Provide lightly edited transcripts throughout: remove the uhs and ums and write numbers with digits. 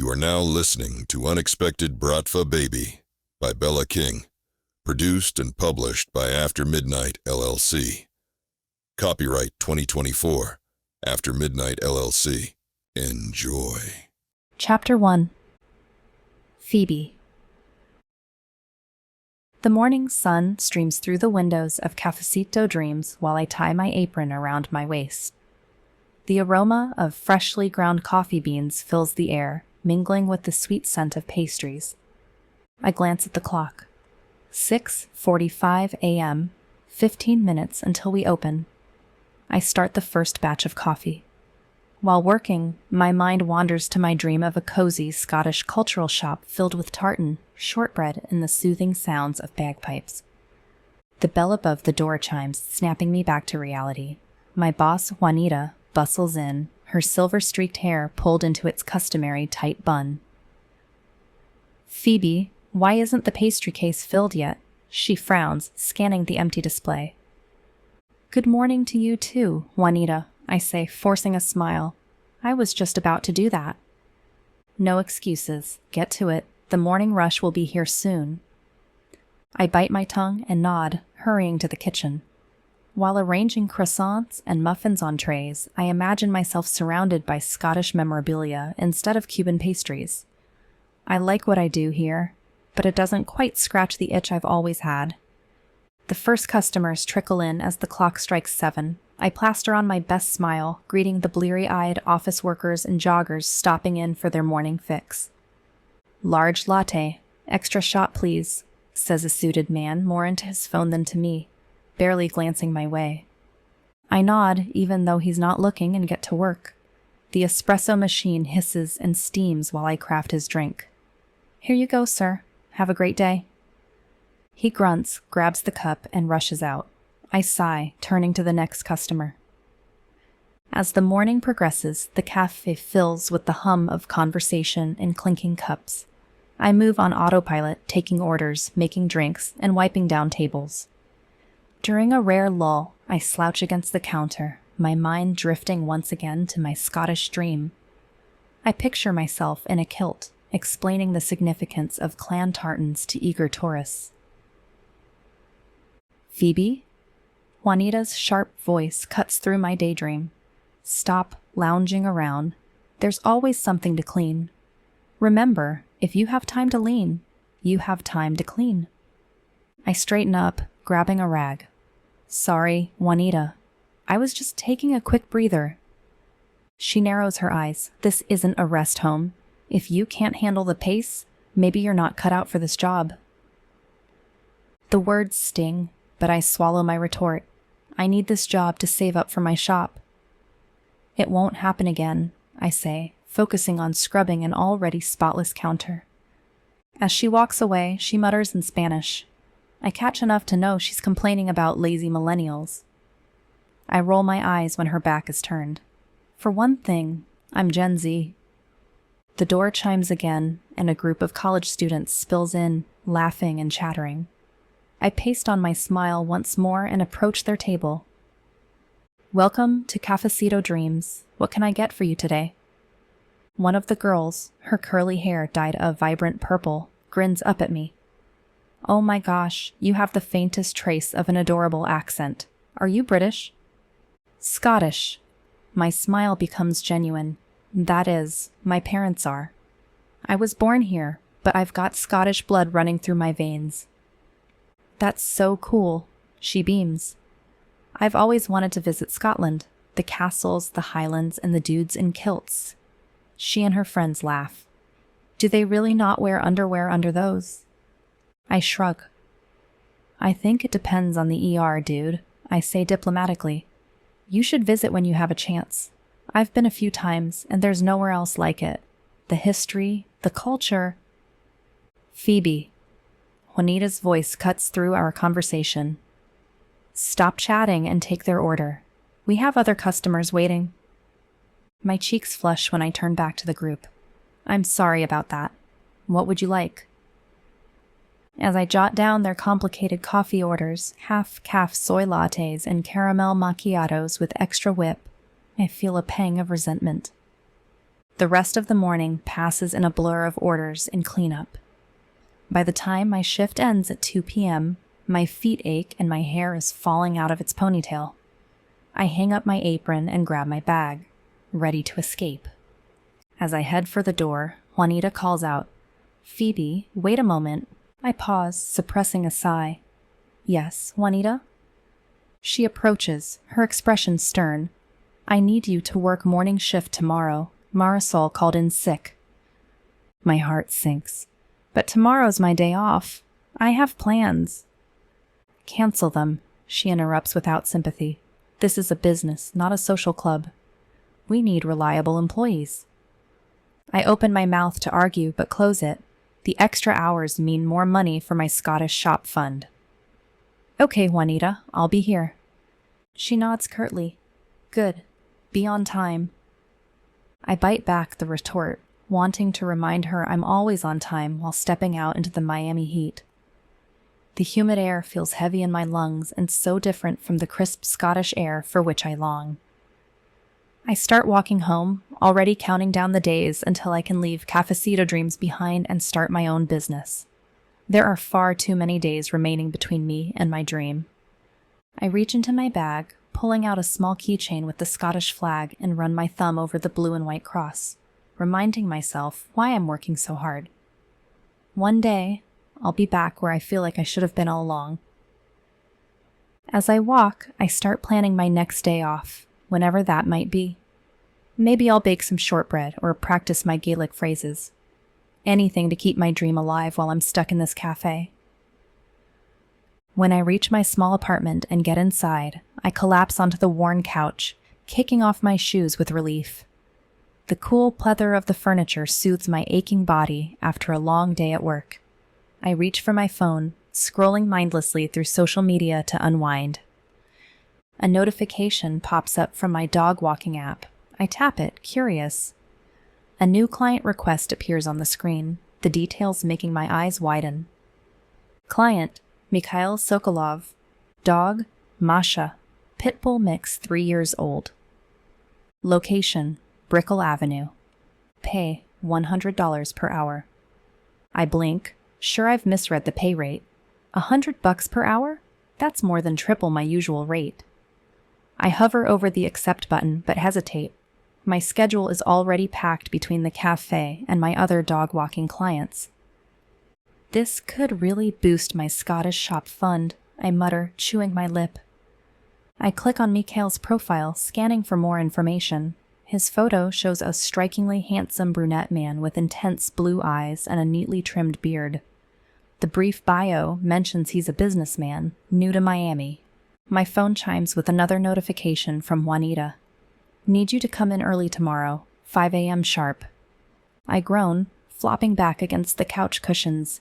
You are now listening to Unexpected Bratva Baby by Bella King, produced and published by After Midnight LLC. Copyright 2024, After Midnight LLC. Enjoy. Chapter 1. Phoebe. The morning sun streams through the windows of Cafecito Dreams while I tie my apron around my waist. The aroma of freshly ground coffee beans fills the air, mingling with the sweet scent of pastries. I glance at the clock. 6:45 a.m., 15 minutes until we open. I start the first batch of coffee. While working, my mind wanders to my dream of a cozy Scottish cultural shop filled with tartan, shortbread, and the soothing sounds of bagpipes. The bell above the door chimes, snapping me back to reality. My boss, Juanita, bustles in, her silver-streaked hair pulled into its customary tight bun. "Phoebe, why isn't the pastry case filled yet?" She frowns, scanning the empty display. "Good morning to you too, Juanita," I say, forcing a smile. "I was just about to do that." "No excuses. Get to it. The morning rush will be here soon." I bite my tongue and nod, hurrying to the kitchen. While arranging croissants and muffins on trays, I imagine myself surrounded by Scottish memorabilia instead of Cuban pastries. I like what I do here, but it doesn't quite scratch the itch I've always had. The first customers trickle in as the clock strikes 7. I plaster on my best smile, greeting the bleary-eyed office workers and joggers stopping in for their morning fix. "Large latte. Extra shot, please," says a suited man, more into his phone than to me, barely glancing my way. I nod, even though he's not looking, and get to work. The espresso machine hisses and steams while I craft his drink. "Here you go, sir. Have a great day." He grunts, grabs the cup, and rushes out. I sigh, turning to the next customer. As the morning progresses, the cafe fills with the hum of conversation and clinking cups. I move on autopilot, taking orders, making drinks, and wiping down tables. During a rare lull, I slouch against the counter, my mind drifting once again to my Scottish dream. I picture myself in a kilt, explaining the significance of clan tartans to eager tourists. "Phoebe?" Juanita's sharp voice cuts through my daydream. "Stop lounging around. There's always something to clean. Remember, if you have time to lean, you have time to clean." I straighten up, grabbing a rag. "Sorry, Juanita. I was just taking a quick breather." She narrows her eyes. "This isn't a rest home. If you can't handle the pace, maybe you're not cut out for this job." The words sting, but I swallow my retort. I need this job to save up for my shop. "It won't happen again," I say, focusing on scrubbing an already spotless counter. As she walks away, she mutters in Spanish. I catch enough to know she's complaining about lazy millennials. I roll my eyes when her back is turned. For one thing, I'm Gen Z. The door chimes again, and a group of college students spills in, laughing and chattering. I paste on my smile once more and approach their table. "Welcome to Cafecito Dreams. What can I get for you today?" One of the girls, her curly hair dyed a vibrant purple, grins up at me. "Oh my gosh, you have the faintest trace of an adorable accent. Are you British?" "Scottish." My smile becomes genuine. That is, my parents are. I was born here, but I've got Scottish blood running through my veins. "That's so cool." She beams. "I've always wanted to visit Scotland. The castles, the highlands, and the dudes in kilts." She and her friends laugh. "Do they really not wear underwear under those?" I shrug. "I think it depends on the ER, dude," I say diplomatically. "You should visit when you have a chance. I've been a few times, and there's nowhere else like it. The history, the culture." "Phoebe." Juanita's voice cuts through our conversation. "Stop chatting and take their order. We have other customers waiting." My cheeks flush when I turn back to the group. "I'm sorry about that. What would you like?" As I jot down their complicated coffee orders, half-calf soy lattes and caramel macchiatos with extra whip, I feel a pang of resentment. The rest of the morning passes in a blur of orders and cleanup. By the time my shift ends at 2 p.m., my feet ache and my hair is falling out of its ponytail. I hang up my apron and grab my bag, ready to escape. As I head for the door, Juanita calls out, "Phoebe, wait a moment." I pause, suppressing a sigh. "Yes, Juanita?" She approaches, her expression stern. "I need you to work morning shift tomorrow. Marisol called in sick." My heart sinks. "But tomorrow's my day off. I have plans." "Cancel them," she interrupts without sympathy. "This is a business, not a social club. We need reliable employees." I open my mouth to argue, but close it. The extra hours mean more money for my Scottish shop fund. "Okay, Juanita, I'll be here." She nods curtly. "Good. Be on time." I bite back the retort, wanting to remind her I'm always on time while stepping out into the Miami heat. The humid air feels heavy in my lungs and so different from the crisp Scottish air for which I long. I start walking home, already counting down the days until I can leave Cafecito Dreams behind and start my own business. There are far too many days remaining between me and my dream. I reach into my bag, pulling out a small keychain with the Scottish flag, and run my thumb over the blue and white cross, reminding myself why I'm working so hard. One day, I'll be back where I feel like I should have been all along. As I walk, I start planning my next day off, whenever that might be. Maybe I'll bake some shortbread or practice my Gaelic phrases. Anything to keep my dream alive while I'm stuck in this cafe. When I reach my small apartment and get inside, I collapse onto the worn couch, kicking off my shoes with relief. The cool pleather of the furniture soothes my aching body after a long day at work. I reach for my phone, scrolling mindlessly through social media to unwind. A notification pops up from my dog walking app. I tap it, curious. A new client request appears on the screen, the details making my eyes widen. Client, Mikhail Sokolov. Dog, Masha. Pitbull mix 3 years old. Location, Brickell Avenue. Pay, $100 per hour. I blink. Sure, I've misread the pay rate. $100 per hour? That's more than triple my usual rate. I hover over the accept button, but hesitate. My schedule is already packed between the cafe and my other dog-walking clients. This could really boost my Scottish shop fund, I mutter, chewing my lip. I click on Mikhail's profile, scanning for more information. His photo shows a strikingly handsome brunette man with intense blue eyes and a neatly trimmed beard. The brief bio mentions he's a businessman, new to Miami. My phone chimes with another notification from Juanita. "Need you to come in early tomorrow, 5 a.m. sharp." I groan, flopping back against the couch cushions.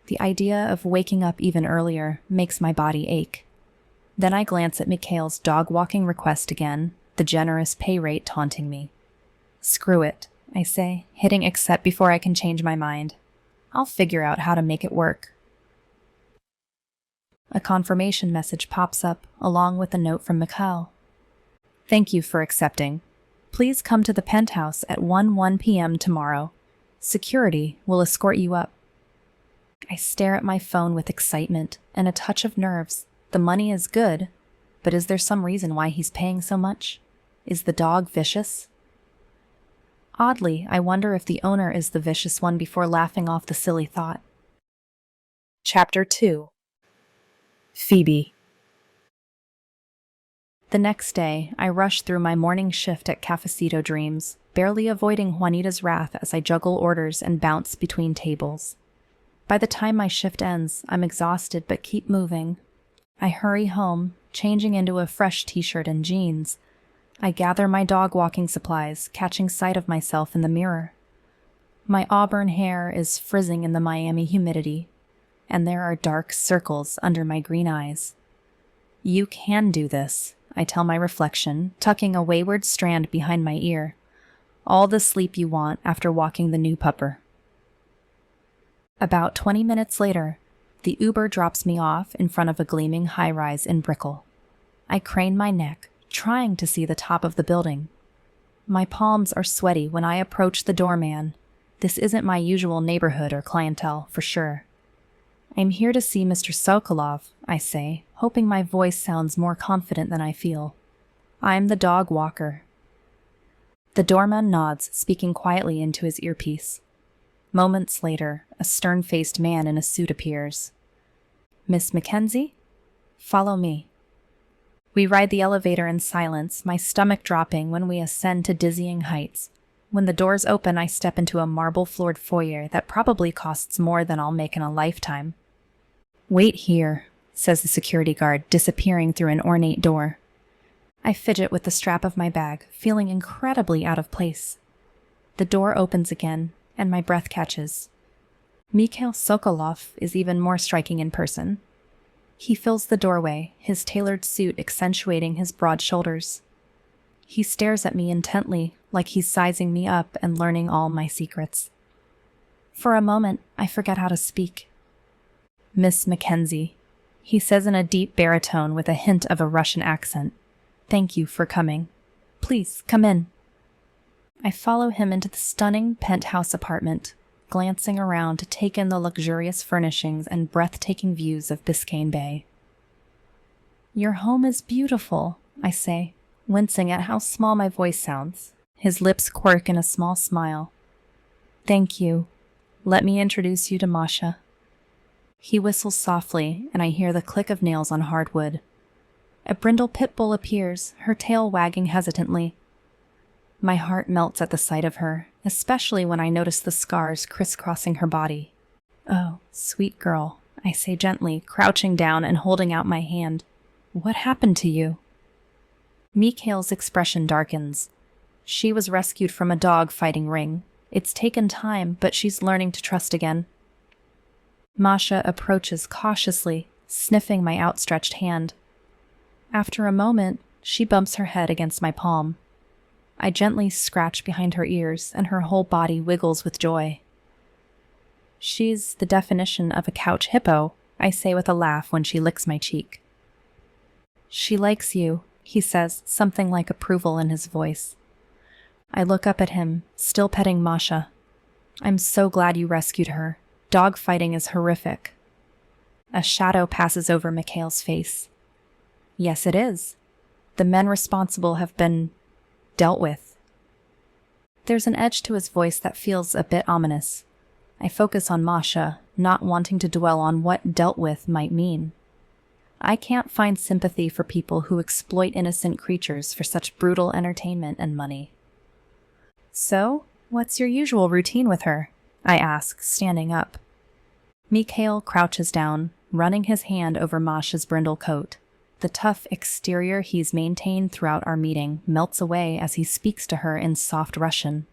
The idea of waking up even earlier makes my body ache. Then I glance at Mikhail's dog-walking request again, the generous pay rate taunting me. "Screw it," I say, hitting accept before I can change my mind. I'll figure out how to make it work. A confirmation message pops up, along with a note from Mikhail. "Thank you for accepting. Please come to the penthouse at 1 p.m. tomorrow. Security will escort you up." I stare at my phone with excitement and a touch of nerves. The money is good, but is there some reason why he's paying so much? Is the dog vicious? Oddly, I wonder if the owner is the vicious one before laughing off the silly thought. Chapter 2. Phoebe. The next day, I rush through my morning shift at Cafecito Dreams, barely avoiding Juanita's wrath as I juggle orders and bounce between tables. By the time my shift ends, I'm exhausted but keep moving. I hurry home, changing into a fresh t-shirt and jeans. I gather my dog-walking supplies, catching sight of myself in the mirror. My auburn hair is frizzing in the Miami humidity, and there are dark circles under my green eyes. "You can do this," I tell my reflection, tucking a wayward strand behind my ear. "All the sleep you want after walking the new pupper." About 20 minutes later, the Uber drops me off in front of a gleaming high-rise in Brickell. I crane my neck, trying to see the top of the building. My palms are sweaty when I approach the doorman. This isn't my usual neighborhood or clientele, for sure. I'm here to see Mr. Sokolov, I say, hoping my voice sounds more confident than I feel. I'm the dog walker. The doorman nods, speaking quietly into his earpiece. Moments later, a stern-faced man in a suit appears. Miss Mackenzie? Follow me. We ride the elevator in silence, my stomach dropping when we ascend to dizzying heights. When the doors open, I step into a marble-floored foyer that probably costs more than I'll make in a lifetime. Wait here, says the security guard, disappearing through an ornate door. I fidget with the strap of my bag, feeling incredibly out of place. The door opens again, and my breath catches. Mikhail Sokolov is even more striking in person. He fills the doorway, his tailored suit accentuating his broad shoulders. He stares at me intently, like he's sizing me up and learning all my secrets. For a moment, I forget how to speak. Miss Mackenzie, he says in a deep baritone with a hint of a Russian accent. Thank you for coming. Please, come in. I follow him into the stunning penthouse apartment, glancing around to take in the luxurious furnishings and breathtaking views of Biscayne Bay. Your home is beautiful, I say, wincing at how small my voice sounds. His lips quirk in a small smile. Thank you. Let me introduce you to Masha. He whistles softly, and I hear the click of nails on hardwood. A brindle pit bull appears, her tail wagging hesitantly. My heart melts at the sight of her, especially when I notice the scars crisscrossing her body. Oh, sweet girl, I say gently, crouching down and holding out my hand. What happened to you? Mikhail's expression darkens. She was rescued from a dog-fighting ring. It's taken time, but she's learning to trust again. Masha approaches cautiously, sniffing my outstretched hand. After a moment, she bumps her head against my palm. I gently scratch behind her ears, and her whole body wiggles with joy. She's the definition of a couch hippo, I say with a laugh when she licks my cheek. She likes you, he says, something like approval in his voice. I look up at him, still petting Masha. I'm so glad you rescued her. Dogfighting is horrific. A shadow passes over Mikhail's face. Yes, it is. The men responsible have been dealt with. There's an edge to his voice that feels a bit ominous. I focus on Masha, not wanting to dwell on what dealt with might mean. I can't find sympathy for people who exploit innocent creatures for such brutal entertainment and money. So, what's your usual routine with her? I ask, standing up. Mikhail crouches down, running his hand over Masha's brindle coat. The tough exterior he's maintained throughout our meeting melts away as he speaks to her in soft Russian.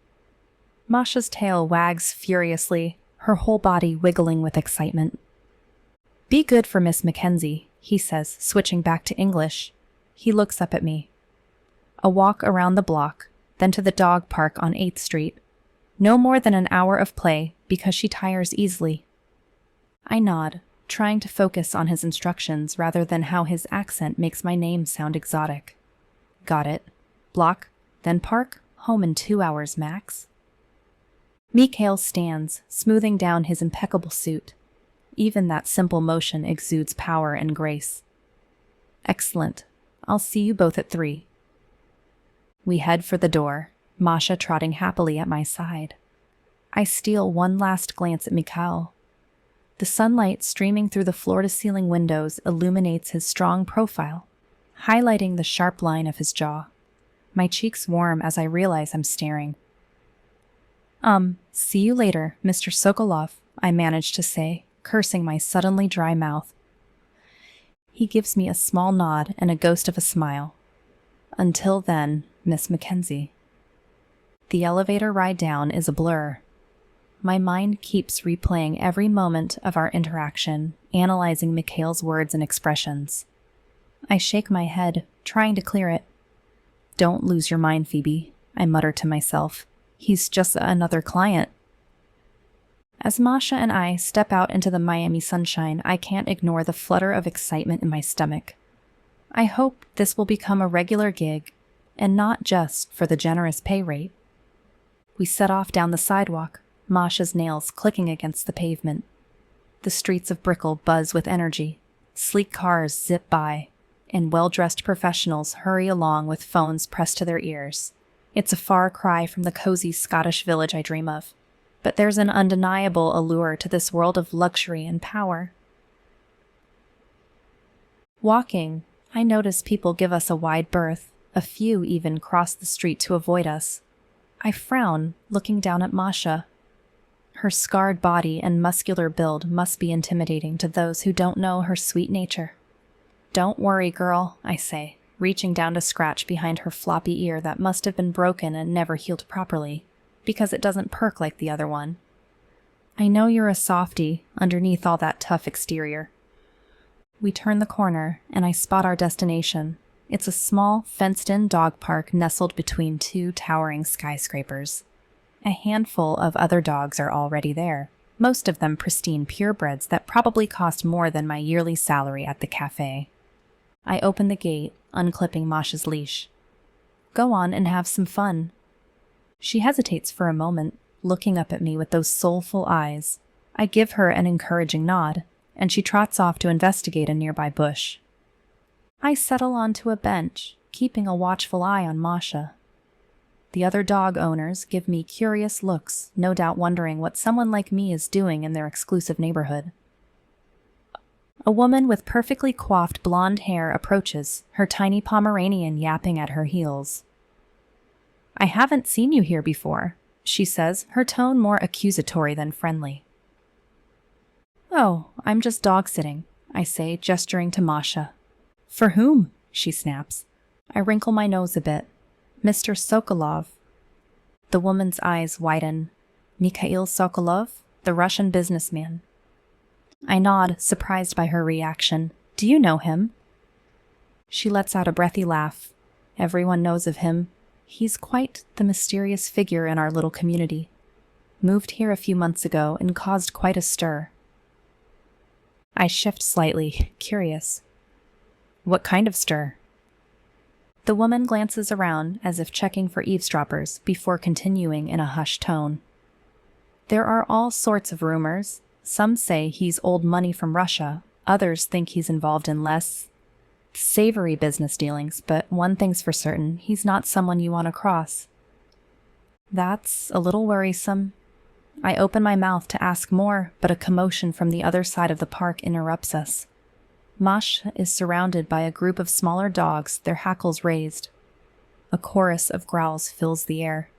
Masha's tail wags furiously, her whole body wiggling with excitement. Be good for Miss Mackenzie, he says, switching back to English. He looks up at me. A walk around the block, then to the dog park on 8th Street. No more than an hour of play, because she tires easily. I nod, trying to focus on his instructions rather than how his accent makes my name sound exotic. Got it. Block, then park, home in 2 hours max. Mikhail stands, smoothing down his impeccable suit. Even that simple motion exudes power and grace. Excellent. I'll see you both at 3. We head for the door, Masha trotting happily at my side. I steal one last glance at Mikhail. The sunlight streaming through the floor-to-ceiling windows illuminates his strong profile, highlighting the sharp line of his jaw. My cheeks warm as I realize I'm staring. See you later, Mr. Sokolov, I manage to say, cursing my suddenly dry mouth. He gives me a small nod and a ghost of a smile. Until then, Miss Mackenzie. The elevator ride down is a blur. My mind keeps replaying every moment of our interaction, analyzing Mikhail's words and expressions. I shake my head, trying to clear it. Don't lose your mind, Phoebe, I mutter to myself. He's just another client. As Masha and I step out into the Miami sunshine, I can't ignore the flutter of excitement in my stomach. I hope this will become a regular gig, and not just for the generous pay rate. We set off down the sidewalk, Masha's nails clicking against the pavement. The streets of Brickell buzz with energy. Sleek cars zip by, and well-dressed professionals hurry along with phones pressed to their ears. It's a far cry from the cozy Scottish village I dream of, but there's an undeniable allure to this world of luxury and power. Walking, I notice people give us a wide berth. A few even cross the street to avoid us. I frown, looking down at Masha. Her scarred body and muscular build must be intimidating to those who don't know her sweet nature. "Don't worry, girl," I say, reaching down to scratch behind her floppy ear that must have been broken and never healed properly, because it doesn't perk like the other one. "I know you're a softie underneath all that tough exterior." We turn the corner, and I spot our destination. It's a small, fenced-in dog park nestled between two towering skyscrapers. A handful of other dogs are already there, most of them pristine purebreds that probably cost more than my yearly salary at the cafe. I open the gate, unclipping Masha's leash. "Go on and have some fun." She hesitates for a moment, looking up at me with those soulful eyes. I give her an encouraging nod, and she trots off to investigate a nearby bush. I settle onto a bench, keeping a watchful eye on Masha. The other dog owners give me curious looks, no doubt wondering what someone like me is doing in their exclusive neighborhood. A woman with perfectly coiffed blonde hair approaches, her tiny Pomeranian yapping at her heels. "I haven't seen you here before," she says, her tone more accusatory than friendly. "Oh, I'm just dog-sitting," I say, gesturing to Masha. "For whom?" she snaps. I wrinkle my nose a bit. "Mr. Sokolov." The woman's eyes widen. "Mikhail Sokolov, the Russian businessman." I nod, surprised by her reaction. "Do you know him?" She lets out a breathy laugh. "Everyone knows of him. He's quite the mysterious figure in our little community. Moved here a few months ago and caused quite a stir." I shift slightly, curious. "What kind of stir?" The woman glances around as if checking for eavesdroppers before continuing in a hushed tone. "There are all sorts of rumors. Some say he's old money from Russia. Others think he's involved in less savory business dealings, but one thing's for certain, he's not someone you want to cross." That's a little worrisome. I open my mouth to ask more, but a commotion from the other side of the park interrupts us. Masha is surrounded by a group of smaller dogs, their hackles raised. A chorus of growls fills the air.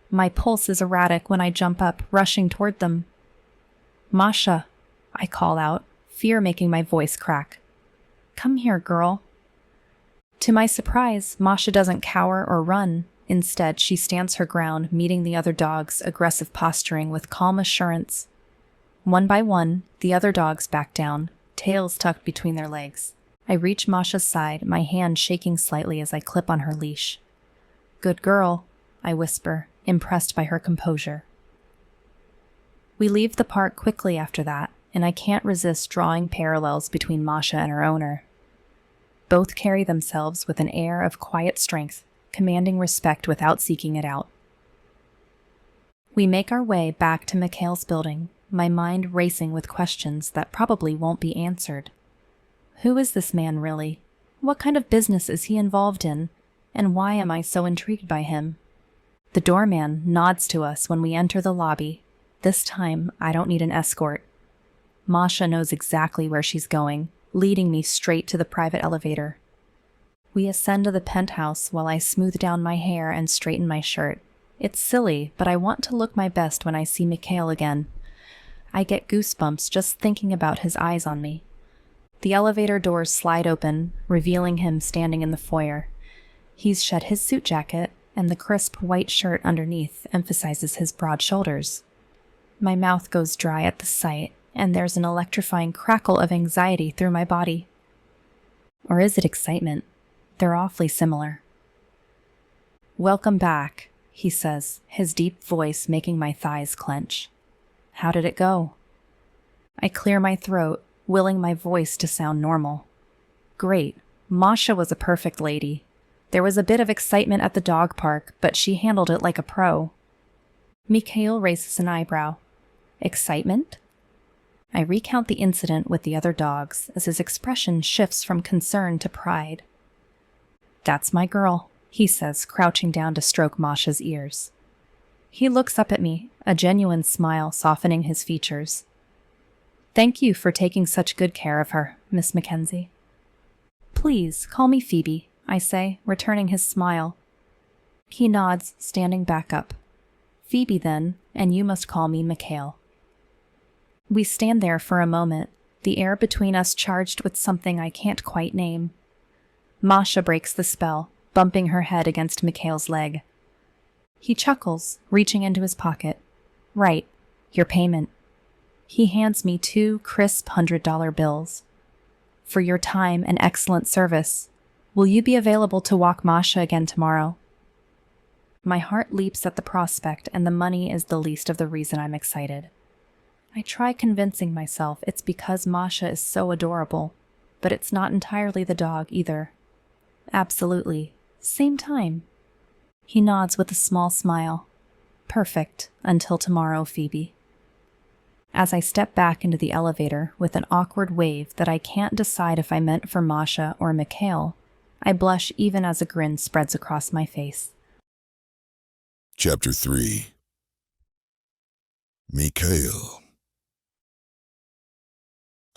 My pulse is erratic when I jump up, rushing toward them. "Masha," I call out, fear making my voice crack. "Come here, girl." To my surprise, Masha doesn't cower or run. Instead, she stands her ground, meeting the other dogs' aggressive posturing with calm assurance. One by one, the other dogs back down, tails tucked between their legs. I reach Masha's side, my hand shaking slightly as I clip on her leash. "Good girl," I whisper, impressed by her composure. We leave the park quickly after that, and I can't resist drawing parallels between Masha and her owner. Both carry themselves with an air of quiet strength, commanding respect without seeking it out. We make our way back to Mikhail's building, my mind racing with questions that probably won't be answered. Who is this man really? What kind of business is he involved in? And why am I so intrigued by him? The doorman nods to us when we enter the lobby. This time, I don't need an escort. Masha knows exactly where she's going, leading me straight to the private elevator. We ascend to the penthouse while I smooth down my hair and straighten my shirt. It's silly, but I want to look my best when I see Mikhail again. I get goosebumps just thinking about his eyes on me. The elevator doors slide open, revealing him standing in the foyer. He's shed his suit jacket, and the crisp white shirt underneath emphasizes his broad shoulders. My mouth goes dry at the sight, and there's an electrifying crackle of anxiety through my body. Or is it excitement? They're awfully similar. "Welcome back," he says, his deep voice making my thighs clench. "How did it go?" I clear my throat, willing my voice to sound normal. "Great. Masha was a perfect lady. There was a bit of excitement at the dog park, but she handled it like a pro. Mikhail raises an eyebrow. Excitement? I recount the incident with the other dogs as his expression shifts from concern to pride. That's my girl, he says, crouching down to stroke Masha's ears. He looks up at me, a genuine smile softening his features. Thank you for taking such good care of her, Miss Mackenzie. Please, call me Phoebe, I say, returning his smile. He nods, standing back up. Phoebe, then, and you must call me Mikhail. We stand there for a moment, the air between us charged with something I can't quite name. Masha breaks the spell, bumping her head against Mikhail's leg. He chuckles, reaching into his pocket. Right, your payment. He hands me 2 crisp $100 bills. For your time and excellent service, will you be available to walk Masha again tomorrow? My heart leaps at the prospect, and the money is the least of the reason I'm excited. I try convincing myself it's because Masha is so adorable, but it's not entirely the dog either. Absolutely. Same time. He nods with a small smile. Perfect. Until tomorrow, Phoebe. As I step back into the elevator with an awkward wave that I can't decide if I meant for Masha or Mikhail, I blush even as a grin spreads across my face. Chapter 3. Mikhail.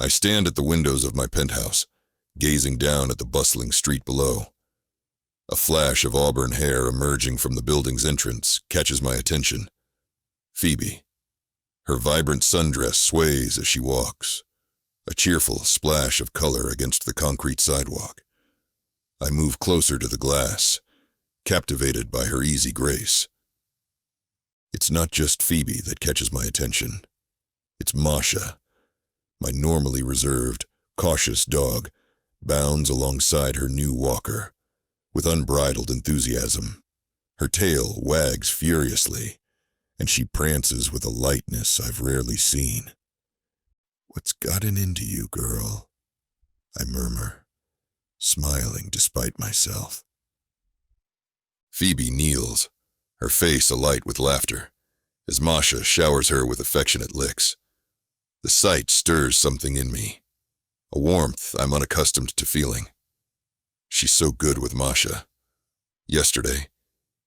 I stand at the windows of my penthouse, gazing down at the bustling street below. A flash of auburn hair emerging from the building's entrance catches my attention. Phoebe. Her vibrant sundress sways as she walks, a cheerful splash of color against the concrete sidewalk. I move closer to the glass, captivated by her easy grace. It's not just Phoebe that catches my attention. It's Masha. My normally reserved, cautious dog bounds alongside her new walker, with unbridled enthusiasm. Her tail wags furiously, and she prances with a lightness I've rarely seen. "What's gotten into you, girl?" I murmur, smiling despite myself. Phoebe kneels, her face alight with laughter, as Masha showers her with affectionate licks. The sight stirs something in me, a warmth I'm unaccustomed to feeling. She's so good with Masha. Yesterday,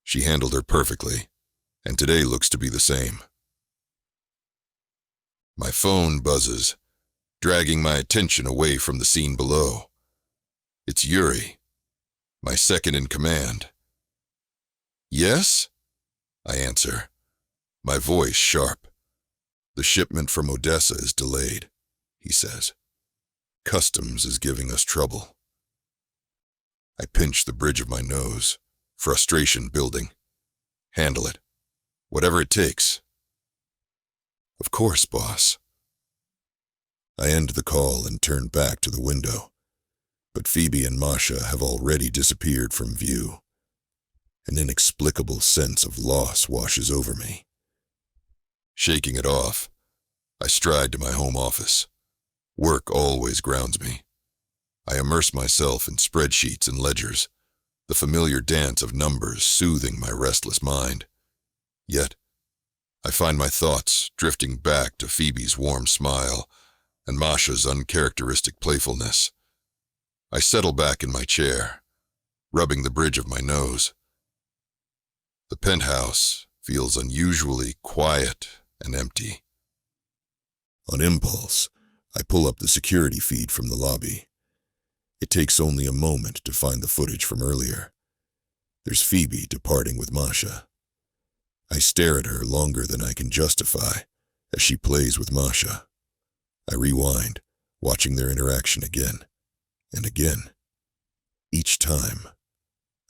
she handled her perfectly, and today looks to be the same. My phone buzzes, dragging my attention away from the scene below. It's Yuri, my second in command. "Yes?" I answer, my voice sharp. "The shipment from Odessa is delayed," he says. "Customs is giving us trouble." I pinch the bridge of my nose, frustration building. "Handle it. Whatever it takes." "Of course, boss." I end the call and turn back to the window, but Phoebe and Masha have already disappeared from view. An inexplicable sense of loss washes over me. Shaking it off, I stride to my home office. Work always grounds me. I immerse myself in spreadsheets and ledgers, the familiar dance of numbers soothing my restless mind. Yet, I find my thoughts drifting back to Phoebe's warm smile and Masha's uncharacteristic playfulness. I settle back in my chair, rubbing the bridge of my nose. The penthouse feels unusually quiet and empty. On impulse, I pull up the security feed from the lobby. It takes only a moment to find the footage from earlier. There's Phoebe departing with Masha. I stare at her longer than I can justify as she plays with Masha. I rewind, watching their interaction again and again. Each time,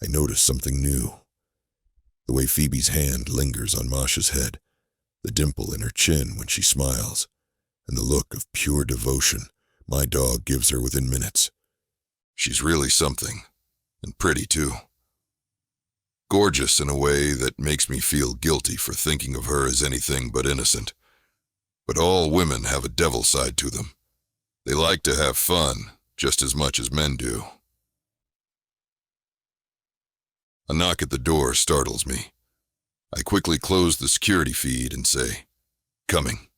I notice something new. The way Phoebe's hand lingers on Masha's head, the dimple in her chin when she smiles, and the look of pure devotion my dog gives her within minutes. She's really something, and pretty too. Gorgeous in a way that makes me feel guilty for thinking of her as anything but innocent. But all women have a devil side to them. They like to have fun just as much as men do. A knock at the door startles me. I quickly close the security feed and say, "Coming."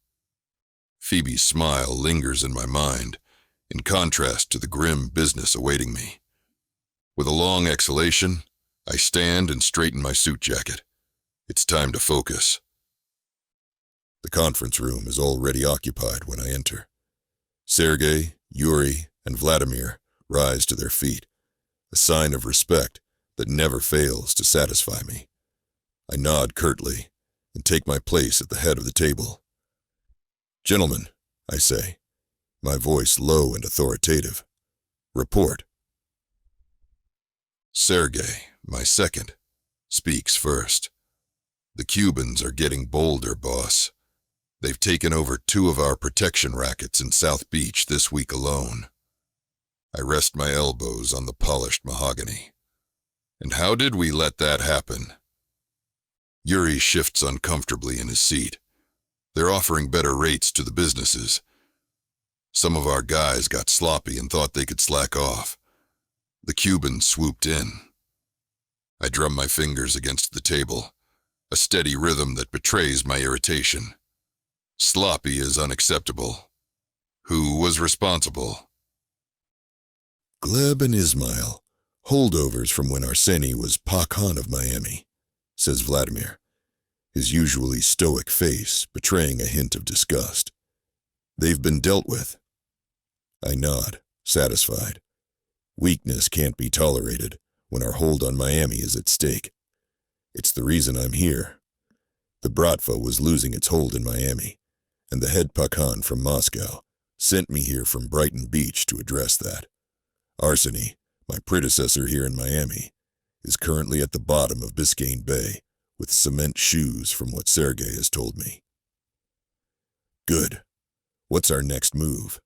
Phoebe's smile lingers in my mind, in contrast to the grim business awaiting me. With a long exhalation, I stand and straighten my suit jacket. It's time to focus. The conference room is already occupied when I enter. Sergei, Yuri, and Vladimir rise to their feet, a sign of respect that never fails to satisfy me. I nod curtly and take my place at the head of the table. "Gentlemen," I say, my voice low and authoritative, "report." Sergei, my second, speaks first. "The Cubans are getting bolder, boss. They've taken over 2 of our protection rackets in South Beach this week alone." I rest my elbows on the polished mahogany. "And how did we let that happen?" Yuri shifts uncomfortably in his seat. "They're offering better rates to the businesses. Some of our guys got sloppy and thought they could slack off. The Cubans swooped in." I drum my fingers against the table, a steady rhythm that betrays my irritation. Sloppy is unacceptable. Who was responsible? "Gleb and Ismail, holdovers from when Arseny was Pak-Han of Miami," says Vladimir, his usually stoic face betraying a hint of disgust. "They've been dealt with." I nod, satisfied. Weakness can't be tolerated when our hold on Miami is at stake. It's the reason I'm here. The Bratva was losing its hold in Miami, and the head Pak-Han from Moscow sent me here from Brighton Beach to address that. Arseny, my predecessor here in Miami, is currently at the bottom of Biscayne Bay with cement shoes from what Sergei has told me. "Good. What's our next move?"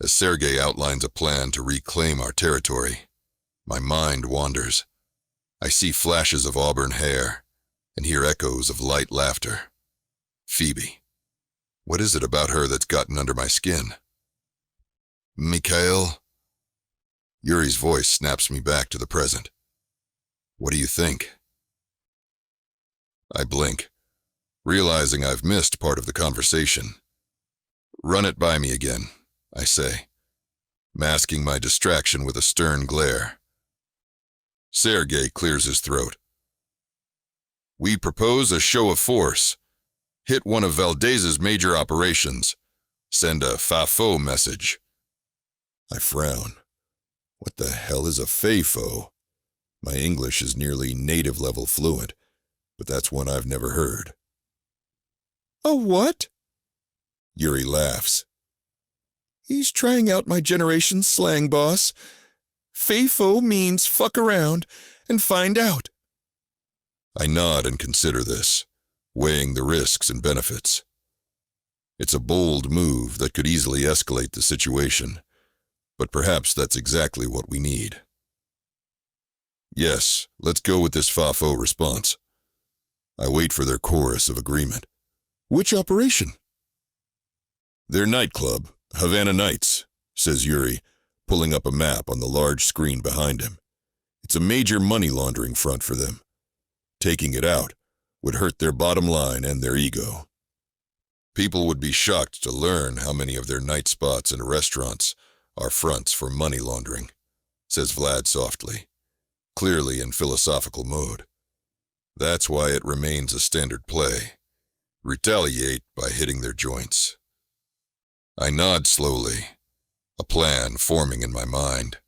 As Sergei outlines a plan to reclaim our territory, my mind wanders. I see flashes of auburn hair and hear echoes of light laughter. Phoebe. What is it about her that's gotten under my skin? "Mikhail?" Yuri's voice snaps me back to the present. "What do you think?" I blink, realizing I've missed part of the conversation. "Run it by me again," I say, masking my distraction with a stern glare. Sergei clears his throat. "We propose a show of force. Hit one of Valdez's major operations. Send a FAFO message." I frown. What the hell is a FAFO? My English is nearly native-level fluent, but that's one I've never heard. "A what?" Yuri laughs. "He's trying out my generation's slang, boss. FAFO means fuck around and find out." I nod and consider this, weighing the risks and benefits. It's a bold move that could easily escalate the situation, but perhaps that's exactly what we need. Yes, let's go with this FAFO response. I wait for their chorus of agreement. "Which operation?" "Their nightclub, Havana Nights," says Yuri, pulling up a map on the large screen behind him. "It's a major money laundering front for them. Taking it out would hurt their bottom line and their ego. People would be shocked to learn how many of their night spots and restaurants are fronts for money laundering," says Vlad softly, clearly in philosophical mode. That's why it remains a standard play. Retaliate by hitting their joints. I nod slowly, a plan forming in my mind.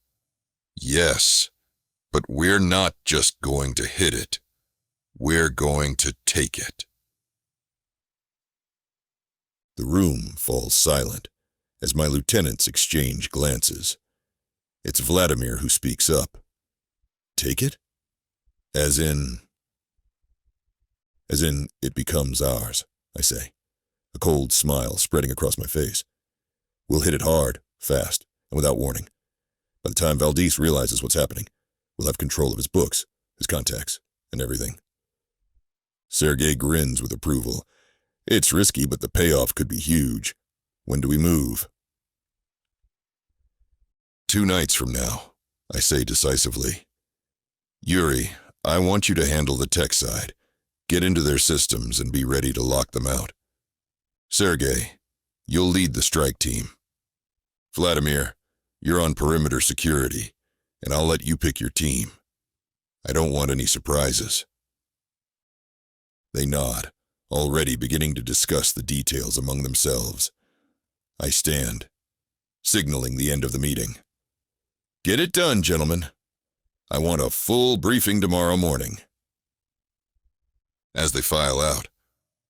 Yes, but we're not just going to hit it. We're going to take it. The room falls silent as my lieutenants exchange glances. It's Vladimir who speaks up. "Take it?" As in it becomes ours, I say, a cold smile spreading across my face. "We'll hit it hard, fast, and without warning. By the time Valdez realizes what's happening, we'll have control of his books, his contacts, and everything." Sergei grins with approval. It's risky, but the payoff could be huge. When do we move? 2 nights from now, I say decisively. Yuri, I want you to handle the tech side, get into their systems, and be ready to lock them out. Sergey, you'll lead the strike team. Vladimir, you're on perimeter security, and I'll let you pick your team. I don't want any surprises." They nod, already beginning to discuss the details among themselves. I stand, signaling the end of the meeting. "Get it done, gentlemen. I want a full briefing tomorrow morning." As they file out,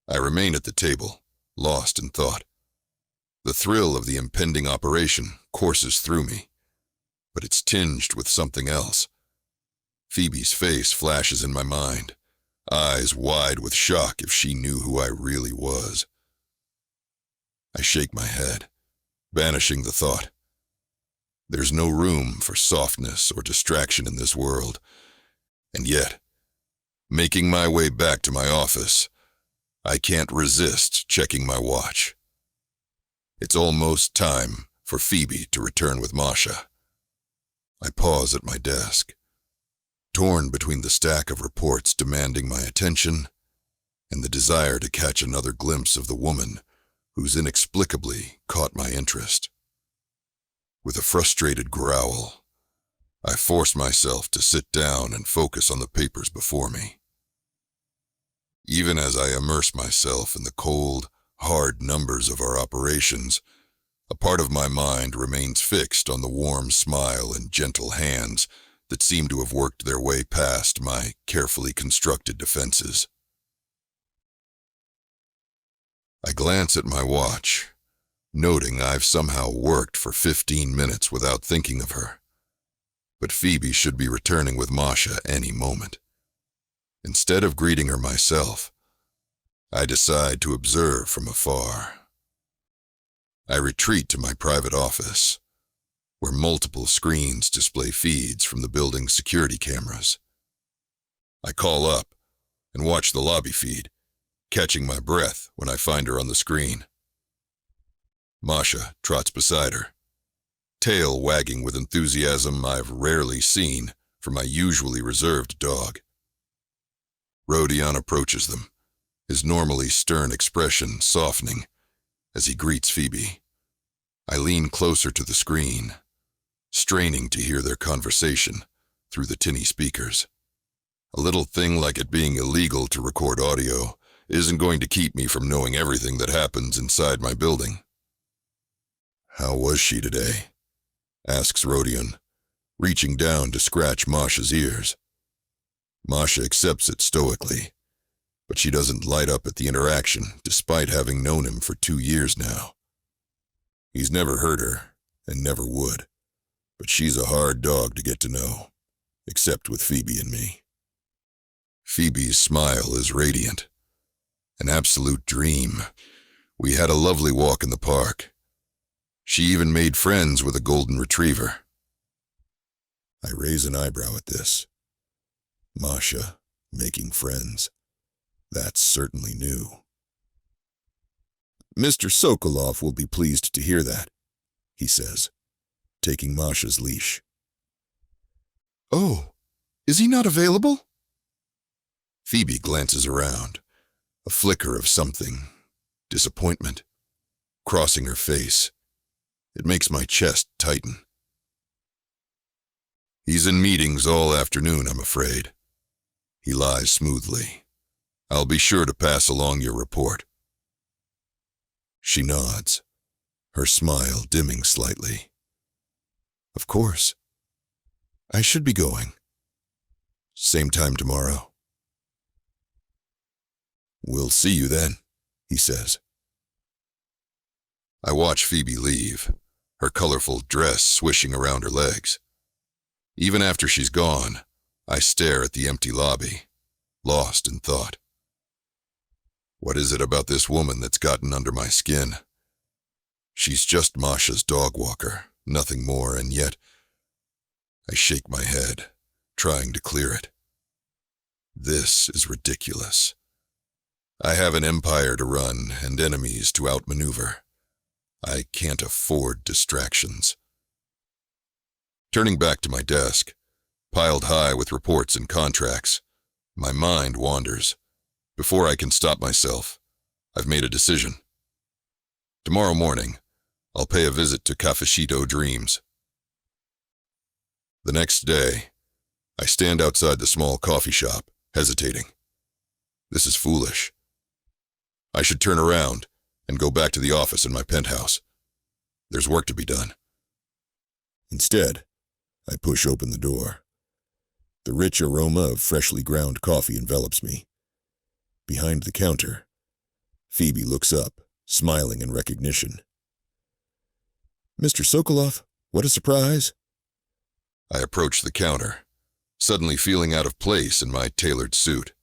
I remain at the table, lost in thought. The thrill of the impending operation courses through me, but it's tinged with something else. Phoebe's face flashes in my mind, eyes wide with shock if she knew who I really was. I shake my head, banishing the thought. There's no room for softness or distraction in this world, and yet, making my way back to my office, I can't resist checking my watch. It's almost time for Phoebe to return with Masha. I pause at my desk, torn between the stack of reports demanding my attention and the desire to catch another glimpse of the woman who's inexplicably caught my interest. With a frustrated growl, I force myself to sit down and focus on the papers before me. Even as I immerse myself in the cold, hard numbers of our operations, a part of my mind remains fixed on the warm smile and gentle hands that seem to have worked their way past my carefully constructed defenses. I glance at my watch, noting I've somehow worked for 15 minutes without thinking of her. But Phoebe should be returning with Masha any moment. Instead of greeting her myself, I decide to observe from afar. I retreat to my private office, where multiple screens display feeds from the building's security cameras. I call up and watch the lobby feed, catching my breath when I find her on the screen. Masha trots beside her, tail wagging with enthusiasm I've rarely seen from my usually reserved dog. Rodion approaches them, his normally stern expression softening as he greets Phoebe. I lean closer to the screen, straining to hear their conversation through the tinny speakers. A little thing like it being illegal to record audio isn't going to keep me from knowing everything that happens inside my building. "How was she today?" asks Rodion, reaching down to scratch Masha's ears. Masha accepts it stoically, but she doesn't light up at the interaction despite having known him for 2 years now. He's never hurt her, and never would, but she's a hard dog to get to know, except with Phoebe and me. Phoebe's smile is radiant, an absolute dream. We had a lovely walk in the park. She even made friends with a golden retriever. I raise an eyebrow at this. Masha making friends. That's certainly new. "Mr. Sokolov will be pleased to hear that," he says, taking Masha's leash. "Oh, is he not available?" Phoebe glances around, a flicker of something, disappointment, crossing her face. It makes my chest tighten. "He's in meetings all afternoon, I'm afraid." He lies smoothly. "I'll be sure to pass along your report." She nods, her smile dimming slightly. "Of course. I should be going. Same time tomorrow." "We'll see you then," he says. I watch Phoebe leave, her colorful dress swishing around her legs. Even after she's gone, I stare at the empty lobby, lost in thought. What is it about this woman that's gotten under my skin? She's just Masha's dog walker, nothing more, and yet I shake my head, trying to clear it. This is ridiculous. I have an empire to run and enemies to outmaneuver. I can't afford distractions. Turning back to my desk, piled high with reports and contracts. My mind wanders. Before I can stop myself, I've made a decision. Tomorrow morning, I'll pay a visit to Cafecito Dreams. The next day, I stand outside the small coffee shop, hesitating. This is foolish. I should turn around and go back to the office in my penthouse. There's work to be done. Instead, I push open the door. The rich aroma of freshly ground coffee envelops me. Behind the counter, Phoebe looks up, smiling in recognition. "Mr. Sokolov, what a surprise." I approach the counter, suddenly feeling out of place in my tailored suit.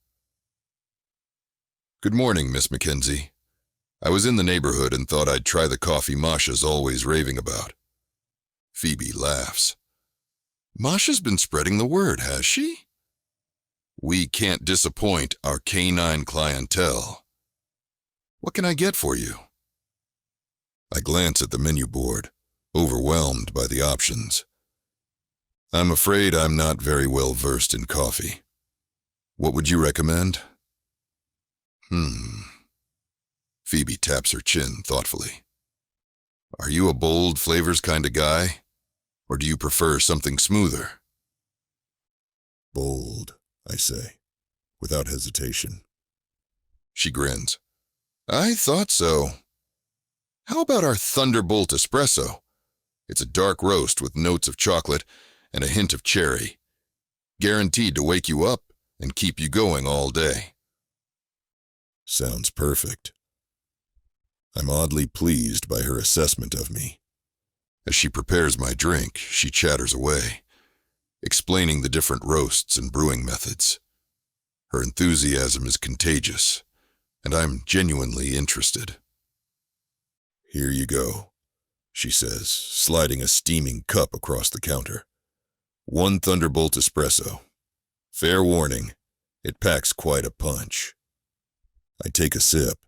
"Good morning, Miss Mackenzie. I was in the neighborhood and thought I'd try the coffee Masha's always raving about." Phoebe laughs. "Masha's been spreading the word, has she? We can't disappoint our canine clientele. What can I get for you?" I glance at the menu board, overwhelmed by the options. I'm afraid I'm not very well versed in coffee. What would you recommend? Phoebe taps her chin thoughtfully. "Are you a bold flavors kind of guy? Or do you prefer something smoother?" "Bold," I say, without hesitation. She grins. "I thought so. How about our Thunderbolt Espresso? It's a dark roast with notes of chocolate and a hint of cherry. Guaranteed to wake you up and keep you going all day." Sounds perfect. I'm oddly pleased by her assessment of me. As she prepares my drink, she chatters away, explaining the different roasts and brewing methods. Her enthusiasm is contagious, and I'm genuinely interested. "Here you go," she says, sliding a steaming cup across the counter. "One Thunderbolt Espresso. Fair warning, it packs quite a punch." I take a sip,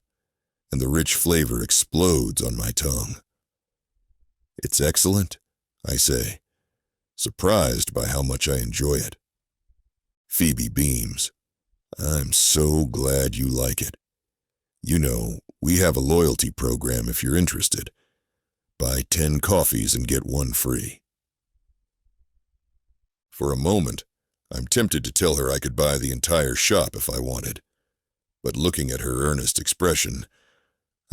and the rich flavor explodes on my tongue. "It's excellent," I say, surprised by how much I enjoy it. Phoebe beams. "I'm so glad you like it. You know, we have a loyalty program if you're interested. Buy 10 coffees and get one free." For a moment, I'm tempted to tell her I could buy the entire shop if I wanted. But looking at her earnest expression,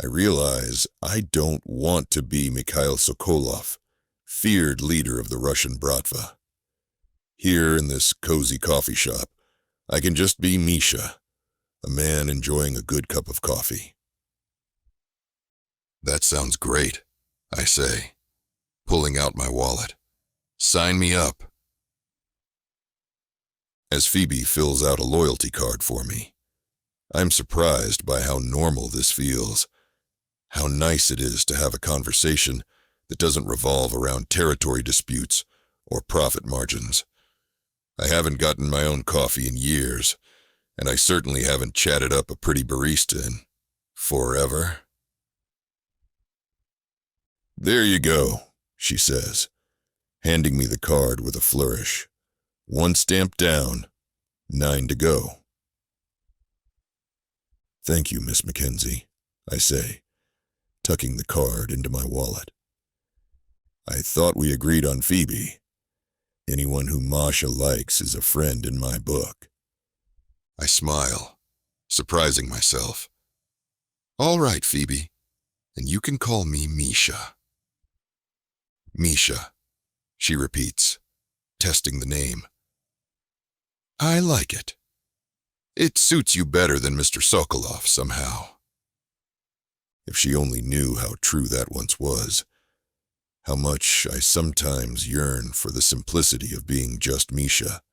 I realize I don't want to be Mikhail Sokolov, feared leader of the Russian Bratva. Here in this cozy coffee shop, I can just be Misha, a man enjoying a good cup of coffee. "That sounds great," I say, pulling out my wallet. "Sign me up." As Phoebe fills out a loyalty card for me, I'm surprised by how normal this feels, how nice it is to have a conversation that doesn't revolve around territory disputes or profit margins. I haven't gotten my own coffee in years, and I certainly haven't chatted up a pretty barista in forever. "There you go," she says, handing me the card with a flourish. "One stamp down, 9 to go." "Thank you, Miss Mackenzie," I say, tucking the card into my wallet. "I thought we agreed on Phoebe. Anyone who Masha likes is a friend in my book." I smile, surprising myself. "All right, Phoebe, and you can call me Misha." "Misha," she repeats, testing the name. "I like it. It suits you better than Mr. Sokolov somehow." If she only knew how true that once was, how much I sometimes yearn for the simplicity of being just Misha,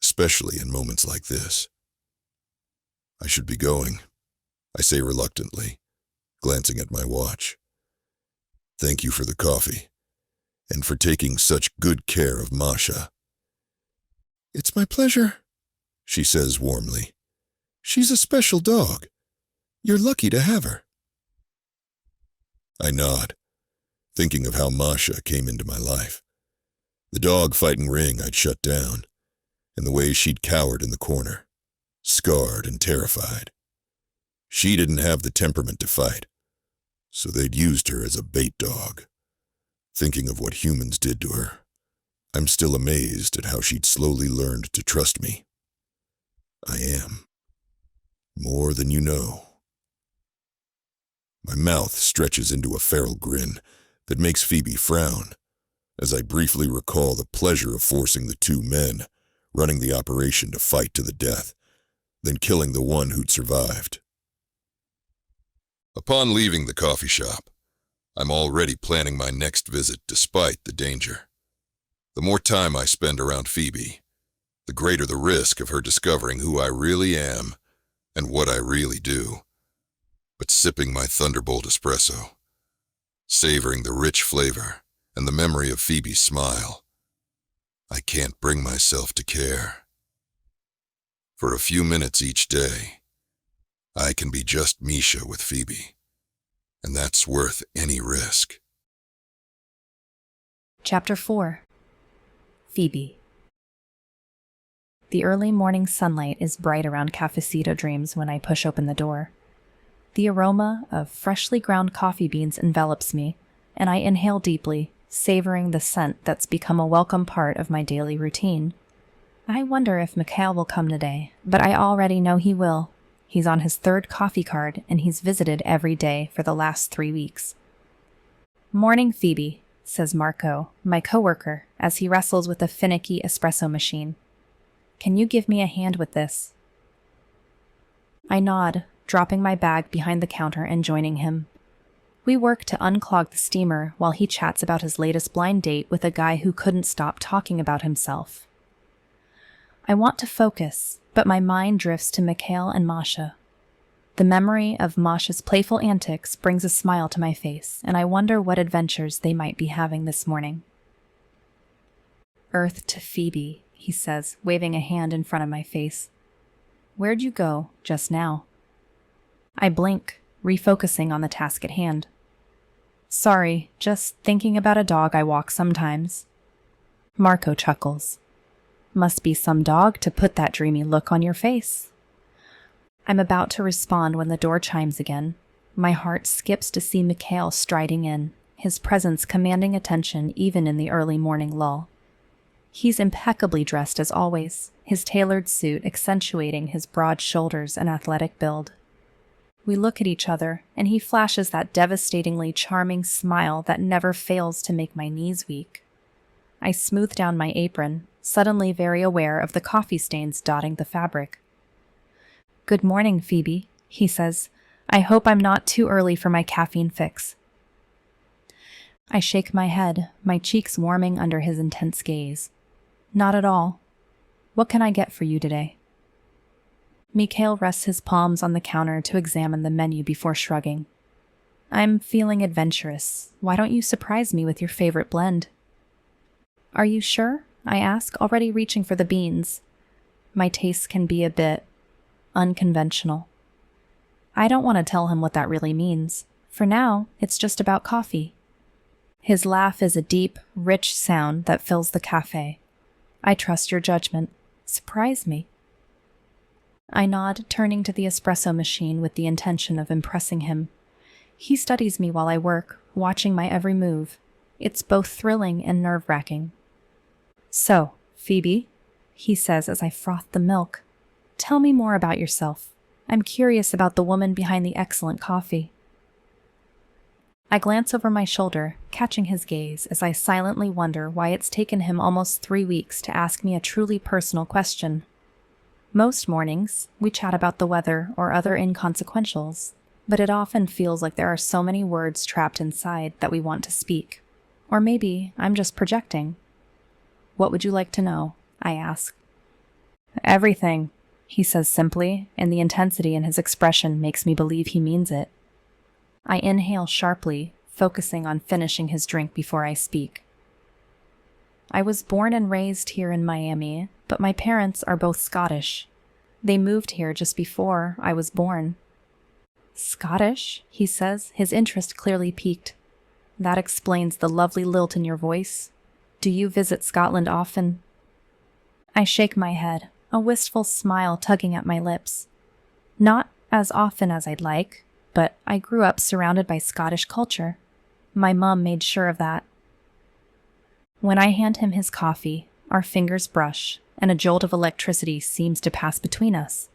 especially in moments like this. I should be going, I say reluctantly, glancing at my watch. "Thank you for the coffee, and for taking such good care of Masha." "It's my pleasure," she says warmly. "She's a special dog. You're lucky to have her." I nod, thinking of how Masha came into my life. The dog-fighting ring I'd shut down, and the way she'd cowered in the corner, scarred and terrified. She didn't have the temperament to fight, so they'd used her as a bait dog. Thinking of what humans did to her, I'm still amazed at how she'd slowly learned to trust me. I am. More than you know. My mouth stretches into a feral grin that makes Phoebe frown, as I briefly recall the pleasure of forcing the two men running the operation to fight to the death, then killing the one who'd survived. Upon leaving the coffee shop, I'm already planning my next visit despite the danger. The more time I spend around Phoebe, the greater the risk of her discovering who I really am and what I really do. But sipping my Thunderbolt espresso, savoring the rich flavor and the memory of Phoebe's smile, I can't bring myself to care. For a few minutes each day, I can be just Misha with Phoebe, and that's worth any risk. Chapter 4. Phoebe. The early morning sunlight is bright around Cafecito Dreams when I push open the door. The aroma of freshly ground coffee beans envelops me, and I inhale deeply, savoring the scent that's become a welcome part of my daily routine. I wonder if Mikhail will come today, but I already know he will. He's on his third coffee card, and he's visited every day for the last 3 weeks. "Morning, Phoebe," says Marco, my coworker, as he wrestles with a finicky espresso machine. "Can you give me a hand with this?" I nod, dropping my bag behind the counter and joining him. We work to unclog the steamer while he chats about his latest blind date with a guy who couldn't stop talking about himself. I want to focus, but my mind drifts to Mikhail and Masha. The memory of Masha's playful antics brings a smile to my face, and I wonder what adventures they might be having this morning. "Earth to Phoebe," he says, waving a hand in front of my face. "Where'd you go just now?" I blink, refocusing on the task at hand. "Sorry, just thinking about a dog I walk sometimes." Marco chuckles. "Must be some dog to put that dreamy look on your face." I'm about to respond when the door chimes again. My heart skips to see Mikhail striding in, his presence commanding attention even in the early morning lull. He's impeccably dressed as always, his tailored suit accentuating his broad shoulders and athletic build. We look at each other, and he flashes that devastatingly charming smile that never fails to make my knees weak. I smooth down my apron, suddenly very aware of the coffee stains dotting the fabric. "Good morning, Phoebe," he says. "I hope I'm not too early for my caffeine fix." I shake my head, my cheeks warming under his intense gaze. "Not at all. What can I get for you today?" Mikhail rests his palms on the counter to examine the menu before shrugging. "I'm feeling adventurous. Why don't you surprise me with your favorite blend?" "Are you sure?" I ask, already reaching for the beans. My tastes can be a bit unconventional. I don't want to tell him what that really means. For now, it's just about coffee. His laugh is a deep, rich sound that fills the cafe. "I trust your judgment. Surprise me." I nod, turning to the espresso machine with the intention of impressing him. He studies me while I work, watching my every move. It's both thrilling and nerve-wracking. "So, Phoebe," he says as I froth the milk, "tell me more about yourself. I'm curious about the woman behind the excellent coffee." I glance over my shoulder, catching his gaze as I silently wonder why it's taken him almost 3 weeks to ask me a truly personal question. Most mornings, we chat about the weather or other inconsequentials, but it often feels like there are so many words trapped inside that we want to speak. Or maybe I'm just projecting. "What would you like to know?" I ask. "Everything," he says simply, and the intensity in his expression makes me believe he means it. I inhale sharply, focusing on finishing his drink before I speak. "I was born and raised here in Miami, but my parents are both Scottish. They moved here just before I was born." "Scottish?" he says, his interest clearly piqued. "That explains the lovely lilt in your voice. Do you visit Scotland often?" I shake my head, a wistful smile tugging at my lips. Not as often as I'd like, but I grew up surrounded by Scottish culture. My mum made sure of that. When I hand him his coffee, our fingers brush, and a jolt of electricity seems to pass between us.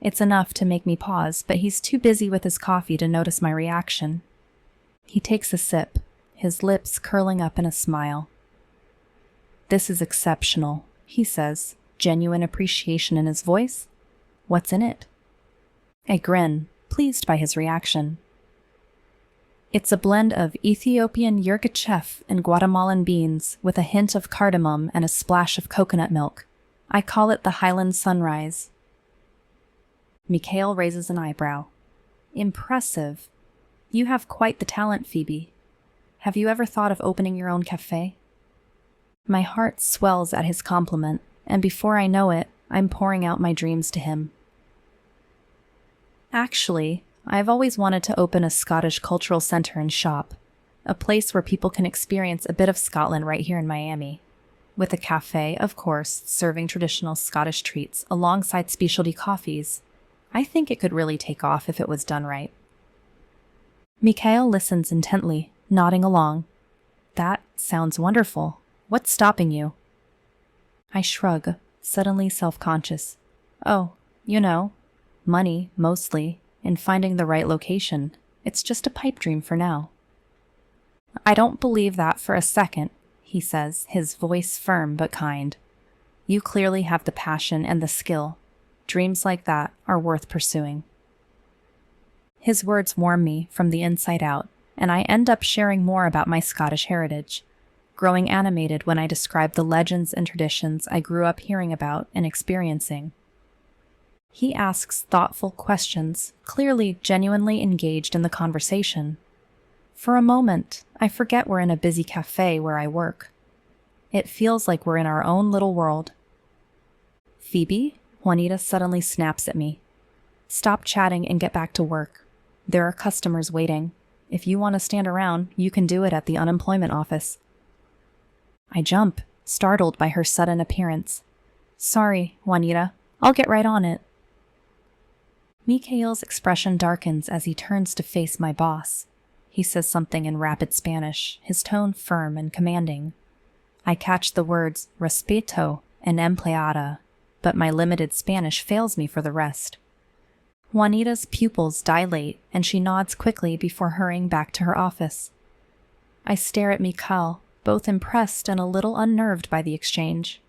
It's enough to make me pause, but he's too busy with his coffee to notice my reaction. He takes a sip, his lips curling up in a smile. "This is exceptional," he says, genuine appreciation in his voice. "What's in it?" I grin, pleased by his reaction. It's a blend of Ethiopian yirgacheffe and Guatemalan beans with a hint of cardamom and a splash of coconut milk. I call it the Highland Sunrise. Mikhail raises an eyebrow. "Impressive. You have quite the talent, Phoebe. Have you ever thought of opening your own cafe?" My heart swells at his compliment, and before I know it, I'm pouring out my dreams to him. Actually, I've always wanted to open a Scottish cultural center and shop, a place where people can experience a bit of Scotland right here in Miami. With a cafe, of course, serving traditional Scottish treats alongside specialty coffees. I think it could really take off if it was done right. Mikhail listens intently, nodding along. That sounds wonderful. What's stopping you? I shrug, suddenly self-conscious. Oh, money, mostly, and finding the right location. It's just a pipe dream for now. I don't believe that for a second, he says, his voice firm but kind. You clearly have the passion and the skill. Dreams like that are worth pursuing. His words warm me from the inside out, and I end up sharing more about my Scottish heritage, growing animated when I describe the legends and traditions I grew up hearing about and experiencing. He asks thoughtful questions, clearly genuinely engaged in the conversation. For a moment, I forget we're in a busy cafe where I work. It feels like we're in our own little world. "Phoebe?" Juanita suddenly snaps at me. "Stop chatting and get back to work. There are customers waiting. If you want to stand around, you can do it at the unemployment office." I jump, startled by her sudden appearance. "Sorry, Juanita. I'll get right on it." Mikhail's expression darkens as he turns to face my boss. He says something in rapid Spanish, his tone firm and commanding. I catch the words respeto and empleada, but my limited Spanish fails me for the rest. Juanita's pupils dilate, and she nods quickly before hurrying back to her office. I stare at Mikhail, both impressed and a little unnerved by the exchange.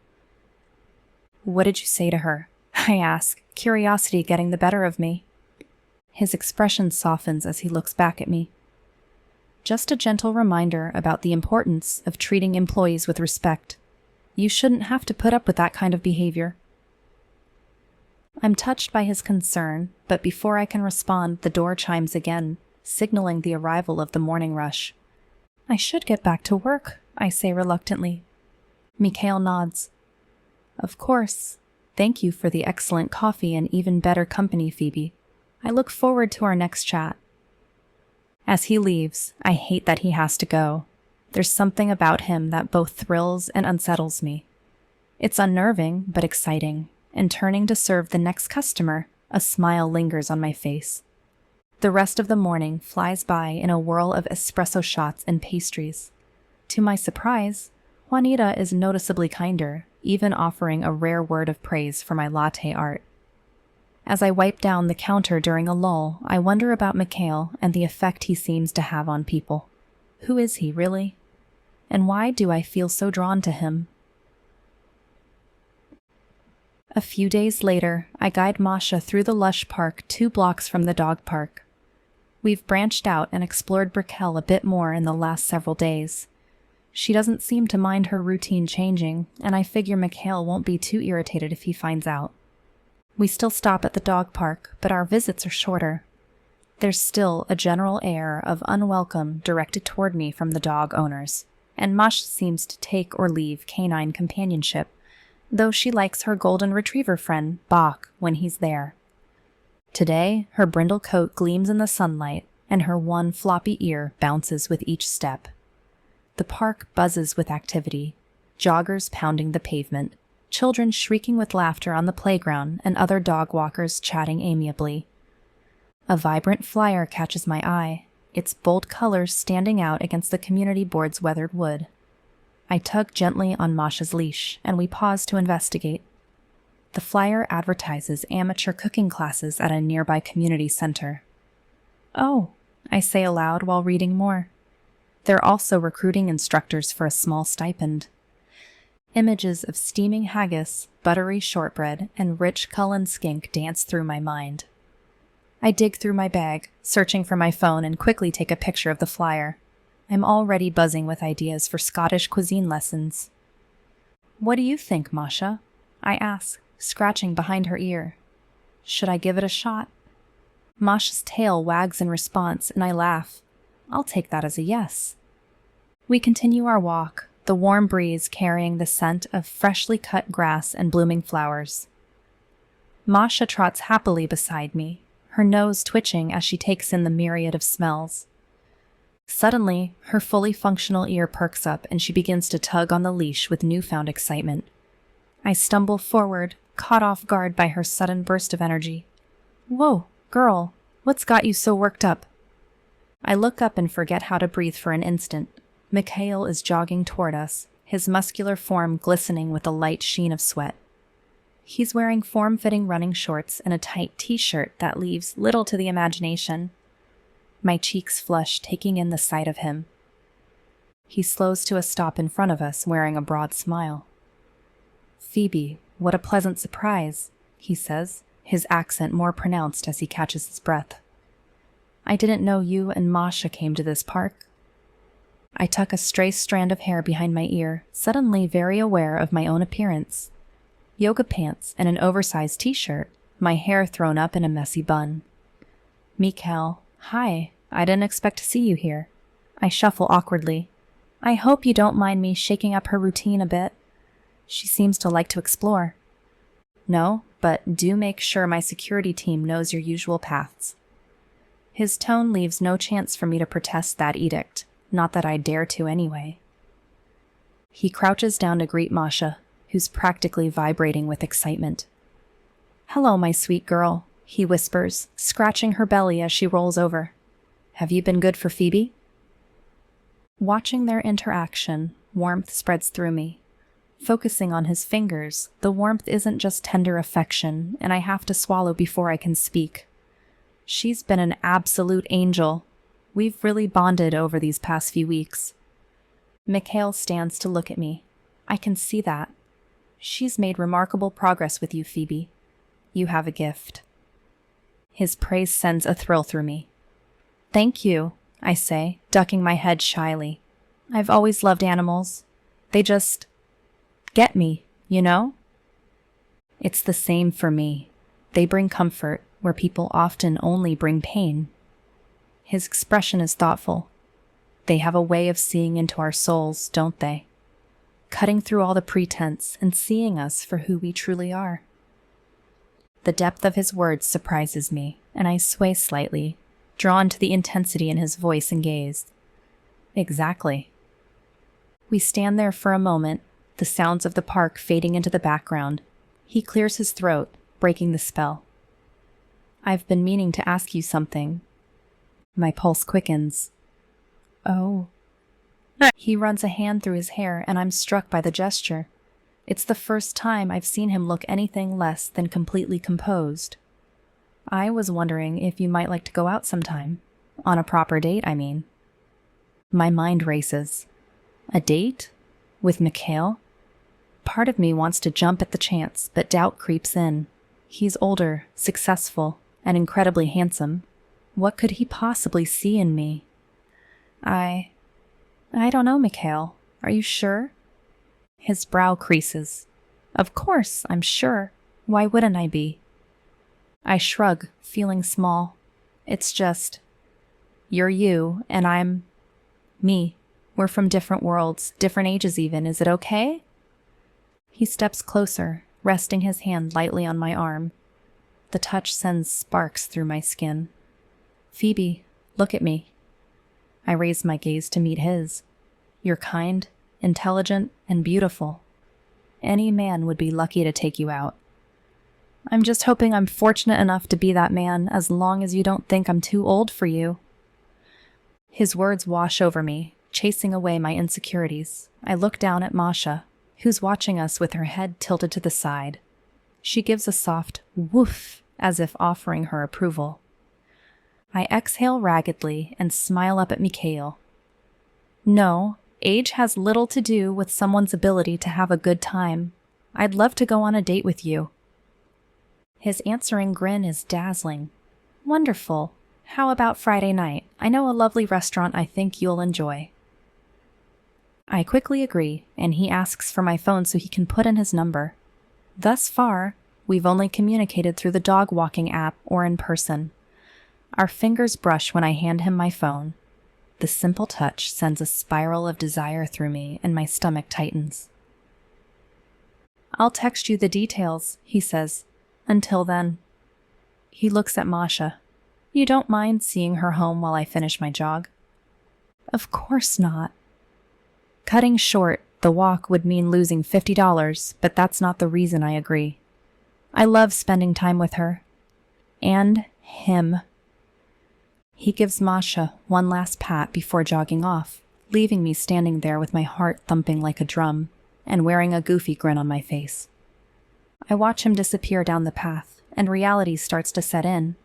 "What did you say to her?" I ask, curiosity getting the better of me. His expression softens as he looks back at me. "Just a gentle reminder about the importance of treating employees with respect. You shouldn't have to put up with that kind of behavior." I'm touched by his concern, but before I can respond, the door chimes again, signaling the arrival of the morning rush. "I should get back to work," I say reluctantly. Mikhail nods. "Of course. Thank you for the excellent coffee and even better company, Phoebe. I look forward to our next chat." As he leaves, I hate that he has to go. There's something about him that both thrills and unsettles me. It's unnerving, but exciting, and turning to serve the next customer, a smile lingers on my face. The rest of the morning flies by in a whirl of espresso shots and pastries. To my surprise, Juanita is noticeably kinder, even offering a rare word of praise for my latte art. As I wipe down the counter during a lull, I wonder about Mikhail and the effect he seems to have on people. Who is he, really? And why do I feel so drawn to him? A few days later, I guide Masha through the lush park 2 blocks from the dog park. We've branched out and explored Brickell a bit more in the last several days. She doesn't seem to mind her routine changing, and I figure Mikhail won't be too irritated if he finds out. We still stop at the dog park, but our visits are shorter. There's still a general air of unwelcome directed toward me from the dog owners, and Masha seems to take or leave canine companionship, though she likes her golden retriever friend, Bach, when he's there. Today, her brindle coat gleams in the sunlight, and her one floppy ear bounces with each step. The park buzzes with activity, joggers pounding the pavement, children shrieking with laughter on the playground and other dog walkers chatting amiably. A vibrant flyer catches my eye, its bold colors standing out against the community board's weathered wood. I tug gently on Masha's leash, and we pause to investigate. The flyer advertises amateur cooking classes at a nearby community center. Oh, I say aloud while reading more. They're also recruiting instructors for a small stipend. Images of steaming haggis, buttery shortbread, and rich Cullen skink dance through my mind. I dig through my bag, searching for my phone, and quickly take a picture of the flyer. I'm already buzzing with ideas for Scottish cuisine lessons. What do you think, Masha? I ask, scratching behind her ear. Should I give it a shot? Masha's tail wags in response, and I laugh. I'll take that as a yes. We continue our walk, the warm breeze carrying the scent of freshly cut grass and blooming flowers. Masha trots happily beside me, her nose twitching as she takes in the myriad of smells. Suddenly, her fully functional ear perks up and she begins to tug on the leash with newfound excitement. I stumble forward, caught off guard by her sudden burst of energy. Whoa, girl, what's got you so worked up? I look up and forget how to breathe for an instant. Mikhail is jogging toward us, his muscular form glistening with a light sheen of sweat. He's wearing form-fitting running shorts and a tight t-shirt that leaves little to the imagination. My cheeks flush, taking in the sight of him. He slows to a stop in front of us, wearing a broad smile. Phoebe, what a pleasant surprise, he says, his accent more pronounced as he catches his breath. I didn't know you and Masha came to this park. I tuck a stray strand of hair behind my ear, suddenly very aware of my own appearance. Yoga pants and an oversized t-shirt, my hair thrown up in a messy bun. Mikhail, hi, I didn't expect to see you here. I shuffle awkwardly. I hope you don't mind me shaking up her routine a bit. She seems to like to explore. No, but do make sure my security team knows your usual paths. His tone leaves no chance for me to protest that edict, not that I dare to anyway. He crouches down to greet Masha, who's practically vibrating with excitement. Hello, my sweet girl, he whispers, scratching her belly as she rolls over. Have you been good for Phoebe? Watching their interaction, warmth spreads through me. Focusing on his fingers, the warmth isn't just tender affection, and I have to swallow before I can speak. She's been an absolute angel. We've really bonded over these past few weeks. Mikhail stands to look at me. I can see that. She's made remarkable progress with you, Phoebe. You have a gift. His praise sends a thrill through me. Thank you, I say, ducking my head shyly. I've always loved animals. They just get me, you know? It's the same for me. They bring comfort where people often only bring pain. His expression is thoughtful. They have a way of seeing into our souls, don't they? Cutting through all the pretense and seeing us for who we truly are. The depth of his words surprises me, and I sway slightly, drawn to the intensity in his voice and gaze. Exactly. We stand there for a moment, the sounds of the park fading into the background. He clears his throat, breaking the spell. I've been meaning to ask you something. My pulse quickens. Oh. He runs a hand through his hair, and I'm struck by the gesture. It's the first time I've seen him look anything less than completely composed. I was wondering if you might like to go out sometime. On a proper date, I mean. My mind races. A date? With Mikhail? Part of me wants to jump at the chance, but doubt creeps in. He's older, successful, and incredibly handsome. What could he possibly see in me? I don't know, Mikhail. Are you sure? His brow creases. Of course, I'm sure. Why wouldn't I be? I shrug, feeling small. It's just, you're you, and I'm me. We're from different worlds, different ages even. Is it okay? He steps closer, resting his hand lightly on my arm. The touch sends sparks through my skin. Phoebe, look at me. I raise my gaze to meet his. You're kind, intelligent, and beautiful. Any man would be lucky to take you out. I'm just hoping I'm fortunate enough to be that man as long as you don't think I'm too old for you. His words wash over me, chasing away my insecurities. I look down at Masha, who's watching us with her head tilted to the side. She gives a soft woof as if offering her approval. I exhale raggedly and smile up at Mikhail. No, age has little to do with someone's ability to have a good time. I'd love to go on a date with you. His answering grin is dazzling. Wonderful. How about Friday night? I know a lovely restaurant I think you'll enjoy. I quickly agree, and he asks for my phone so he can put in his number. Thus far, we've only communicated through the dog walking app or in person. Our fingers brush when I hand him my phone. The simple touch sends a spiral of desire through me, and my stomach tightens. I'll text you the details, he says. Until then. He looks at Masha. You don't mind seeing her home while I finish my jog? Of course not. Cutting short, the walk would mean losing $50, but that's not the reason I agree. I love spending time with her. And him. He gives Masha one last pat before jogging off, leaving me standing there with my heart thumping like a drum and wearing a goofy grin on my face. I watch him disappear down the path, and reality starts to set in.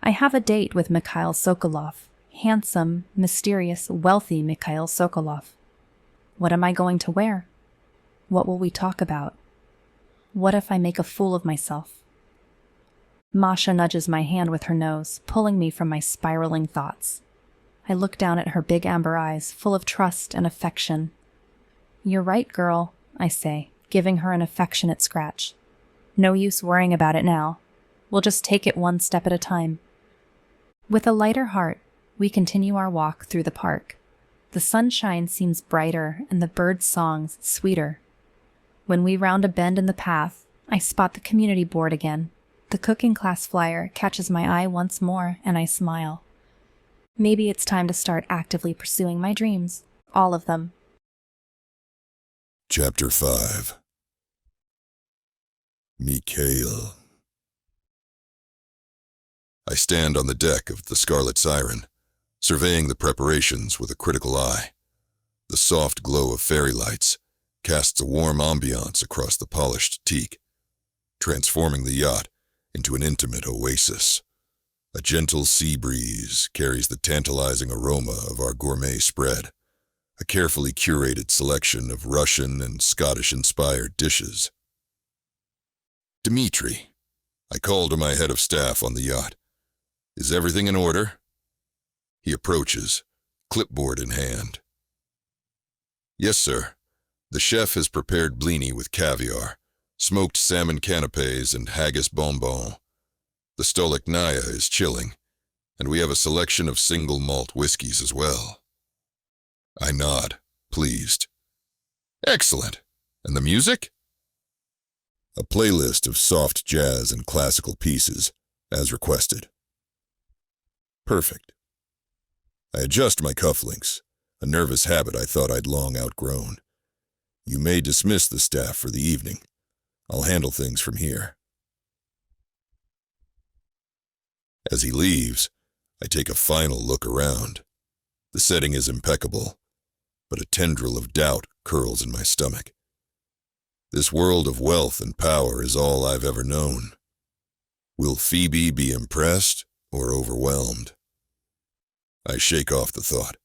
I have a date with Mikhail Sokolov, handsome, mysterious, wealthy Mikhail Sokolov. What am I going to wear? What will we talk about? What if I make a fool of myself? Masha nudges my hand with her nose, pulling me from my spiraling thoughts. I look down at her big amber eyes, full of trust and affection. You're right, girl, I say, giving her an affectionate scratch. No use worrying about it now. We'll just take it one step at a time. With a lighter heart, we continue our walk through the park. The sunshine seems brighter and the birds' songs sweeter. When we round a bend in the path, I spot the community board again. The cooking class flyer catches my eye once more, and I smile. Maybe it's time to start actively pursuing my dreams. All of them. Chapter 5. Mikhail. I stand on the deck of the Scarlet Siren, surveying the preparations with a critical eye. The soft glow of fairy lights casts a warm ambiance across the polished teak, transforming the yacht into an intimate oasis. A gentle sea breeze carries the tantalizing aroma of our gourmet spread, a carefully curated selection of Russian and Scottish-inspired dishes. Dmitri, I call to my head of staff on the yacht. Is everything in order? He approaches, clipboard in hand. Yes, sir. The chef has prepared blini with caviar, smoked salmon canapes, and haggis bonbon. The stolichnaya is chilling, and we have a selection of single malt whiskeys as well. I nod, pleased. Excellent. And the music? A playlist of soft jazz and classical pieces, as requested. Perfect. I adjust my cufflinks, a nervous habit I thought I'd long outgrown. You may dismiss the staff for the evening. I'll handle things from here. As he leaves, I take a final look around. The setting is impeccable, but a tendril of doubt curls in my stomach. This world of wealth and power is all I've ever known. Will Phoebe be impressed or overwhelmed? I shake off the thought.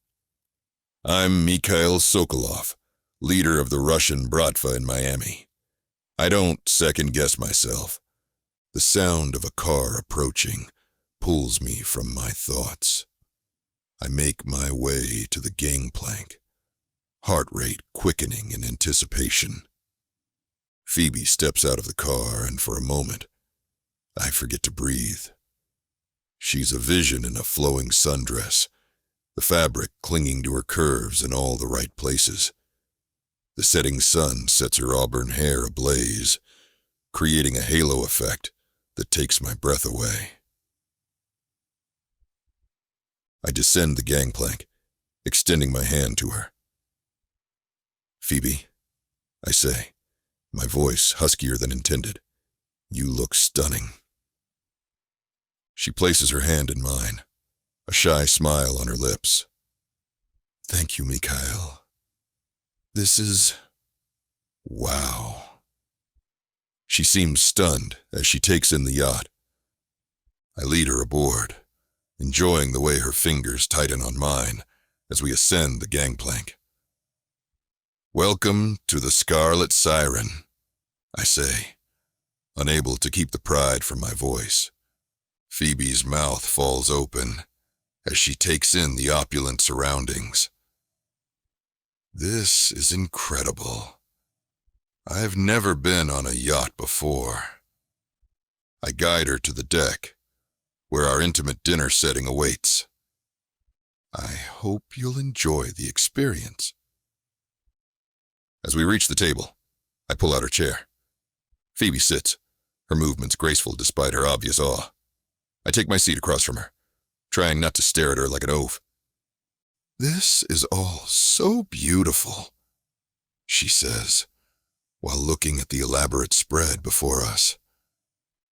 I'm Mikhail Sokolov, leader of the Russian Bratva in Miami. I don't second-guess myself. The sound of a car approaching pulls me from my thoughts. I make my way to the gangplank, heart rate quickening in anticipation. Phoebe steps out of the car, and for a moment, I forget to breathe. She's a vision in a flowing sundress, the fabric clinging to her curves in all the right places. The setting sun sets her auburn hair ablaze, creating a halo effect that takes my breath away. I descend the gangplank, extending my hand to her. Phoebe, I say, my voice huskier than intended. You look stunning. She places her hand in mine, a shy smile on her lips. Thank you, Mikhail. This is... wow. She seems stunned as she takes in the yacht. I lead her aboard, enjoying the way her fingers tighten on mine as we ascend the gangplank. Welcome to the Scarlet Siren, I say, unable to keep the pride from my voice. Phoebe's mouth falls open as she takes in the opulent surroundings. This is incredible. I've never been on a yacht before. I guide her to the deck, where our intimate dinner setting awaits. I hope you'll enjoy the experience. As we reach the table, I pull out her chair. Phoebe sits, her movements graceful despite her obvious awe. I take my seat across from her, trying not to stare at her like an oaf. This is all so beautiful, she says, while looking at the elaborate spread before us.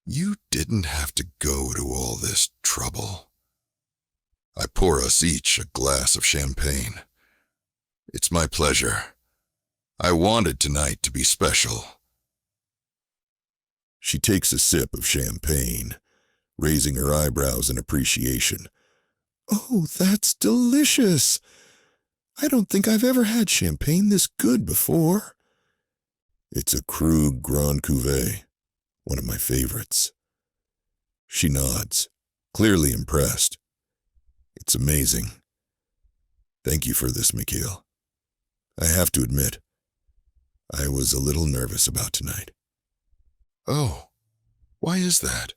You didn't have to go to all this trouble. I pour us each a glass of champagne. It's my pleasure. I wanted tonight to be special. She takes a sip of champagne, raising her eyebrows in appreciation. Oh, that's delicious. I don't think I've ever had champagne this good before. It's a Krug Grand Cuvée, one of my favorites. She nods, clearly impressed. It's amazing. Thank you for this, Mikhail. I have to admit, I was a little nervous about tonight. Oh, why is that?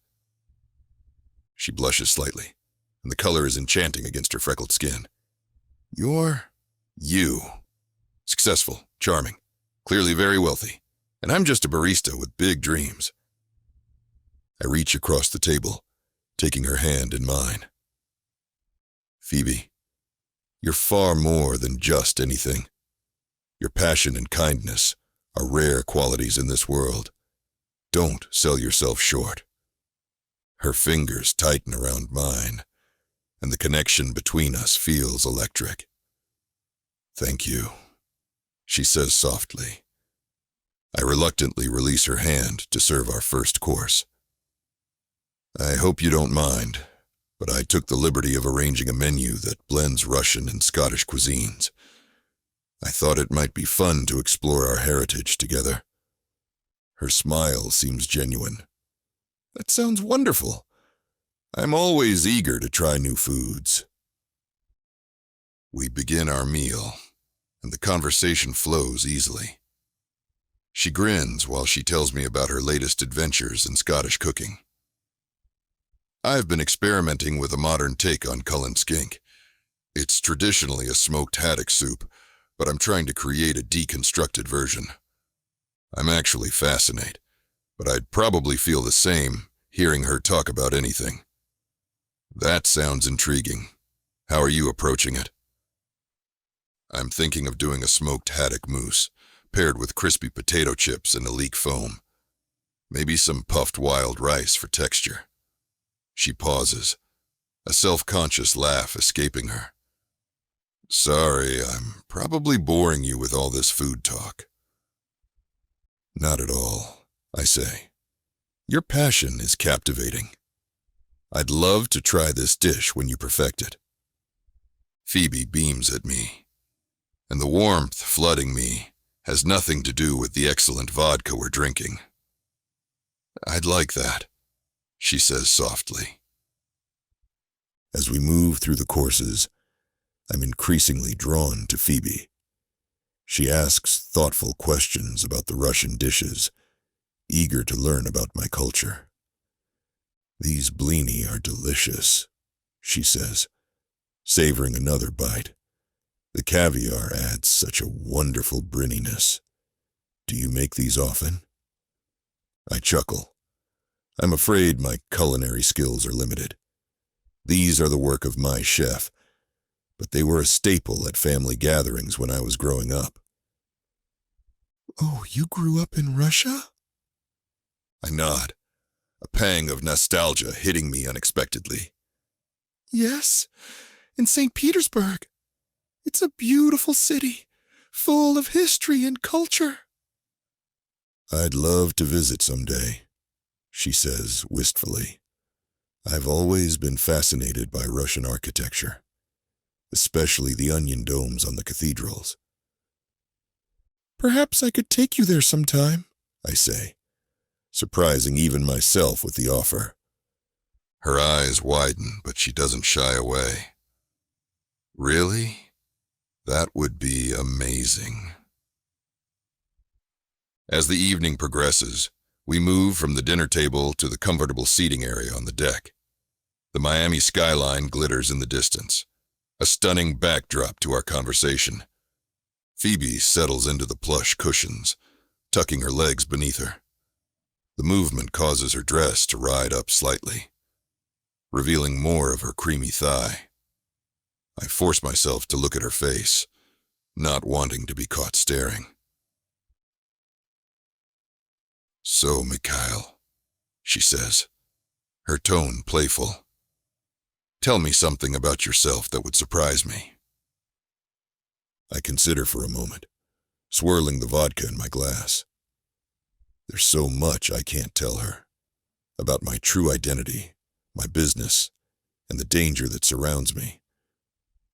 She blushes slightly, and the color is enchanting against her freckled skin. You're you. Successful, charming, clearly very wealthy, and I'm just a barista with big dreams. I reach across the table, taking her hand in mine. Phoebe, you're far more than just anything. Your passion and kindness are rare qualities in this world. Don't sell yourself short. Her fingers tighten around mine, and the connection between us feels electric. Thank you, she says softly. I reluctantly release her hand to serve our first course. I hope you don't mind, but I took the liberty of arranging a menu that blends Russian and Scottish cuisines. I thought it might be fun to explore our heritage together. Her smile seems genuine. That sounds wonderful. I'm always eager to try new foods. We begin our meal, and the conversation flows easily. She grins while she tells me about her latest adventures in Scottish cooking. I've been experimenting with a modern take on Cullen skink. It's traditionally a smoked haddock soup, but I'm trying to create a deconstructed version. I'm actually fascinated, but I'd probably feel the same hearing her talk about anything. That sounds intriguing. How are you approaching it? I'm thinking of doing a smoked haddock mousse, paired with crispy potato chips and a leek foam. Maybe some puffed wild rice for texture. She pauses, a self-conscious laugh escaping her. Sorry, I'm probably boring you with all this food talk. Not at all, I say. Your passion is captivating. I'd love to try this dish when you perfect it. Phoebe beams at me, and the warmth flooding me has nothing to do with the excellent vodka we're drinking. I'd like that, she says softly. As we move through the courses, I'm increasingly drawn to Phoebe. She asks thoughtful questions about the Russian dishes, eager to learn about my culture. These blini are delicious, she says, savoring another bite. The caviar adds such a wonderful brininess. Do you make these often? I chuckle. I'm afraid my culinary skills are limited. These are the work of my chef, but they were a staple at family gatherings when I was growing up. Oh, you grew up in Russia? I nod, a pang of nostalgia hitting me unexpectedly. Yes, in St. Petersburg. It's a beautiful city, full of history and culture. I'd love to visit someday, she says wistfully. I've always been fascinated by Russian architecture, especially the onion domes on the cathedrals. Perhaps I could take you there sometime, I say, surprising even myself with the offer. Her eyes widen, but she doesn't shy away. Really? That would be amazing. As the evening progresses, we move from the dinner table to the comfortable seating area on the deck. The Miami skyline glitters in the distance, a stunning backdrop to our conversation. Phoebe settles into the plush cushions, tucking her legs beneath her. The movement causes her dress to ride up slightly, revealing more of her creamy thigh. I force myself to look at her face, not wanting to be caught staring. So, Mikhail, she says, her tone playful. Tell me something about yourself that would surprise me. I consider for a moment, swirling the vodka in my glass. There's so much I can't tell her, about my true identity, my business, and the danger that surrounds me.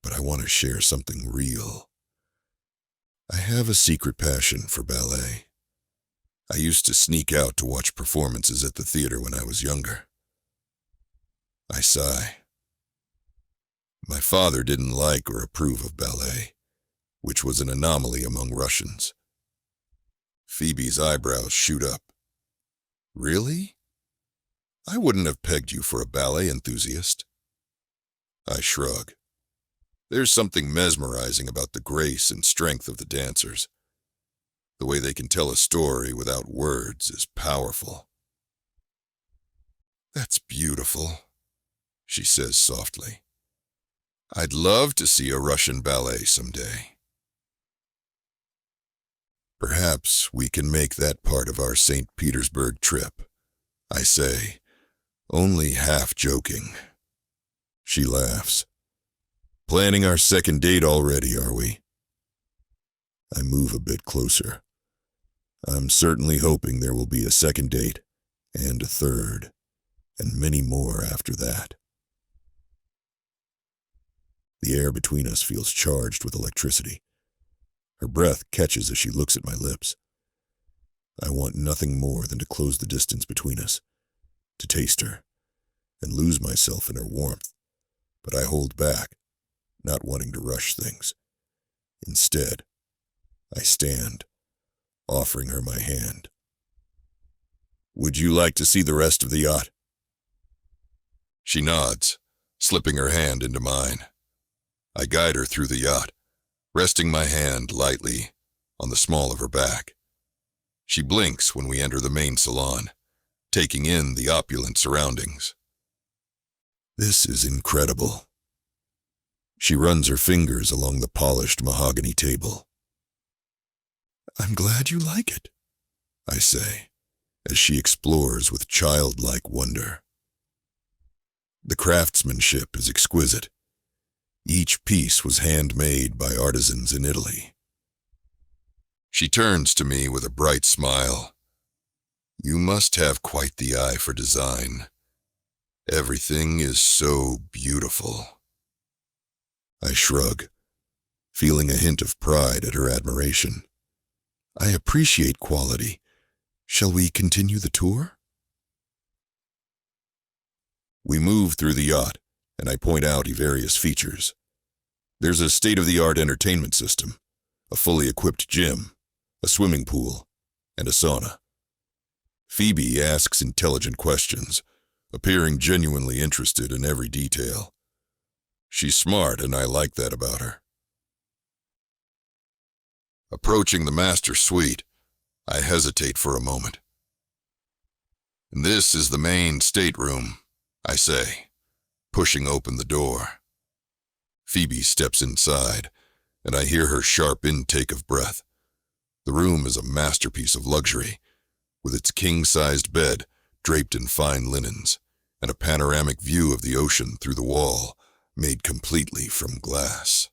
But I want to share something real. I have a secret passion for ballet. I used to sneak out to watch performances at the theater when I was younger. I sigh. My father didn't like or approve of ballet, which was an anomaly among Russians. Phoebe's eyebrows shoot up. Really? I wouldn't have pegged you for a ballet enthusiast. I shrug. There's something mesmerizing about the grace and strength of the dancers. The way they can tell a story without words is powerful. That's beautiful, she says softly. I'd love to see a Russian ballet someday. Perhaps we can make that part of our St. Petersburg trip, I say, only half joking. She laughs. Planning our second date already, are we? I move a bit closer. I'm certainly hoping there will be a second date, and a third, and many more after that. The air between us feels charged with electricity. Her breath catches as she looks at my lips. I want nothing more than to close the distance between us, to taste her, and lose myself in her warmth, but I hold back, not wanting to rush things. Instead, I stand, offering her my hand. Would you like to see the rest of the yacht? She nods, slipping her hand into mine. I guide her through the yacht, resting my hand lightly on the small of her back. She blinks when we enter the main salon, taking in the opulent surroundings. This is incredible. She runs her fingers along the polished mahogany table. I'm glad you like it, I say, as she explores with childlike wonder. The craftsmanship is exquisite. Each piece was handmade by artisans in Italy. She turns to me with a bright smile. You must have quite the eye for design. Everything is so beautiful. I shrug, feeling a hint of pride at her admiration. I appreciate quality. Shall we continue the tour? We move through the yacht, and I point out various features. There's a state-of-the-art entertainment system, a fully equipped gym, a swimming pool, and a sauna. Phoebe asks intelligent questions, appearing genuinely interested in every detail. She's smart, and I like that about her. Approaching the master suite, I hesitate for a moment. This is the main stateroom, I say, pushing open the door. Phoebe steps inside, and I hear her sharp intake of breath. The room is a masterpiece of luxury, with its king-sized bed draped in fine linens, and a panoramic view of the ocean through the wall, made completely from glass.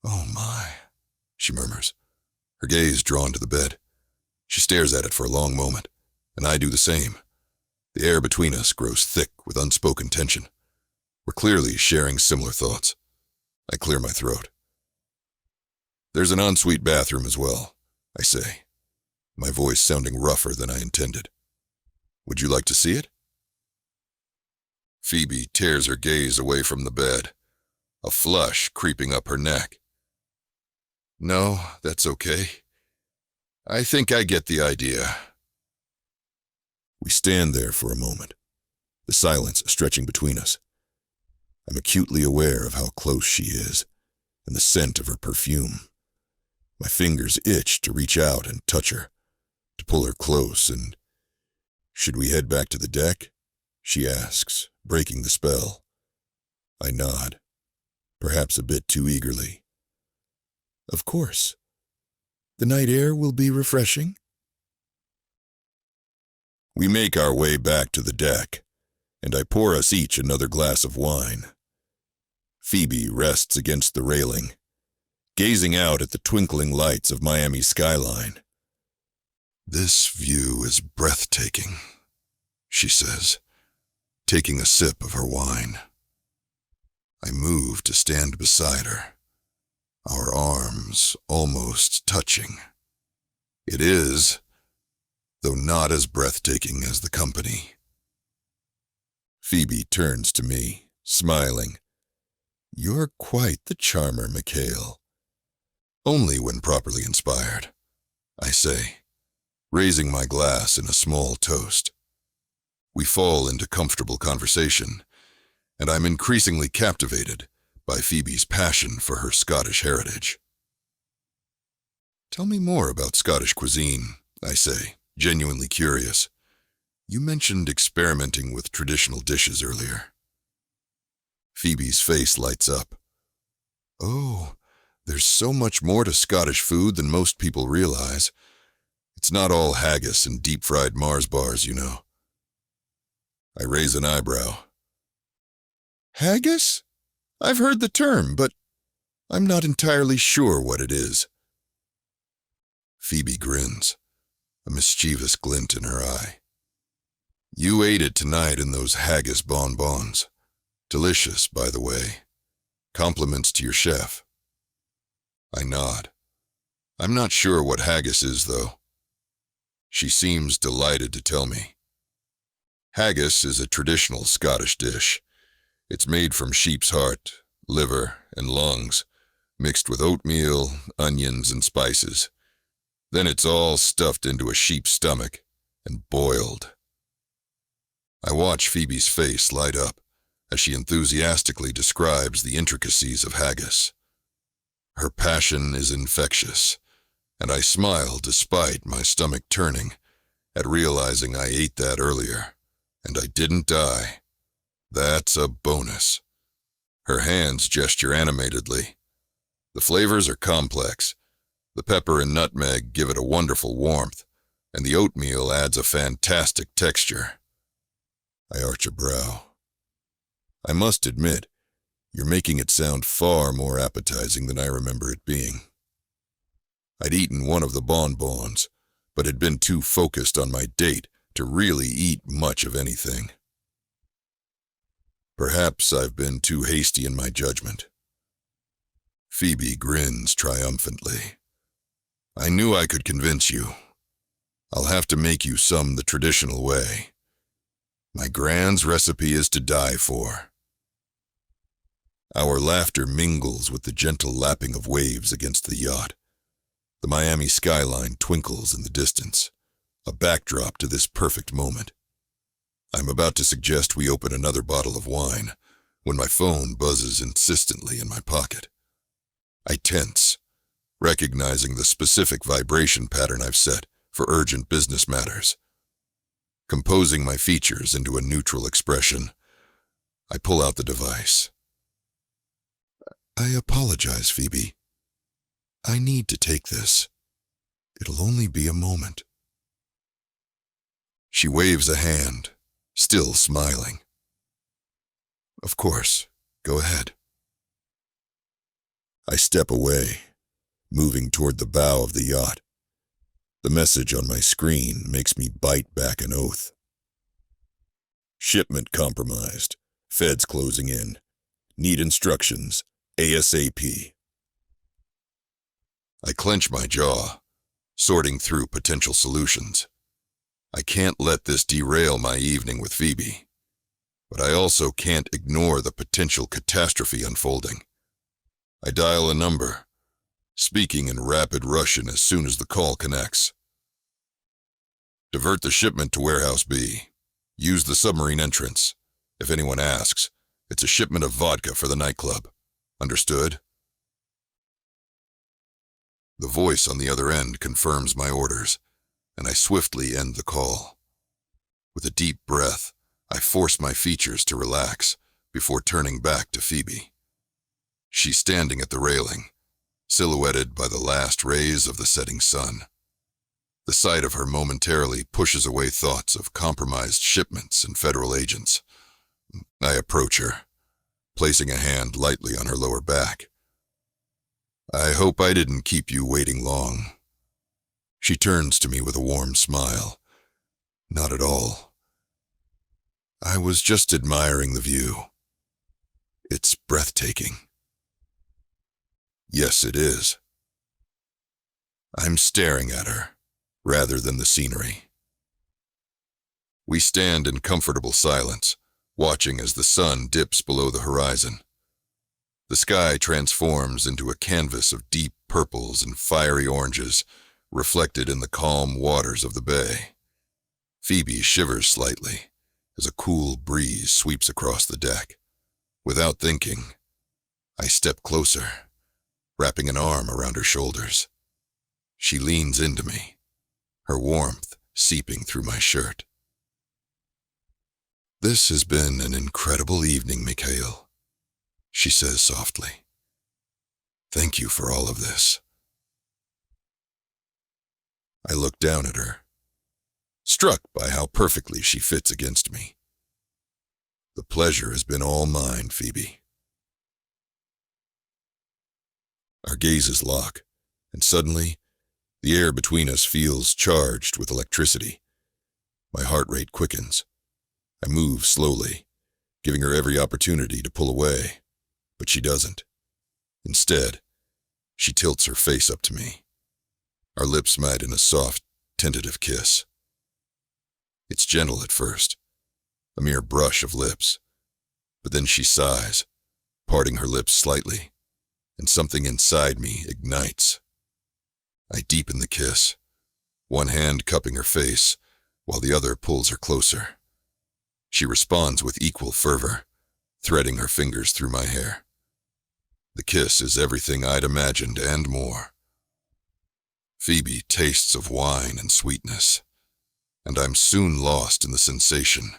"Oh my," she murmurs, her gaze drawn to the bed. She stares at it for a long moment, and I do the same. The air between us grows thick with unspoken tension. We're clearly sharing similar thoughts. I clear my throat. "There's an ensuite bathroom as well," I say, my voice sounding rougher than I intended. "Would you like to see it?" Phoebe tears her gaze away from the bed, a flush creeping up her neck. "No, that's okay. I think I get the idea." We stand there for a moment, the silence stretching between us. I'm acutely aware of how close she is, and the scent of her perfume. My fingers itch to reach out and touch her, to pull her close, and "Should we head back to the deck?" she asks, breaking the spell. I nod, perhaps a bit too eagerly. "Of course. The night air will be refreshing." We make our way back to the deck, and I pour us each another glass of wine. Phoebe rests against the railing, gazing out at the twinkling lights of Miami's skyline. "This view is breathtaking," she says, taking a sip of her wine. I move to stand beside her, our arms almost touching. It is, though not as breathtaking as the company. Phoebe turns to me, smiling. "You're quite the charmer, Mikhail." "Only when properly inspired," I say, raising my glass in a small toast. We fall into comfortable conversation, and I'm increasingly captivated by Phoebe's passion for her Scottish heritage. "Tell me more about Scottish cuisine," I say, genuinely curious. "You mentioned experimenting with traditional dishes earlier." Phoebe's face lights up. "Oh, there's so much more to Scottish food than most people realize. It's not all haggis and deep-fried Mars bars, you know." I raise an eyebrow. "Haggis? I've heard the term, but I'm not entirely sure what it is." Phoebe grins, a mischievous glint in her eye. "You ate it tonight in those haggis bonbons. Delicious, by the way. Compliments to your chef." I nod. I'm not sure what haggis is, though. She seems delighted to tell me. Haggis is a traditional Scottish dish. It's made from sheep's heart, liver, and lungs, mixed with oatmeal, onions, and spices. Then it's all stuffed into a sheep's stomach and boiled. I watch Phoebe's face light up as she enthusiastically describes the intricacies of haggis. Her passion is infectious, and I smile despite my stomach turning at realizing I ate that earlier, and I didn't die. That's a bonus. Her hands gesture animatedly. The flavors are complex. The pepper and nutmeg give it a wonderful warmth, and the oatmeal adds a fantastic texture. I arch a brow. I must admit, you're making it sound far more appetizing than I remember it being. I'd eaten one of the bonbons, but had been too focused on my date to really eat much of anything. Perhaps I've been too hasty in my judgment. Phoebe grins triumphantly. I knew I could convince you. I'll have to make you some the traditional way. My Grand's recipe is to die for. Our laughter mingles with the gentle lapping of waves against the yacht. The Miami skyline twinkles in the distance, a backdrop to this perfect moment. I'm about to suggest we open another bottle of wine when my phone buzzes insistently in my pocket. I tense, recognizing the specific vibration pattern I've set for urgent business matters. Composing my features into a neutral expression, I pull out the device. I apologize, Phoebe. I need to take this. It'll only be a moment. She waves a hand, still smiling. Of course, go ahead. I step away, moving toward the bow of the yacht. The message on my screen makes me bite back an oath. Shipment compromised. Feds closing in. Need instructions. ASAP. I clench my jaw, sorting through potential solutions. I can't let this derail my evening with Phoebe, but I also can't ignore the potential catastrophe unfolding. I dial a number, speaking in rapid Russian as soon as the call connects. Divert the shipment to Warehouse B. Use the submarine entrance. If anyone asks, it's a shipment of vodka for the nightclub. Understood? The voice on the other end confirms my orders, and I swiftly end the call. With a deep breath, I force my features to relax before turning back to Phoebe. She's standing at the railing, silhouetted by the last rays of the setting sun. The sight of her momentarily pushes away thoughts of compromised shipments and federal agents. I approach her, placing a hand lightly on her lower back. I hope I didn't keep you waiting long. She turns to me with a warm smile. Not at all. I was just admiring the view. It's breathtaking. Yes, it is. I'm staring at her, rather than the scenery. We stand in comfortable silence, watching as the sun dips below the horizon. The sky transforms into a canvas of deep purples and fiery oranges, reflected in the calm waters of the bay. Phoebe shivers slightly as a cool breeze sweeps across the deck. Without thinking, I step closer, wrapping an arm around her shoulders. She leans into me, her warmth seeping through my shirt. This has been an incredible evening, Mikhail, she says softly. Thank you for all of this. I look down at her, struck by how perfectly she fits against me. The pleasure has been all mine, Phoebe. Our gazes lock, and suddenly, the air between us feels charged with electricity. My heart rate quickens. I move slowly, giving her every opportunity to pull away, but she doesn't. Instead, she tilts her face up to me. Our lips met in a soft, tentative kiss. It's gentle at first, a mere brush of lips, but then she sighs, parting her lips slightly, and something inside me ignites. I deepen the kiss, one hand cupping her face, while the other pulls her closer. She responds with equal fervor, threading her fingers through my hair. The kiss is everything I'd imagined and more. Phoebe tastes of wine and sweetness, and I'm soon lost in the sensation.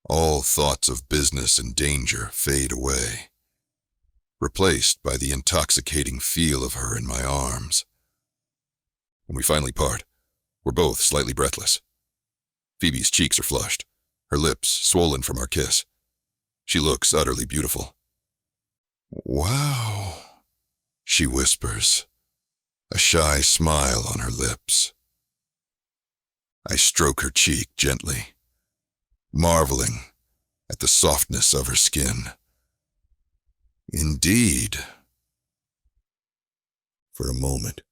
All thoughts of business and danger fade away, replaced by the intoxicating feel of her in my arms. When we finally part, we're both slightly breathless. Phoebe's cheeks are flushed, her lips swollen from our kiss. She looks utterly beautiful. Wow, she whispers, a shy smile on her lips. I stroke her cheek gently, marveling at the softness of her skin. Indeed. For a moment,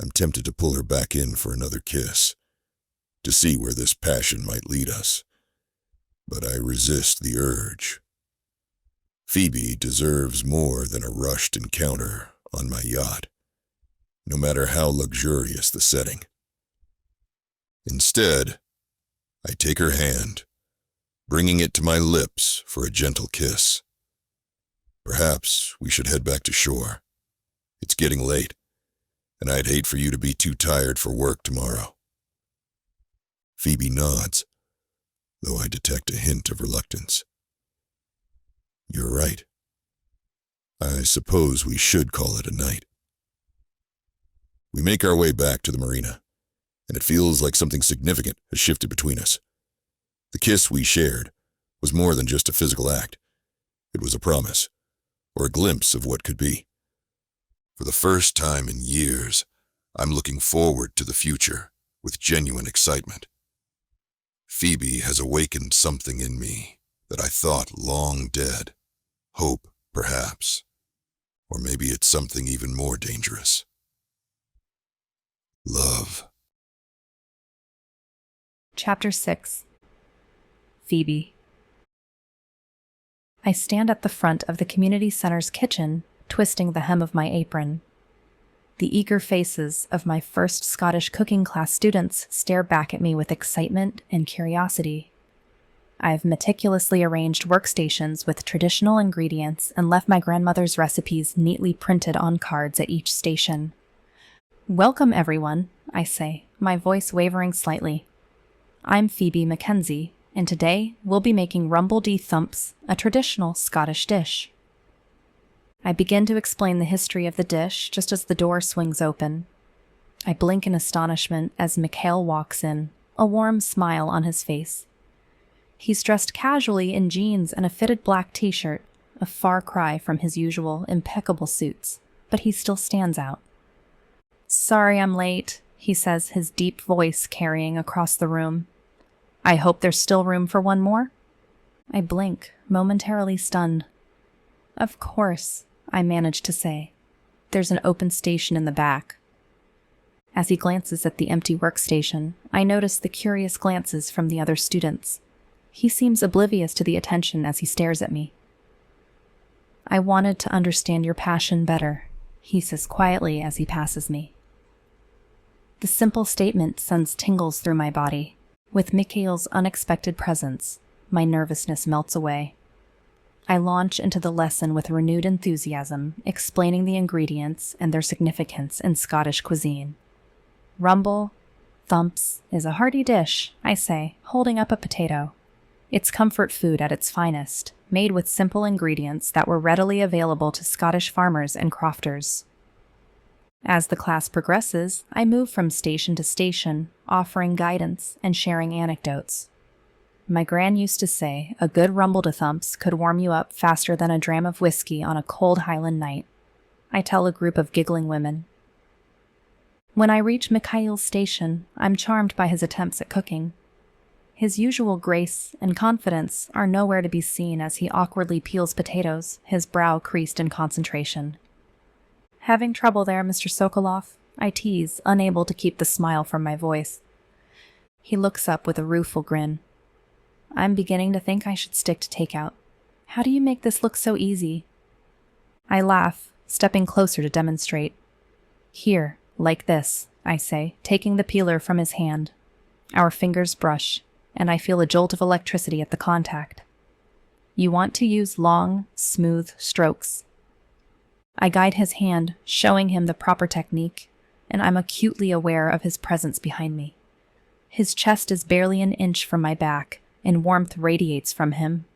I'm tempted to pull her back in for another kiss, to see where this passion might lead us, but I resist the urge. Phoebe deserves more than a rushed encounter on my yacht, no matter how luxurious the setting. Instead, I take her hand, bringing it to my lips for a gentle kiss. Perhaps we should head back to shore. It's getting late, and I'd hate for you to be too tired for work tomorrow. Phoebe nods, though I detect a hint of reluctance. You're right. I suppose we should call it a night. We make our way back to the marina, and it feels like something significant has shifted between us. The kiss we shared was more than just a physical act. It was a promise, or a glimpse of what could be. For the first time in years, I'm looking forward to the future with genuine excitement. Phoebe has awakened something in me that I thought long dead. Hope, perhaps. Or maybe it's something even more dangerous. Love. Chapter 6. Phoebe. I stand at the front of the community center's kitchen, twisting the hem of my apron. The eager faces of my first Scottish cooking class students stare back at me with excitement and curiosity. I've meticulously arranged workstations with traditional ingredients and left my grandmother's recipes neatly printed on cards at each station. "Welcome, everyone," I say, my voice wavering slightly. "I'm Phoebe Mackenzie, and today we'll be making rumble dee thumps, a traditional Scottish dish." I begin to explain the history of the dish just as the door swings open. I blink in astonishment as Mikhail walks in, a warm smile on his face. He's dressed casually in jeans and a fitted black t-shirt, a far cry from his usual impeccable suits, but he still stands out. "Sorry I'm late," he says, his deep voice carrying across the room. "I hope there's still room for one more?" I blink, momentarily stunned. "Of course," I manage to say. "There's an open station in the back." As he glances at the empty workstation, I notice the curious glances from the other students. He seems oblivious to the attention as he stares at me. "I wanted to understand your passion better," he says quietly as he passes me. The simple statement sends tingles through my body. With Mikhail's unexpected presence, my nervousness melts away. I launch into the lesson with renewed enthusiasm, explaining the ingredients and their significance in Scottish cuisine. "Rumble thumps is a hearty dish," I say, holding up a potato. "It's comfort food at its finest, made with simple ingredients that were readily available to Scottish farmers and crofters." As the class progresses, I move from station to station, offering guidance and sharing anecdotes. My gran used to say a good rumble-to-thumps could warm you up faster than a dram of whiskey on a cold Highland night. I tell a group of giggling women. When I reach Mikhail's station, I'm charmed by his attempts at cooking. His usual grace and confidence are nowhere to be seen as he awkwardly peels potatoes, his brow creased in concentration. "Having trouble there, Mr. Sokolov?" I tease, unable to keep the smile from my voice. He looks up with a rueful grin. "I'm beginning to think I should stick to takeout. How do you make this look so easy?" I laugh, stepping closer to demonstrate. "Here, like this," I say, taking the peeler from his hand. Our fingers brush, and I feel a jolt of electricity at the contact. "You want to use long, smooth strokes." I guide his hand, showing him the proper technique, and I'm acutely aware of his presence behind me. His chest is barely an inch from my back, and warmth radiates from him.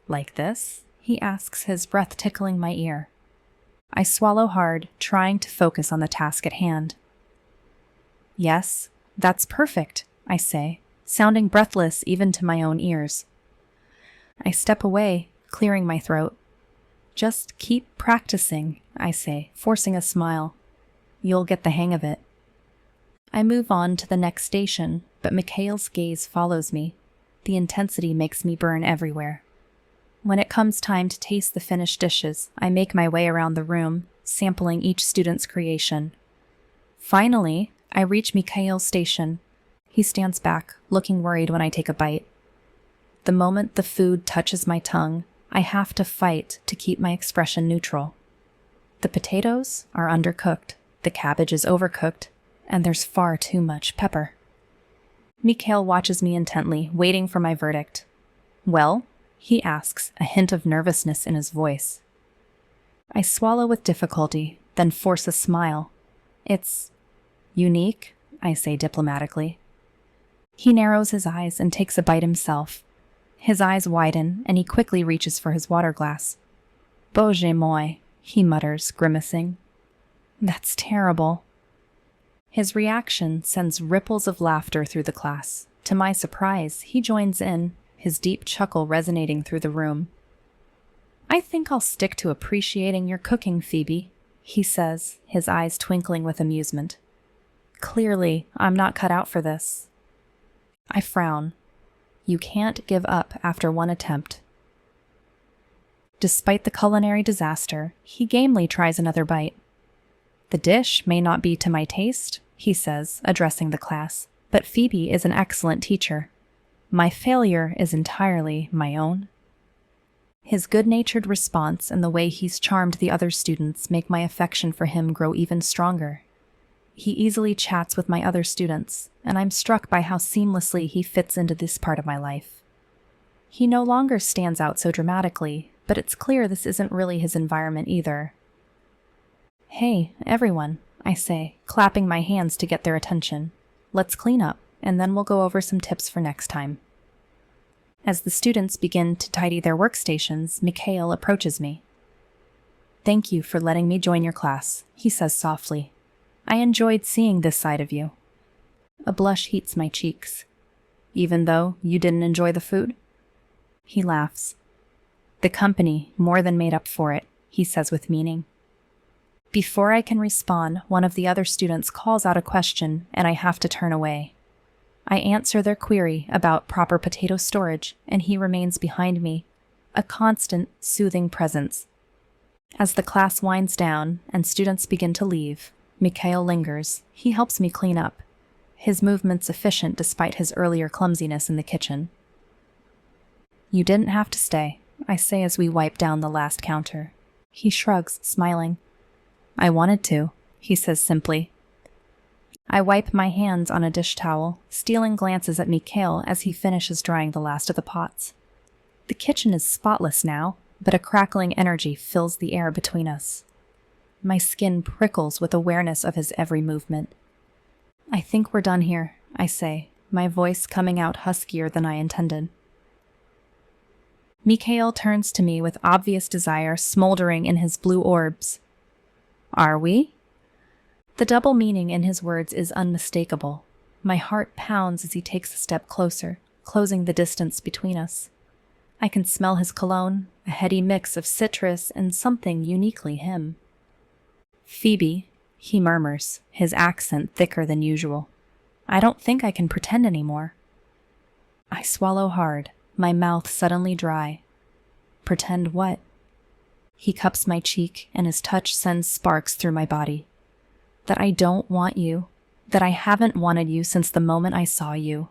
"Like this?" he asks, his breath tickling my ear. I swallow hard, trying to focus on the task at hand. "Yes, that's perfect," I say, sounding breathless even to my own ears. I step away, clearing my throat. "Just keep practicing," I say, forcing a smile. "You'll get the hang of it." I move on to the next station, but Mikhail's gaze follows me. The intensity makes me burn everywhere. When it comes time to taste the finished dishes, I make my way around the room, sampling each student's creation. Finally, I reach Mikhail's station. He stands back, looking worried when I take a bite. The moment the food touches my tongue, I have to fight to keep my expression neutral. The potatoes are undercooked, the cabbage is overcooked, and there's far too much pepper. Mikhail watches me intently, waiting for my verdict. "Well?" he asks, a hint of nervousness in his voice. I swallow with difficulty, then force a smile. "It's unique," I say diplomatically. He narrows his eyes and takes a bite himself. His eyes widen, and he quickly reaches for his water glass. "Bože moi," he mutters, grimacing. "That's terrible," His reaction sends ripples of laughter through the class. To my surprise, he joins in, his deep chuckle resonating through the room. "I think I'll stick to appreciating your cooking, Phoebe," he says, his eyes twinkling with amusement. "Clearly, I'm not cut out for this." I frown. You can't give up after one attempt. Despite the culinary disaster, he gamely tries another bite. "The dish may not be to my taste," he says, addressing the class, "but Phoebe is an excellent teacher. My failure is entirely my own." His good-natured response and the way he's charmed the other students make my affection for him grow even stronger. He easily chats with my other students, and I'm struck by how seamlessly he fits into this part of my life. He no longer stands out so dramatically, but it's clear this isn't really his environment either. "Hey, everyone," I say, clapping my hands to get their attention. "Let's clean up, and then we'll go over some tips for next time." As the students begin to tidy their workstations, Mikhail approaches me. "Thank you for letting me join your class," he says softly. "I enjoyed seeing this side of you." A blush heats my cheeks. "Even though you didn't enjoy the food?" He laughs. "The company more than made up for it," he says with meaning. Before I can respond, one of the other students calls out a question, and I have to turn away. I answer their query about proper potato storage, and he remains behind me, a constant, soothing presence. As the class winds down and students begin to leave, Mikhail lingers. He helps me clean up, his movements efficient despite his earlier clumsiness in the kitchen. "You didn't have to stay," I say as we wipe down the last counter. He shrugs, smiling. "I wanted to," he says simply. I wipe my hands on a dish towel, stealing glances at Mikhail as he finishes drying the last of the pots. The kitchen is spotless now, but a crackling energy fills the air between us. My skin prickles with awareness of his every movement. "I think we're done here," I say, my voice coming out huskier than I intended. Mikhail turns to me with obvious desire smoldering in his blue orbs. "Are we?" The double meaning in his words is unmistakable. My heart pounds as he takes a step closer, closing the distance between us. I can smell his cologne, a heady mix of citrus and something uniquely him. "Phoebe," he murmurs, his accent thicker than usual. "I don't think I can pretend anymore." I swallow hard, my mouth suddenly dry. Pretend what? He cups my cheek, and his touch sends sparks through my body. That I don't want you, that I haven't wanted you since the moment I saw you.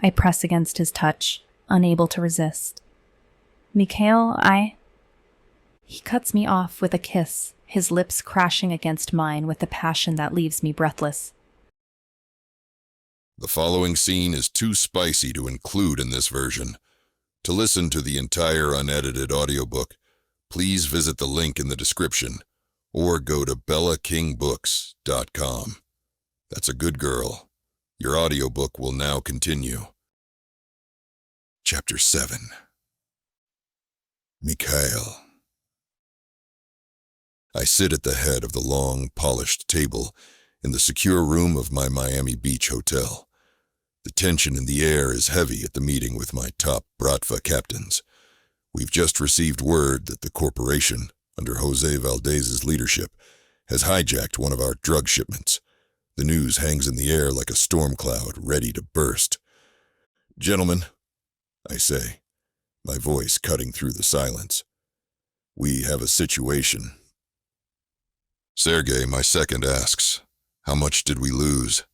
I press against his touch, unable to resist. "Mikhail, He cuts me off with a kiss, his lips crashing against mine with a passion that leaves me breathless. The following scene is too spicy to include in this version. To listen to the entire unedited audiobook, please visit the link in the description or go to bellakingbooks.com. That's a good girl. Your audiobook will now continue. Chapter 7. Mikhail. I sit at the head of the long, polished table in the secure room of my Miami Beach hotel. The tension in the air is heavy at the meeting with my top Bratva captains. We've just received word that the corporation, under Jose Valdez's leadership, has hijacked one of our drug shipments. The news hangs in the air like a storm cloud ready to burst. "Gentlemen," I say, my voice cutting through the silence, "we have a situation." Sergei, my second, asks, "How much did we lose?"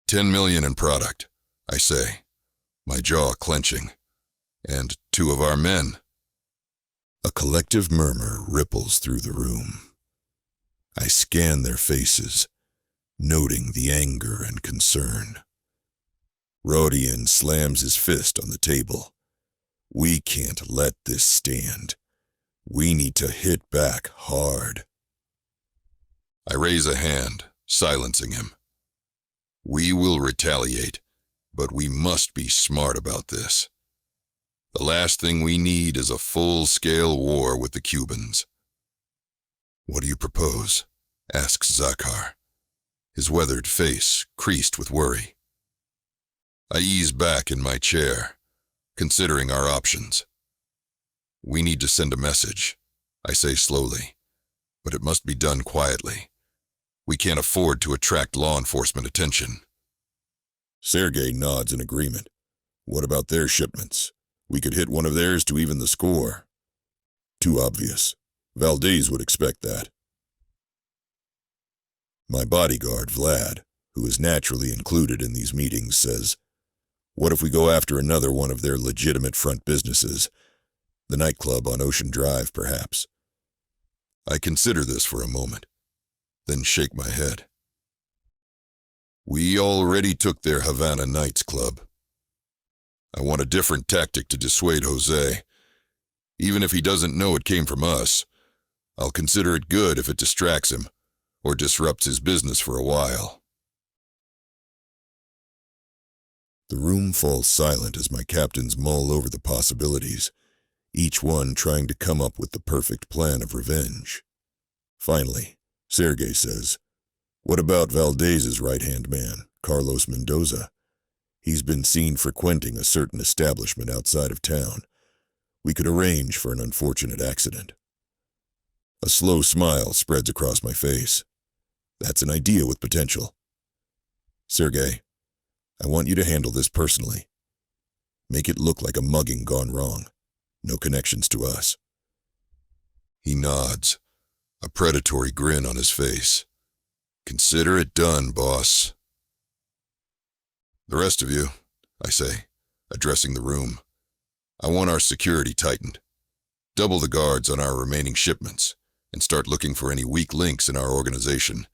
10 million in product, I say, my jaw clenching. "And 2 of our men." A collective murmur ripples through the room. I scan their faces, noting the anger and concern. Rodion slams his fist on the table. "We can't let this stand. We need to hit back hard." I raise a hand, silencing him. "We will retaliate, but we must be smart about this. The last thing we need is a full-scale war with the Cubans." "What do you propose?" asks Zakhar. his weathered face creased with worry. I ease back in my chair, considering our options. We need to send a message, I say slowly, but it must be done quietly. We can't afford to attract law enforcement attention. Sergei nods in agreement. What about their shipments? We could hit one of theirs to even the score. Too obvious. Valdez would expect that. My bodyguard, Vlad, who is naturally included in these meetings, says, what if we go after another one of their legitimate front businesses? The nightclub on Ocean Drive, perhaps. I consider this for a moment, then shake my head. We already took their Havana Nights Club. I want a different tactic to dissuade Jose. Even if he doesn't know it came from us, I'll consider it good if it distracts him or disrupts his business for a while. The room falls silent as my captains mull over the possibilities, each one trying to come up with the perfect plan of revenge. Finally, Sergei says, what about Valdez's right-hand man, Carlos Mendoza? He's been seen frequenting a certain establishment outside of town. We could arrange for an unfortunate accident. A slow smile spreads across my face. That's an idea with potential. Sergei, I want you to handle this personally. Make it look like a mugging gone wrong. No connections to us. He nods, a predatory grin on his face. Consider it done, boss. The rest of you, I say, addressing the room. I want our security tightened. Double the guards on our remaining shipments, and start looking for any weak links in our organization.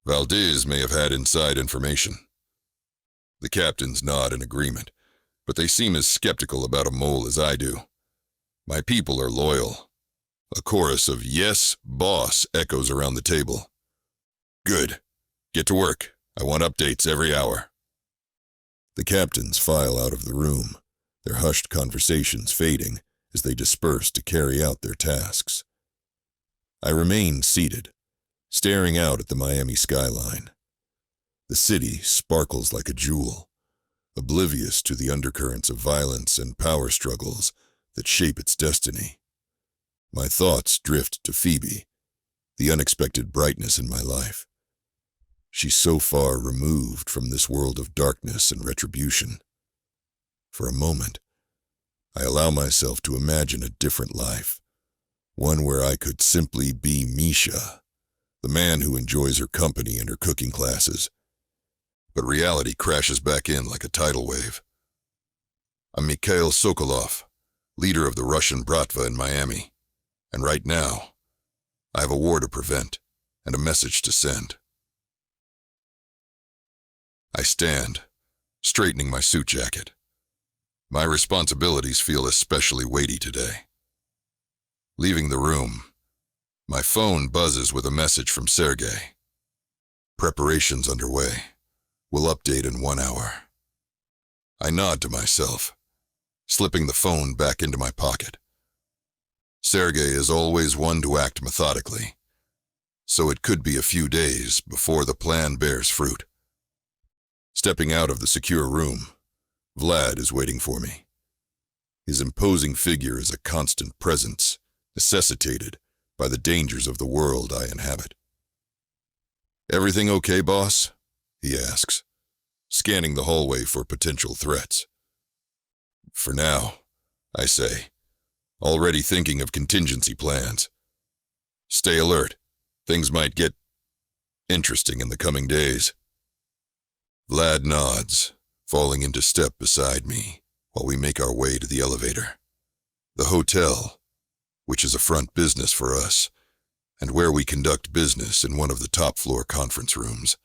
Valdez may have had inside information. The captains nod in agreement, but they seem as skeptical about a mole as I do. My people are loyal. A chorus of "Yes, boss" echoes around the table. Good. Get to work. I want updates every hour. The captains file out of the room, their hushed conversations fading as they disperse to carry out their tasks. I remain seated, staring out at the Miami skyline. The city sparkles like a jewel, oblivious to the undercurrents of violence and power struggles that shape its destiny. My thoughts drift to Phoebe, the unexpected brightness in my life. She's so far removed from this world of darkness and retribution. For a moment, I allow myself to imagine a different life, one where I could simply be Misha, the man who enjoys her company and her cooking classes. But reality crashes back in like a tidal wave. I'm Mikhail Sokolov, leader of the Russian Bratva in Miami, and right now, I have a war to prevent and a message to send. I stand, straightening my suit jacket. My responsibilities feel especially weighty today. Leaving the room, my phone buzzes with a message from Sergei. Preparations underway. We'll update in 1 hour. I nod to myself, slipping the phone back into my pocket. Sergei is always one to act methodically, so it could be a few days before the plan bears fruit. Stepping out of the secure room, Vlad is waiting for me. His imposing figure is a constant presence, necessitated by the dangers of the world I inhabit. Everything okay, boss? He asks, scanning the hallway for potential threats. For now, I say, already thinking of contingency plans. Stay alert. Things might get interesting in the coming days. Vlad nods, falling into step beside me while we make our way to the elevator. The hotel, which is a front business for us, and where we conduct business in one of the top-floor conference rooms,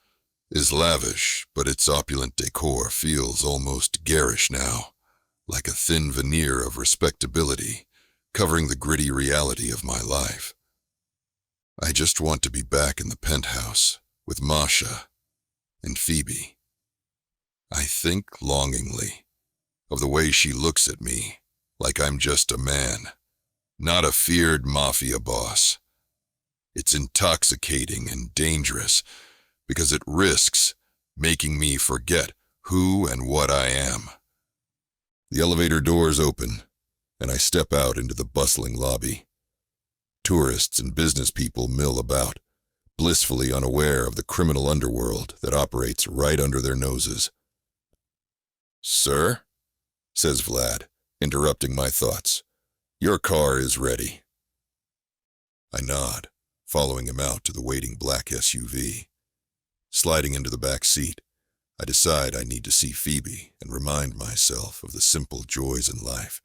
is lavish, but its opulent decor feels almost garish now, like a thin veneer of respectability covering the gritty reality of my life. I just want to be back in the penthouse with Masha and Phoebe. I think longingly of the way she looks at me like I'm just a man, not a feared mafia boss. It's intoxicating and dangerous, because it risks making me forget who and what I am. The elevator doors open, and I step out into the bustling lobby. Tourists and business people mill about, blissfully unaware of the criminal underworld that operates right under their noses. "Sir," says Vlad, interrupting my thoughts, "your car is ready." I nod, following him out to the waiting black SUV. Sliding into the back seat, I decide I need to see Phoebe and remind myself of the simple joys in life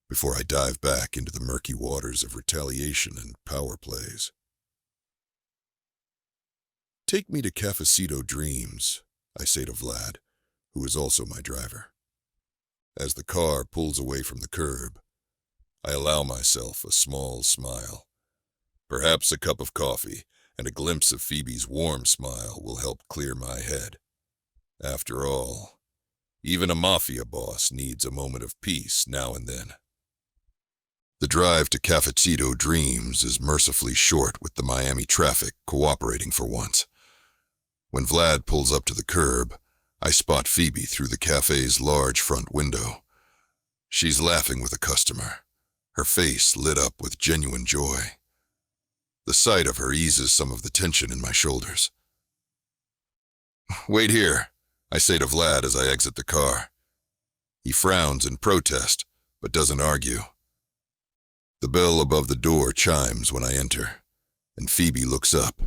before I dive back into the murky waters of retaliation and power plays. "Take me to Cafecito Dreams," I say to Vlad, who is also my driver. As the car pulls away from the curb, I allow myself a small smile. Perhaps a cup of coffee and a glimpse of Phoebe's warm smile will help clear my head. After all, even a mafia boss needs a moment of peace now and then. The drive to Cafecito Dreams is mercifully short with the Miami traffic cooperating for once. When Vlad pulls up to the curb, I spot Phoebe through the cafe's large front window. She's laughing with a customer, her face lit up with genuine joy. The sight of her eases some of the tension in my shoulders. "Wait here," I say to Vlad as I exit the car. He frowns in protest, but doesn't argue. The bell above the door chimes when I enter, and Phoebe looks up.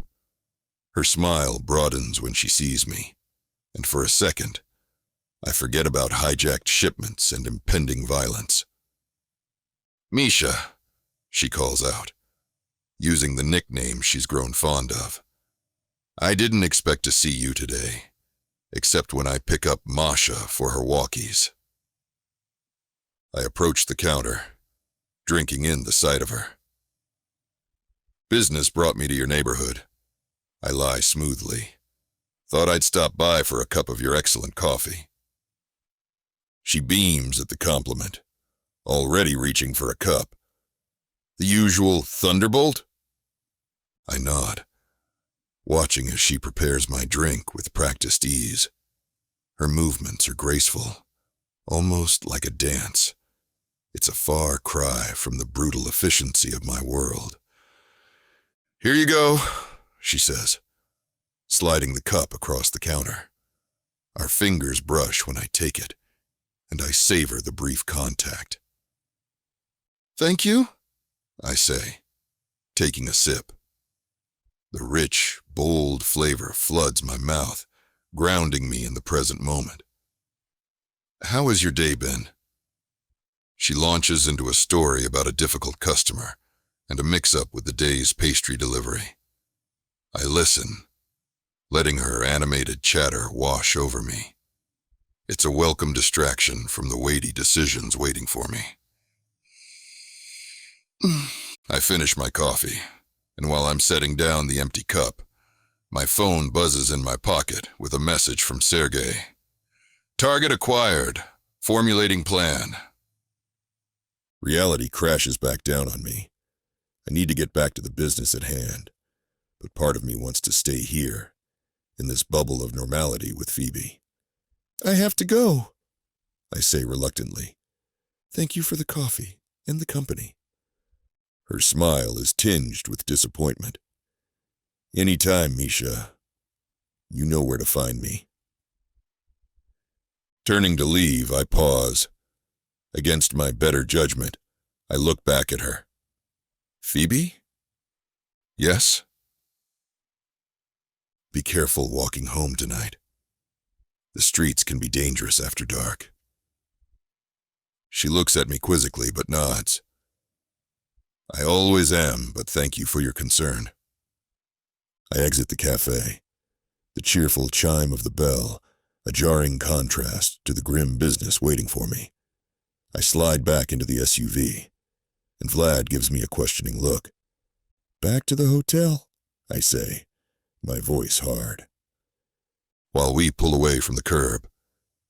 Her smile broadens when she sees me, and for a second, I forget about hijacked shipments and impending violence. "Misha," she calls out, using the nickname she's grown fond of. "I didn't expect to see you today, except when I pick up Masha for her walkies." I approach the counter, drinking in the sight of her. "Business brought me to your neighborhood," I lie smoothly. "Thought I'd stop by for a cup of your excellent coffee." She beams at the compliment, already reaching for a cup. "The usual thunderbolt?" I nod, watching as she prepares my drink with practiced ease. Her movements are graceful, almost like a dance. It's a far cry from the brutal efficiency of my world. "Here you go," she says, sliding the cup across the counter. Our fingers brush when I take it, and I savor the brief contact. "Thank you," I say, taking a sip. The rich, bold flavor floods my mouth, grounding me in the present moment. "How has your day been?" She launches into a story about a difficult customer and a mix-up with the day's pastry delivery. I listen, letting her animated chatter wash over me. It's a welcome distraction from the weighty decisions waiting for me. I finish my coffee, and while I'm setting down the empty cup, my phone buzzes in my pocket with a message from Sergey. "Target acquired. Formulating plan." Reality crashes back down on me. I need to get back to the business at hand, but part of me wants to stay here, in this bubble of normality with Phoebe. "I have to go," I say reluctantly. "Thank you for the coffee and the company." Her smile is tinged with disappointment. "Anytime, Misha. You know where to find me." Turning to leave, I pause. Against my better judgment, I look back at her. "Phoebe?" "Yes?" "Be careful walking home tonight. The streets can be dangerous after dark." She looks at me quizzically but nods. "I always am, but thank you for your concern." I exit the cafe, the cheerful chime of the bell, a jarring contrast to the grim business waiting for me. I slide back into the SUV, and Vlad gives me a questioning look. "Back to the hotel," I say, my voice hard. While we pull away from the curb,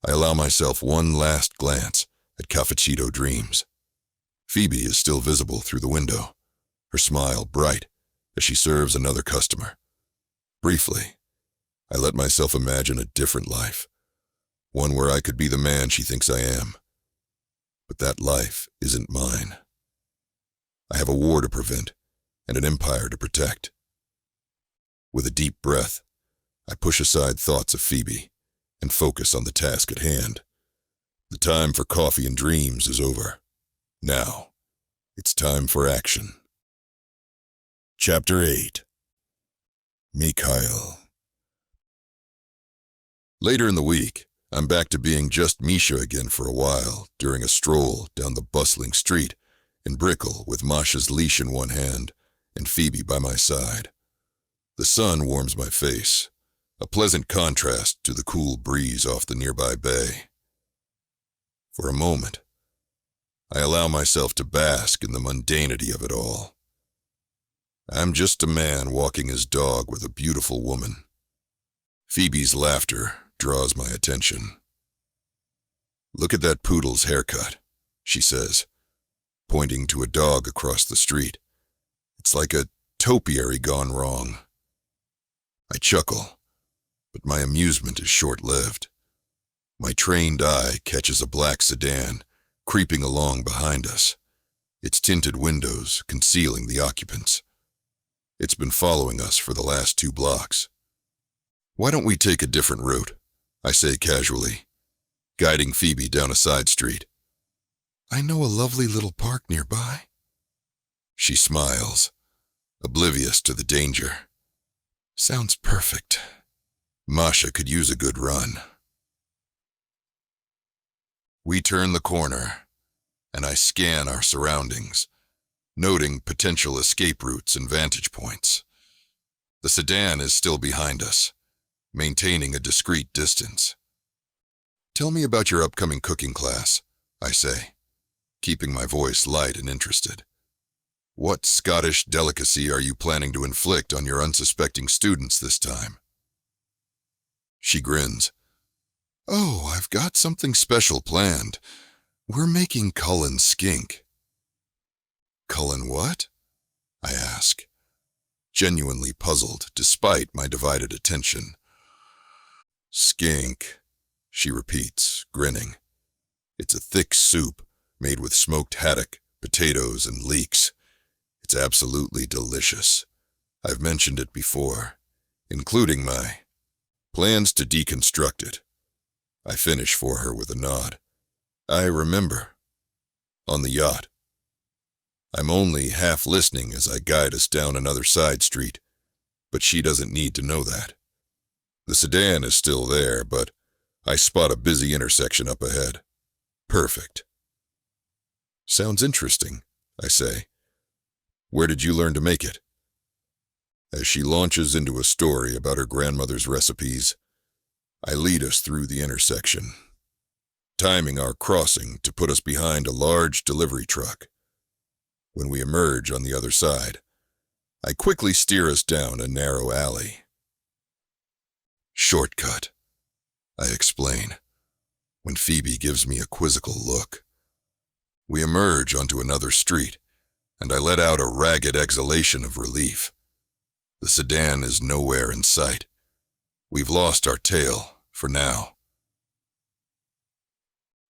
I allow myself one last glance at Cafecito Dreams. Phoebe is still visible through the window, her smile bright as she serves another customer. Briefly, I let myself imagine a different life, one where I could be the man she thinks I am. But that life isn't mine. I have a war to prevent and an empire to protect. With a deep breath, I push aside thoughts of Phoebe and focus on the task at hand. The time for coffee and dreams is over. Now, it's time for action. Chapter 8. Mikhail. Later in the week, I'm back to being just Misha again for a while during a stroll down the bustling street in Brickell with Masha's leash in one hand and Phoebe by my side. The sun warms my face, a pleasant contrast to the cool breeze off the nearby bay. For a moment, I allow myself to bask in the mundanity of it all. I'm just a man walking his dog with a beautiful woman. Phoebe's laughter draws my attention. "Look at that poodle's haircut," she says, pointing to a dog across the street. "It's like a topiary gone wrong." I chuckle, but my amusement is short-lived. My trained eye catches a black sedan creeping along behind us, its tinted windows concealing the occupants. It's been following us for the last 2 blocks. "Why don't we take a different route?" I say casually, guiding Phoebe down a side street. "I know a lovely little park nearby." She smiles, oblivious to the danger. "Sounds perfect. Masha could use a good run." We turn the corner, and I scan our surroundings, noting potential escape routes and vantage points. The sedan is still behind us, maintaining a discreet distance. "Tell me about your upcoming cooking class," I say, keeping my voice light and interested. "What Scottish delicacy are you planning to inflict on your unsuspecting students this time?" She grins. "Oh, I've got something special planned. We're making Cullen skink." "Cullen what?" I ask, genuinely puzzled despite my divided attention. "Skink," she repeats, grinning. "It's a thick soup made with smoked haddock, potatoes, and leeks. It's absolutely delicious. I've mentioned it before, including my plans to deconstruct it." I finish for her with a nod. "I remember. On the yacht." I'm only half listening as I guide us down another side street, but she doesn't need to know that. The sedan is still there, but I spot a busy intersection up ahead. Perfect. "Sounds interesting," I say. "Where did you learn to make it?" As she launches into a story about her grandmother's recipes, I lead us through the intersection, timing our crossing to put us behind a large delivery truck. When we emerge on the other side, I quickly steer us down a narrow alley. "Shortcut," I explain, when Phoebe gives me a quizzical look. We emerge onto another street, and I let out a ragged exhalation of relief. The sedan is nowhere in sight. We've lost our tail, for now.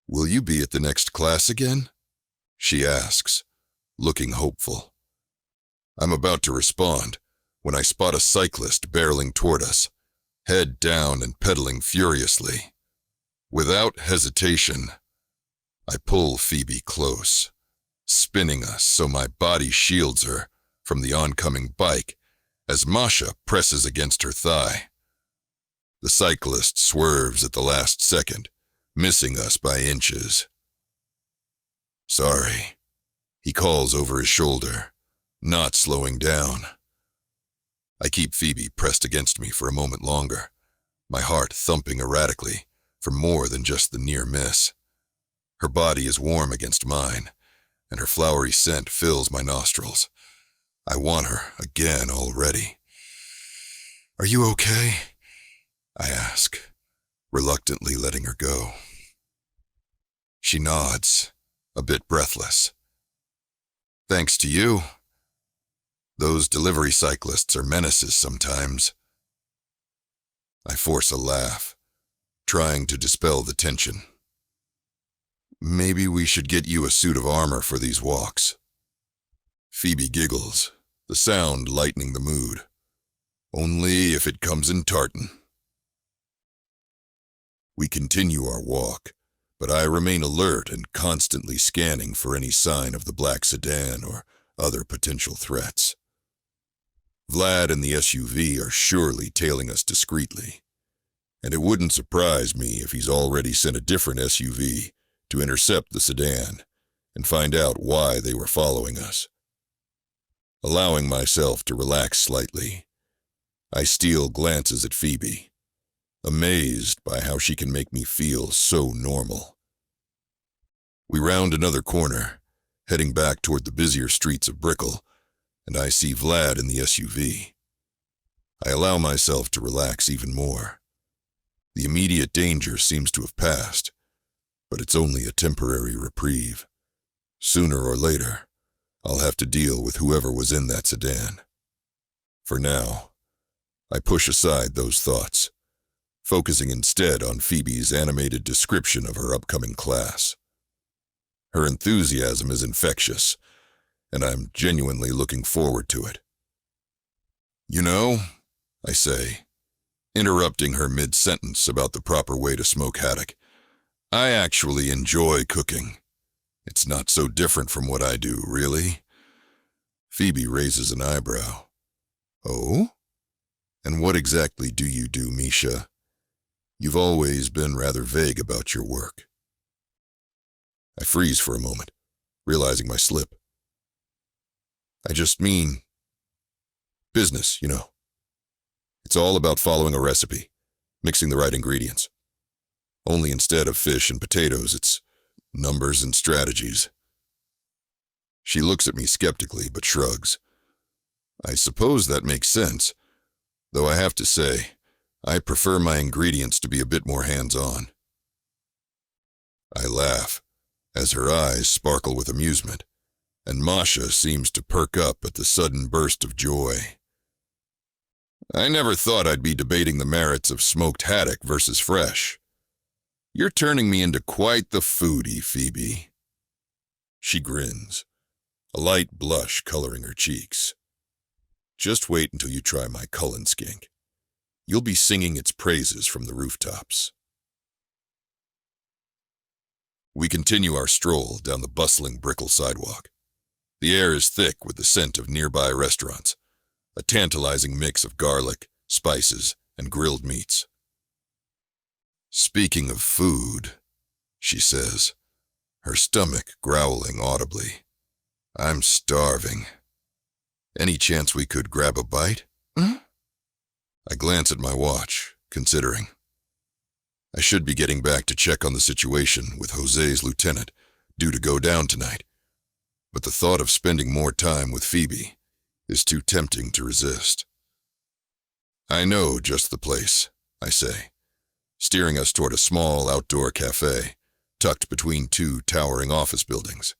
"Will you be at the next class again?" she asks, looking hopeful. I'm about to respond when I spot a cyclist barreling toward us, head down and pedaling furiously. Without hesitation, I pull Phoebe close, spinning us so my body shields her from the oncoming bike as Masha presses against her thigh. The cyclist swerves at the last second, missing us by inches. "Sorry," he calls over his shoulder, not slowing down. I keep Phoebe pressed against me for a moment longer, my heart thumping erratically for more than just the near miss. Her body is warm against mine, and her flowery scent fills my nostrils. I want her again already. "Are you okay?" I ask, reluctantly letting her go. She nods, a bit breathless. "Thanks to you. Those delivery cyclists are menaces sometimes." I force a laugh, trying to dispel the tension. Maybe we should get you a suit of armor for these walks. Phoebe giggles, the sound lightening the mood. Only if it comes in tartan. We continue our walk, but I remain alert and constantly scanning for any sign of the black sedan or other potential threats. Vlad and the SUV are surely tailing us discreetly, and it wouldn't surprise me if he's already sent a different SUV to intercept the sedan and find out why they were following us. Allowing myself to relax slightly, I steal glances at Phoebe, amazed by how she can make me feel so normal. We round another corner, heading back toward the busier streets of Brickell, and I see Vlad in the SUV. I allow myself to relax even more. The immediate danger seems to have passed, but it's only a temporary reprieve. Sooner or later, I'll have to deal with whoever was in that sedan. For now, I push aside those thoughts, focusing instead on Phoebe's animated description of her upcoming class. Her enthusiasm is infectious, and I'm genuinely looking forward to it. You know, I say, interrupting her mid-sentence about the proper way to smoke haddock, I actually enjoy cooking. It's not so different from what I do, really. Phoebe raises an eyebrow. Oh? And what exactly do you do, Misha? You've always been rather vague about your work. I freeze for a moment, realizing my slip. I just mean business, you know. It's all about following a recipe, mixing the right ingredients. Only instead of fish and potatoes, it's numbers and strategies. She looks at me skeptically, but shrugs. I suppose that makes sense, though I have to say, I prefer my ingredients to be a bit more hands-on. I laugh, as her eyes sparkle with amusement, and Masha seems to perk up at the sudden burst of joy. I never thought I'd be debating the merits of smoked haddock versus fresh. You're turning me into quite the foodie, Phoebe. She grins, a light blush coloring her cheeks. Just wait until you try my Cullen skink. You'll be singing its praises from the rooftops. We continue our stroll down the bustling Brickell sidewalk. The air is thick with the scent of nearby restaurants, a tantalizing mix of garlic, spices, and grilled meats. Speaking of food, she says, her stomach growling audibly. I'm starving. Any chance we could grab a bite? I glance at my watch, considering. I should be getting back to check on the situation with Jose's lieutenant, due to go down tonight. But the thought of spending more time with Phoebe is too tempting to resist. I know just the place, I say, steering us toward a small outdoor cafe, tucked between two towering office buildings.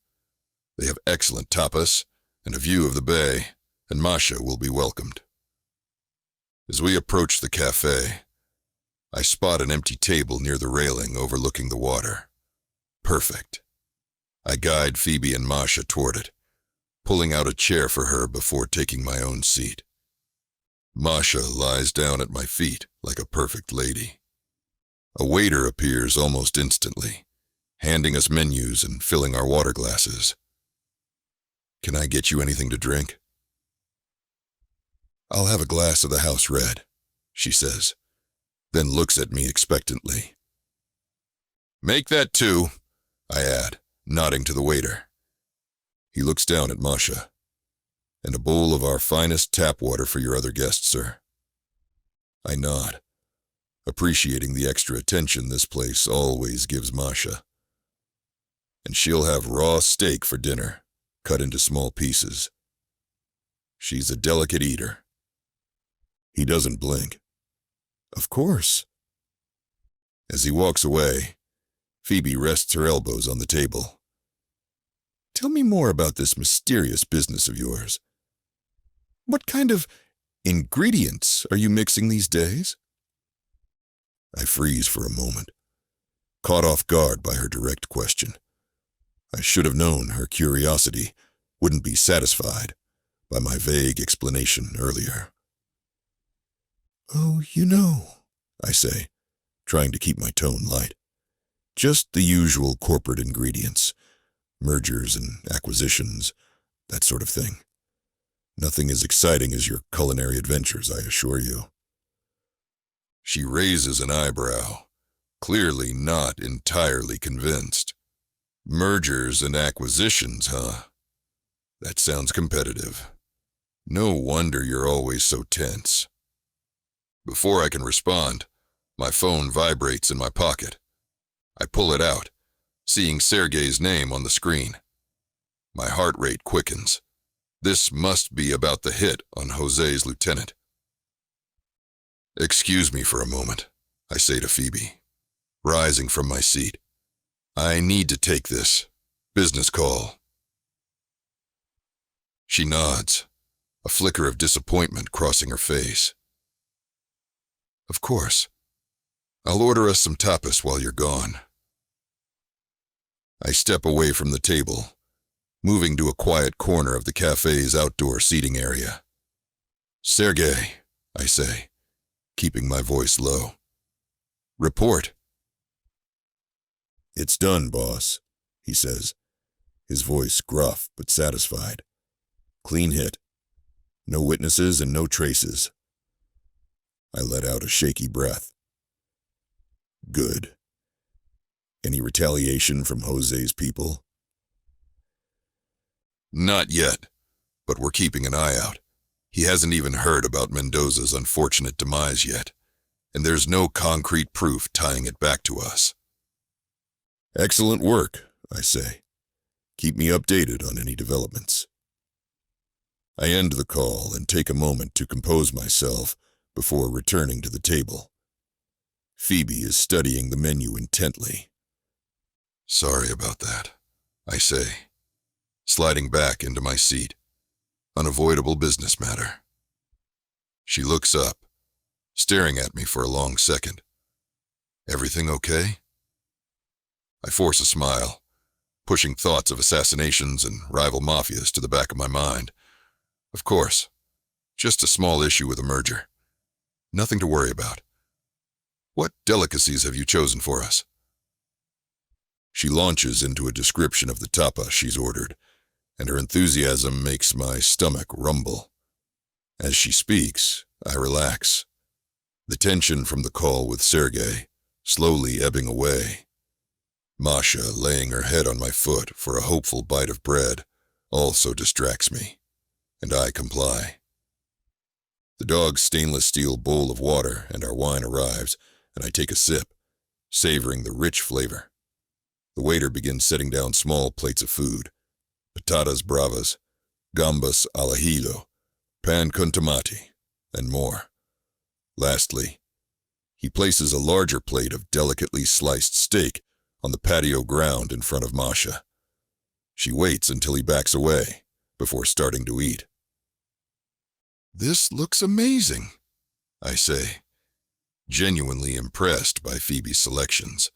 They have excellent tapas and a view of the bay, and Masha will be welcomed. As we approach the cafe, I spot an empty table near the railing overlooking the water. Perfect. I guide Phoebe and Masha toward it, pulling out a chair for her before taking my own seat. Masha lies down at my feet like a perfect lady. A waiter appears almost instantly, handing us menus and filling our water glasses. Can I get you anything to drink? I'll have a glass of the house red, she says, then looks at me expectantly. Make that two, I add, nodding to the waiter. He looks down at Masha. And a bowl of our finest tap water for your other guests, sir. I nod, appreciating the extra attention this place always gives Masha. And she'll have raw steak for dinner, cut into small pieces. She's a delicate eater. He doesn't blink. Of course. As he walks away, Phoebe rests her elbows on the table. Tell me more about this mysterious business of yours. What kind of ingredients are you mixing these days? I freeze for a moment, caught off guard by her direct question. I should have known her curiosity wouldn't be satisfied by my vague explanation earlier. "Oh, I say, trying to keep my tone light. Just the usual corporate ingredients, mergers and acquisitions, that sort of thing. Nothing as exciting as your culinary adventures, I assure you." She raises an eyebrow, clearly not entirely convinced. "Mergers and acquisitions, huh? That sounds competitive. No wonder you're always so tense." Before I can respond, my phone vibrates in my pocket. I pull it out, seeing Sergei's name on the screen. My heart rate quickens. This must be about the hit on Jose's lieutenant. "Excuse me for a moment," I say to Phoebe, rising from my seat. "I need to take this business call." She nods, a flicker of disappointment crossing her face. "Of course. I'll order us some tapas while you're gone." I step away from the table, moving to a quiet corner of the cafe's outdoor seating area. "Sergei," I say, keeping my voice low. "Report." "It's done, boss," he says, his voice gruff but satisfied. "Clean hit. No witnesses and no traces." I let out a shaky breath. "Good. Any retaliation from Jose's people?" "Not yet, but we're keeping an eye out. He hasn't even heard about Mendoza's unfortunate demise yet, and there's no concrete proof tying it back to us." "Excellent work," I say. "Keep me updated on any developments." I end the call and take a moment to compose myself before returning to the table. Phoebe is studying the menu intently. "Sorry about that," I say, sliding back into my seat. Unavoidable business matter. She looks up, staring at me for a long second. "Everything okay?" I force a smile, pushing thoughts of assassinations and rival mafias to the back of my mind. Of course, just a small issue with a merger. Nothing to worry about. What delicacies have you chosen for us? She launches into a description of the tapa she's ordered, and her enthusiasm makes my stomach rumble. As she speaks, I relax, the tension from the call with Sergei slowly ebbing away. Masha laying her head on my foot for a hopeful bite of bread also distracts me, and I comply. The dog's stainless steel bowl of water and our wine arrives, and I take a sip, savoring the rich flavor. The waiter begins setting down small plates of food: patatas bravas, gambas al ajillo, pan con tomate, and more. Lastly, he places a larger plate of delicately sliced steak on the patio ground in front of Masha. She waits until he backs away before starting to eat. "This looks amazing," I say, genuinely impressed by Phoebe's selections.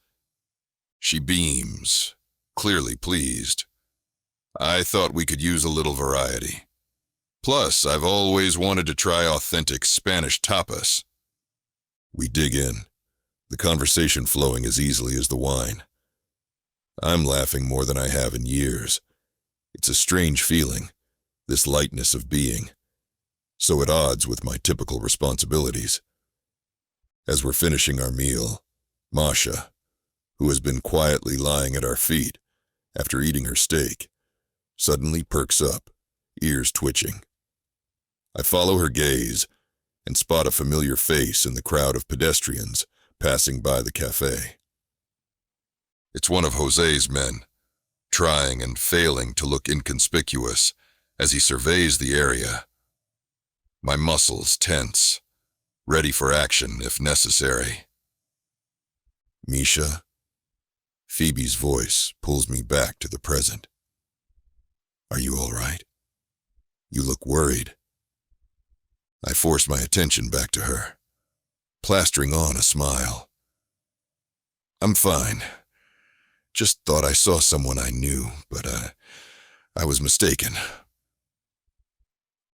She beams, clearly pleased. "I thought we could use a little variety. Plus, I've always wanted to try authentic Spanish tapas." We dig in, the conversation flowing as easily as the wine. I'm laughing more than I have in years. It's a strange feeling, this lightness of being, so at odds with my typical responsibilities. As we're finishing our meal, Masha, who has been quietly lying at our feet after eating her steak, suddenly perks up, ears twitching. I follow her gaze and spot a familiar face in the crowd of pedestrians passing by the cafe. It's one of Jose's men, trying and failing to look inconspicuous as he surveys the area. My muscles tense, ready for action if necessary. "Misha?" Phoebe's voice pulls me back to the present. "Are you all right? You look worried." I force my attention back to her, plastering on a smile. I'm fine. Just thought I saw someone I knew, but I was mistaken.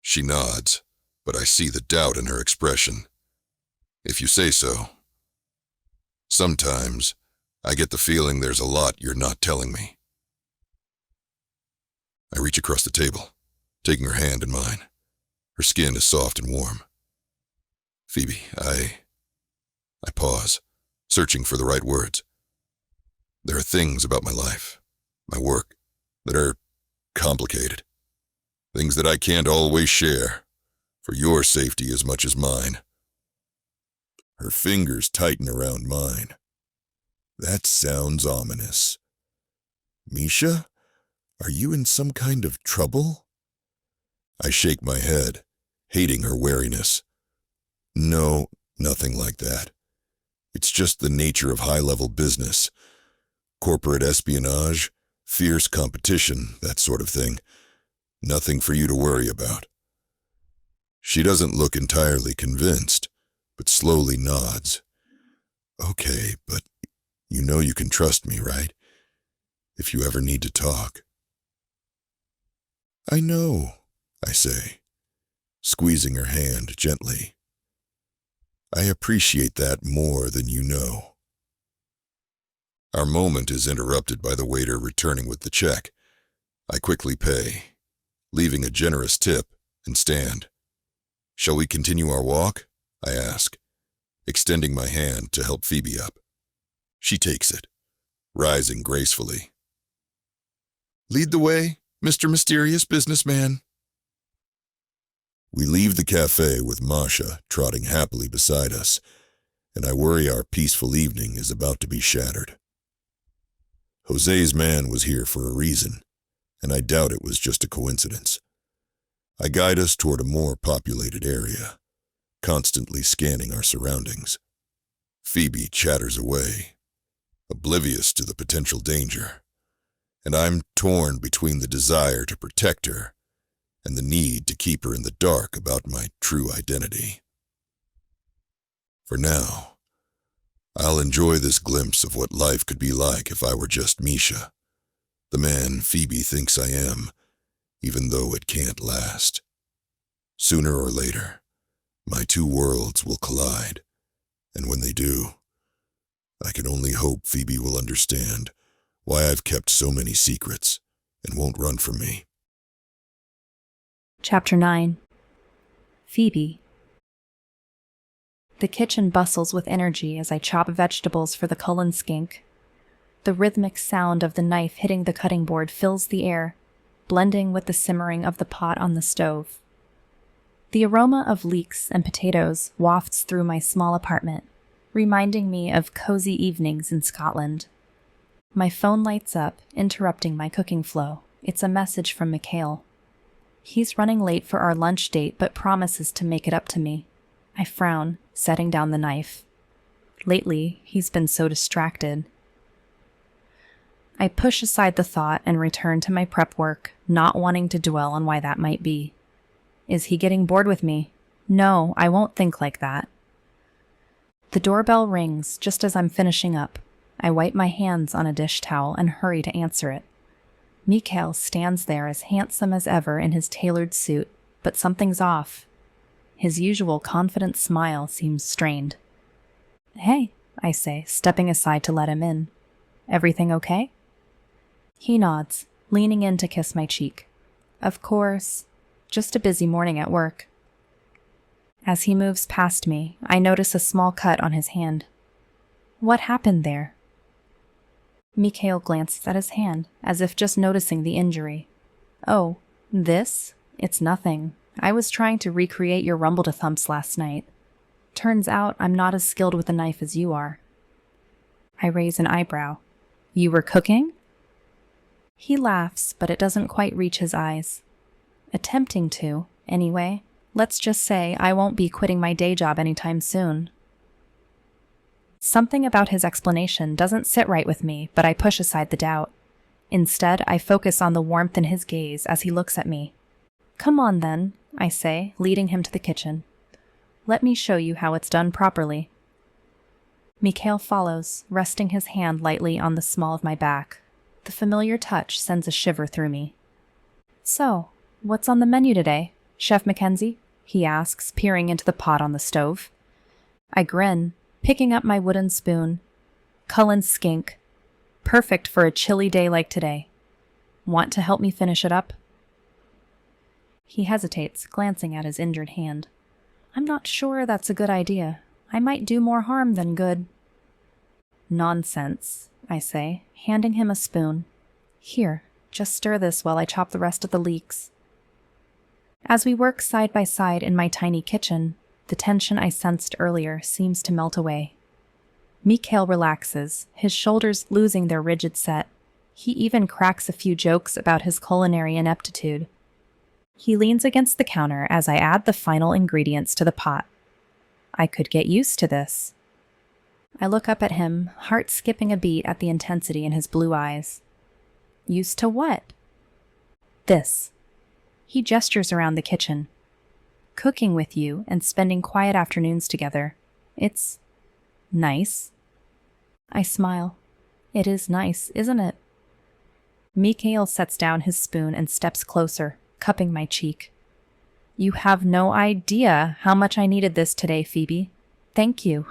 She nods, but I see the doubt in her expression. If you say so. Sometimes, I get the feeling there's a lot you're not telling me. I reach across the table, taking her hand in mine. Her skin is soft and warm. Phoebe, I pause, searching for the right words. There are things about my life, my work, that are complicated. Things that I can't always share, for your safety as much as mine. Her fingers tighten around mine. That sounds ominous. Misha, are you in some kind of trouble? I shake my head, hating her wariness. No, nothing like that. It's just the nature of high-level business. Corporate espionage, fierce competition, that sort of thing. Nothing for you to worry about. She doesn't look entirely convinced, but slowly nods. Okay, but you know you can trust me, right? If you ever need to talk. I know, I say, squeezing her hand gently. I appreciate that more than you know. Our moment is interrupted by the waiter returning with the check. I quickly pay, leaving a generous tip, and stand. Shall we continue our walk? I ask, extending my hand to help Phoebe up. She takes it, rising gracefully. Lead the way, Mr. Mysterious Businessman. We leave the cafe with Masha trotting happily beside us, and I worry our peaceful evening is about to be shattered. Jose's man was here for a reason, and I doubt it was just a coincidence. I guide us toward a more populated area, constantly scanning our surroundings. Phoebe chatters away, oblivious to the potential danger, and I'm torn between the desire to protect her and the need to keep her in the dark about my true identity. For now, I'll enjoy this glimpse of what life could be like if I were just Misha, the man Phoebe thinks I am, even though it can't last. Sooner or later, my two worlds will collide, and when they do, I can only hope Phoebe will understand why I've kept so many secrets and won't run from me. Chapter 9. Phoebe. The kitchen bustles with energy as I chop vegetables for the Cullen skink. The rhythmic sound of the knife hitting the cutting board fills the air, blending with the simmering of the pot on the stove. The aroma of leeks and potatoes wafts through my small apartment, reminding me of cozy evenings in Scotland. My phone lights up, interrupting my cooking flow. It's a message from Mikhail. He's running late for our lunch date but promises to make it up to me. I frown, setting down the knife. Lately, he's been so distracted. I push aside the thought and return to my prep work, not wanting to dwell on why that might be. Is he getting bored with me? No, I won't think like that. The doorbell rings just as I'm finishing up. I wipe my hands on a dish towel and hurry to answer it. Mikhail stands there as handsome as ever in his tailored suit, but something's off. His usual confident smile seems strained. Hey, I say, stepping aside to let him in. Everything okay? He nods, leaning in to kiss my cheek. Of course, just a busy morning at work. As he moves past me, I notice a small cut on his hand. What happened there? Mikhail glances at his hand, as if just noticing the injury. Oh, this? It's nothing. I was trying to recreate your rumble-to-thumps last night. Turns out I'm not as skilled with a knife as you are. I raise an eyebrow. You were cooking? He laughs, but it doesn't quite reach his eyes. Attempting to, anyway. Let's just say I won't be quitting my day job anytime soon. Something about his explanation doesn't sit right with me, but I push aside the doubt. Instead, I focus on the warmth in his gaze as he looks at me. Come on then, I say, leading him to the kitchen. Let me show you how it's done properly. Mikhail follows, resting his hand lightly on the small of my back. The familiar touch sends a shiver through me. "So, what's on the menu today, Chef Mackenzie?" he asks, peering into the pot on the stove. I grin, picking up my wooden spoon. Cullen's skink. Perfect for a chilly day like today. Want to help me finish it up? He hesitates, glancing at his injured hand. I'm not sure that's a good idea. I might do more harm than good. Nonsense, I say, handing him a spoon. Here, just stir this while I chop the rest of the leeks. As we work side by side in my tiny kitchen, the tension I sensed earlier seems to melt away. Mikhail relaxes, his shoulders losing their rigid set. He even cracks a few jokes about his culinary ineptitude. He leans against the counter as I add the final ingredients to the pot. I could get used to this. I look up at him, heart skipping a beat at the intensity in his blue eyes. Used to what? This. He gestures around the kitchen. Cooking with you and spending quiet afternoons together. It's nice. I smile. It is nice, isn't it? Mikhail sets down his spoon and steps closer, cupping my cheek. You have no idea how much I needed this today, Phoebe. Thank you.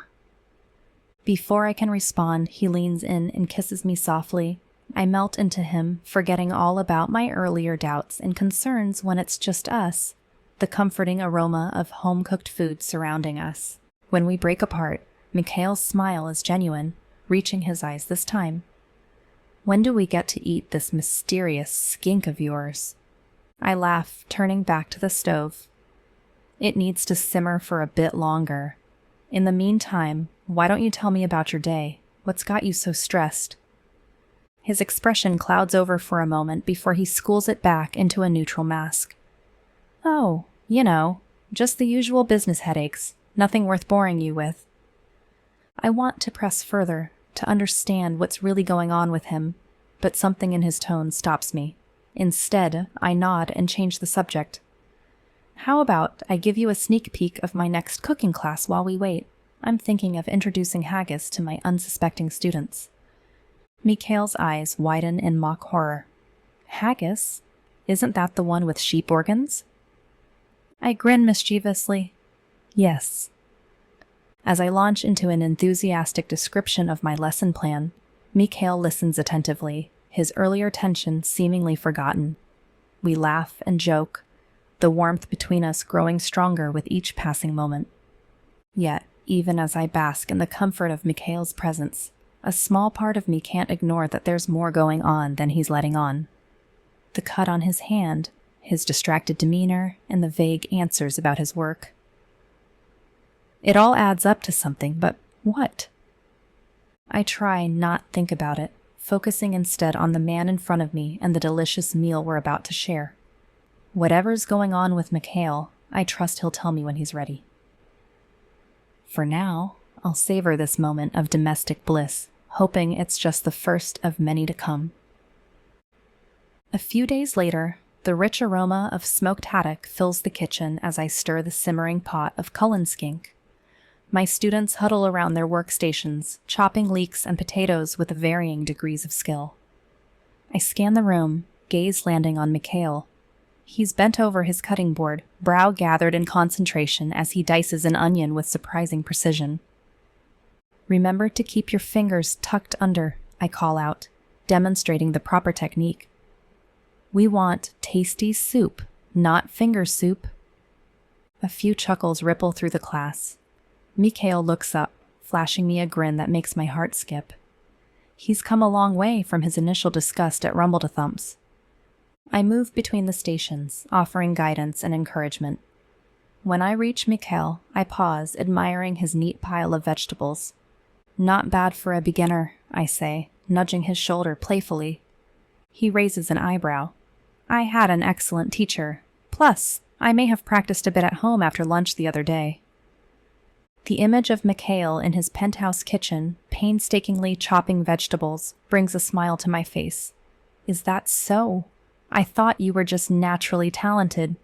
Before I can respond, he leans in and kisses me softly. I melt into him, forgetting all about my earlier doubts and concerns when it's just us, the comforting aroma of home-cooked food surrounding us. When we break apart, Mikhail's smile is genuine, reaching his eyes this time. When do we get to eat this mysterious skink of yours? I laugh, turning back to the stove. It needs to simmer for a bit longer. In the meantime, why don't you tell me about your day? What's got you so stressed? His expression clouds over for a moment before he schools it back into a neutral mask. Oh, just the usual business headaches. Nothing worth boring you with. I want to press further, to understand what's really going on with him, but something in his tone stops me. Instead, I nod and change the subject. How about I give you a sneak peek of my next cooking class while we wait? I'm thinking of introducing haggis to my unsuspecting students. Mikhail's eyes widen in mock horror. Haggis? Isn't that the one with sheep organs? I grin mischievously. Yes. As I launch into an enthusiastic description of my lesson plan, Mikhail listens attentively, his earlier tension seemingly forgotten. We laugh and joke, the warmth between us growing stronger with each passing moment. Yet, even as I bask in the comfort of Mikhail's presence, a small part of me can't ignore that there's more going on than he's letting on. The cut on his hand, his distracted demeanor, and the vague answers about his work. It all adds up to something, but what? I try not think about it, focusing instead on the man in front of me and the delicious meal we're about to share. Whatever's going on with Mikhail, I trust he'll tell me when he's ready. For now, I'll savor this moment of domestic bliss, hoping it's just the first of many to come. A few days later, the rich aroma of smoked haddock fills the kitchen as I stir the simmering pot of Cullen skink. My students huddle around their workstations, chopping leeks and potatoes with varying degrees of skill. I scan the room, gaze landing on Mikhail. He's bent over his cutting board, brow gathered in concentration as he dices an onion with surprising precision. Remember to keep your fingers tucked under, I call out, demonstrating the proper technique. We want tasty soup, not finger soup. A few chuckles ripple through the class. Mikhail looks up, flashing me a grin that makes my heart skip. He's come a long way from his initial disgust at Rumble-to-Thumps. I move between the stations, offering guidance and encouragement. When I reach Mikhail, I pause, admiring his neat pile of vegetables. Not bad for a beginner, I say, nudging his shoulder playfully. He raises an eyebrow. I had an excellent teacher. Plus, I may have practiced a bit at home after lunch the other day. The image of Mikhail in his penthouse kitchen, painstakingly chopping vegetables, brings a smile to my face. Is that so? I thought you were just naturally talented.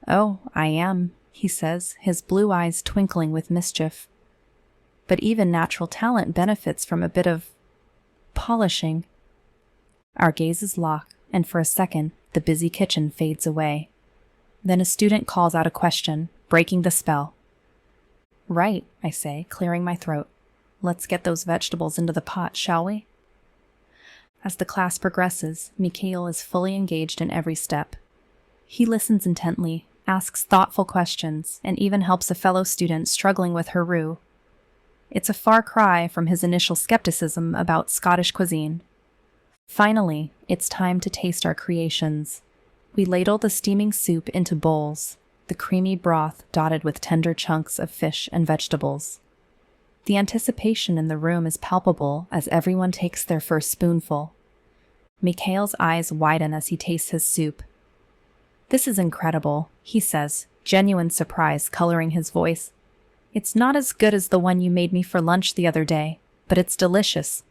Oh, I am, he says, his blue eyes twinkling with mischief. but even natural talent benefits from a bit of polishing. Our gazes lock, and for a second, the busy kitchen fades away. Then a student calls out a question, breaking the spell. "Right," I say, clearing my throat. "Let's get those vegetables into the pot, shall we?" As the class progresses, Mikhail is fully engaged in every step. He listens intently, asks thoughtful questions, and even helps a fellow student struggling with her roux. It's a far cry from his initial skepticism about Scottish cuisine. Finally, it's time to taste our creations. We ladle the steaming soup into bowls, the creamy broth dotted with tender chunks of fish and vegetables. The anticipation in the room is palpable as everyone takes their first spoonful. Mikhail's eyes widen as he tastes his soup. "This is incredible," he says, genuine surprise coloring his voice. "It's not as good as the one you made me for lunch the other day, but it's delicious."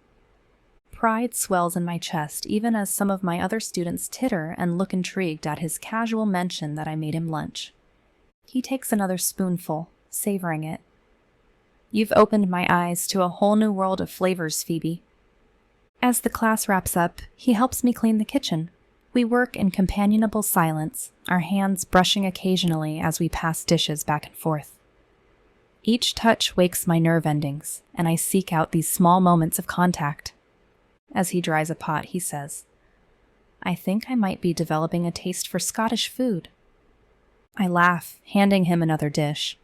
Pride swells in my chest even as some of my other students titter and look intrigued at his casual mention that I made him lunch. He takes another spoonful, savoring it. "You've opened my eyes to a whole new world of flavors, Phoebe." As the class wraps up, he helps me clean the kitchen. We work in companionable silence, our hands brushing occasionally as we pass dishes back and forth. Each touch wakes my nerve endings, and I seek out these small moments of contact. As he dries a pot, he says, "I think I might be developing a taste for Scottish food." I laugh, handing him another dish.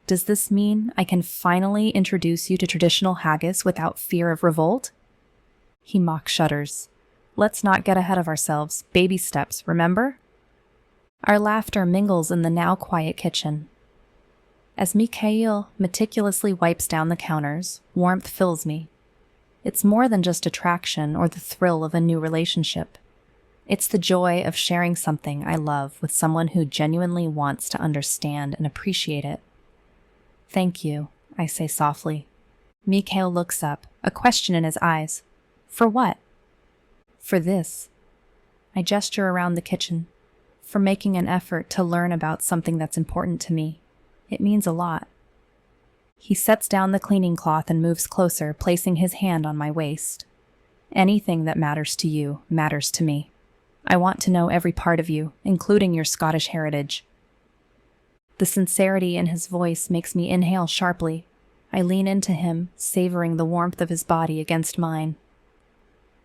"Does this mean I can finally introduce you to traditional haggis without fear of revolt?" He mock shudders. "Let's not get ahead of ourselves. Baby steps, remember?" Our laughter mingles in the now quiet kitchen. As Mikhail meticulously wipes down the counters, warmth fills me. It's more than just attraction or the thrill of a new relationship. It's the joy of sharing something I love with someone who genuinely wants to understand and appreciate it. "Thank you," I say softly. Mikhail looks up, a question in his eyes. "For what?" "For this." I gesture around the kitchen. "For making an effort to learn about something that's important to me. It means a lot." He sets down the cleaning cloth and moves closer, placing his hand on my waist. "Anything that matters to you matters to me. I want to know every part of you, including your Scottish heritage." The sincerity in his voice makes me inhale sharply. I lean into him, savoring the warmth of his body against mine.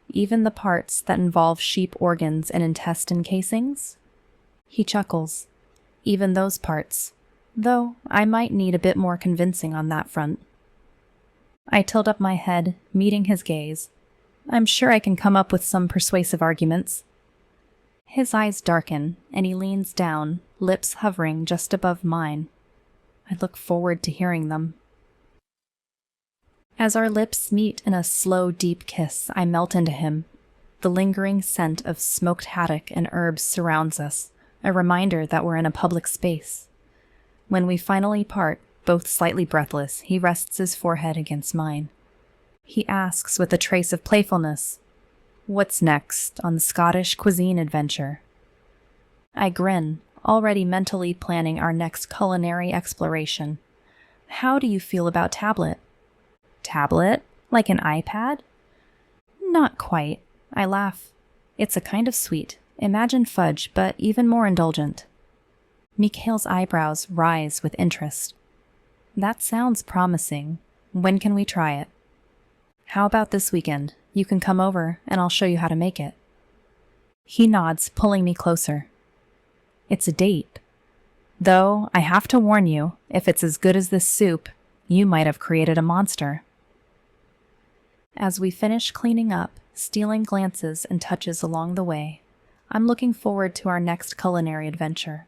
"Even the parts that involve sheep organs and intestine casings?" He chuckles. "Even those parts. Though I might need a bit more convincing on that front." I tilt up my head, meeting his gaze. I'm sure I can come up with some persuasive arguments. His eyes darken, and he leans down, lips hovering just above mine. I look forward to hearing them. As our lips meet in a slow, deep kiss, I melt into him. The lingering scent of smoked haddock and herbs surrounds us, a reminder that we're in a public space. When we finally part, both slightly breathless, he rests his forehead against mine. He asks with a trace of playfulness, "What's next on the Scottish cuisine adventure?" I grin, already mentally planning our next culinary exploration. "How do you feel about tablet?" "Tablet? Like an iPad?" "Not quite." I laugh. "It's a kind of sweet. Imagine fudge, but even more indulgent." Mikhail's eyebrows rise with interest. "That sounds promising. When can we try it?" "How about this weekend? You can come over, and I'll show you how to make it." He nods, pulling me closer. It's a date. Though, I have to warn you, if it's as good as this soup, you might have created a monster. As we finish cleaning up, stealing glances and touches along the way, I'm looking forward to our next culinary adventure.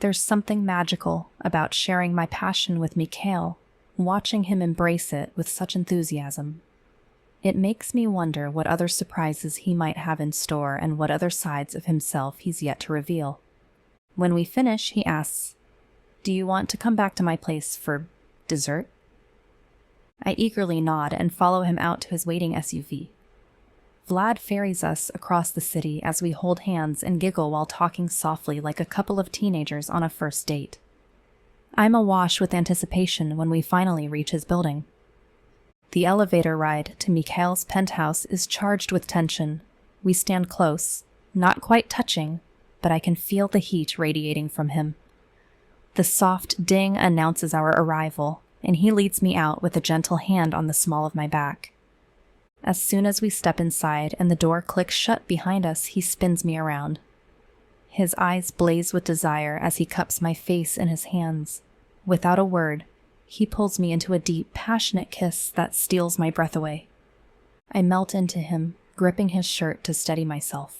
There's something magical about sharing my passion with Mikhail, watching him embrace it with such enthusiasm. It makes me wonder what other surprises he might have in store and what other sides of himself he's yet to reveal. When we finish, he asks, "Do you want to come back to my place for dessert?" I eagerly nod and follow him out to his waiting SUV. Vlad ferries us across the city as we hold hands and giggle while talking softly like a couple of teenagers on a first date. I'm awash with anticipation when we finally reach his building. The elevator ride to Mikhail's penthouse is charged with tension. We stand close, not quite touching, but I can feel the heat radiating from him. The soft ding announces our arrival, and he leads me out with a gentle hand on the small of my back. As soon as we step inside and the door clicks shut behind us, he spins me around. His eyes blaze with desire as he cups my face in his hands. Without a word, he pulls me into a deep, passionate kiss that steals my breath away. I melt into him, gripping his shirt to steady myself.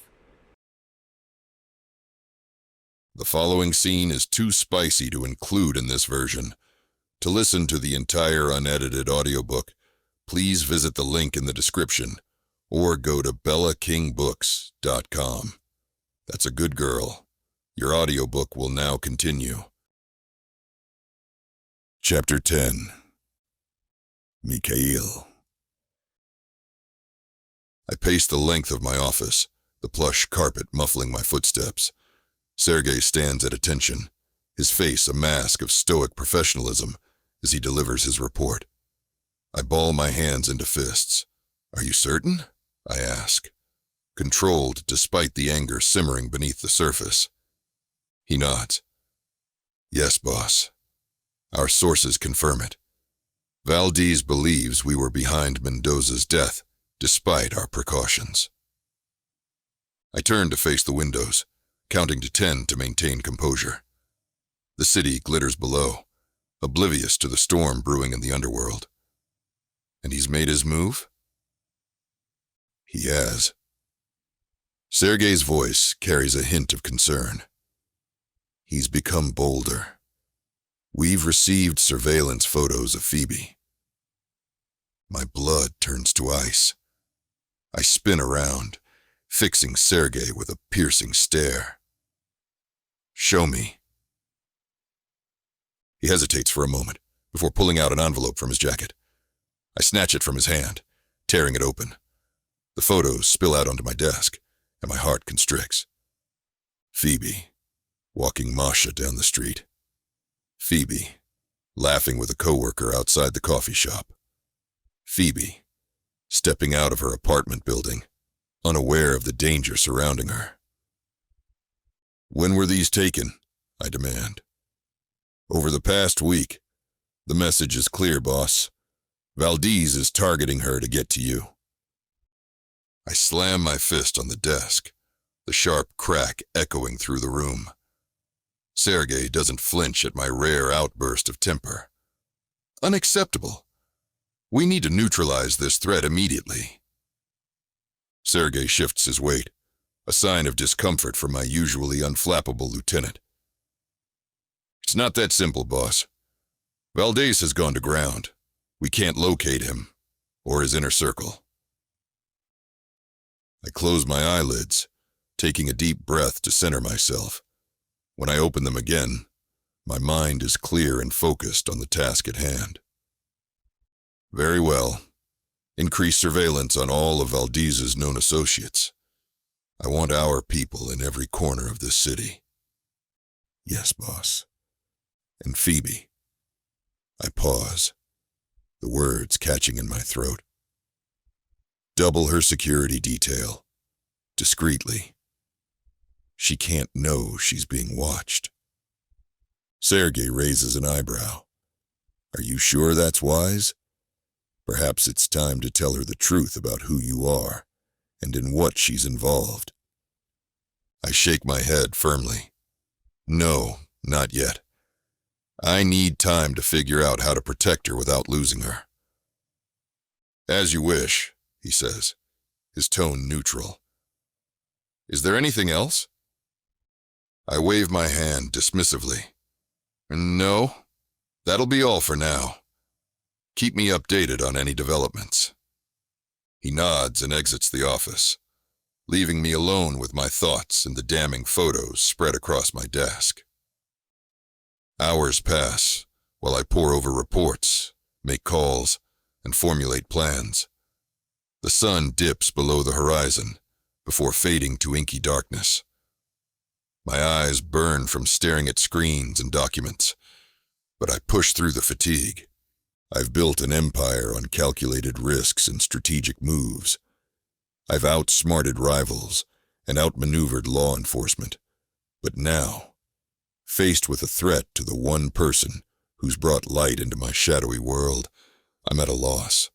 The following scene is too spicy to include in this version. To listen to the entire unedited audiobook, please visit the link in the description or go to bellakingbooks.com. That's a good girl. Your audiobook will now continue. Chapter 10. Mikhail. I pace the length of my office, the plush carpet muffling my footsteps. Sergei stands at attention, his face a mask of stoic professionalism as he delivers his report. I ball my hands into fists. "Are you certain?" I ask, controlled despite the anger simmering beneath the surface. He nods. "Yes, boss. Our sources confirm it. Valdez believes we were behind Mendoza's death, despite our precautions." I turn to face the windows, counting to 10 to maintain composure. The city glitters below, oblivious to the storm brewing in the underworld. And he's made his move? He has. Sergei's voice carries a hint of concern. He's become bolder. We've received surveillance photos of Phoebe. My blood turns to ice. I spin around, fixing Sergei with a piercing stare. "Show me." He hesitates for a moment before pulling out an envelope from his jacket. I snatch it from his hand, tearing it open. The photos spill out onto my desk, and my heart constricts. Phoebe, walking Masha down the street. Phoebe, laughing with a coworker outside the coffee shop. Phoebe, stepping out of her apartment building, unaware of the danger surrounding her. "When were these taken?" I demand. "Over the past week. The message is clear, boss. Valdez is targeting her to get to you." I slam my fist on the desk, the sharp crack echoing through the room. Sergei doesn't flinch at my rare outburst of temper. "Unacceptable. We need to neutralize this threat immediately." Sergei shifts his weight, a sign of discomfort from my usually unflappable lieutenant. "It's not that simple, boss. Valdez has gone to ground. We can't locate him, or his inner circle." I close my eyelids, taking a deep breath to center myself. When I open them again, my mind is clear and focused on the task at hand. "Very well. Increase surveillance on all of Valdez's known associates. I want our people in every corner of this city." "Yes, boss." "And Phoebe." I pause, the words catching in my throat. "Double her security detail. Discreetly. She can't know she's being watched." Sergei raises an eyebrow. "Are you sure that's wise? Perhaps it's time to tell her the truth about who you are and in what she's involved." I shake my head firmly. "No, not yet. I need time to figure out how to protect her without losing her." "As you wish," he says, his tone neutral. "Is there anything else?" I wave my hand dismissively. "No, that'll be all for now. Keep me updated on any developments." He nods and exits the office, leaving me alone with my thoughts and the damning photos spread across my desk. Hours pass while I pore over reports, make calls, and formulate plans. The sun dips below the horizon before fading to inky darkness. My eyes burn from staring at screens and documents. but I push through the fatigue. I've built an empire on calculated risks and strategic moves. I've outsmarted rivals and outmaneuvered law enforcement. But now, faced with a threat to the one person who's brought light into my shadowy world, I'm at a loss.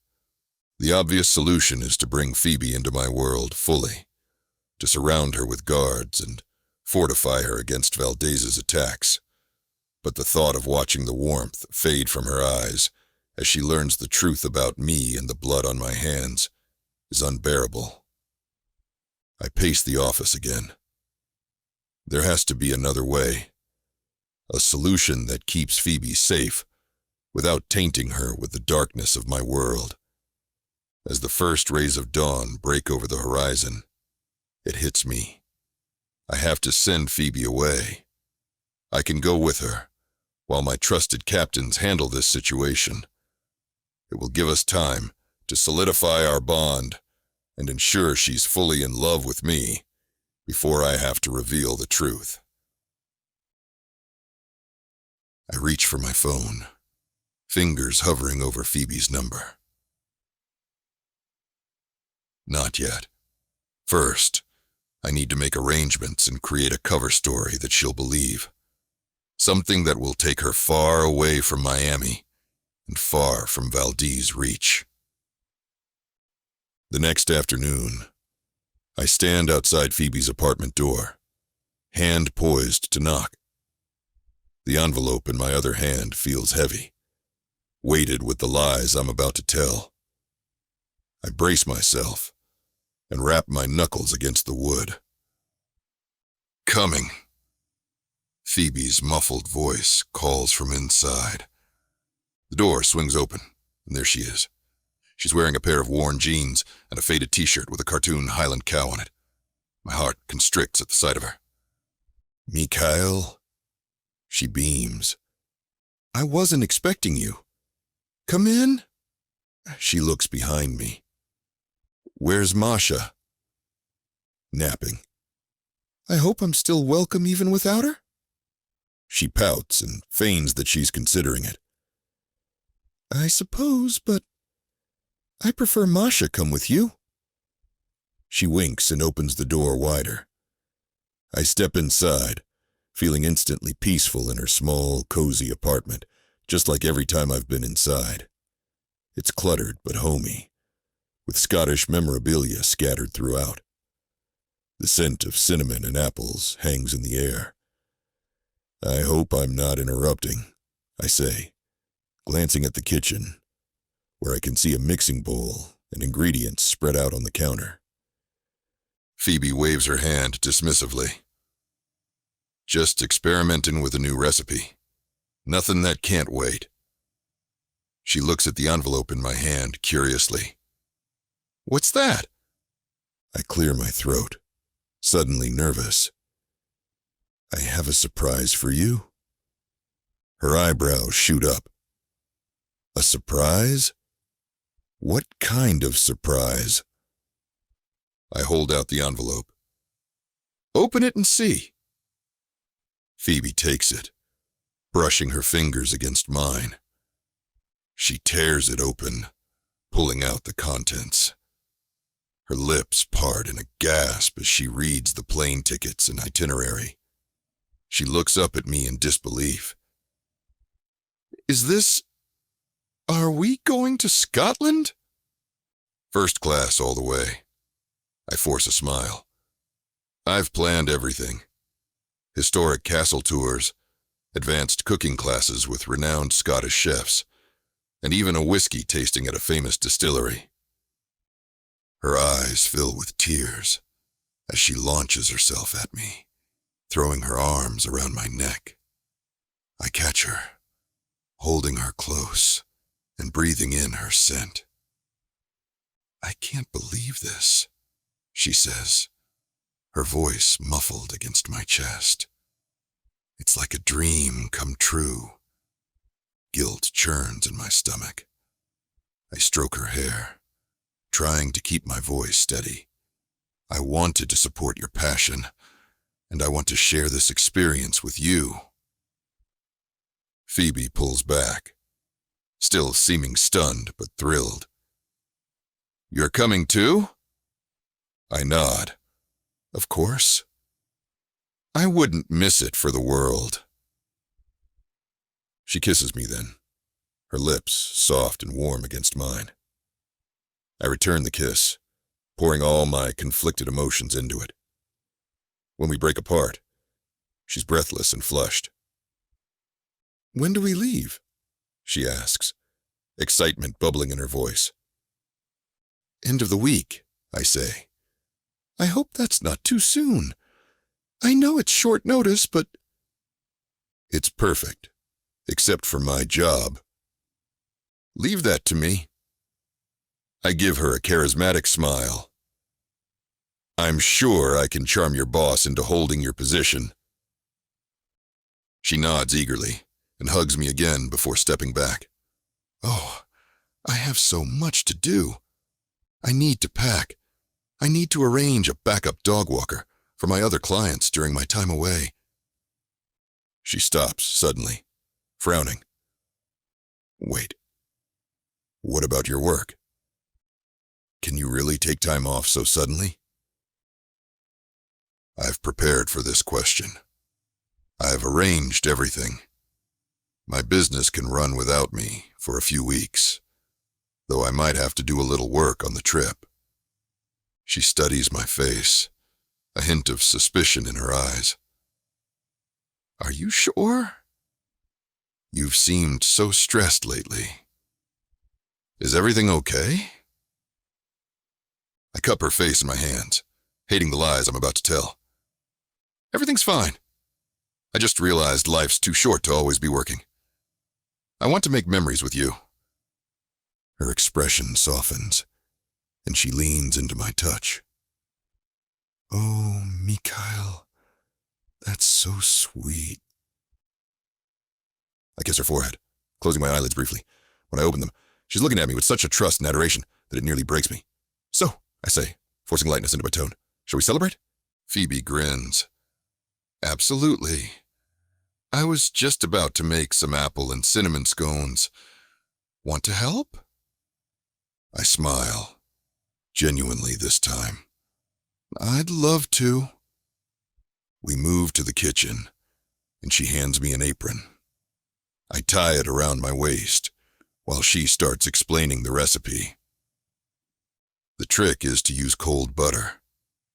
The obvious solution is to bring Phoebe into my world fully, to surround her with guards and fortify her against Valdez's attacks. But the thought of watching the warmth fade from her eyes as she learns the truth about me and the blood on my hands is unbearable. I pace the office again. There has to be another way. A solution that keeps Phoebe safe without tainting her with the darkness of my world. As the first rays of dawn break over the horizon, it hits me. I have to send Phoebe away. I can go with her, while my trusted captains handle this situation. It will give us time to solidify our bond and ensure she's fully in love with me before I have to reveal the truth. I reach for my phone, fingers hovering over Phoebe's number. Not yet. First, I need to make arrangements and create a cover story that she'll believe. Something that will take her far away from Miami and far from Valdez's reach. The next afternoon, I stand outside Phoebe's apartment door, hand poised to knock. The envelope in my other hand feels heavy, weighted with the lies I'm about to tell. I brace myself and rap my knuckles against the wood. Coming. Phoebe's muffled voice calls from inside. The door swings open, and there she is. She's wearing a pair of worn jeans and a faded t-shirt with a cartoon Highland cow on it. My heart constricts at the sight of her. Mikhail? She beams. I wasn't expecting you. Come in? She looks behind me. Where's Masha? Napping. I hope I'm still welcome even without her? She pouts and feigns that she's considering it. I suppose, but I prefer Masha come with you. She winks and opens the door wider. I step inside, feeling instantly peaceful in her small, cozy apartment, just like every time I've been inside. It's cluttered but homey, with Scottish memorabilia scattered throughout. The scent of cinnamon and apples hangs in the air. I hope I'm not interrupting, I say, glancing at the kitchen, where I can see a mixing bowl and ingredients spread out on the counter. Phoebe waves her hand dismissively. Just experimenting with a new recipe. Nothing that can't wait. She looks at the envelope in my hand curiously. What's that? I clear my throat, suddenly nervous. I have a surprise for you. Her eyebrows shoot up. A surprise? What kind of surprise? I hold out the envelope. Open it and see. Phoebe takes it, brushing her fingers against mine. She tears it open, pulling out the contents. Her lips part in a gasp as she reads the plane tickets and itinerary. She looks up at me in disbelief. Are we going to Scotland? First class all the way. I force a smile. I've planned everything. Historic castle tours, advanced cooking classes with renowned Scottish chefs, and even a whiskey tasting at a famous distillery. Her eyes fill with tears as she launches herself at me, throwing her arms around my neck. I catch her, holding her close and breathing in her scent. I can't believe this, she says, her voice muffled against my chest. It's like a dream come true. Guilt churns in my stomach. I stroke her hair, trying to keep my voice steady. I wanted to support your passion, and I want to share this experience with you. Phoebe pulls back, still seeming stunned but thrilled. You're coming too? I nod. Of course. I wouldn't miss it for the world. She kisses me then, her lips soft and warm against mine. I return the kiss, pouring all my conflicted emotions into it. When we break apart, she's breathless and flushed. When do we leave? She asks, excitement bubbling in her voice. End of the week, I say. I hope that's not too soon. I know it's short notice, but... It's perfect, except for my job. Leave that to me. I give her a charismatic smile. I'm sure I can charm your boss into holding your position. She nods eagerly and hugs me again before stepping back. Oh, I have so much to do. I need to pack. I need to arrange a backup dog walker for my other clients during my time away. She stops suddenly, frowning. Wait. What about your work? Can you really take time off so suddenly? I've prepared for this question. I've arranged everything. My business can run without me for a few weeks, though I might have to do a little work on the trip. She studies my face, a hint of suspicion in her eyes. Are you sure? You've seemed so stressed lately. Is everything okay? I cup her face in my hands, hating the lies I'm about to tell. Everything's fine. I just realized life's too short to always be working. I want to make memories with you. Her expression softens, and she leans into my touch. Oh, Mikhail, that's so sweet. I kiss her forehead, closing my eyelids briefly. When I open them, she's looking at me with such a trust and adoration that it nearly breaks me. So, I say, forcing lightness into my tone, shall we celebrate? Phoebe grins. Absolutely. I was just about to make some apple and cinnamon scones. Want to help? I smile, genuinely this time. I'd love to. We move to the kitchen, and she hands me an apron. I tie it around my waist, while she starts explaining the recipe. The trick is to use cold butter,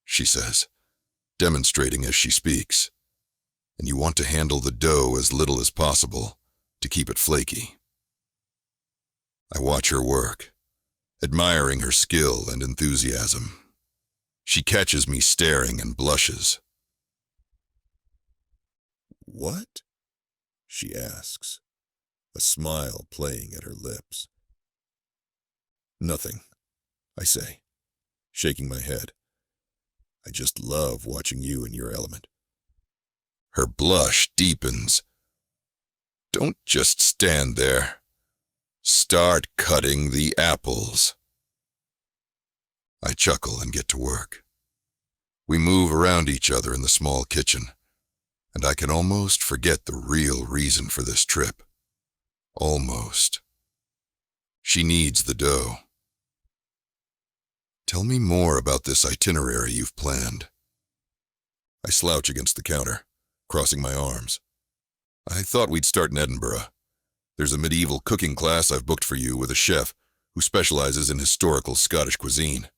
she says, demonstrating as she speaks. And you want to handle the dough as little as possible to keep it flaky. I watch her work, admiring her skill and enthusiasm. She catches me staring and blushes. What? She asks, a smile playing at her lips. Nothing, I say, shaking my head. I just love watching you in your element. Her blush deepens. Don't just stand there. Start cutting the apples. I chuckle and get to work. We move around each other in the small kitchen, and I can almost forget the real reason for this trip. Almost. She needs the dough. Tell me more about this itinerary you've planned. I slouch against the counter, crossing my arms. I thought we'd start in Edinburgh. There's a medieval cooking class I've booked for you with a chef who specializes in historical Scottish cuisine.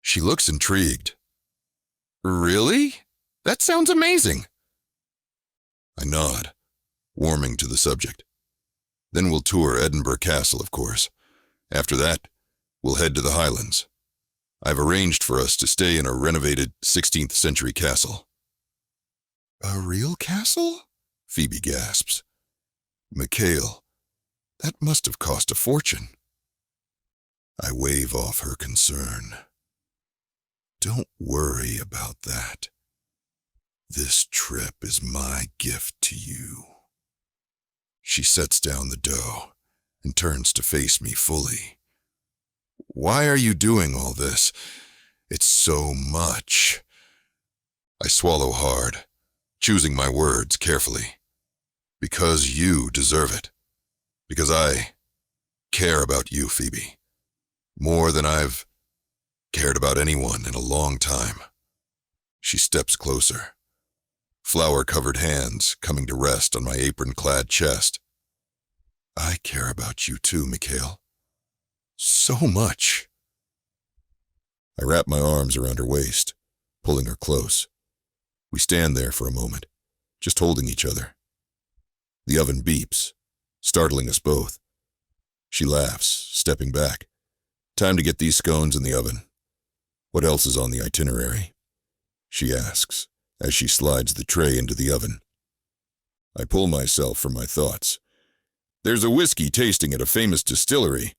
She looks intrigued. Really? That sounds amazing. I nod, warming to the subject. Then we'll tour Edinburgh Castle, of course. After that, we'll head to the Highlands. I've arranged for us to stay in a renovated 16th century castle. A real castle? Phoebe gasps. Mikhail, that must have cost a fortune. I wave off her concern. Don't worry about that. This trip is my gift to you. She sets down the dough and turns to face me fully. Why are you doing all this? It's so much. I swallow hard, choosing my words carefully. Because you deserve it. Because I care about you, Phoebe. More than I've cared about anyone in a long time. She steps closer, flower-covered hands coming to rest on my apron-clad chest. I care about you too, Mikhail. So much. I wrap my arms around her waist, pulling her close. We stand there for a moment, just holding each other. The oven beeps, startling us both. She laughs, stepping back. Time to get these scones in the oven. What else is on the itinerary? She asks, as she slides the tray into the oven. I pull myself from my thoughts. There's a whiskey tasting at a famous distillery.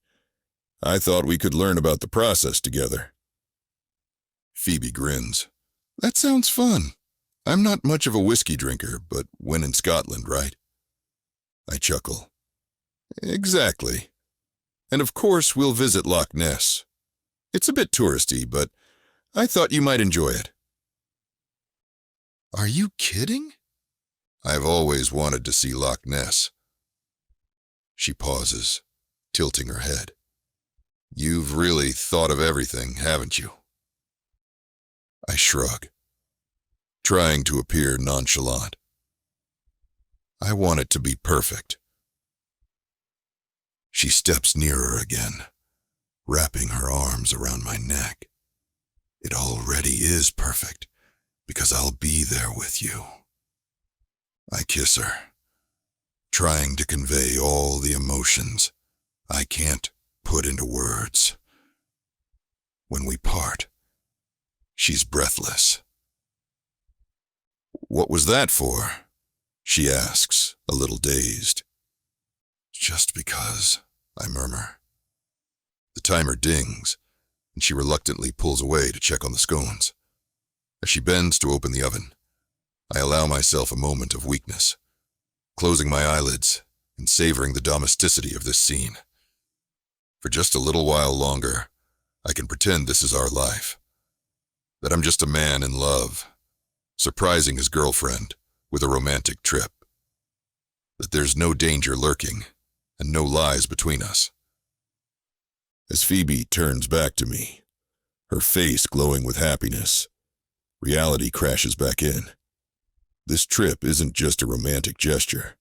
I thought we could learn about the process together. Phoebe grins. That sounds fun. I'm not much of a whiskey drinker, but when in Scotland, right? I chuckle. Exactly. And of course we'll visit Loch Ness. It's a bit touristy, but I thought you might enjoy it. Are you kidding? I've always wanted to see Loch Ness. She pauses, tilting her head. You've really thought of everything, haven't you? I shrug, trying to appear nonchalant. I want it to be perfect. She steps nearer again, wrapping her arms around my neck. It already is perfect, because I'll be there with you. I kiss her, trying to convey all the emotions I can't put into words. When we part, she's breathless. What was that for? She asks, a little dazed. Just because, I murmur. The timer dings, and she reluctantly pulls away to check on the scones. As she bends to open the oven, I allow myself a moment of weakness, closing my eyelids and savoring the domesticity of this scene. For just a little while longer, I can pretend this is our life. That I'm just a man in love, surprising his girlfriend with a romantic trip. That there's no danger lurking and no lies between us. As Phoebe turns back to me, her face glowing with happiness, reality crashes back in. This trip isn't just a romantic gesture.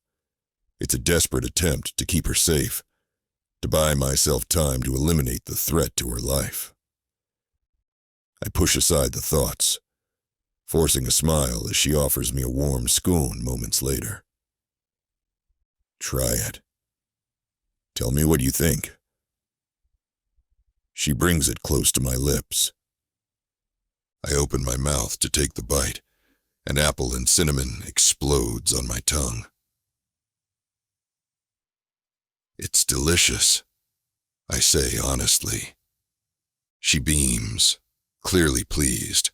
It's a desperate attempt to keep her safe, to buy myself time to eliminate the threat to her life. I push aside the thoughts, forcing a smile as she offers me a warm scone moments later. Try it. Tell me what you think. She brings it close to my lips. I open my mouth to take the bite, and apple and cinnamon explodes on my tongue. It's delicious, I say honestly. She beams, clearly pleased.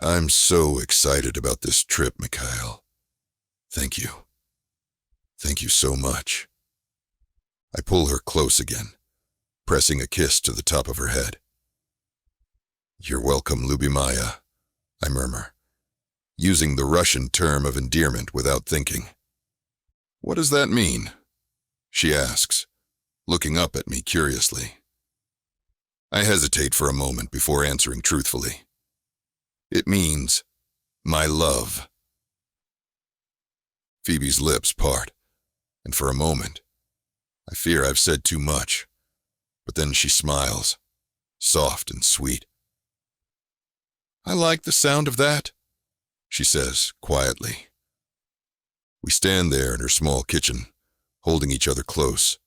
I'm so excited about this trip, Mikhail. Thank you. Thank you so much. I pull her close again, pressing a kiss to the top of her head. You're welcome, Lubimaya, I murmur, using the Russian term of endearment without thinking. What does that mean? She asks, looking up at me curiously. I hesitate for a moment before answering truthfully. It means, my love. Phoebe's lips part, and for a moment, I fear I've said too much, but then she smiles, soft and sweet. I like the sound of that, she says quietly. We stand there in her small kitchen, holding each other close,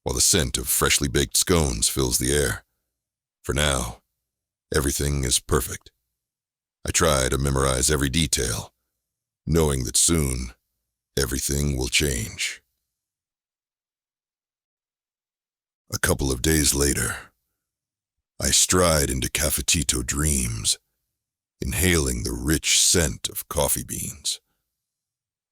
while the scent of freshly baked scones fills the air. For now, everything is perfect. I try to memorize every detail, knowing that soon, everything will change. A couple of days later, I stride into Cafetito Dreams, inhaling the rich scent of coffee beans.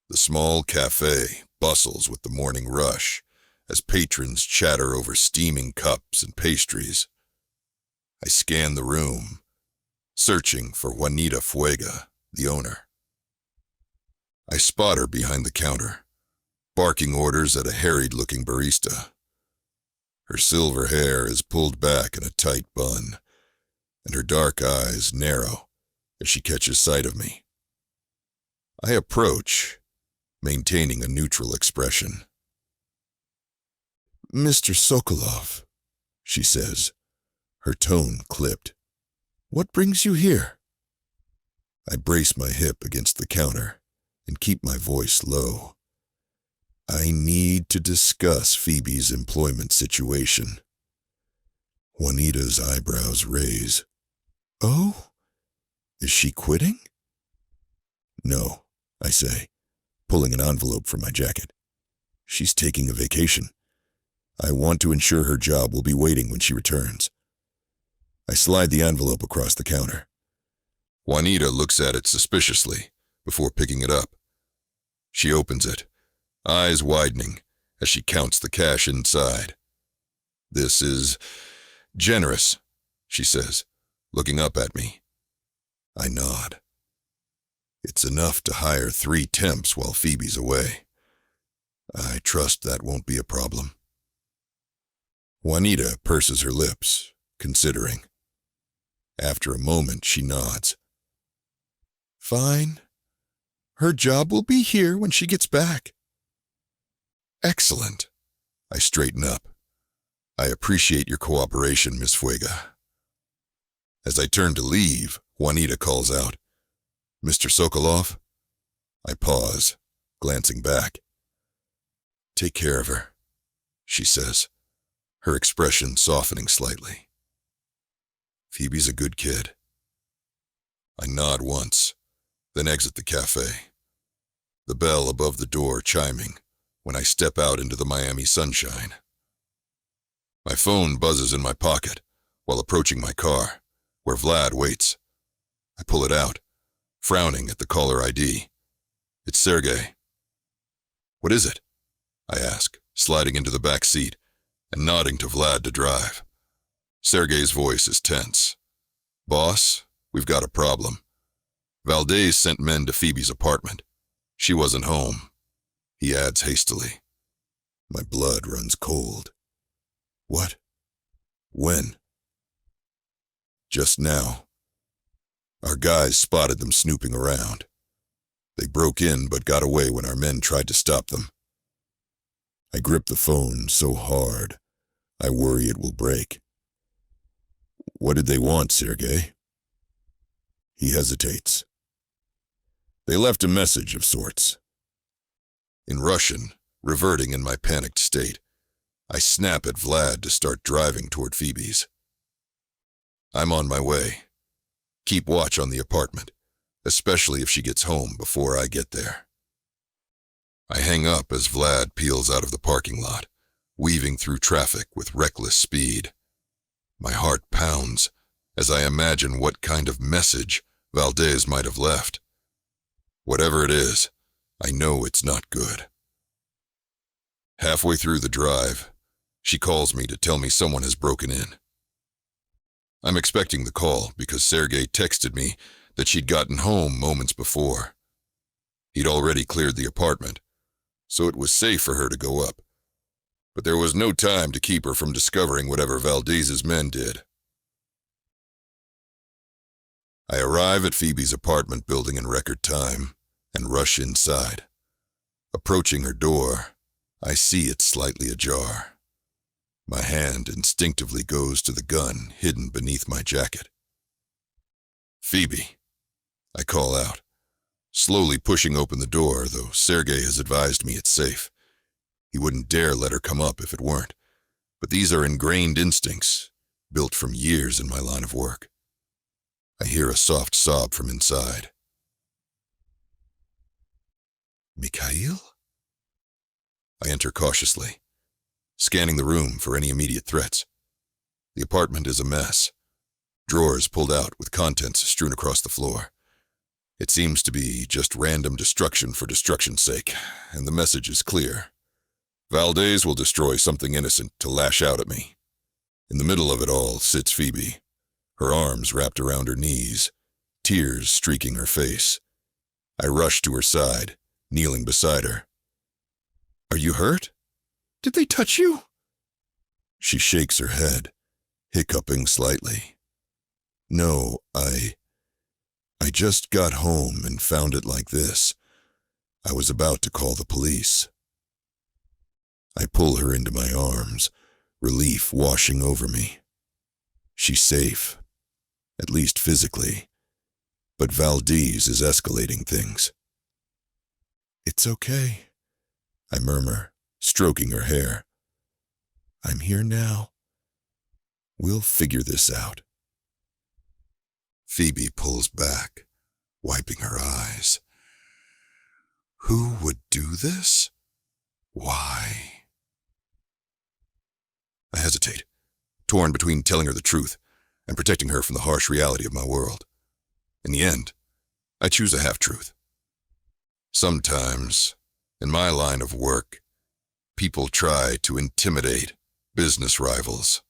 The small cafe bustles with the morning rush as patrons chatter over steaming cups and pastries. I scan the room, searching for Juanita Fuega, the owner. I spot her behind the counter, barking orders at a harried-looking barista. Her silver hair is pulled back in a tight bun, and her dark eyes narrow as she catches sight of me. I approach, maintaining a neutral expression. "Mr. Sokolov," she says, her tone clipped. "What brings you here?" I brace my hip against the counter and keep my voice low. I need to discuss Phoebe's employment situation. Juanita's eyebrows raise. "Oh? Is she quitting?" "No," I say, pulling an envelope from my jacket. "She's taking a vacation. I want to ensure her job will be waiting when she returns." I slide the envelope across the counter. Juanita looks at it suspiciously before picking it up. She opens it, eyes widening as she counts the cash inside. "This is generous," she says, looking up at me. I nod. It's enough to hire 3 temps while Phoebe's away. I trust that won't be a problem. Juanita purses her lips, considering. After a moment, she nods. "Fine. Her job will be here when she gets back." "Excellent." I straighten up. "I appreciate your cooperation, Miss Fuega." As I turn to leave, Juanita calls out, "Mr. Sokolov?" I pause, glancing back. "Take care of her," she says, her expression softening slightly. "Phoebe's a good kid." I nod once, then exit the cafe, the bell above the door chiming when I step out into the Miami sunshine. My phone buzzes in my pocket while approaching my car, where Vlad waits. I pull it out, frowning at the caller ID. It's Sergey. "What is it?" I ask, sliding into the back seat and nodding to Vlad to drive. Sergey's voice is tense. "Boss, we've got a problem. Valdez sent men to Phoebe's apartment. She wasn't home," he adds hastily. My blood runs cold. "What? When?" "Just now. Our guys spotted them snooping around. They broke in but got away when our men tried to stop them." I grip the phone so hard, I worry it will break. "What did they want, Sergey?" He hesitates. "They left a message of sorts." In Russian, reverting in my panicked state, I snap at Vlad to start driving toward Phoebe's. "I'm on my way. Keep watch on the apartment, especially if she gets home before I get there." I hang up as Vlad peels out of the parking lot, weaving through traffic with reckless speed. My heart pounds as I imagine what kind of message Valdez might have left. Whatever it is, I know it's not good. Halfway through the drive, she calls me to tell me someone has broken in. I'm expecting the call because Sergey texted me that she'd gotten home moments before. He'd already cleared the apartment, so it was safe for her to go up. But there was no time to keep her from discovering whatever Valdez's men did. I arrive at Phoebe's apartment building in record time and rush inside. Approaching her door, I see it slightly ajar. My hand instinctively goes to the gun hidden beneath my jacket. "Phoebe," I call out, slowly pushing open the door, though Sergey has advised me it's safe. He wouldn't dare let her come up if it weren't, but these are ingrained instincts, built from years in my line of work. I hear a soft sob from inside. "Mikhail?" I enter cautiously, scanning the room for any immediate threats. The apartment is a mess. Drawers pulled out with contents strewn across the floor. It seems to be just random destruction for destruction's sake, and the message is clear. Valdez will destroy something innocent to lash out at me. In the middle of it all sits Phoebe, her arms wrapped around her knees, tears streaking her face. I rush to her side, kneeling beside her. Are you hurt? Did they touch you? She shakes her head, hiccuping slightly. No, I just got home and found it like this. I was about to call the police. I pull her into my arms, relief washing over me. She's safe, at least physically, but Valdez is escalating things. It's okay, I murmur, stroking her hair. I'm here now. We'll figure this out. Phoebe pulls back, wiping her eyes. Who would do this? Why? I hesitate, torn between telling her the truth and protecting her from the harsh reality of my world. In the end, I choose a half-truth. Sometimes, in my line of work, people try to intimidate business rivals.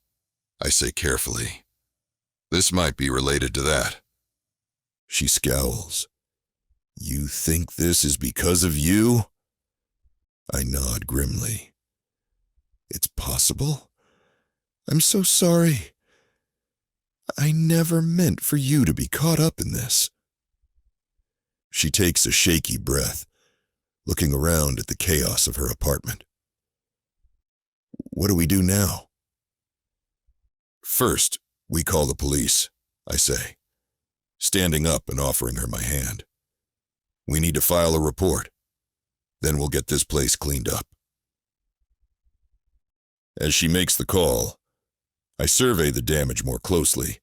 I say carefully, this might be related to that. She scowls. You think this is because of you? I nod grimly. It's possible. I'm so sorry. I never meant for you to be caught up in this. She takes a shaky breath, looking around at the chaos of her apartment. What do we do now? First, we call the police, I say, standing up and offering her my hand. We need to file a report. Then we'll get this place cleaned up. As she makes the call, I survey the damage more closely,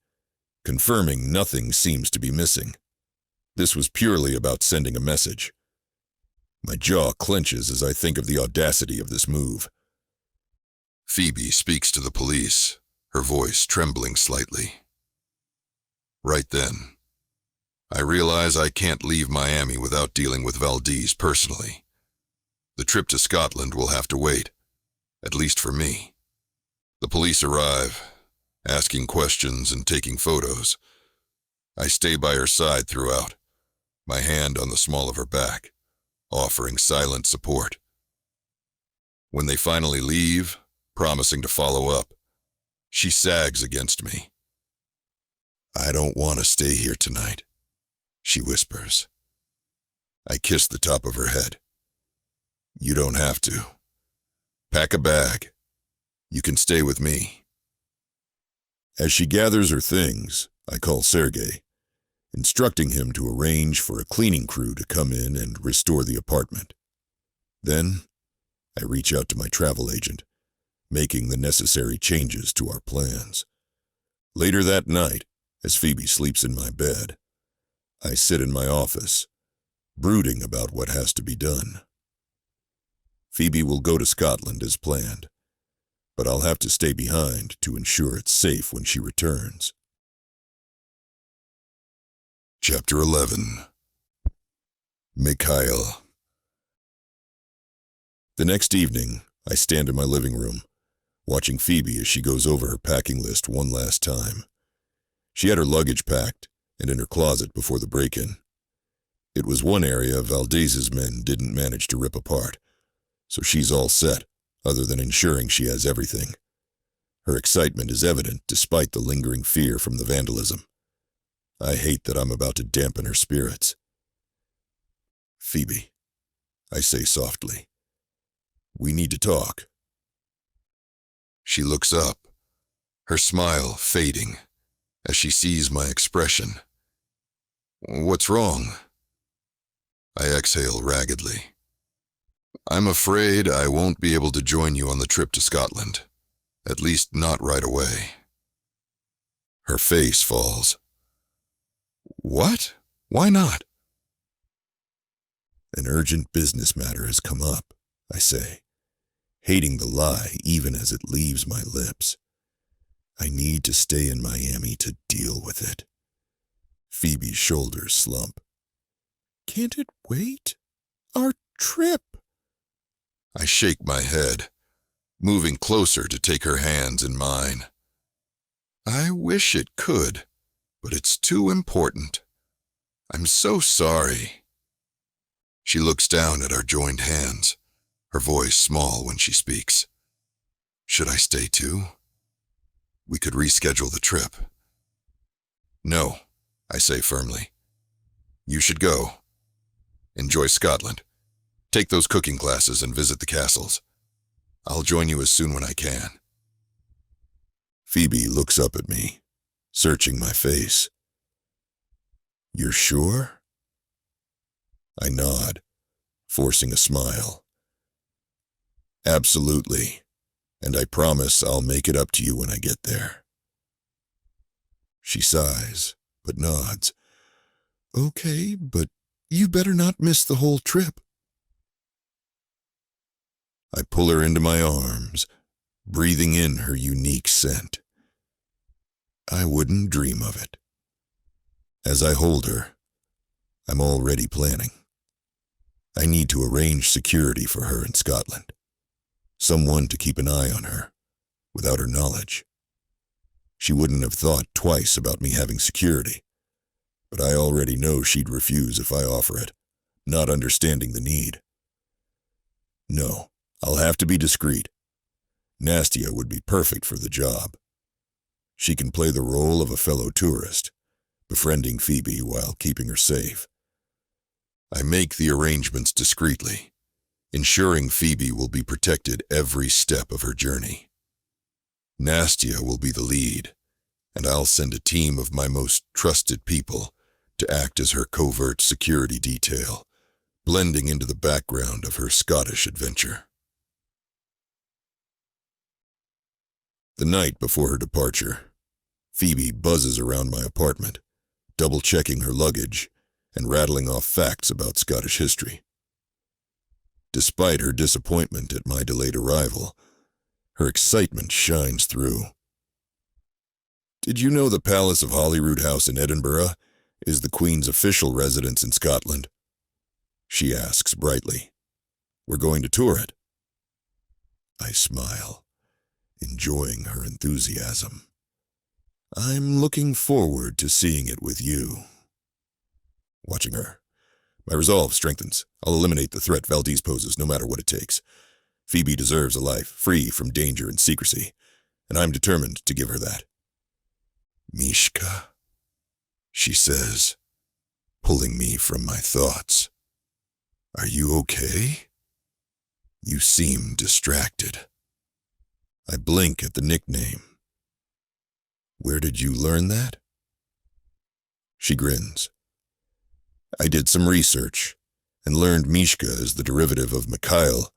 confirming nothing seems to be missing. This was purely about sending a message. My jaw clenches as I think of the audacity of this move. Phoebe speaks to the police, her voice trembling slightly. Right then, I realize I can't leave Miami without dealing with Valdez personally. The trip to Scotland will have to wait, at least for me. The police arrive, asking questions and taking photos. I stay by her side throughout, my hand on the small of her back, offering silent support. When they finally leave, promising to follow up, she sags against me. I don't want to stay here tonight, she whispers. I kiss the top of her head. You don't have to. Pack a bag. You can stay with me. As she gathers her things, I call Sergei, instructing him to arrange for a cleaning crew to come in and restore the apartment. Then, I reach out to my travel agent, making the necessary changes to our plans. Later that night, as Phoebe sleeps in my bed, I sit in my office, brooding about what has to be done. Phoebe will go to Scotland as planned, but I'll have to stay behind to ensure it's safe when she returns. Chapter 11. Mikhail. The next evening, I stand in my living room, watching Phoebe as she goes over her packing list one last time. She had her luggage packed and in her closet before the break-in. It was one area Valdez's men didn't manage to rip apart, so she's all set, other than ensuring she has everything. Her excitement is evident despite the lingering fear from the vandalism. I hate that I'm about to dampen her spirits. Phoebe, I say softly, we need to talk. She looks up, her smile fading as she sees my expression. What's wrong? I exhale raggedly. I'm afraid I won't be able to join you on the trip to Scotland, at least not right away. Her face falls. What? Why not? An urgent business matter has come up, I say, hating the lie even as it leaves my lips. I need to stay in Miami to deal with it. Phoebe's shoulders slump. Can't it wait? Our trip. I shake my head, moving closer to take her hands in mine. I wish it could, but it's too important. I'm so sorry. She looks down at our joined hands, her voice small when she speaks. Should I stay too? We could reschedule the trip. No, I say firmly. You should go. Enjoy Scotland. Take those cooking classes and visit the castles. I'll join you as soon when I can. Phoebe looks up at me, searching my face. You're sure? I nod, forcing a smile. Absolutely, and I promise I'll make it up to you when I get there. She sighs, but nods. Okay, but you better not miss the whole trip. I pull her into my arms, breathing in her unique scent. I wouldn't dream of it. As I hold her, I'm already planning. I need to arrange security for her in Scotland. Someone to keep an eye on her, without her knowledge. She wouldn't have thought twice about me having security, but I already know she'd refuse if I offer it, not understanding the need. No, I'll have to be discreet. Nastia would be perfect for the job. She can play the role of a fellow tourist, befriending Phoebe while keeping her safe. I make the arrangements discreetly, ensuring Phoebe will be protected every step of her journey. Nastia will be the lead, and I'll send a team of my most trusted people to act as her covert security detail, blending into the background of her Scottish adventure. The night before her departure, Phoebe buzzes around my apartment, double-checking her luggage and rattling off facts about Scottish history. Despite her disappointment at my delayed arrival, her excitement shines through. Did you know the Palace of Holyrood House in Edinburgh is the Queen's official residence in Scotland? She asks brightly. We're going to tour it. I smile, enjoying her enthusiasm. I'm looking forward to seeing it with you. Watching her, my resolve strengthens. I'll eliminate the threat Valdez poses no matter what it takes. Phoebe deserves a life free from danger and secrecy, and I'm determined to give her that. Mishka, she says, pulling me from my thoughts. Are you okay? You seem distracted. I blink at the nickname. Where did you learn that? She grins. I did some research and learned Mishka is the derivative of Mikhail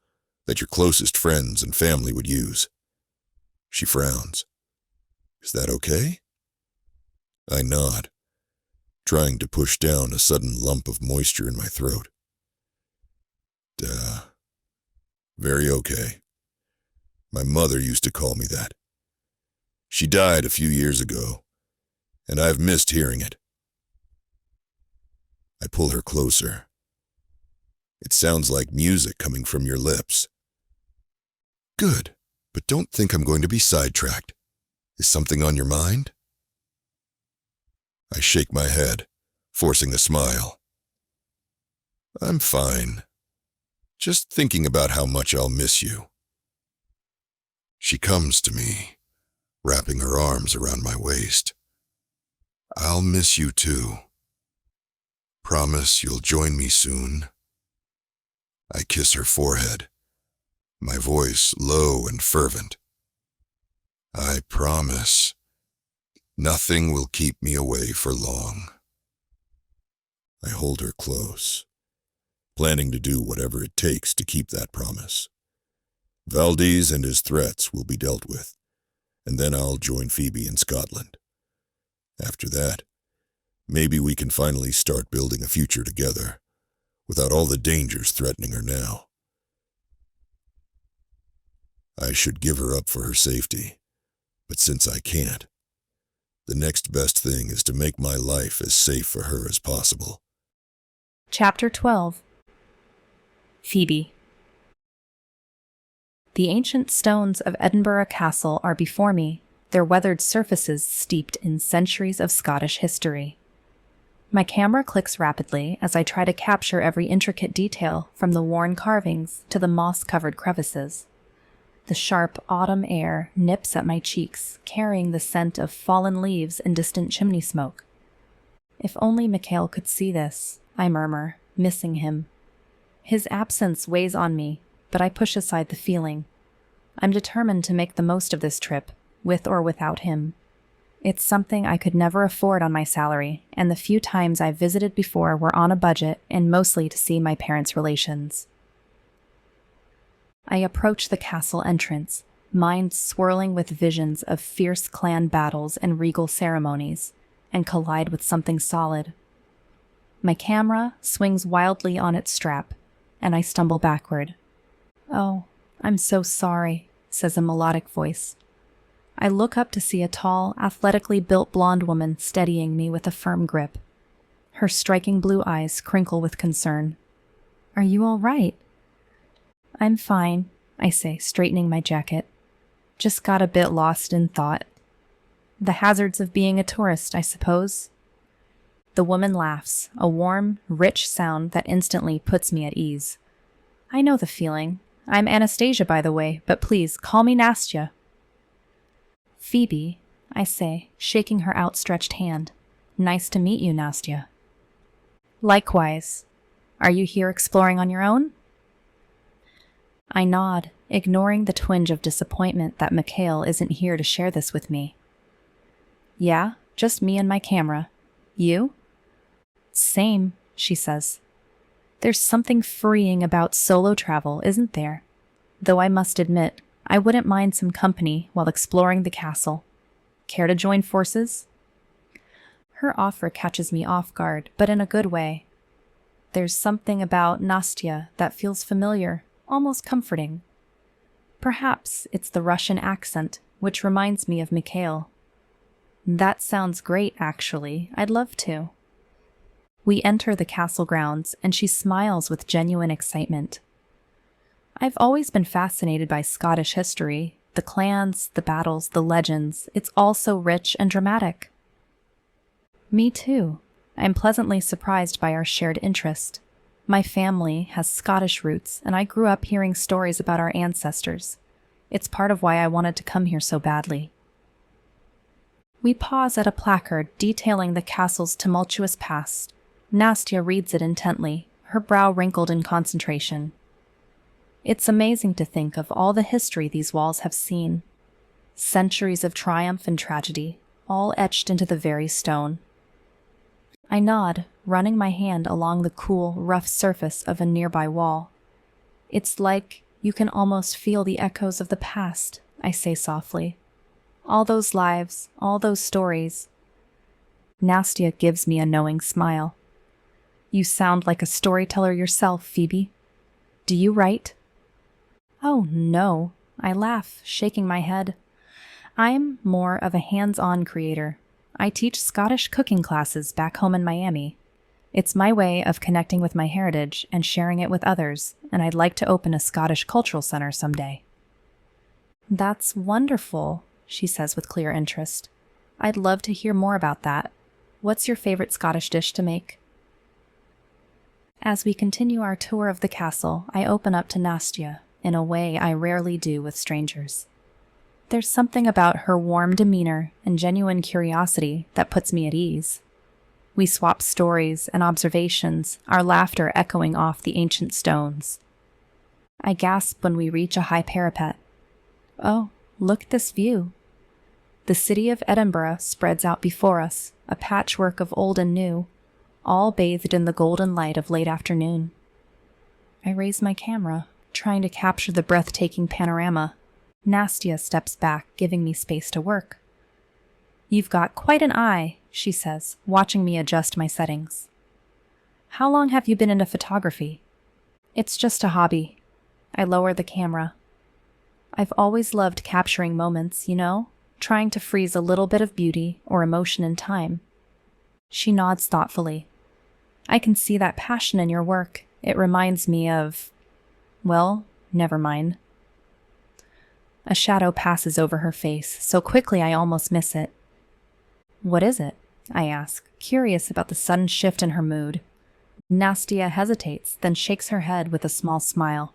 that your closest friends and family would use. She frowns. Is that okay? I nod, trying to push down a sudden lump of moisture in my throat. Very okay. My mother used to call me that. She died a few years ago, and I've missed hearing it. I pull her closer. It sounds like music coming from your lips. Good, but don't think I'm going to be sidetracked. Is something on your mind? I shake my head, forcing a smile. I'm fine. Just thinking about how much I'll miss you. She comes to me, wrapping her arms around my waist. I'll miss you too. Promise you'll join me soon? I kiss her forehead, my voice low and fervent. I promise. Nothing will keep me away for long. I hold her close, planning to do whatever it takes to keep that promise. Valdez and his threats will be dealt with, and then I'll join Phoebe in Scotland. After that, maybe we can finally start building a future together, without all the dangers threatening her now. I should give her up for her safety, but since I can't, the next best thing is to make my life as safe for her as possible. Chapter 12. Phoebe. The ancient stones of Edinburgh Castle are before me, their weathered surfaces steeped in centuries of Scottish history. My camera clicks rapidly as I try to capture every intricate detail from the worn carvings to the moss-covered crevices. The sharp autumn air nips at my cheeks, carrying the scent of fallen leaves and distant chimney smoke. If only Mikhail could see this, I murmur, missing him. His absence weighs on me, but I push aside the feeling. I'm determined to make the most of this trip, with or without him. It's something I could never afford on my salary, and the few times I've visited before were on a budget and mostly to see my parents' relations. I approach the castle entrance, mind swirling with visions of fierce clan battles and regal ceremonies, and collide with something solid. My camera swings wildly on its strap, and I stumble backward. "Oh, I'm so sorry," says a melodic voice. I look up to see a tall, athletically built blonde woman steadying me with a firm grip. Her striking blue eyes crinkle with concern. "Are you all right?" "I'm fine," I say, straightening my jacket. "Just got a bit lost in thought. The hazards of being a tourist, I suppose." The woman laughs, a warm, rich sound that instantly puts me at ease. "I know the feeling. I'm Anastasia, by the way, but please, call me Nastya." "Phoebe," I say, shaking her outstretched hand. "Nice to meet you, Nastya." "Likewise. Are you here exploring on your own?" I nod, ignoring the twinge of disappointment that Mikhail isn't here to share this with me. "Yeah, just me and my camera. You?" "Same," she says. "There's something freeing about solo travel, isn't there? Though I must admit, I wouldn't mind some company while exploring the castle. Care to join forces?" Her offer catches me off guard, but in a good way. There's something about Nastya that feels familiar, almost comforting. Perhaps it's the Russian accent, which reminds me of Mikhail. That sounds great, actually. I'd love to. We enter the castle grounds, and she smiles with genuine excitement. I've always been fascinated by Scottish history. The clans, the battles, the legends. It's all so rich and dramatic. Me too. I'm pleasantly surprised by our shared interest. My family has Scottish roots, and I grew up hearing stories about our ancestors. It's part of why I wanted to come here so badly. We pause at a placard detailing the castle's tumultuous past. Nastya reads it intently, her brow wrinkled in concentration. It's amazing to think of all the history these walls have seen. Centuries of triumph and tragedy, all etched into the very stone. I nod, running my hand along the cool, rough surface of a nearby wall. "It's like you can almost feel the echoes of the past," I say softly. "All those lives, all those stories." Nastya gives me a knowing smile. "You sound like a storyteller yourself, Phoebe. Do you write?" "Oh, no," I laugh, shaking my head. "I'm more of a hands-on creator. I teach Scottish cooking classes back home in Miami. It's my way of connecting with my heritage and sharing it with others, and I'd like to open a Scottish cultural center someday." "That's wonderful," she says with clear interest. "I'd love to hear more about that. What's your favorite Scottish dish to make?" As we continue our tour of the castle, I open up to Nastya in a way I rarely do with strangers. There's something about her warm demeanor and genuine curiosity that puts me at ease. We swap stories and observations, our laughter echoing off the ancient stones. I gasp when we reach a high parapet. "Oh, look at this view." The city of Edinburgh spreads out before us, a patchwork of old and new, all bathed in the golden light of late afternoon. I raise my camera, trying to capture the breathtaking panorama. Nastya steps back, giving me space to work. "You've got quite an eye," she says, watching me adjust my settings. "How long have you been into photography?" "It's just a hobby." I lower the camera. "I've always loved capturing moments, trying to freeze a little bit of beauty or emotion in time." She nods thoughtfully. "I can see that passion in your work. It reminds me of... well, never mind." A shadow passes over her face, so quickly I almost miss it. "What is it?" I ask, curious about the sudden shift in her mood. Nastia hesitates, then shakes her head with a small smile.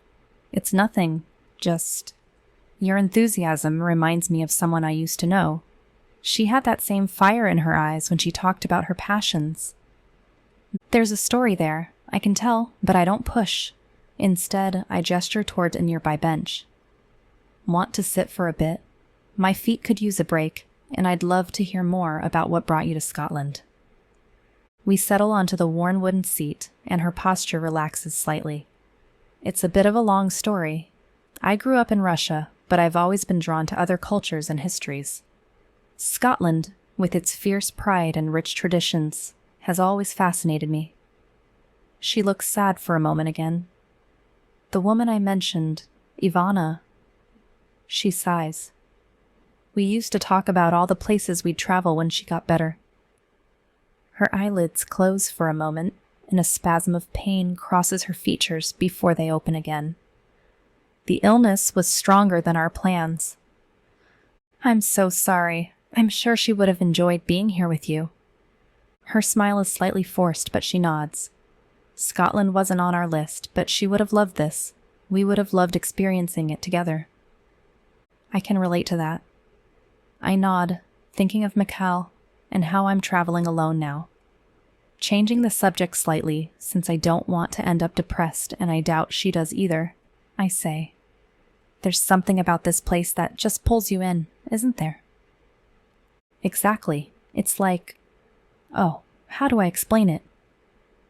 It's nothing, just... Your enthusiasm reminds me of someone I used to know. She had that same fire in her eyes when she talked about her passions. There's a story there, I can tell, but I don't push. Instead, I gesture toward a nearby bench. Want to sit for a bit? My feet could use a break, and I'd love to hear more about what brought you to Scotland. We settle onto the worn wooden seat, and her posture relaxes slightly. It's a bit of a long story. I grew up in Russia, but I've always been drawn to other cultures and histories. Scotland, with its fierce pride and rich traditions, has always fascinated me. She looks sad for a moment again. The woman I mentioned, Ivana. She sighs. We used to talk about all the places we'd travel when she got better. Her eyelids close for a moment, and a spasm of pain crosses her features before they open again. The illness was stronger than our plans. I'm so sorry. I'm sure she would have enjoyed being here with you. Her smile is slightly forced, but she nods. Scotland wasn't on our list, but she would have loved this. We would have loved experiencing it together. I can relate to that. I nod, thinking of Mikhail and how I'm traveling alone now. Changing the subject slightly, since I don't want to end up depressed and I doubt she does either, I say, there's something about this place that just pulls you in, isn't there? Exactly. It's like... Oh, how do I explain it?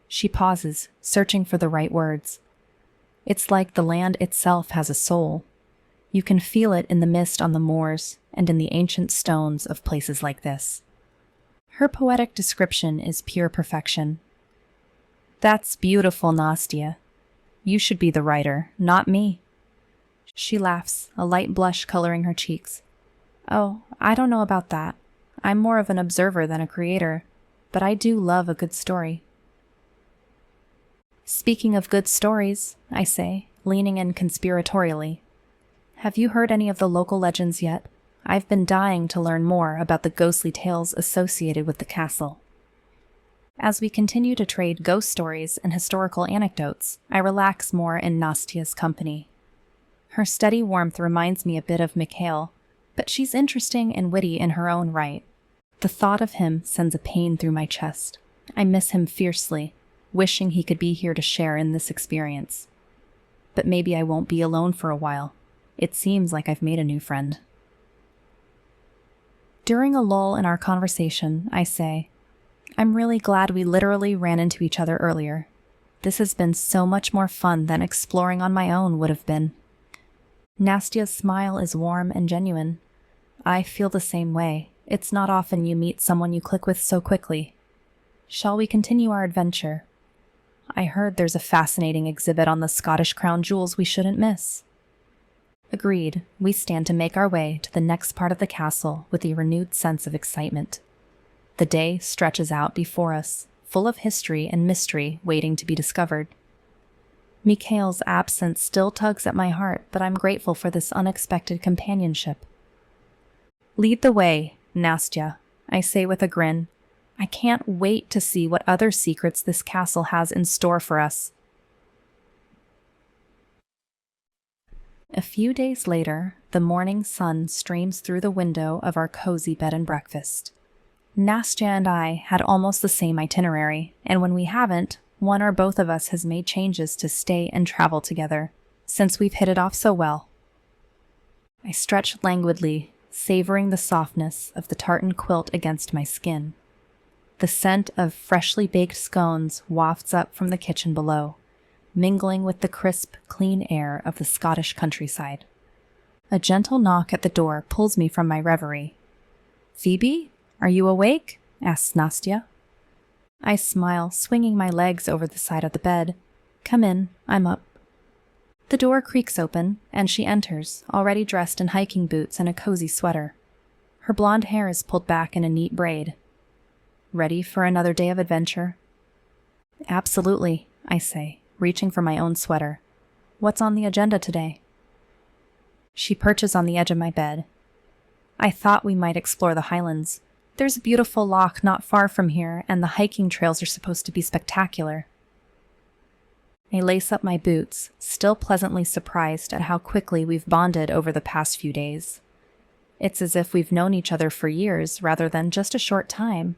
She pauses, searching for the right words. It's like the land itself has a soul. You can feel it in the mist on the moors and in the ancient stones of places like this. Her poetic description is pure perfection. That's beautiful, Nastia. You should be the writer, not me. She laughs, a light blush coloring her cheeks. Oh, I don't know about that. I'm more of an observer than a creator, but I do love a good story. Speaking of good stories, I say, leaning in conspiratorially, have you heard any of the local legends yet? I've been dying to learn more about the ghostly tales associated with the castle. As we continue to trade ghost stories and historical anecdotes, I relax more in Nastia's company. Her steady warmth reminds me a bit of Mikhail, but she's interesting and witty in her own right. The thought of him sends a pain through my chest. I miss him fiercely, wishing he could be here to share in this experience. But maybe I won't be alone for a while. It seems like I've made a new friend. During a lull in our conversation, I say, I'm really glad we literally ran into each other earlier. This has been so much more fun than exploring on my own would have been. Nastia's smile is warm and genuine. I feel the same way. It's not often you meet someone you click with so quickly. Shall we continue our adventure? I heard there's a fascinating exhibit on the Scottish crown jewels we shouldn't miss. Agreed, we stand to make our way to the next part of the castle with a renewed sense of excitement. The day stretches out before us, full of history and mystery waiting to be discovered. Mikhail's absence still tugs at my heart, but I'm grateful for this unexpected companionship. Lead the way, Nastia, I say with a grin. I can't wait to see what other secrets this castle has in store for us. A few days later, the morning sun streams through the window of our cozy bed and breakfast. Nastia and I had almost the same itinerary, and when we haven't, one or both of us has made changes to stay and travel together, since we've hit it off so well. I stretch languidly, savoring the softness of the tartan quilt against my skin. The scent of freshly baked scones wafts up from the kitchen below, mingling with the crisp, clean air of the Scottish countryside. A gentle knock at the door pulls me from my reverie. "Phoebe, are you awake?" asks Nastia. I smile, swinging my legs over the side of the bed. "Come in, I'm up." The door creaks open, and she enters, already dressed in hiking boots and a cozy sweater. Her blonde hair is pulled back in a neat braid. Ready for another day of adventure? Absolutely, I say, reaching for my own sweater. What's on the agenda today? She perches on the edge of my bed. I thought we might explore the Highlands. There's a beautiful loch not far from here, and the hiking trails are supposed to be spectacular. I lace up my boots, still pleasantly surprised at how quickly we've bonded over the past few days. It's as if we've known each other for years rather than just a short time.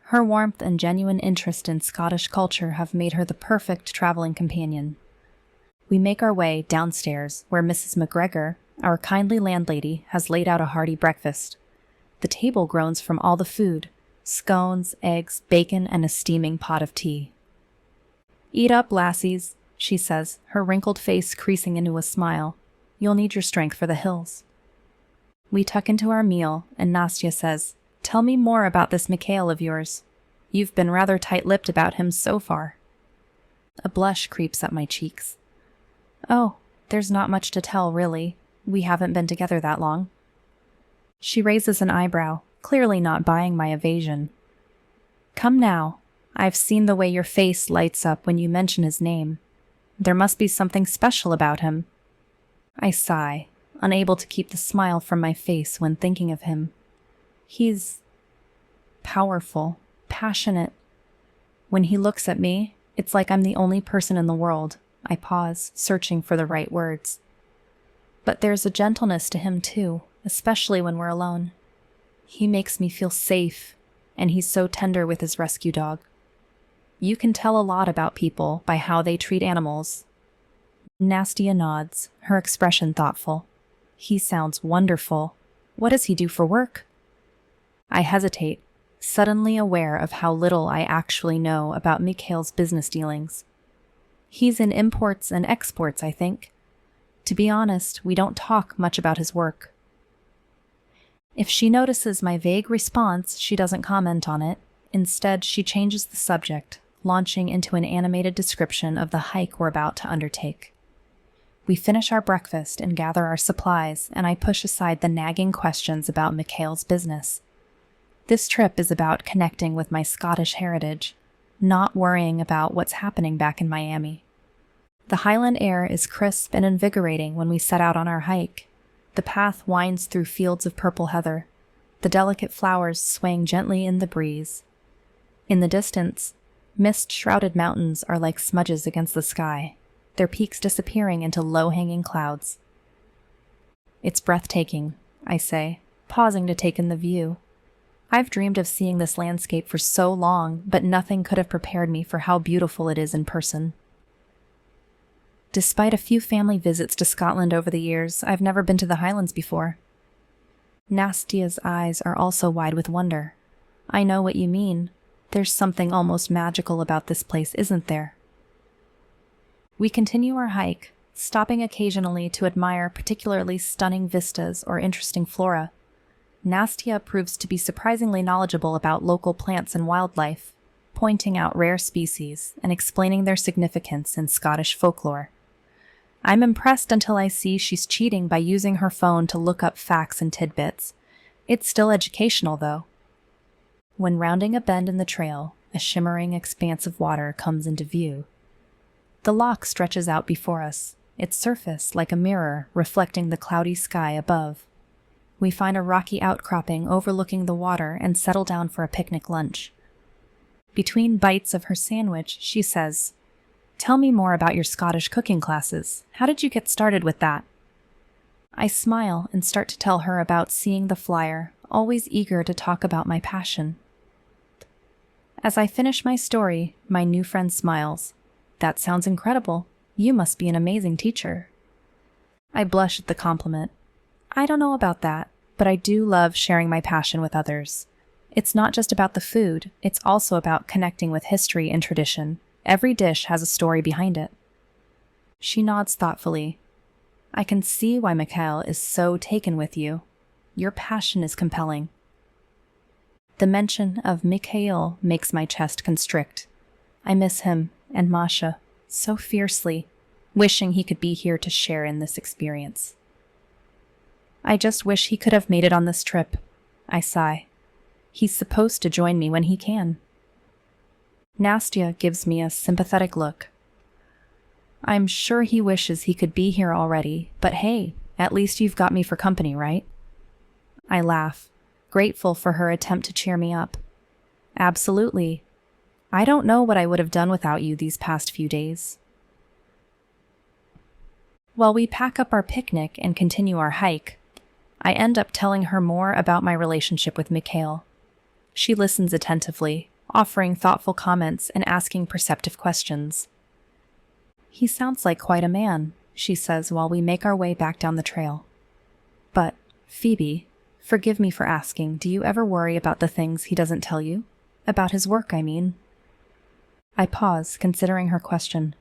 Her warmth and genuine interest in Scottish culture have made her the perfect traveling companion. We make our way downstairs, where Mrs. McGregor, our kindly landlady, has laid out a hearty breakfast. The table groans from all the food: scones, eggs, bacon, and a steaming pot of tea. "Eat up, lassies," she says, her wrinkled face creasing into a smile. "You'll need your strength for the hills." We tuck into our meal, and Nastya says, "Tell me more about this Mikhail of yours. You've been rather tight-lipped about him so far." A blush creeps up my cheeks. "Oh, there's not much to tell, really. We haven't been together that long." She raises an eyebrow, clearly not buying my evasion. "Come now. I've seen the way your face lights up when you mention his name. There must be something special about him." I sigh, unable to keep the smile from my face when thinking of him. He's powerful, passionate. When he looks at me, it's like I'm the only person in the world. I pause, searching for the right words. But there's a gentleness to him too, especially when we're alone. He makes me feel safe, and he's so tender with his rescue dog. You can tell a lot about people by how they treat animals. Nastya nods, her expression thoughtful. He sounds wonderful. What does he do for work? I hesitate, suddenly aware of how little I actually know about Mikhail's business dealings. He's in imports and exports, I think. To be honest, we don't talk much about his work. If she notices my vague response, she doesn't comment on it. Instead, she changes the subject, launching into an animated description of the hike we're about to undertake. We finish our breakfast and gather our supplies, and I push aside the nagging questions about Mikhail's business. This trip is about connecting with my Scottish heritage, not worrying about what's happening back in Miami. The Highland air is crisp and invigorating when we set out on our hike. The path winds through fields of purple heather, the delicate flowers swaying gently in the breeze. In the distance, mist-shrouded mountains are like smudges against the sky, their peaks disappearing into low-hanging clouds. "It's breathtaking," I say, pausing to take in the view. I've dreamed of seeing this landscape for so long, but nothing could have prepared me for how beautiful it is in person. Despite a few family visits to Scotland over the years, I've never been to the Highlands before. Nastya's eyes are also wide with wonder. "I know what you mean. There's something almost magical about this place, isn't there?" We continue our hike, stopping occasionally to admire particularly stunning vistas or interesting flora. Nastya proves to be surprisingly knowledgeable about local plants and wildlife, pointing out rare species and explaining their significance in Scottish folklore. I'm impressed until I see she's cheating by using her phone to look up facts and tidbits. It's still educational, though. When rounding a bend in the trail, a shimmering expanse of water comes into view. The loch stretches out before us, its surface like a mirror reflecting the cloudy sky above. We find a rocky outcropping overlooking the water and settle down for a picnic lunch. Between bites of her sandwich, she says, "Tell me more about your Scottish cooking classes. How did you get started with that?" I smile and start to tell her about seeing the flyer, always eager to talk about my passion. As I finish my story, my new friend smiles. "That sounds incredible. You must be an amazing teacher." I blush at the compliment. I don't know about that, but I do love sharing my passion with others. It's not just about the food, it's also about connecting with history and tradition. Every dish has a story behind it. She nods thoughtfully. "I can see why Mikhail is so taken with you. Your passion is compelling." The mention of Mikhail makes my chest constrict. I miss him and Masha so fiercely, wishing he could be here to share in this experience. I just wish he could have made it on this trip, I sigh. He's supposed to join me when he can. Nastya gives me a sympathetic look. I'm sure he wishes he could be here already, but hey, at least you've got me for company, right? I laugh, grateful for her attempt to cheer me up. Absolutely. I don't know what I would have done without you these past few days. While we pack up our picnic and continue our hike, I end up telling her more about my relationship with Mikhail. She listens attentively, offering thoughtful comments and asking perceptive questions. He sounds like quite a man, she says while we make our way back down the trail. But, Phoebe, forgive me for asking, do you ever worry about the things he doesn't tell you? About his work, I mean. I pause, considering her question.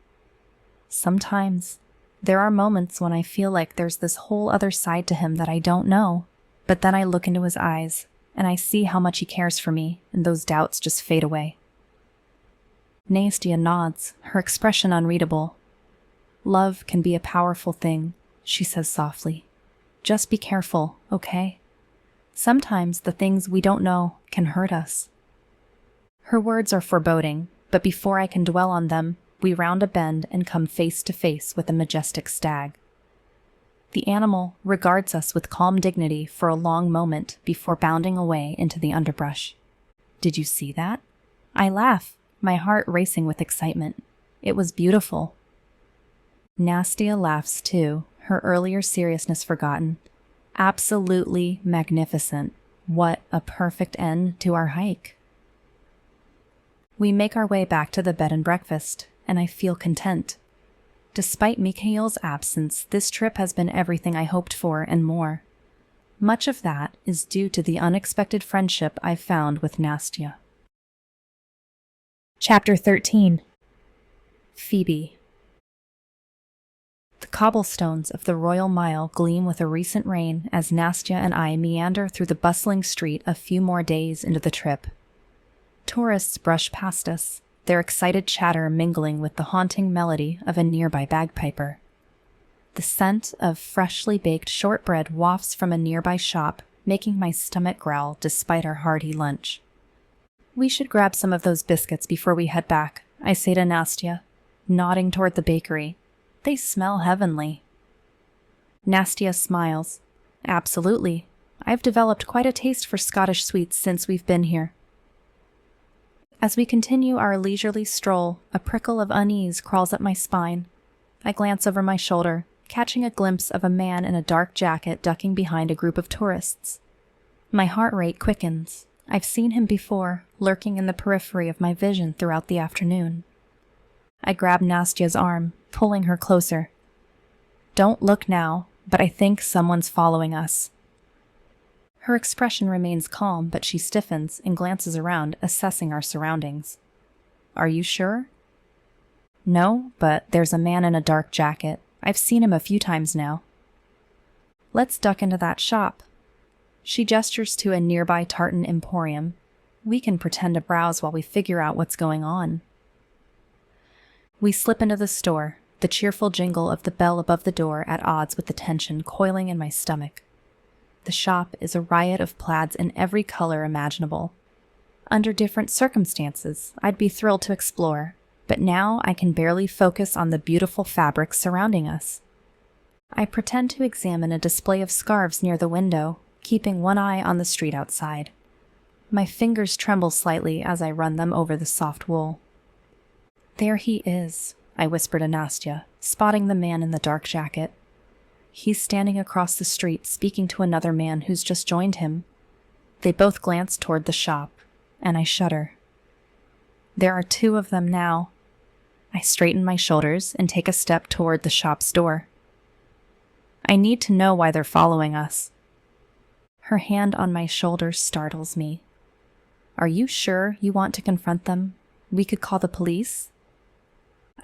Sometimes. There are moments when I feel like there's this whole other side to him that I don't know, but then I look into his eyes, and I see how much he cares for me, and those doubts just fade away. Nastia nods, her expression unreadable. Love can be a powerful thing, she says softly. Just be careful, okay? Sometimes the things we don't know can hurt us. Her words are foreboding, but before I can dwell on them, we round a bend and come face to face with a majestic stag. The animal regards us with calm dignity for a long moment before bounding away into the underbrush. Did you see that? I laugh, my heart racing with excitement. It was beautiful. Nastia laughs too, her earlier seriousness forgotten. Absolutely magnificent. What a perfect end to our hike. We make our way back to the bed and breakfast, and I feel content. Despite Mikhail's absence, this trip has been everything I hoped for and more. Much of that is due to the unexpected friendship I've found with Nastia. Chapter 13. Phoebe. The cobblestones of the Royal Mile gleam with a recent rain as Nastia and I meander through the bustling street a few more days into the trip. Tourists brush past us, their excited chatter mingling with the haunting melody of a nearby bagpiper. The scent of freshly baked shortbread wafts from a nearby shop, making my stomach growl despite our hearty lunch. We should grab some of those biscuits before we head back, I say to Nastia, nodding toward the bakery. They smell heavenly. Nastia smiles. Absolutely. I've developed quite a taste for Scottish sweets since we've been here. As we continue our leisurely stroll, a prickle of unease crawls up my spine. I glance over my shoulder, catching a glimpse of a man in a dark jacket ducking behind a group of tourists. My heart rate quickens. I've seen him before, lurking in the periphery of my vision throughout the afternoon. I grab Nastia's arm, pulling her closer. Don't look now, but I think someone's following us. Her expression remains calm, but she stiffens and glances around, assessing our surroundings. Are you sure? No, but there's a man in a dark jacket. I've seen him a few times now. Let's duck into that shop. She gestures to a nearby tartan emporium. We can pretend to browse while we figure out what's going on. We slip into the store, the cheerful jingle of the bell above the door at odds with the tension coiling in my stomach. The shop is a riot of plaids in every color imaginable. Under different circumstances, I'd be thrilled to explore, but now I can barely focus on the beautiful fabrics surrounding us. I pretend to examine a display of scarves near the window, keeping one eye on the street outside. My fingers tremble slightly as I run them over the soft wool. There he is, I whisper to Nastia, spotting the man in the dark jacket. He's standing across the street speaking to another man who's just joined him. They both glance toward the shop, and I shudder. There are two of them now. I straighten my shoulders and take a step toward the shop's door. I need to know why they're following us. Her hand on my shoulder startles me. Are you sure you want to confront them? We could call the police?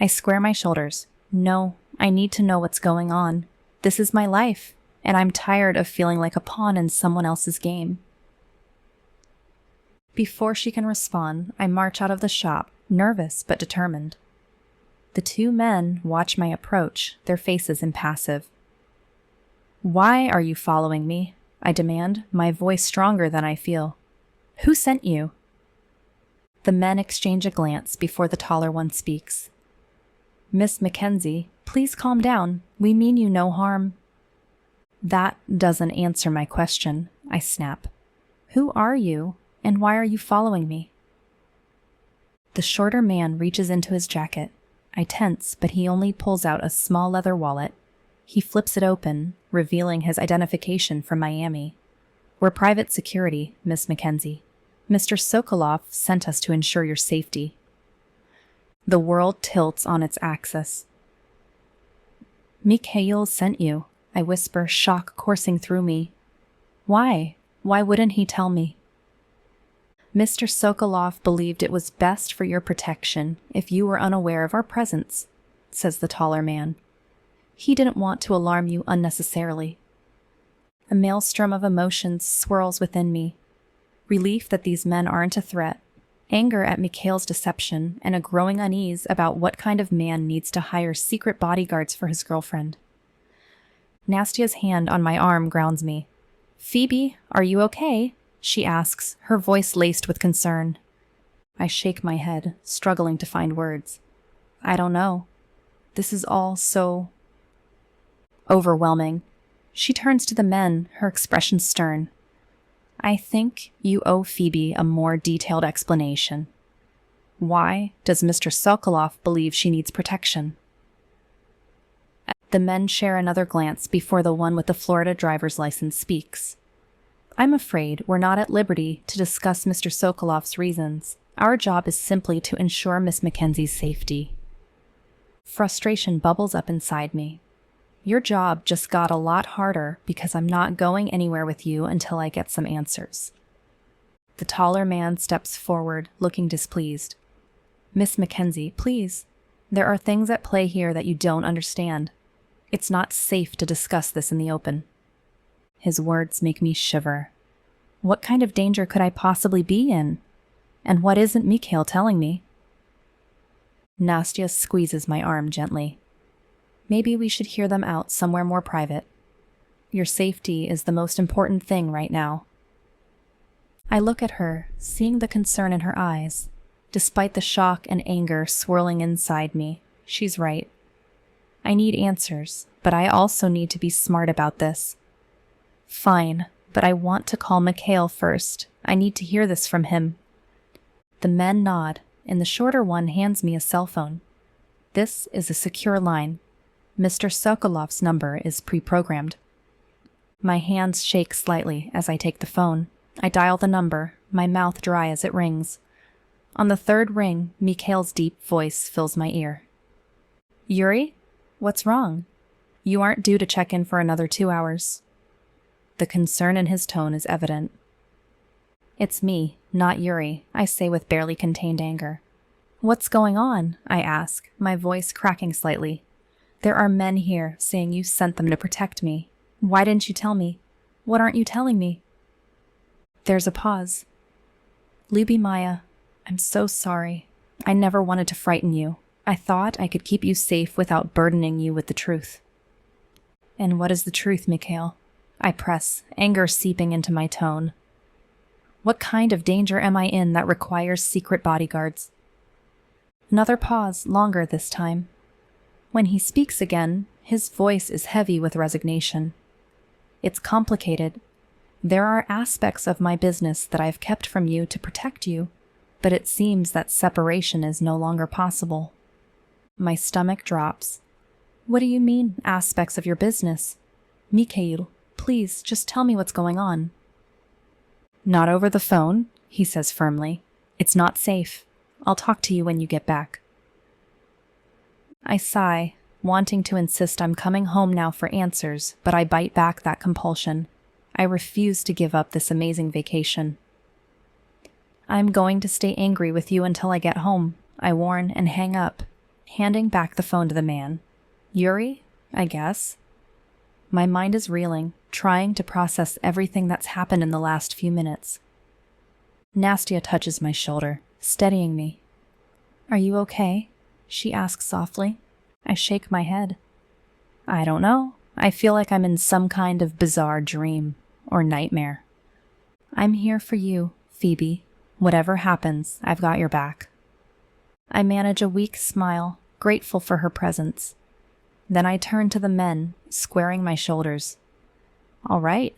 I square my shoulders. No, I need to know what's going on. This is my life, and I'm tired of feeling like a pawn in someone else's game. Before she can respond, I march out of the shop, nervous but determined. The two men watch my approach, their faces impassive. Why are you following me? I demand, my voice stronger than I feel. Who sent you? The men exchange a glance before the taller one speaks. Miss Mackenzie, please calm down. We mean you no harm. That doesn't answer my question, I snap. Who are you, and why are you following me? The shorter man reaches into his jacket. I tense, but he only pulls out a small leather wallet. He flips it open, revealing his identification from Miami. We're private security, Miss Mackenzie. Mr. Sokolov sent us to ensure your safety. The world tilts on its axis. Mikhail sent you, I whisper, shock coursing through me. Why? Why wouldn't he tell me? Mr. Sokolov believed it was best for your protection if you were unaware of our presence, says the taller man. He didn't want to alarm you unnecessarily. A maelstrom of emotions swirls within me. Relief that these men aren't a threat, anger at Mikhail's deception, and a growing unease about what kind of man needs to hire secret bodyguards for his girlfriend. Nastia's hand on my arm grounds me. Phoebe, are you okay? She asks, her voice laced with concern. I shake my head, struggling to find words. I don't know. This is all so overwhelming. She turns to the men, her expression stern. I think you owe Phoebe a more detailed explanation. Why does Mr. Sokolov believe she needs protection? The men share another glance before the one with the Florida driver's license speaks. I'm afraid we're not at liberty to discuss Mr. Sokolov's reasons. Our job is simply to ensure Miss Mackenzie's safety. Frustration bubbles up inside me. Your job just got a lot harder because I'm not going anywhere with you until I get some answers. The taller man steps forward, looking displeased. Miss Mackenzie, please. There are things at play here that you don't understand. It's not safe to discuss this in the open. His words make me shiver. What kind of danger could I possibly be in? And what isn't Mikhail telling me? Nastia squeezes my arm gently. Maybe we should hear them out somewhere more private. Your safety is the most important thing right now. I look at her, seeing the concern in her eyes. Despite the shock and anger swirling inside me, she's right. I need answers, but I also need to be smart about this. Fine, but I want to call Mikhail first. I need to hear this from him. The men nod, and the shorter one hands me a cell phone. This is a secure line. Mr. Sokolov's number is pre-programmed. My hands shake slightly as I take the phone. I dial the number, my mouth dry as it rings. On the third ring, Mikhail's deep voice fills my ear. Yuri? What's wrong? You aren't due to check in for another 2 hours. The concern in his tone is evident. It's me, not Yuri, I say with barely contained anger. What's going on? I ask, my voice cracking slightly. There are men here saying you sent them to protect me. Why didn't you tell me? What aren't you telling me? There's a pause. Luby Maya, I'm so sorry. I never wanted to frighten you. I thought I could keep you safe without burdening you with the truth. And what is the truth, Mikhail? I press, anger seeping into my tone. What kind of danger am I in that requires secret bodyguards? Another pause, longer this time. When he speaks again, his voice is heavy with resignation. It's complicated. There are aspects of my business that I've kept from you to protect you, but it seems that separation is no longer possible. My stomach drops. What do you mean, aspects of your business? Mikhail, please, just tell me what's going on. Not over the phone, he says firmly. It's not safe. I'll talk to you when you get back. I sigh, wanting to insist I'm coming home now for answers, but I bite back that compulsion. I refuse to give up this amazing vacation. I'm going to stay angry with you until I get home, I warn and hang up, handing back the phone to the man. Yuri, I guess. My mind is reeling, trying to process everything that's happened in the last few minutes. Nastia touches my shoulder, steadying me. Are you okay? She asks softly. I shake my head. I don't know. I feel like I'm in some kind of bizarre dream or nightmare. I'm here for you, Phoebe. Whatever happens, I've got your back. I manage a weak smile, grateful for her presence. Then I turn to the men, squaring my shoulders. All right.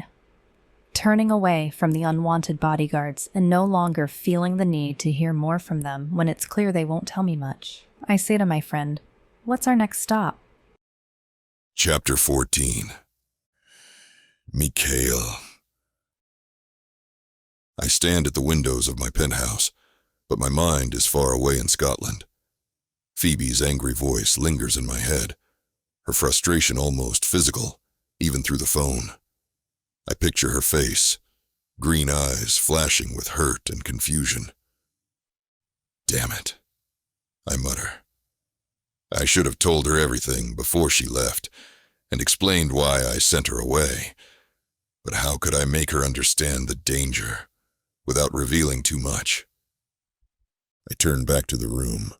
turning away from the unwanted bodyguards and no longer feeling the need to hear more from them when it's clear they won't tell me much. I say to my friend, "What's our next stop?" Chapter 14. Mikhail. I stand at the windows of my penthouse, but my mind is far away in Scotland. Phoebe's angry voice lingers in my head, her frustration almost physical, even through the phone. I picture her face, green eyes flashing with hurt and confusion. Damn it, I mutter. I should have told her everything before she left and explained why I sent her away. But how could I make her understand the danger without revealing too much? I turn back to the room,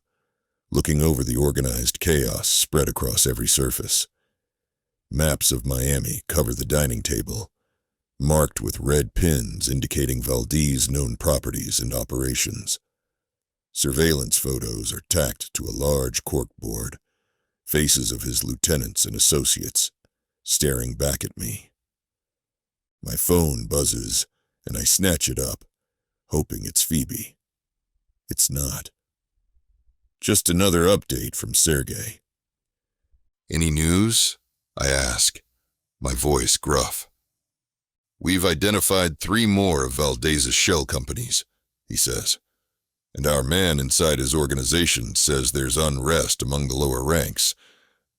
looking over the organized chaos spread across every surface. Maps of Miami cover the dining table, marked with red pins indicating Valdez's known properties and operations. Surveillance photos are tacked to a large corkboard, faces of his lieutenants and associates, staring back at me. My phone buzzes, and I snatch it up, hoping it's Phoebe. It's not. Just another update from Sergei. "Any news?" I ask, my voice gruff. "We've identified 3 more of Valdez's shell companies," he says, "and our man inside his organization says there's unrest among the lower ranks.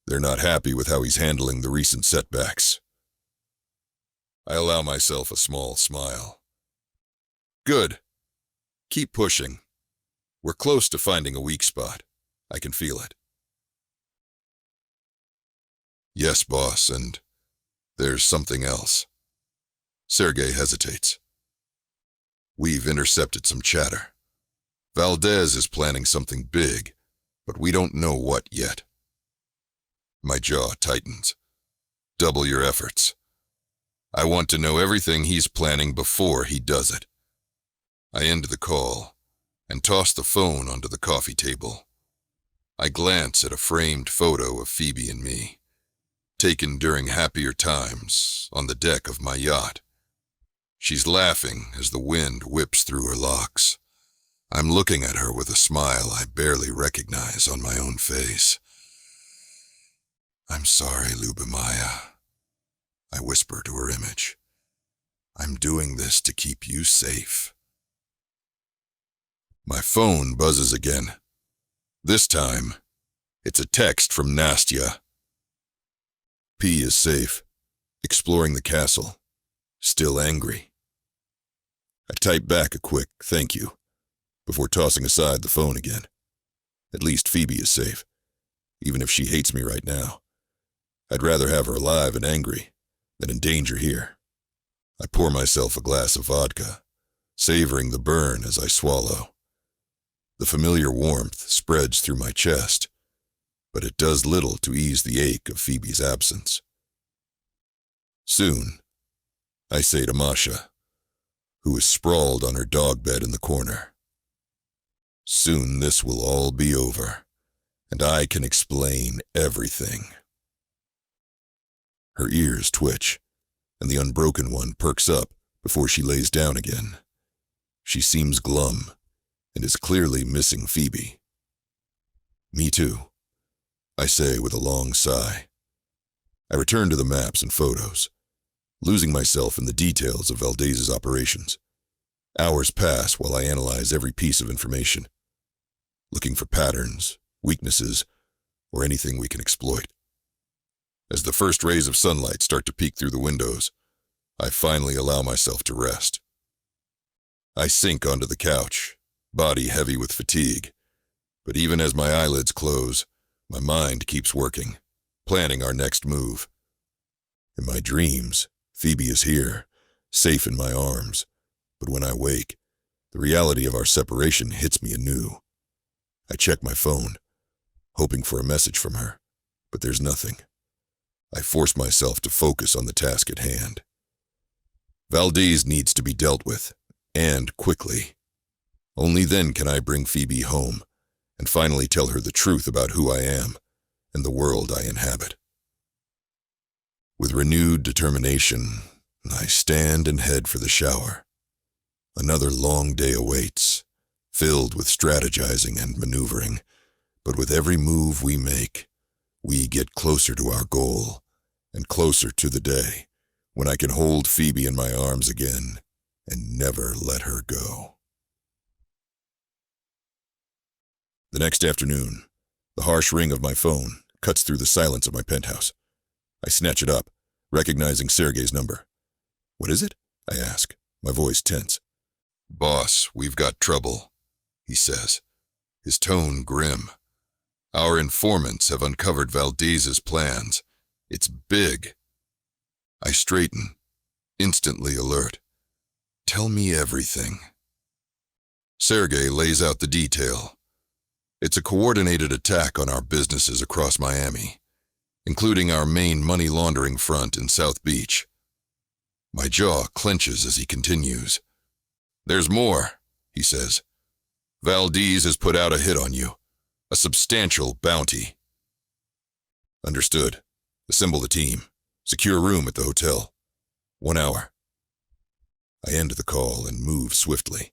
They're not happy with how he's handling the recent setbacks." I allow myself a small smile. "Good. Keep pushing. We're close to finding a weak spot. I can feel it." "Yes, boss, and there's something else." Sergei hesitates. "We've intercepted some chatter. Valdez is planning something big, but we don't know what yet." My jaw tightens. "Double your efforts. I want to know everything he's planning before he does it." I end the call and toss the phone onto the coffee table. I glance at a framed photo of Phoebe and me, taken during happier times on the deck of my yacht. She's laughing as the wind whips through her locks. I'm looking at her with a smile I barely recognize on my own face. "I'm sorry, Lubomaya," I whisper to her image. "I'm doing this to keep you safe." My phone buzzes again. This time, it's a text from Nastya. "P is safe, exploring the castle, still angry." I type back a quick "thank you" before tossing aside the phone again. At least Phoebe is safe, even if she hates me right now. I'd rather have her alive and angry than in danger here. I pour myself a glass of vodka, savoring the burn as I swallow. The familiar warmth spreads through my chest, but it does little to ease the ache of Phoebe's absence. Soon, I say to Masha, who is sprawled on her dog bed in the corner, "Soon this will all be over, and I can explain everything." Her ears twitch, and the unbroken one perks up before she lays down again. She seems glum, and is clearly missing Phoebe. "Me too," I say with a long sigh. I return to the maps and photos, losing myself in the details of Valdez's operations. Hours pass while I analyze every piece of information, looking for patterns, weaknesses, or anything we can exploit. As the first rays of sunlight start to peek through the windows, I finally allow myself to rest. I sink onto the couch, body heavy with fatigue, but even as my eyelids close, my mind keeps working, planning our next move. In my dreams, Phoebe is here, safe in my arms, but when I wake, the reality of our separation hits me anew. I check my phone, hoping for a message from her, but there's nothing. I force myself to focus on the task at hand. Valdez needs to be dealt with, and quickly. Only then can I bring Phoebe home and finally tell her the truth about who I am and the world I inhabit. With renewed determination, I stand and head for the shower. Another long day awaits, filled with strategizing and maneuvering, but with every move we make, we get closer to our goal, and closer to the day when I can hold Phoebe in my arms again and never let her go. The next afternoon, the harsh ring of my phone cuts through the silence of my penthouse. I snatch it up, recognizing Sergei's number. "What is it?" I ask, my voice tense. "Boss, we've got trouble," he says, his tone grim. "Our informants have uncovered Valdez's plans. It's big." I straighten, instantly alert. "Tell me everything." Sergei lays out the detail. It's a coordinated attack on our businesses across Miami, including our main money laundering front in South Beach. My jaw clenches as he continues. "There's more," he says. "Valdez has put out a hit on you. A substantial bounty." "Understood. Assemble the team. Secure a room at the hotel. 1 hour." I end the call and move swiftly,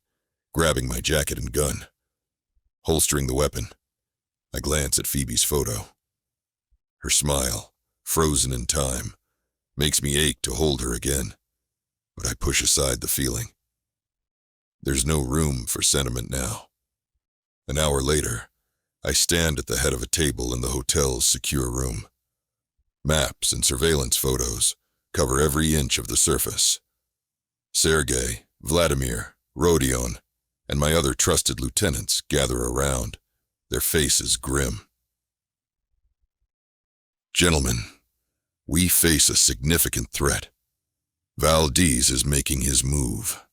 grabbing my jacket and gun. Holstering the weapon, I glance at Phoebe's photo. Her smile, frozen in time, makes me ache to hold her again, but I push aside the feeling. There's no room for sentiment now. An hour later, I stand at the head of a table in the hotel's secure room. Maps and surveillance photos cover every inch of the surface. Sergei, Vladimir, Rodion, and my other trusted lieutenants gather around, their faces grim. "Gentlemen, we face a significant threat. Valdez is making his move."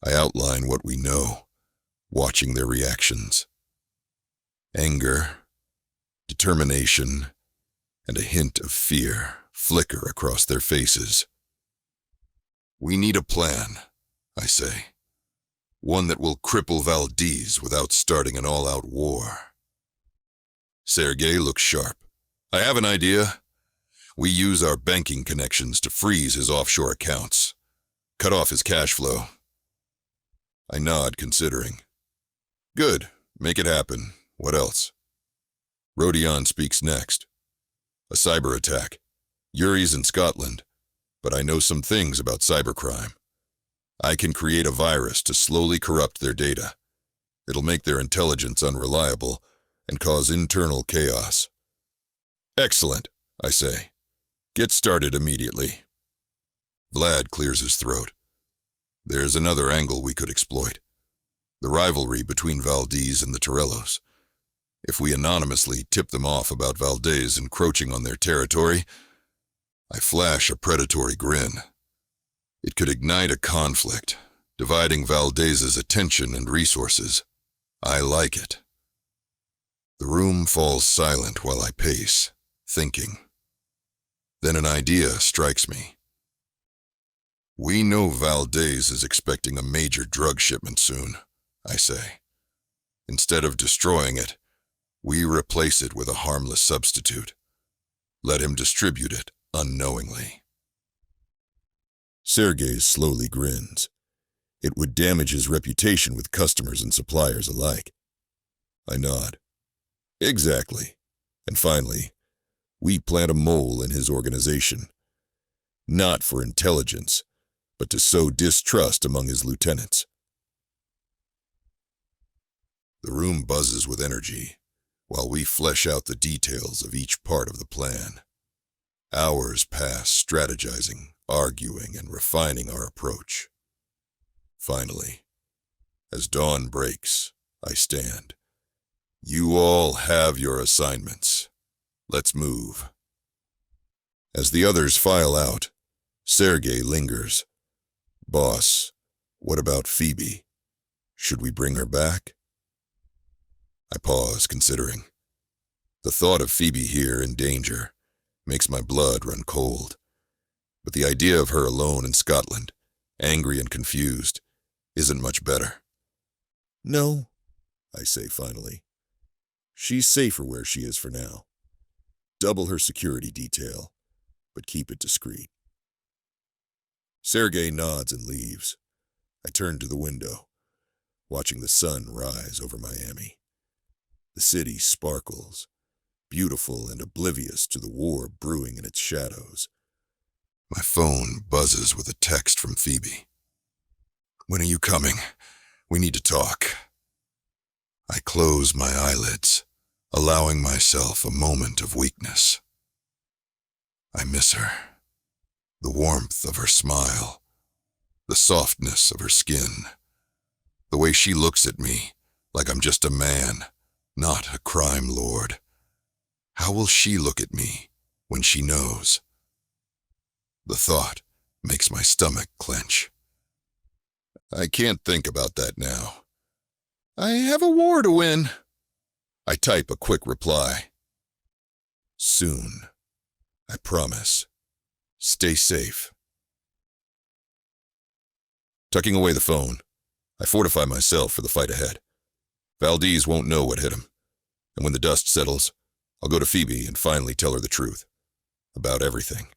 I outline what we know, watching their reactions. Anger, determination, and a hint of fear flicker across their faces. "We need a plan," I say. "One that will cripple Valdez without starting an all-out war." Sergei looks sharp. "I have an idea. We use our banking connections to freeze his offshore accounts. Cut off his cash flow." I nod, considering. "Good. Make it happen. What else?" Rodion speaks next. "A cyber attack. Yuri's in Scotland, but I know some things about cybercrime. I can create a virus to slowly corrupt their data. It'll make their intelligence unreliable and cause internal chaos." "Excellent," I say. "Get started immediately." Vlad clears his throat. "There's another angle we could exploit. The rivalry between Valdez and the Torellos. If we anonymously tip them off about Valdez encroaching on their territory," I flash a predatory grin. "It could ignite a conflict, dividing Valdez's attention and resources. I like it." The room falls silent while I pace, thinking. Then an idea strikes me. "We know Valdez is expecting a major drug shipment soon," I say. "Instead of destroying it, we replace it with a harmless substitute. Let him distribute it unknowingly." Sergei slowly grins. It would damage his reputation with customers and suppliers alike. I nod. "Exactly. And finally, we plant a mole in his organization. Not for intelligence, but to sow distrust among his lieutenants." The room buzzes with energy, while we flesh out the details of each part of the plan. Hours pass strategizing, arguing, and refining our approach. Finally, as dawn breaks, I stand. "You all have your assignments. Let's move." As the others file out, Sergei lingers. "Boss, what about Phoebe? Should we bring her back?" I pause, considering. The thought of Phoebe here in danger makes my blood run cold. But the idea of her alone in Scotland, angry and confused, isn't much better. "No," I say finally. "She's safer where she is for now. Double her security detail, but keep it discreet." Sergei nods and leaves. I turn to the window, watching the sun rise over Miami. The city sparkles, beautiful and oblivious to the war brewing in its shadows. My phone buzzes with a text from Phoebe. "When are you coming? We need to talk." I close my eyelids, allowing myself a moment of weakness. I miss her. The warmth of her smile, the softness of her skin, the way she looks at me like I'm just a man, not a crime lord. How will she look at me when she knows? The thought makes my stomach clench. I can't think about that now. I have a war to win. I type a quick reply. Soon. I promise. Stay safe. Tucking away the phone, I fortify myself for the fight ahead. Valdez won't know what hit him, and when the dust settles, I'll go to Phoebe and finally tell her the truth. About everything.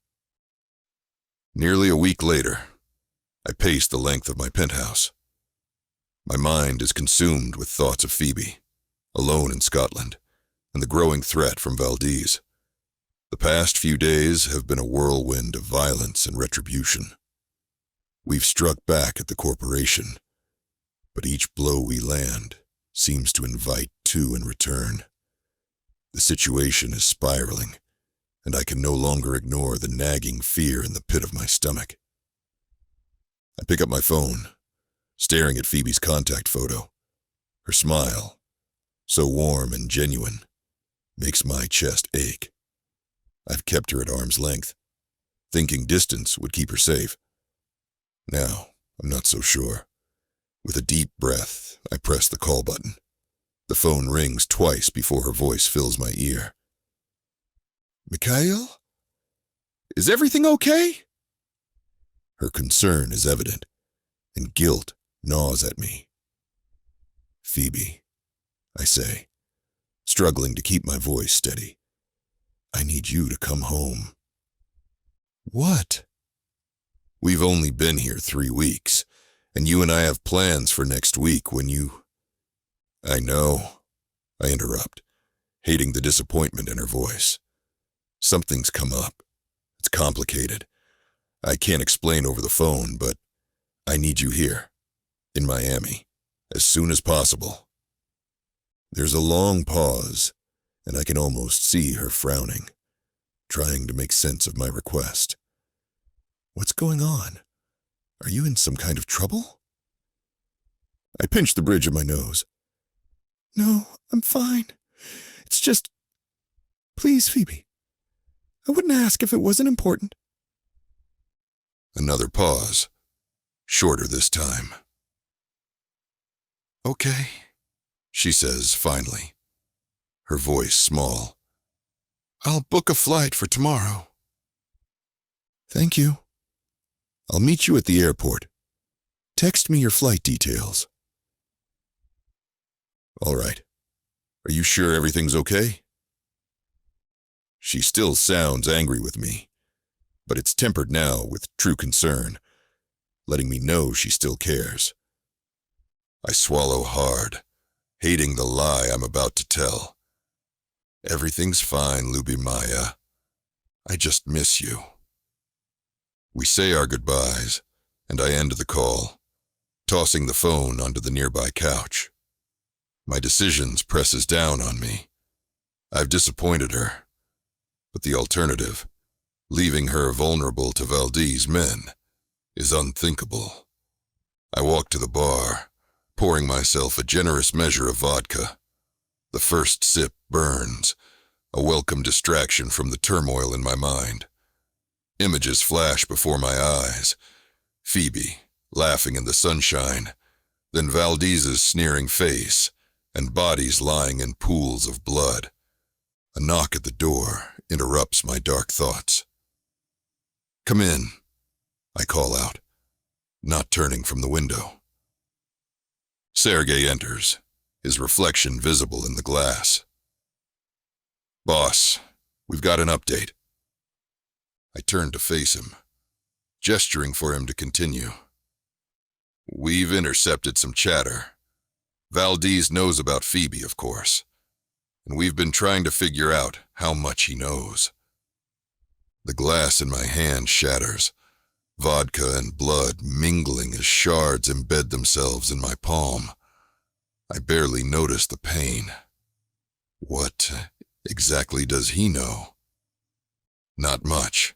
Nearly a week later, I pace the length of my penthouse. My mind is consumed with thoughts of Phoebe, alone in Scotland, and the growing threat from Valdez. The past few days have been a whirlwind of violence and retribution. We've struck back at the corporation, but each blow we land seems to invite two in return. The situation is spiraling, and I can no longer ignore the nagging fear in the pit of my stomach. I pick up my phone, staring at Phoebe's contact photo. Her smile, so warm and genuine, makes my chest ache. I've kept her at arm's length, thinking distance would keep her safe. Now, I'm not so sure. With a deep breath, I press the call button. The phone rings twice before her voice fills my ear. "Mikhail? Is everything okay?" Her concern is evident, and guilt gnaws at me. "Phoebe," I say, struggling to keep my voice steady. "I need you to come home." "What?" "We've only been here 3 weeks, and you and I have plans for next week when you—" "I know," I interrupt, hating the disappointment in her voice. "Something's come up. It's complicated. I can't explain over the phone, but I need you here, in Miami, as soon as possible." There's a long pause, and I can almost see her frowning, trying to make sense of my request. What's going on? Are you in some kind of trouble? I pinch the bridge of my nose. "No, I'm fine. It's just... Please, Phoebe. I wouldn't ask if it wasn't important." Another pause, shorter this time. "Okay," she says finally, her voice small. "I'll book a flight for tomorrow." "Thank you. I'll meet you at the airport. Text me your flight details." "All right. Are you sure everything's okay?" She still sounds angry with me, but it's tempered now with true concern, letting me know she still cares. I swallow hard, hating the lie I'm about to tell. "Everything's fine, Lubimaya. I just miss you." We say our goodbyes, and I end the call, tossing the phone onto the nearby couch. My decision presses down on me. I've disappointed her, but the alternative, leaving her vulnerable to Valdez's men, is unthinkable. I walk to the bar, pouring myself a generous measure of vodka. The first sip burns, a welcome distraction from the turmoil in my mind. Images flash before my eyes. Phoebe, laughing in the sunshine, then Valdez's sneering face, and bodies lying in pools of blood. A knock at the door interrupts my dark thoughts. "Come in," I call out, not turning from the window. Sergei enters, his reflection visible in the glass. "Boss, we've got an update." I turn to face him. gesturing for him to continue. We've intercepted some chatter. Valdez knows about Phoebe, of course, and we've been trying to figure out how much he knows. The glass in my hand shatters, vodka and blood mingling as shards embed themselves in my palm. I barely notice the pain. What exactly does he know? Not much,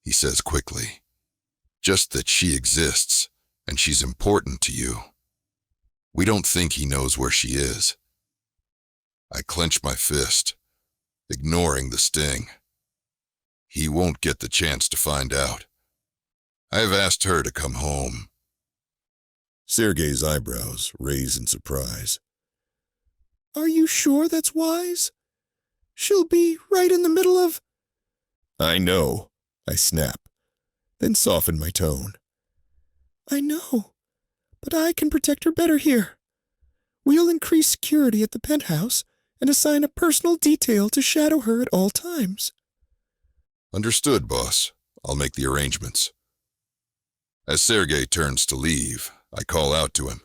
he says quickly. Just that she exists, and she's important to you. We don't think he knows where she is. I clench my fist, ignoring the sting. He won't get the chance to find out. I've asked her to come home. Sergei's eyebrows raise in surprise. Are you sure that's wise? She'll be right in the middle of... I know, I snap, then soften my tone. I know, but I can protect her better here. We'll increase security at the penthouse and assign a personal detail to shadow her at all times. Understood, boss. I'll make the arrangements. As Sergei turns to leave, I call out to him.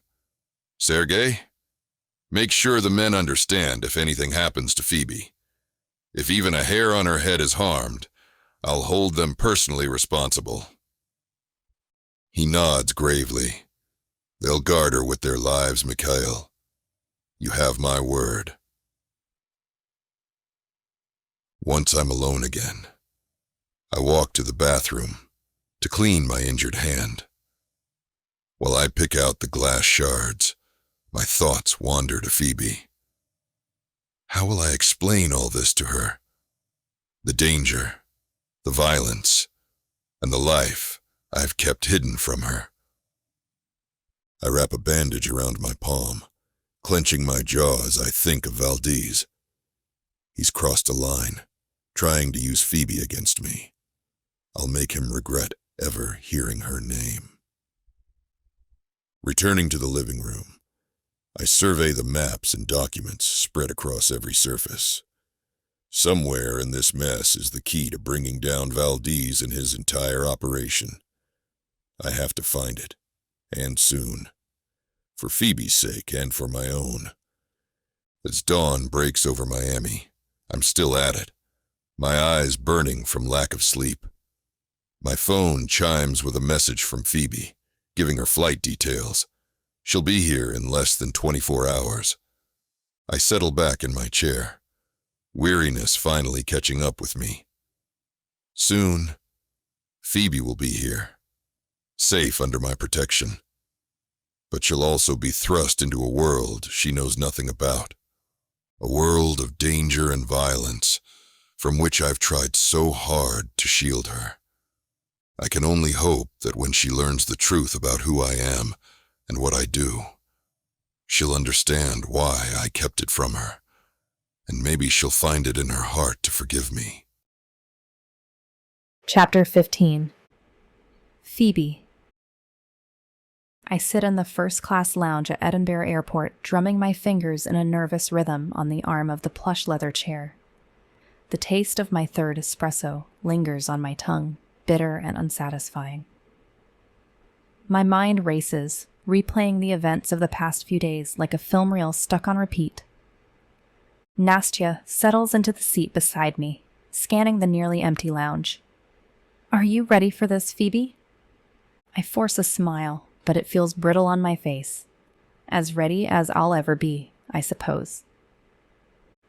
Sergei, make sure the men understand if anything happens to Phoebe. If even a hair on her head is harmed, I'll hold them personally responsible. He nods gravely. They'll guard her with their lives, Mikhail. You have my word. Once I'm alone again, I walk to the bathroom to clean my injured hand. While I pick out the glass shards, my thoughts wander to Phoebe. How will I explain all this to her? The danger, the violence, and the life I've kept hidden from her. I wrap a bandage around my palm, clenching my jaw as I think of Valdez. He's crossed a line, trying to use Phoebe against me. I'll make him regret ever hearing her name. Returning to the living room, I survey the maps and documents spread across every surface. Somewhere in this mess is the key to bringing down Valdez and his entire operation. I have to find it, and soon, for Phoebe's sake and for my own. As dawn breaks over Miami, I'm still at it, my eyes burning from lack of sleep. My phone chimes with a message from Phoebe, giving her flight details. She'll be here in less than 24 hours. I settle back in my chair, weariness finally catching up with me. Soon, Phoebe will be here, safe under my protection. But she'll also be thrust into a world she knows nothing about. A world of danger and violence, from which I've tried so hard to shield her. I can only hope that when she learns the truth about who I am and what I do, she'll understand why I kept it from her, and maybe she'll find it in her heart to forgive me. Chapter 15. Phoebe. I sit in the first-class lounge at Edinburgh Airport, drumming my fingers in a nervous rhythm on the arm of the plush leather chair. The taste of my third espresso lingers on my tongue, bitter and unsatisfying. My mind races, replaying the events of the past few days like a film reel stuck on repeat. Nastya settles into the seat beside me, scanning the nearly empty lounge. Are you ready for this, Phoebe? I force a smile, but it feels brittle on my face. As ready as I'll ever be, I suppose.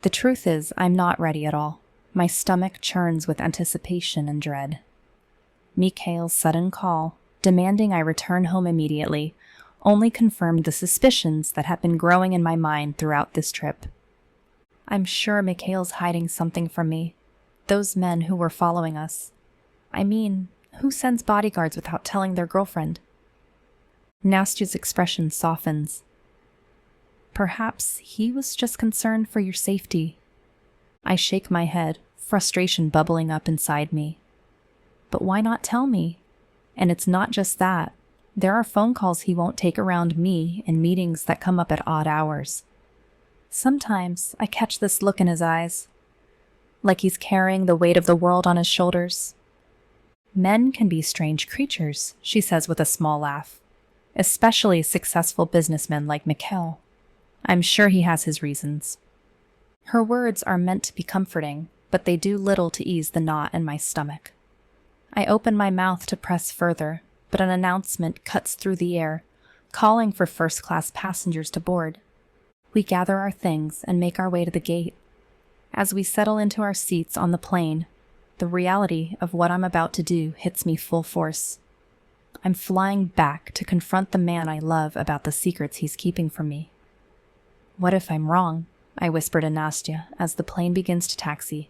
The truth is, I'm not ready at all. My stomach churns with anticipation and dread. Mikhail's sudden call, demanding I return home immediately, only confirmed the suspicions that had been growing in my mind throughout this trip. I'm sure Mikhail's hiding something from me. Those men who were following us. I mean, who sends bodyguards without telling their girlfriend? Nastya's expression softens. Perhaps he was just concerned for your safety. I shake my head, frustration bubbling up inside me. But why not tell me? And it's not just that. There are phone calls he won't take around me and meetings that come up at odd hours. Sometimes I catch this look in his eyes, like he's carrying the weight of the world on his shoulders. Men can be strange creatures, she says with a small laugh. Especially successful businessmen like Mikhail. I'm sure he has his reasons. Her words are meant to be comforting, but they do little to ease the knot in my stomach. I open my mouth to press further, but an announcement cuts through the air, calling for first-class passengers to board. We gather our things and make our way to the gate. As we settle into our seats on the plane, the reality of what I'm about to do hits me full force. I'm flying back to confront the man I love about the secrets he's keeping from me. What if I'm wrong? I whisper to Nastya as the plane begins to taxi.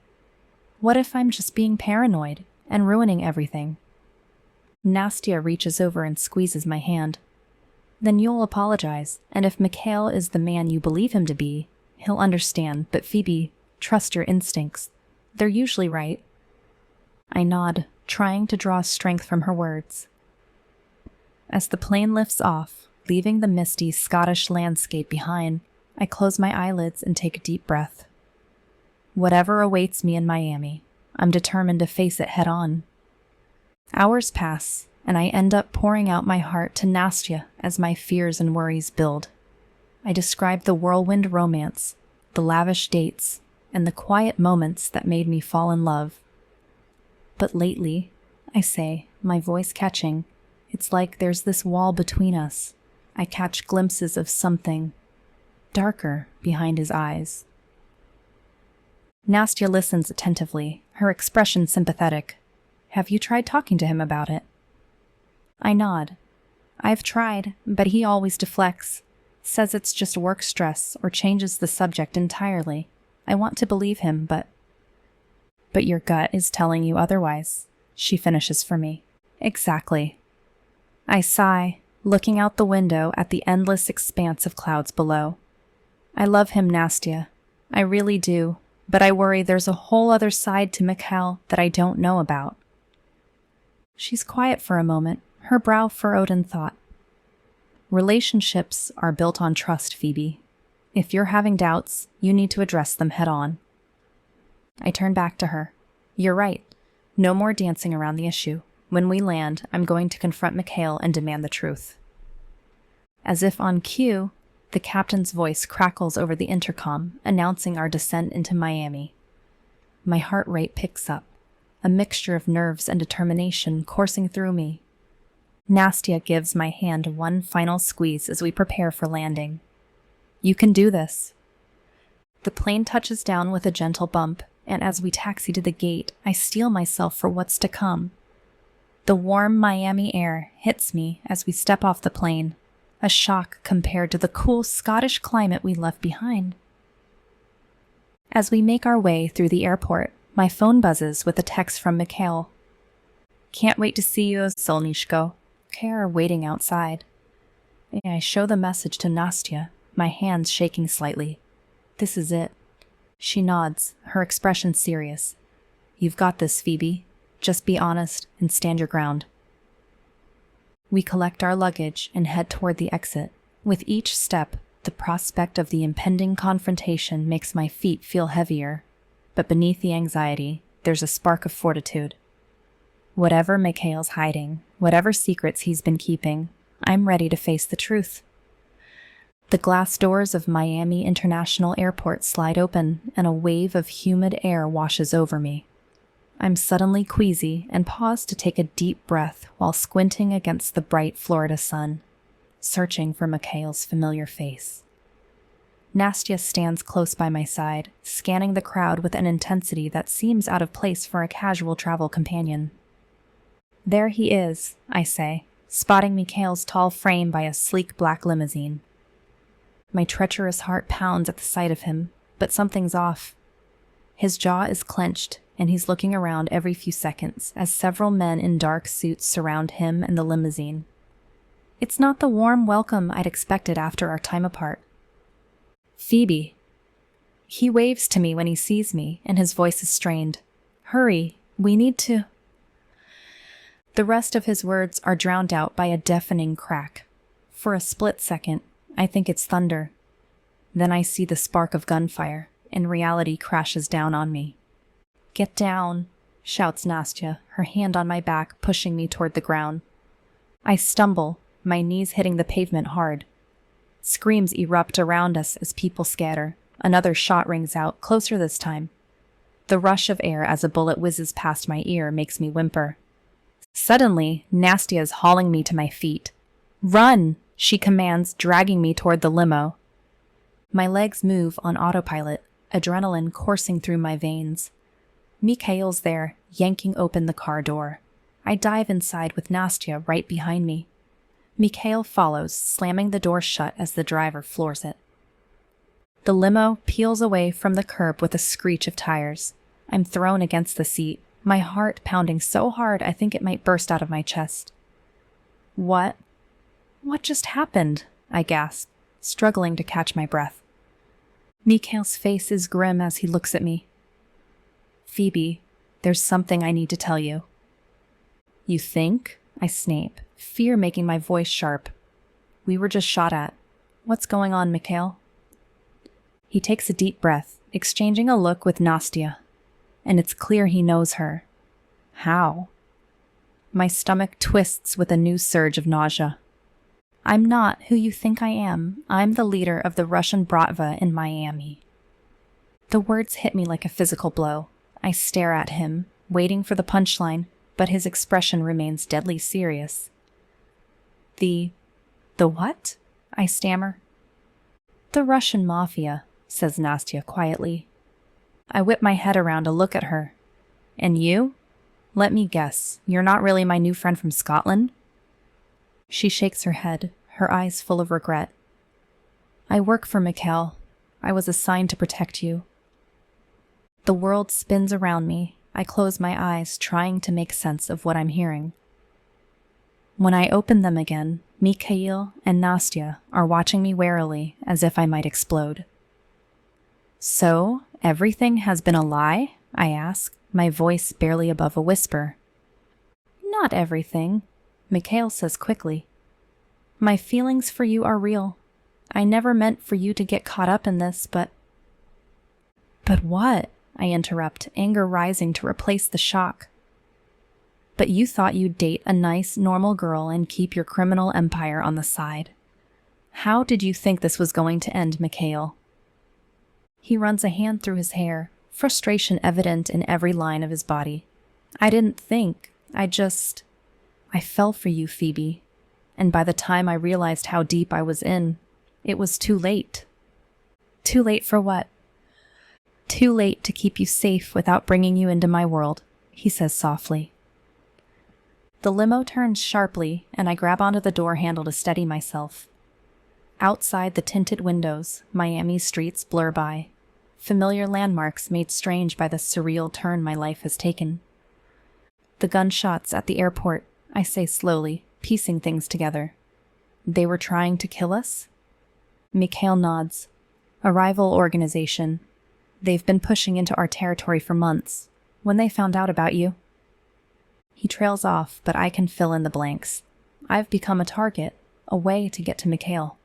What if I'm just being paranoid and ruining everything? Nastya reaches over and squeezes my hand. Then you'll apologize, and if Mikhail is the man you believe him to be, he'll understand, but Phoebe, trust your instincts. They're usually right. I nod, trying to draw strength from her words. As the plane lifts off, leaving the misty Scottish landscape behind, I close my eyelids and take a deep breath. Whatever awaits me in Miami, I'm determined to face it head-on. Hours pass, and I end up pouring out my heart to Nastya as my fears and worries build. I describe the whirlwind romance, the lavish dates, and the quiet moments that made me fall in love. But lately, I say, my voice catching, it's like there's this wall between us. I catch glimpses of something darker behind his eyes. Nastya listens attentively, her expression sympathetic. Have you tried talking to him about it? I nod. I've tried, but he always deflects, says it's just work stress or changes the subject entirely. I want to believe him, but your gut is telling you otherwise, she finishes for me. Exactly. I sigh, looking out the window at the endless expanse of clouds below. I love him, Nastya. I really do, but I worry there's a whole other side to Mikhail that I don't know about. She's quiet for a moment, her brow furrowed in thought. Relationships are built on trust, Phoebe. If you're having doubts, you need to address them head on. I turn back to her. You're right. No more dancing around the issue. When we land, I'm going to confront Mikhail and demand the truth. As if on cue, the captain's voice crackles over the intercom, announcing our descent into Miami. My heart rate picks up, a mixture of nerves and determination coursing through me. Nastya gives my hand one final squeeze as we prepare for landing. You can do this. The plane touches down with a gentle bump, and as we taxi to the gate, I steel myself for what's to come. The warm Miami air hits me as we step off the plane, a shock compared to the cool Scottish climate we left behind. As we make our way through the airport, my phone buzzes with a text from Mikhail. Can't wait to see you, Solnishko. Care waiting outside. I show the message to Nastya, my hands shaking slightly. This is it. She nods, her expression serious. You've got this, Phoebe. Just be honest and stand your ground. We collect our luggage and head toward the exit. With each step, the prospect of the impending confrontation makes my feet feel heavier. But beneath the anxiety, there's a spark of fortitude. Whatever Mikhail's hiding, whatever secrets he's been keeping, I'm ready to face the truth. The glass doors of Miami International Airport slide open, and a wave of humid air washes over me. I'm suddenly queasy and pause to take a deep breath while squinting against the bright Florida sun, searching for Mikhail's familiar face. Nastya stands close by my side, scanning the crowd with an intensity that seems out of place for a casual travel companion. There he is, I say, spotting Mikhail's tall frame by a sleek black limousine. My treacherous heart pounds at the sight of him, but something's off. His jaw is clenched, and he's looking around every few seconds as several men in dark suits surround him and the limousine. It's not the warm welcome I'd expected after our time apart. Phoebe. He waves to me when he sees me, and his voice is strained. Hurry, we need to... The rest of his words are drowned out by a deafening crack. For a split second, I think it's thunder. Then I see the spark of gunfire, and reality crashes down on me. Get down, shouts Nastya, her hand on my back, pushing me toward the ground. I stumble, my knees hitting the pavement hard. Screams erupt around us as people scatter. Another shot rings out, closer this time. The rush of air as a bullet whizzes past my ear makes me whimper. Suddenly, Nastya is hauling me to my feet. "Run!" she commands, dragging me toward the limo. My legs move on autopilot, adrenaline coursing through my veins. Mikhail's there, yanking open the car door. I dive inside with Nastya right behind me. Mikhail follows, slamming the door shut as the driver floors it. The limo peels away from the curb with a screech of tires. I'm thrown against the seat, my heart pounding so hard I think it might burst out of my chest. What just happened? I gasp, struggling to catch my breath. Mikhail's face is grim as he looks at me. "Phoebe, there's something I need to tell you." "You think?" I snape, fear making my voice sharp. "We were just shot at. What's going on, Mikhail?" He takes a deep breath, exchanging a look with Nastya. And it's clear he knows her. How? My stomach twists with a new surge of nausea. "I'm not who you think I am. I'm the leader of the Russian Bratva in Miami." The words hit me like a physical blow. I stare at him, waiting for the punchline, but his expression remains deadly serious. The what?" I stammer. "The Russian mafia," says Nastya quietly. I whip my head around to look at her. "And you? Let me guess, you're not really my new friend from Scotland?" She shakes her head, her eyes full of regret. "I work for Mikhail. I was assigned to protect you." The world spins around me. I close my eyes, trying to make sense of what I'm hearing. When I open them again, Mikhail and Nastya are watching me warily, as if I might explode. "So, everything has been a lie?" I ask, my voice barely above a whisper. "Not everything," Mikhail says quickly. "My feelings for you are real. I never meant for you to get caught up in this, but..." "But what?" I interrupt, anger rising to replace the shock. "But you thought you'd date a nice, normal girl and keep your criminal empire on the side. How did you think this was going to end, Mikhail?" He runs a hand through his hair, frustration evident in every line of his body. "I didn't think. I fell for you, Phoebe. And by the time I realized how deep I was in, it was too late." "Too late for what?" "Too late to keep you safe without bringing you into my world," he says softly. The limo turns sharply, and I grab onto the door handle to steady myself. Outside the tinted windows, Miami's streets blur by, familiar landmarks made strange by the surreal turn my life has taken. "The gunshots at the airport," I say slowly, piecing things together. "They were trying to kill us?" Mikhail nods. "A rival organization. They've been pushing into our territory for months. When they found out about you..." He trails off, but I can fill in the blanks. I've become a target, a way to get to Mikhail.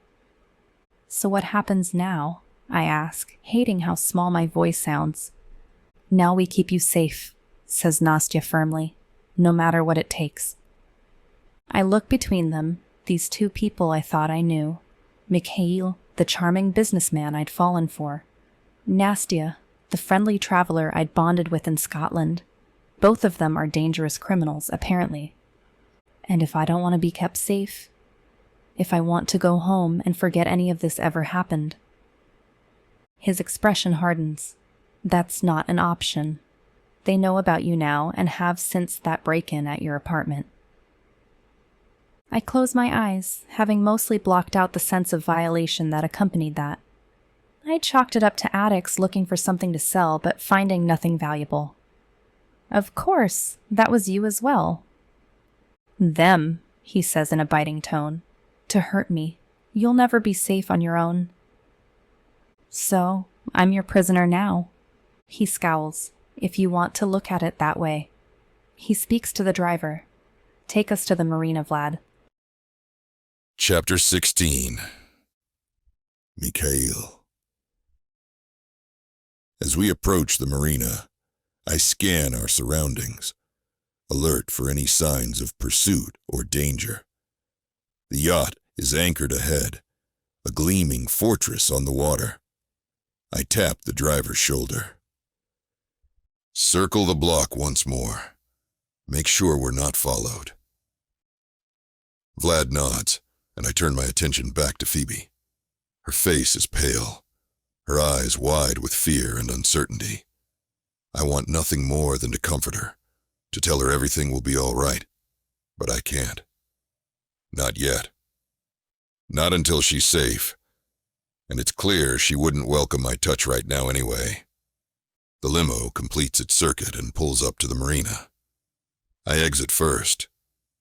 "So what happens now?" I ask, hating how small my voice sounds. "Now we keep you safe," says Nastya firmly, "no matter what it takes." I look between them, these two people I thought I knew. Mikhail, the charming businessman I'd fallen for. Nastya, the friendly traveler I'd bonded with in Scotland. Both of them are dangerous criminals, apparently. And if I don't want to be kept safe, if I want to go home and forget any of this ever happened. His expression hardens. "That's not an option. They know about you now and have since that break-in at your apartment." I close my eyes, having mostly blocked out the sense of violation that accompanied that. I chalked it up to addicts looking for something to sell, but finding nothing valuable. "Of course, that was you as well." "Them," he says in a biting tone. "To hurt me. You'll never be safe on your own." "So, I'm your prisoner now." He scowls, "if you want to look at it that way." He speaks to the driver. "Take us to the marina, Vlad." Chapter 16. Mikhail. As we approach the marina, I scan our surroundings, alert for any signs of pursuit or danger. The yacht is anchored ahead, a gleaming fortress on the water. I tap the driver's shoulder. Circle the block once more. Make sure we're not followed. Vlad nods, and I turn my attention back to Phoebe. Her face is pale, her eyes wide with fear and uncertainty. I want nothing more than to comfort her, to tell her everything will be all right, but I can't. Not yet. Not until she's safe, and it's clear she wouldn't welcome my touch right now anyway. The limo completes its circuit and pulls up to the marina. I exit first,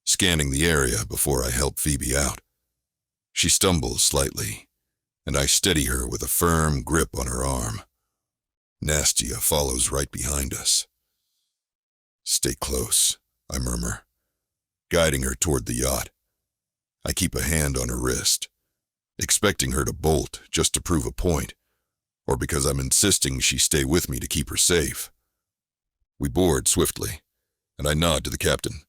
scanning the area before I help Phoebe out. She stumbles slightly, and I steady her with a firm grip on her arm. Nastia follows right behind us. Stay close, I murmur, guiding her toward the yacht. I keep a hand on her wrist, expecting her to bolt just to prove a point, or because I'm insisting she stay with me to keep her safe. We board swiftly, and I nod to the captain.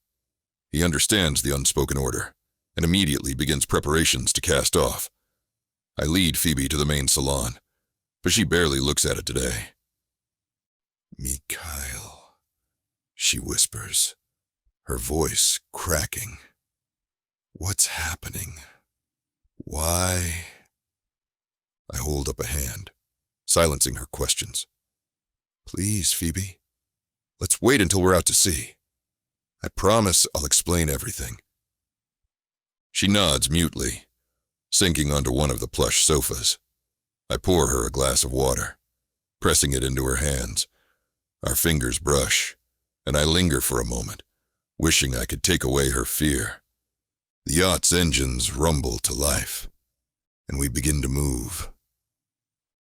He understands the unspoken order, and immediately begins preparations to cast off. I lead Phoebe to the main salon, but she barely looks at it today. Mikhail, she whispers, her voice cracking. What's happening? Why? I hold up a hand, silencing her questions. Please, Phoebe, let's wait until we're out to sea. I promise I'll explain everything. She nods mutely, sinking onto one of the plush sofas. I pour her a glass of water, pressing it into her hands. Our fingers brush, and I linger for a moment, wishing I could take away her fear. The yacht's engines rumble to life, and we begin to move.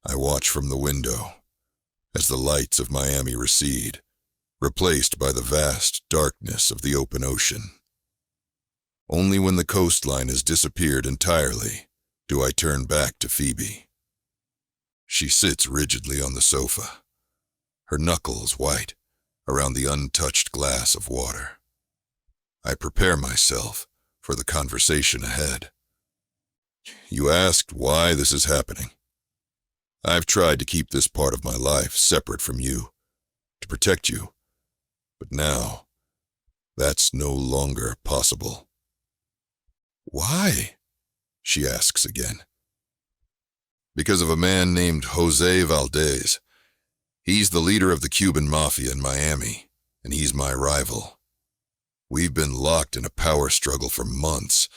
I watch from the window as the lights of Miami recede, replaced by the vast darkness of the open ocean. Only when the coastline has disappeared entirely do I turn back to Phoebe. She sits rigidly on the sofa, her knuckles white around the untouched glass of water. I prepare myself for the conversation ahead. You asked why this is happening. I've tried to keep this part of my life separate from you, to protect you, but now that's no longer possible. Why? She asks again. Because of a man named Jose Valdez. He's the leader of the Cuban mafia in Miami, and he's my rival. We've been locked in a power struggle for months,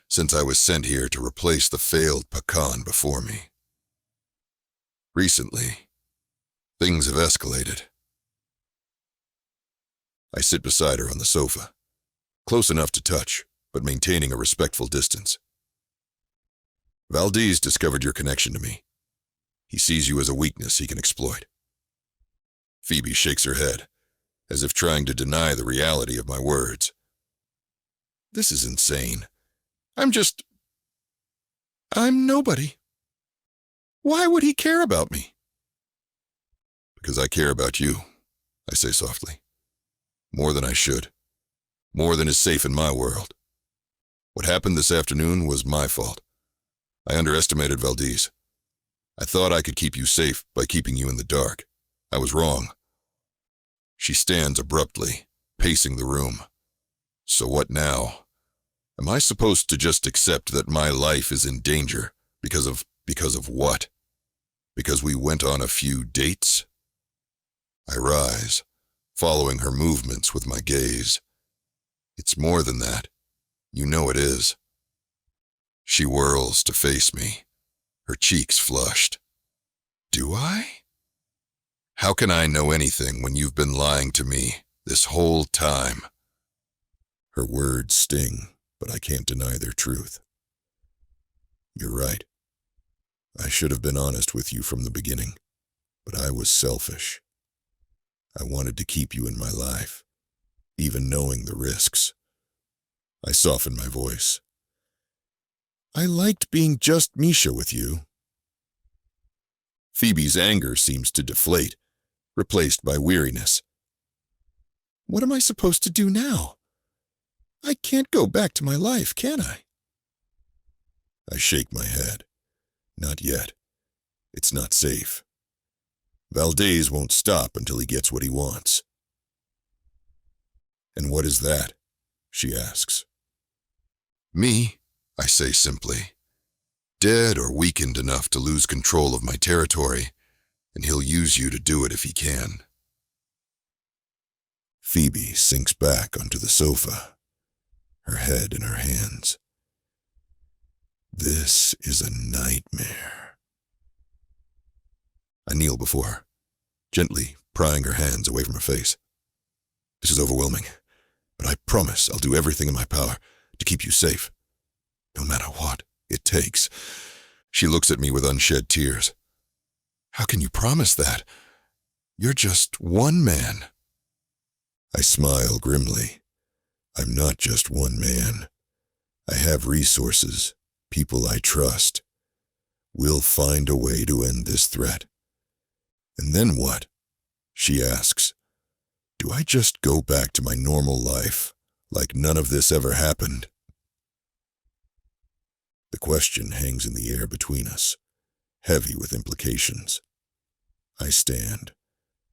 since I was sent here to replace the failed Pacan before me. Recently, things have escalated. I sit beside her on the sofa, close enough to touch, but maintaining a respectful distance. Valdez discovered your connection to me. He sees you as a weakness he can exploit. Phoebe shakes her head, as if trying to deny the reality of my words. This is insane. I'm nobody. Why would he care about me? Because I care about you, I say softly. More than I should. More than is safe in my world. What happened this afternoon was my fault. I underestimated Valdez. I thought I could keep you safe by keeping you in the dark. I was wrong. She stands abruptly, pacing the room. So what now? Am I supposed to just accept that my life is in danger because of what? Because we went on a few dates? I rise, following her movements with my gaze. It's more than that. You know it is. She whirls to face me, her cheeks flushed. Do I? How can I know anything when you've been lying to me this whole time? Her words sting, but I can't deny their truth. You're right. I should have been honest with you from the beginning, but I was selfish. I wanted to keep you in my life, even knowing the risks. I soften my voice. I liked being just Misha with you. Phoebe's anger seems to deflate, replaced by weariness. What am I supposed to do now? I can't go back to my life, can I? I shake my head. Not yet. It's not safe. Valdez won't stop until he gets what he wants. And what is that? She asks. Me, I say simply. Dead or weakened enough to lose control of my territory, and he'll use you to do it if he can. Phoebe sinks back onto the sofa, her head in her hands. This is a nightmare. I kneel before her, gently prying her hands away from her face. This is overwhelming, but I promise I'll do everything in my power to keep you safe, no matter what it takes. She looks at me with unshed tears. How can you promise that? You're just one man. I smile grimly. I'm not just one man. I have resources, people I trust. We'll find a way to end this threat. And then what? She asks. Do I just go back to my normal life, like none of this ever happened? The question hangs in the air between us, heavy with implications. I stand,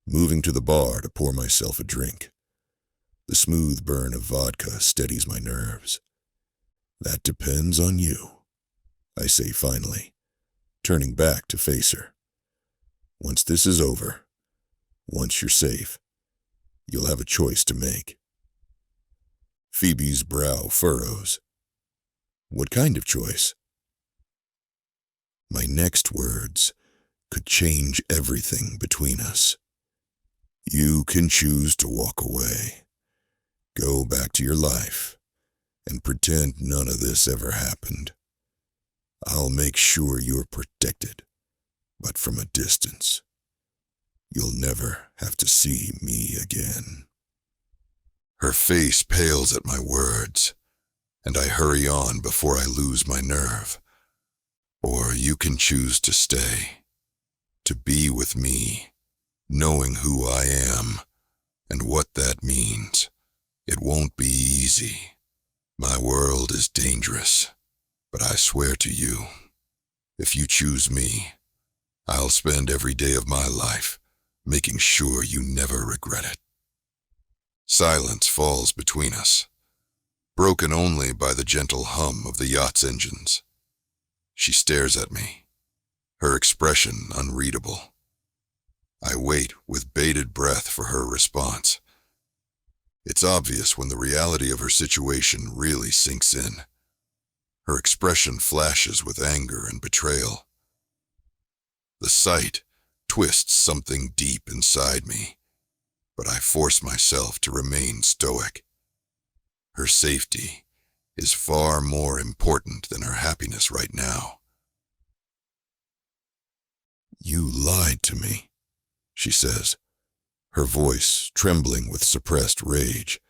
moving to the bar to pour myself a drink. The smooth burn of vodka steadies my nerves. That depends on you, I say finally, turning back to face her. Once this is over, once you're safe, you'll have a choice to make. Phoebe's brow furrows. What kind of choice? My next words could change everything between us. You can choose to walk away, go back to your life, and pretend none of this ever happened. I'll make sure you're protected, but from a distance. You'll never have to see me again. Her face pales at my words, and I hurry on before I lose my nerve. Or you can choose to stay, to be with me, knowing who I am and what that means. It won't be easy. My world is dangerous, but I swear to you, if you choose me, I'll spend every day of my life making sure you never regret it. Silence falls between us, broken only by the gentle hum of the yacht's engines. She stares at me, her expression unreadable. I wait with bated breath for her response. It's obvious when the reality of her situation really sinks in. Her expression flashes with anger and betrayal. The sight twists something deep inside me, but I force myself to remain stoic. Her safety is far more important than her happiness right now. You lied to me, she says, her voice trembling with suppressed rage.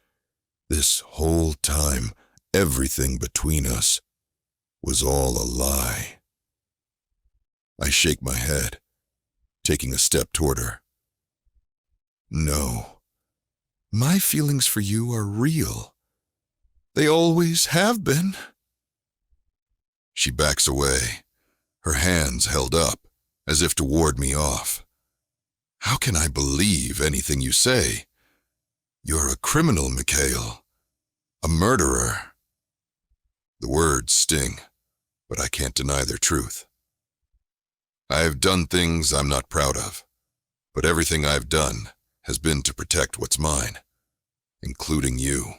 This whole time, everything between us was all a lie. I shake my head, taking a step toward her. No, my feelings for you are real. They always have been. She backs away, her hands held up as if to ward me off. How can I believe anything you say? You're a criminal, Mikhail. A murderer. The words sting, but I can't deny their truth. I have done things I'm not proud of, but everything I've done has been to protect what's mine, including you.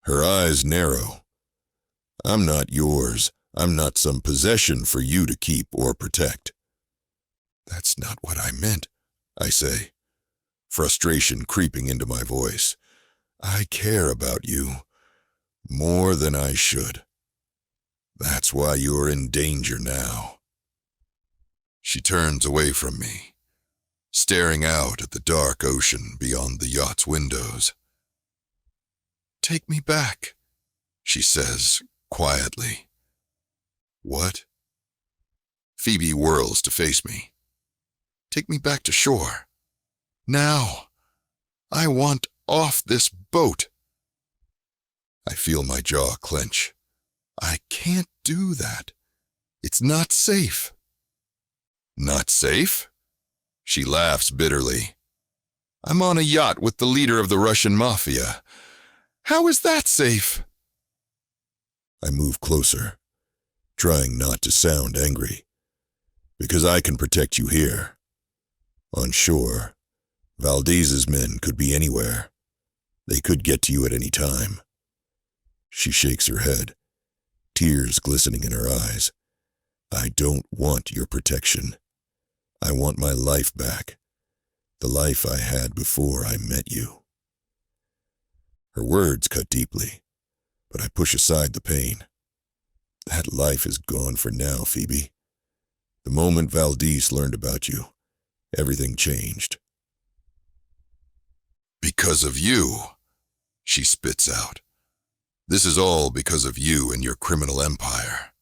Her eyes narrow. I'm not yours. I'm not some possession for you to keep or protect. That's not what I meant, I say, frustration creeping into my voice. I care about you more than I should. That's why you're in danger now. She turns away from me, staring out at the dark ocean beyond the yacht's windows. Take me back, she says quietly. What? Phoebe whirls to face me. Take me back to shore. Now. I want off this boat. I feel my jaw clench. I can't do that. It's not safe. Not safe? She laughs bitterly. I'm on a yacht with the leader of the Russian mafia. How is that safe? I move closer, trying not to sound angry. Because I can protect you here. On shore, Valdez's men could be anywhere. They could get to you at any time. She shakes her head, tears glistening in her eyes. I don't want your protection. I want my life back, the life I had before I met you. Her words cut deeply, but I push aside the pain. That life is gone for now, Phoebe. The moment Valdez learned about you, everything changed. Because of you, she spits out. This is all because of you and your criminal empire.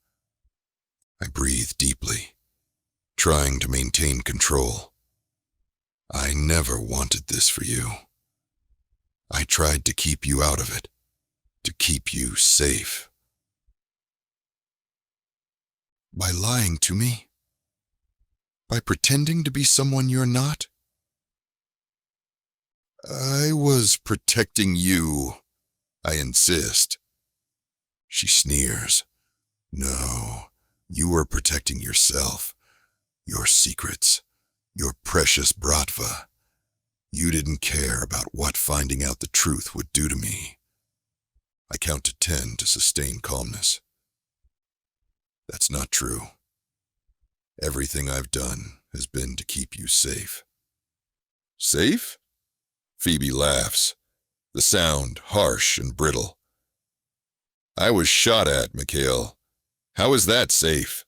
I breathe deeply, trying to maintain control. I never wanted this for you. I tried to keep you out of it, to keep you safe. By lying to me? By pretending to be someone you're not? I was protecting you, I insist. She sneers. No, you were protecting yourself, your secrets, your precious Bratva. You didn't care about what finding out the truth would do to me. I count to 10 to sustain calmness. That's not true. Everything I've done has been to keep you safe. Safe? Phoebe laughs, the sound harsh and brittle. I was shot at, Mikhail. How is that safe?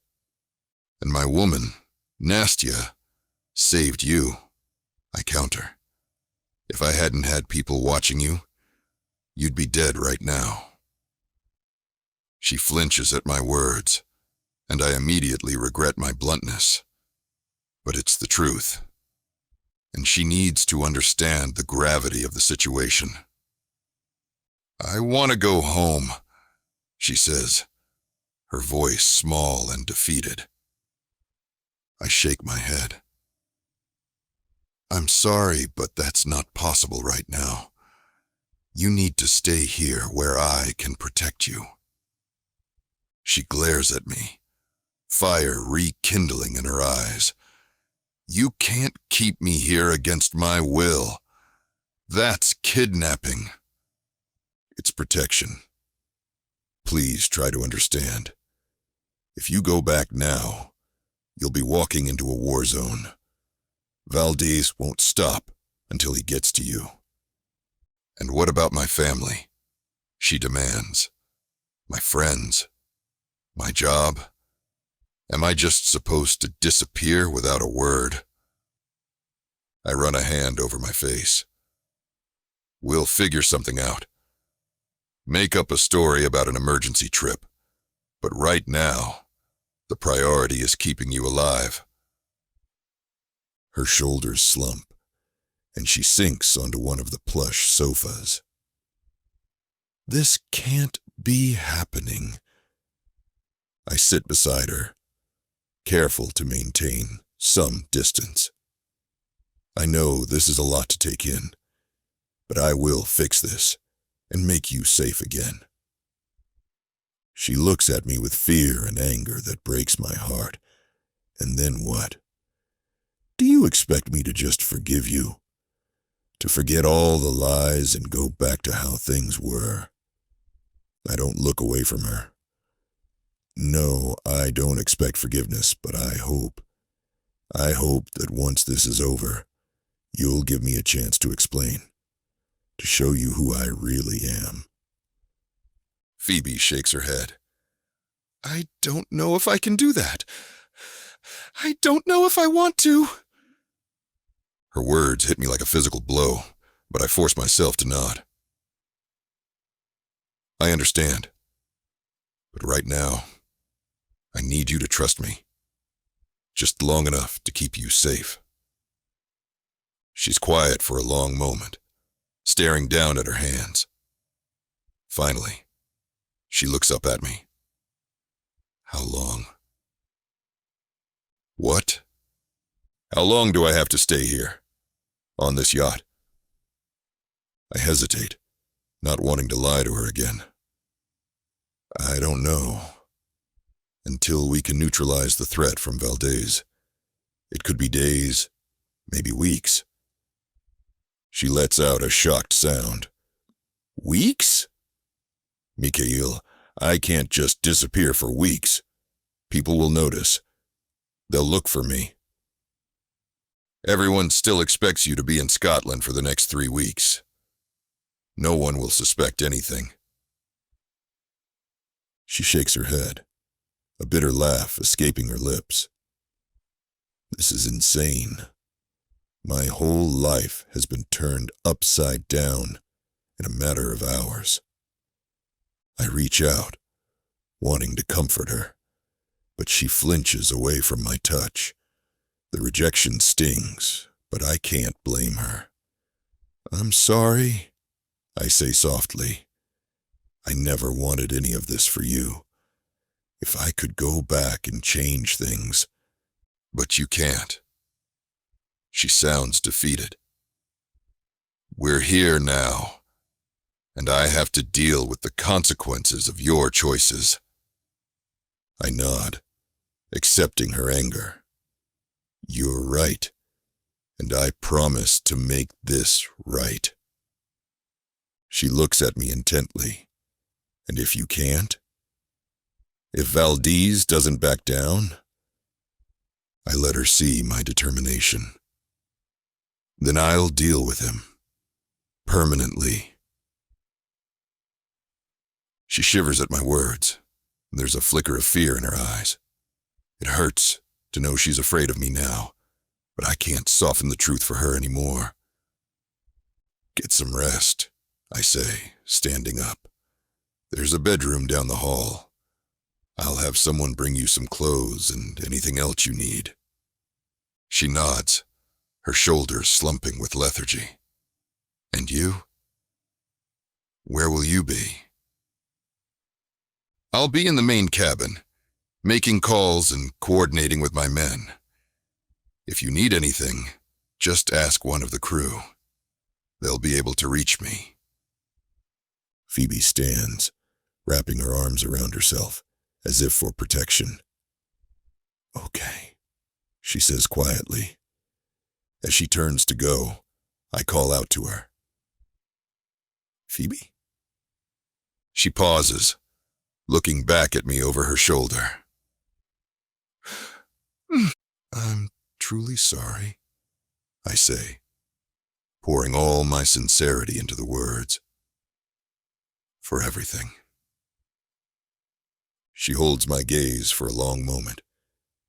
And my woman, Nastya, saved you. I counter. If I hadn't had people watching you, you'd be dead right now. She flinches at my words, and I immediately regret my bluntness. But it's the truth. And she needs to understand the gravity of the situation. I want to go home, she says, her voice small and defeated. I shake my head. I'm sorry, but that's not possible right now. You need to stay here where I can protect you. She glares at me, fire rekindling in her eyes. You can't keep me here against my will. That's kidnapping. It's protection. Please try to understand. If you go back now, you'll be walking into a war zone. Valdez won't stop until he gets to you. And what about my family? She demands. My friends? My job? Am I just supposed to disappear without a word? I run a hand over my face. We'll figure something out. Make up a story about an emergency trip. But right now, the priority is keeping you alive. Her shoulders slump, and she sinks onto one of the plush sofas. This can't be happening. I sit beside her, careful to maintain some distance. I know this is a lot to take in, but I will fix this and make you safe again. She looks at me with fear and anger that breaks my heart. And then what? Do you expect me to just forgive you? To forget all the lies and go back to how things were? I don't look away from her. No, I don't expect forgiveness, but I hope that once this is over, you'll give me a chance to explain, to show you who I really am. Phoebe shakes her head. I don't know if I can do that. I don't know if I want to. Her words hit me like a physical blow, but I force myself to nod. I understand. But right now, I need you to trust me. Just long enough to keep you safe. She's quiet for a long moment, staring down at her hands. Finally, she looks up at me. How long? What? How long do I have to stay here? On this yacht? I hesitate, not wanting to lie to her again. I don't know. Until we can neutralize the threat from Valdez. It could be days, maybe weeks. She lets out a shocked sound. Weeks? Mikhail, I can't just disappear for weeks. People will notice. They'll look for me. Everyone still expects you to be in Scotland for the next 3 weeks. No one will suspect anything. She shakes her head, a bitter laugh escaping her lips. This is insane. My whole life has been turned upside down in a matter of hours. I reach out, wanting to comfort her, but she flinches away from my touch. The rejection stings, but I can't blame her. I'm sorry, I say softly. I never wanted any of this for you. If I could go back and change things. But you can't. She sounds defeated. We're here now, and I have to deal with the consequences of your choices. I nod, accepting her anger. You're right, and I promise to make this right. She looks at me intently. And if you can't? If Valdez doesn't back down? I let her see my determination. Then I'll deal with him. Permanently. She shivers at my words. There's a flicker of fear in her eyes. It hurts to know she's afraid of me now, but I can't soften the truth for her anymore. Get some rest, I say, standing up. There's a bedroom down the hall. I'll have someone bring you some clothes and anything else you need. She nods, her shoulders slumping with lethargy. And you? Where will you be? I'll be in the main cabin, making calls and coordinating with my men. If you need anything, just ask one of the crew. They'll be able to reach me. Phoebe stands, wrapping her arms around herself, as if for protection. Okay, she says quietly. As she turns to go, I call out to her. Phoebe? She pauses, looking back at me over her shoulder. I'm truly sorry, I say, pouring all my sincerity into the words. For everything. She holds my gaze for a long moment,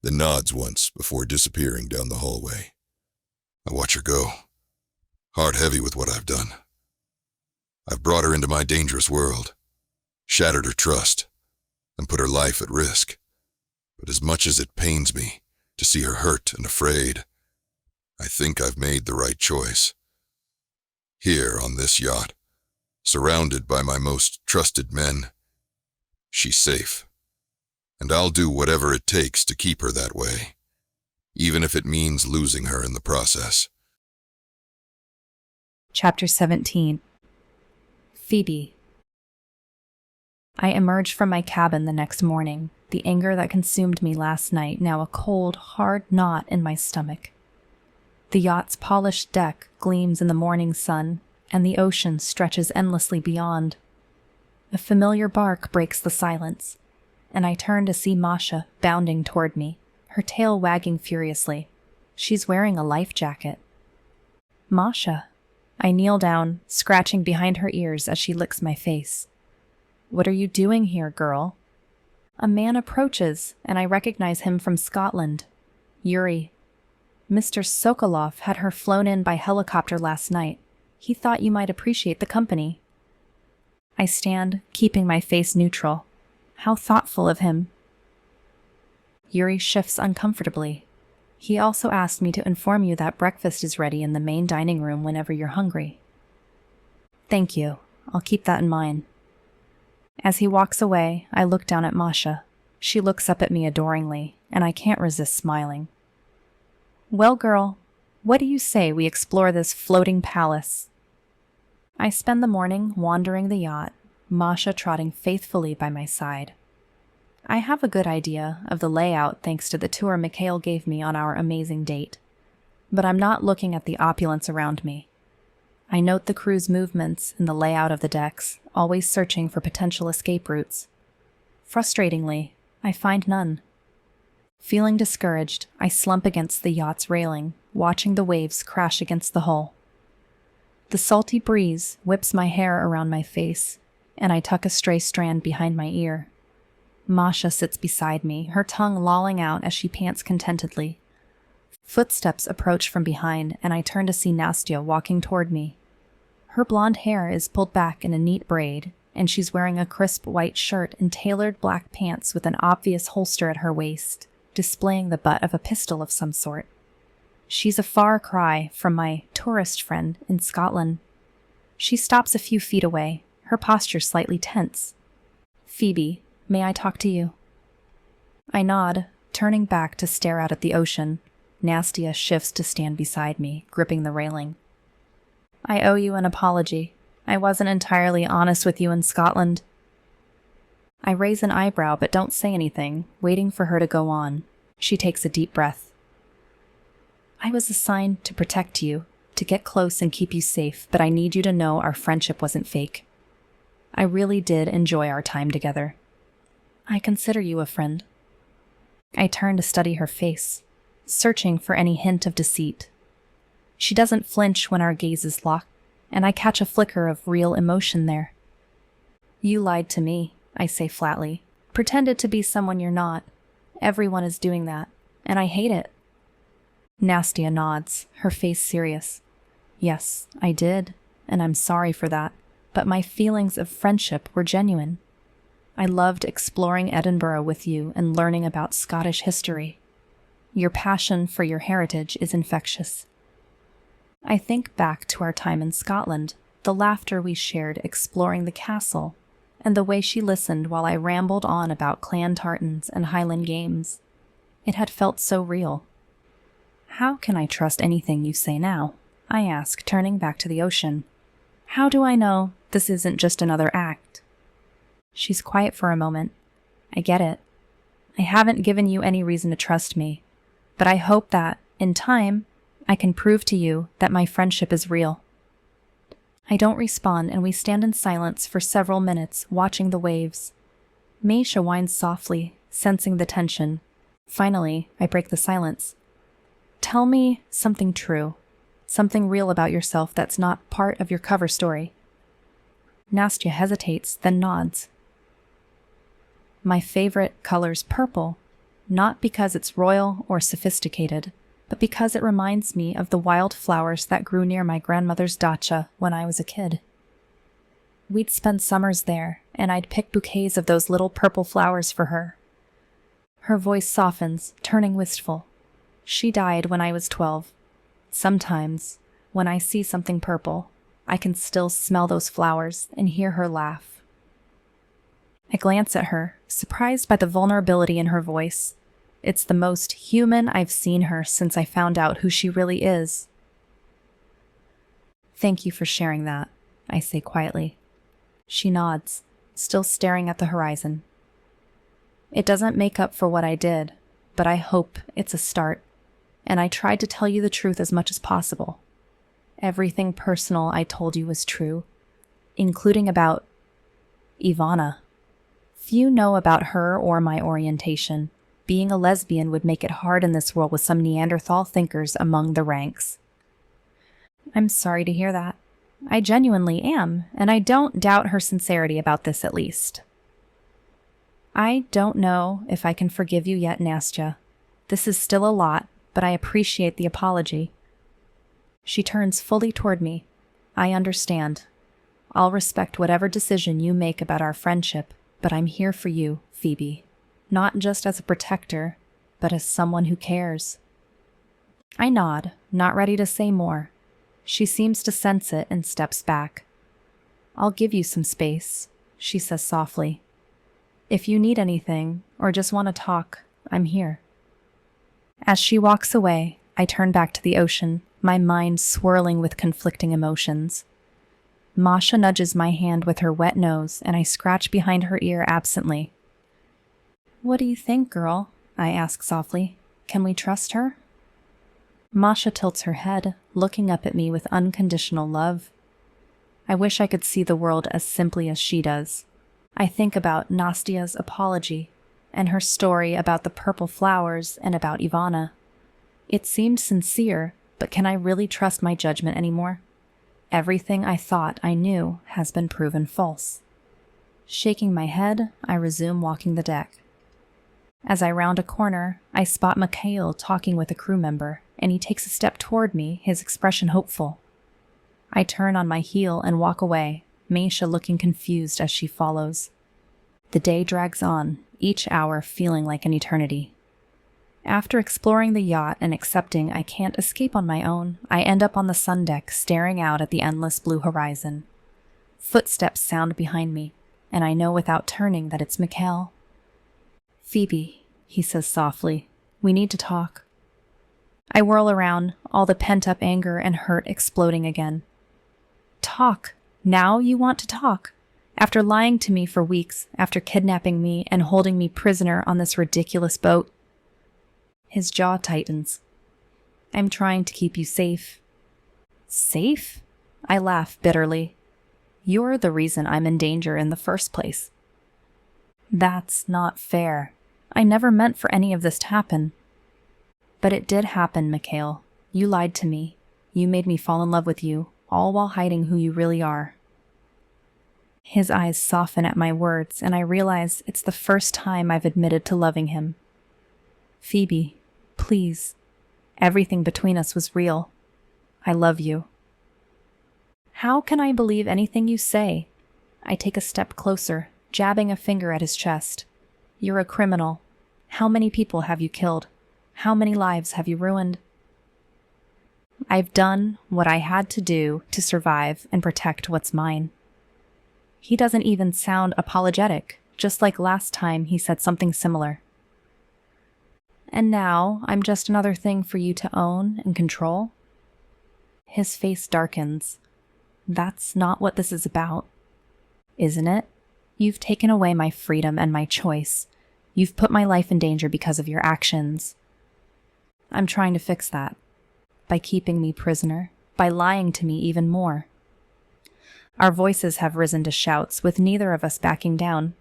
then nods once before disappearing down the hallway. I watch her go, heart heavy with what I've done. I've brought her into my dangerous world, shattered her trust, and put her life at risk. But as much as it pains me to see her hurt and afraid, I think I've made the right choice. Here on this yacht, surrounded by my most trusted men, she's safe, and I'll do whatever it takes to keep her that way, even if it means losing her in the process. Chapter 17. Phoebe. I emerged from my cabin the next morning, the anger that consumed me last night now a cold, hard knot in my stomach. The yacht's polished deck gleams in the morning sun, and the ocean stretches endlessly beyond. A familiar bark breaks the silence, and I turn to see Masha bounding toward me, her tail wagging furiously. She's wearing a life jacket. Masha. I kneel down, scratching behind her ears as she licks my face. What are you doing here, girl? A man approaches, and I recognize him from Scotland. Yuri. Mr. Sokolov had her flown in by helicopter last night. He thought you might appreciate the company. I stand, keeping my face neutral. How thoughtful of him. Yuri shifts uncomfortably. He also asked me to inform you that breakfast is ready in the main dining room whenever you're hungry. Thank you. I'll keep that in mind. As he walks away, I look down at Masha. She looks up at me adoringly, and I can't resist smiling. Well, girl, what do you say we explore this floating palace? I spend the morning wandering the yacht, Masha trotting faithfully by my side. I have a good idea of the layout thanks to the tour Mikhail gave me on our amazing date, but I'm not looking at the opulence around me. I note the crew's movements and the layout of the decks, always searching for potential escape routes. Frustratingly, I find none. Feeling discouraged, I slump against the yacht's railing, watching the waves crash against the hull. The salty breeze whips my hair around my face, and I tuck a stray strand behind my ear. Masha sits beside me, her tongue lolling out as she pants contentedly. Footsteps approach from behind, and I turn to see Nastya walking toward me. Her blonde hair is pulled back in a neat braid, and she's wearing a crisp white shirt and tailored black pants with an obvious holster at her waist, displaying the butt of a pistol of some sort. She's a far cry from my tourist friend in Scotland. She stops a few feet away, her posture slightly tense. Phoebe, may I talk to you? I nod, turning back to stare out at the ocean. Nastya shifts to stand beside me, gripping the railing. I owe you an apology. I wasn't entirely honest with you in Scotland. I raise an eyebrow but don't say anything, waiting for her to go on. She takes a deep breath. I was assigned to protect you, to get close and keep you safe, but I need you to know our friendship wasn't fake. I really did enjoy our time together. I consider you a friend. I turn to study her face, searching for any hint of deceit. She doesn't flinch when our gazes lock, and I catch a flicker of real emotion there. You lied to me, I say flatly. Pretended to be someone you're not. Everyone is doing that, and I hate it. Nastya nods, her face serious. Yes, I did, and I'm sorry for that, but my feelings of friendship were genuine. I loved exploring Edinburgh with you and learning about Scottish history. Your passion for your heritage is infectious. I think back to our time in Scotland, the laughter we shared exploring the castle, and the way she listened while I rambled on about clan tartans and Highland games. It had felt so real. How can I trust anything you say now? I ask, turning back to the ocean. How do I know this isn't just another act? She's quiet for a moment. I get it. I haven't given you any reason to trust me, but I hope that, in time, I can prove to you that my friendship is real. I don't respond, and we stand in silence for several minutes, watching the waves. Misha whines softly, sensing the tension. Finally, I break the silence. Tell me something true, something real about yourself that's not part of your cover story. Nastya hesitates, then nods. My favorite color's purple, not because it's royal or sophisticated, but because it reminds me of the wild flowers that grew near my grandmother's dacha when I was a kid. We'd spend summers there, and I'd pick bouquets of those little purple flowers for her. Her voice softens, turning wistful. She died when I was 12. Sometimes, when I see something purple, I can still smell those flowers and hear her laugh. I glance at her, surprised by the vulnerability in her voice. It's the most human I've seen her since I found out who she really is. Thank you for sharing that, I say quietly. She nods, still staring at the horizon. It doesn't make up for what I did, but I hope it's a start, and I tried to tell you the truth as much as possible. Everything personal I told you was true, including about Ivana. Few know about her or my orientation. Being a lesbian would make it hard in this world with some Neanderthal thinkers among the ranks. I'm sorry to hear that. I genuinely am, and I don't doubt her sincerity about this at least. I don't know if I can forgive you yet, Nastya. This is still a lot, but I appreciate the apology. She turns fully toward me. I understand. I'll respect whatever decision you make about our friendship, but I'm here for you, Phoebe. Not just as a protector, but as someone who cares. I nod, not ready to say more. She seems to sense it and steps back. I'll give you some space, she says softly. If you need anything or just want to talk, I'm here. As she walks away, I turn back to the ocean, my mind swirling with conflicting emotions. Masha nudges my hand with her wet nose, and I scratch behind her ear absently. What do you think, girl? I ask softly. Can we trust her? Masha tilts her head, looking up at me with unconditional love. I wish I could see the world as simply as she does. I think about Nastia's apology, and her story about the purple flowers and about Ivana. It seemed sincere, but can I really trust my judgment anymore? Everything I thought I knew has been proven false. Shaking my head, I resume walking the deck. As I round a corner, I spot Mikhail talking with a crew member, and he takes a step toward me, his expression hopeful. I turn on my heel and walk away, Misha looking confused as she follows. The day drags on, each hour feeling like an eternity. After exploring the yacht and accepting I can't escape on my own, I end up on the sun deck staring out at the endless blue horizon. Footsteps sound behind me, and I know without turning that it's Mikhail. Phoebe, he says softly, we need to talk. I whirl around, all the pent-up anger and hurt exploding again. Talk. Now you want to talk. After lying to me for weeks, after kidnapping me and holding me prisoner on this ridiculous boat. His jaw tightens. I'm trying to keep you safe. Safe? I laugh bitterly. You're the reason I'm in danger in the first place. That's not fair. I never meant for any of this to happen. But it did happen, Mikhail. You lied to me. You made me fall in love with you, all while hiding who you really are. His eyes soften at my words, and I realize it's the first time I've admitted to loving him. Phoebe, please. Everything between us was real. I love you. How can I believe anything you say? I take a step closer, jabbing a finger at his chest. You're a criminal. How many people have you killed? How many lives have you ruined? I've done what I had to do to survive and protect what's mine. He doesn't even sound apologetic, just like last time he said something similar. And now I'm just another thing for you to own and control? His face darkens. That's not what this is about. Isn't it? You've taken away my freedom and my choice. You've put my life in danger because of your actions. I'm trying to fix that. By keeping me prisoner, by lying to me even more. Our voices have risen to shouts, with neither of us backing down.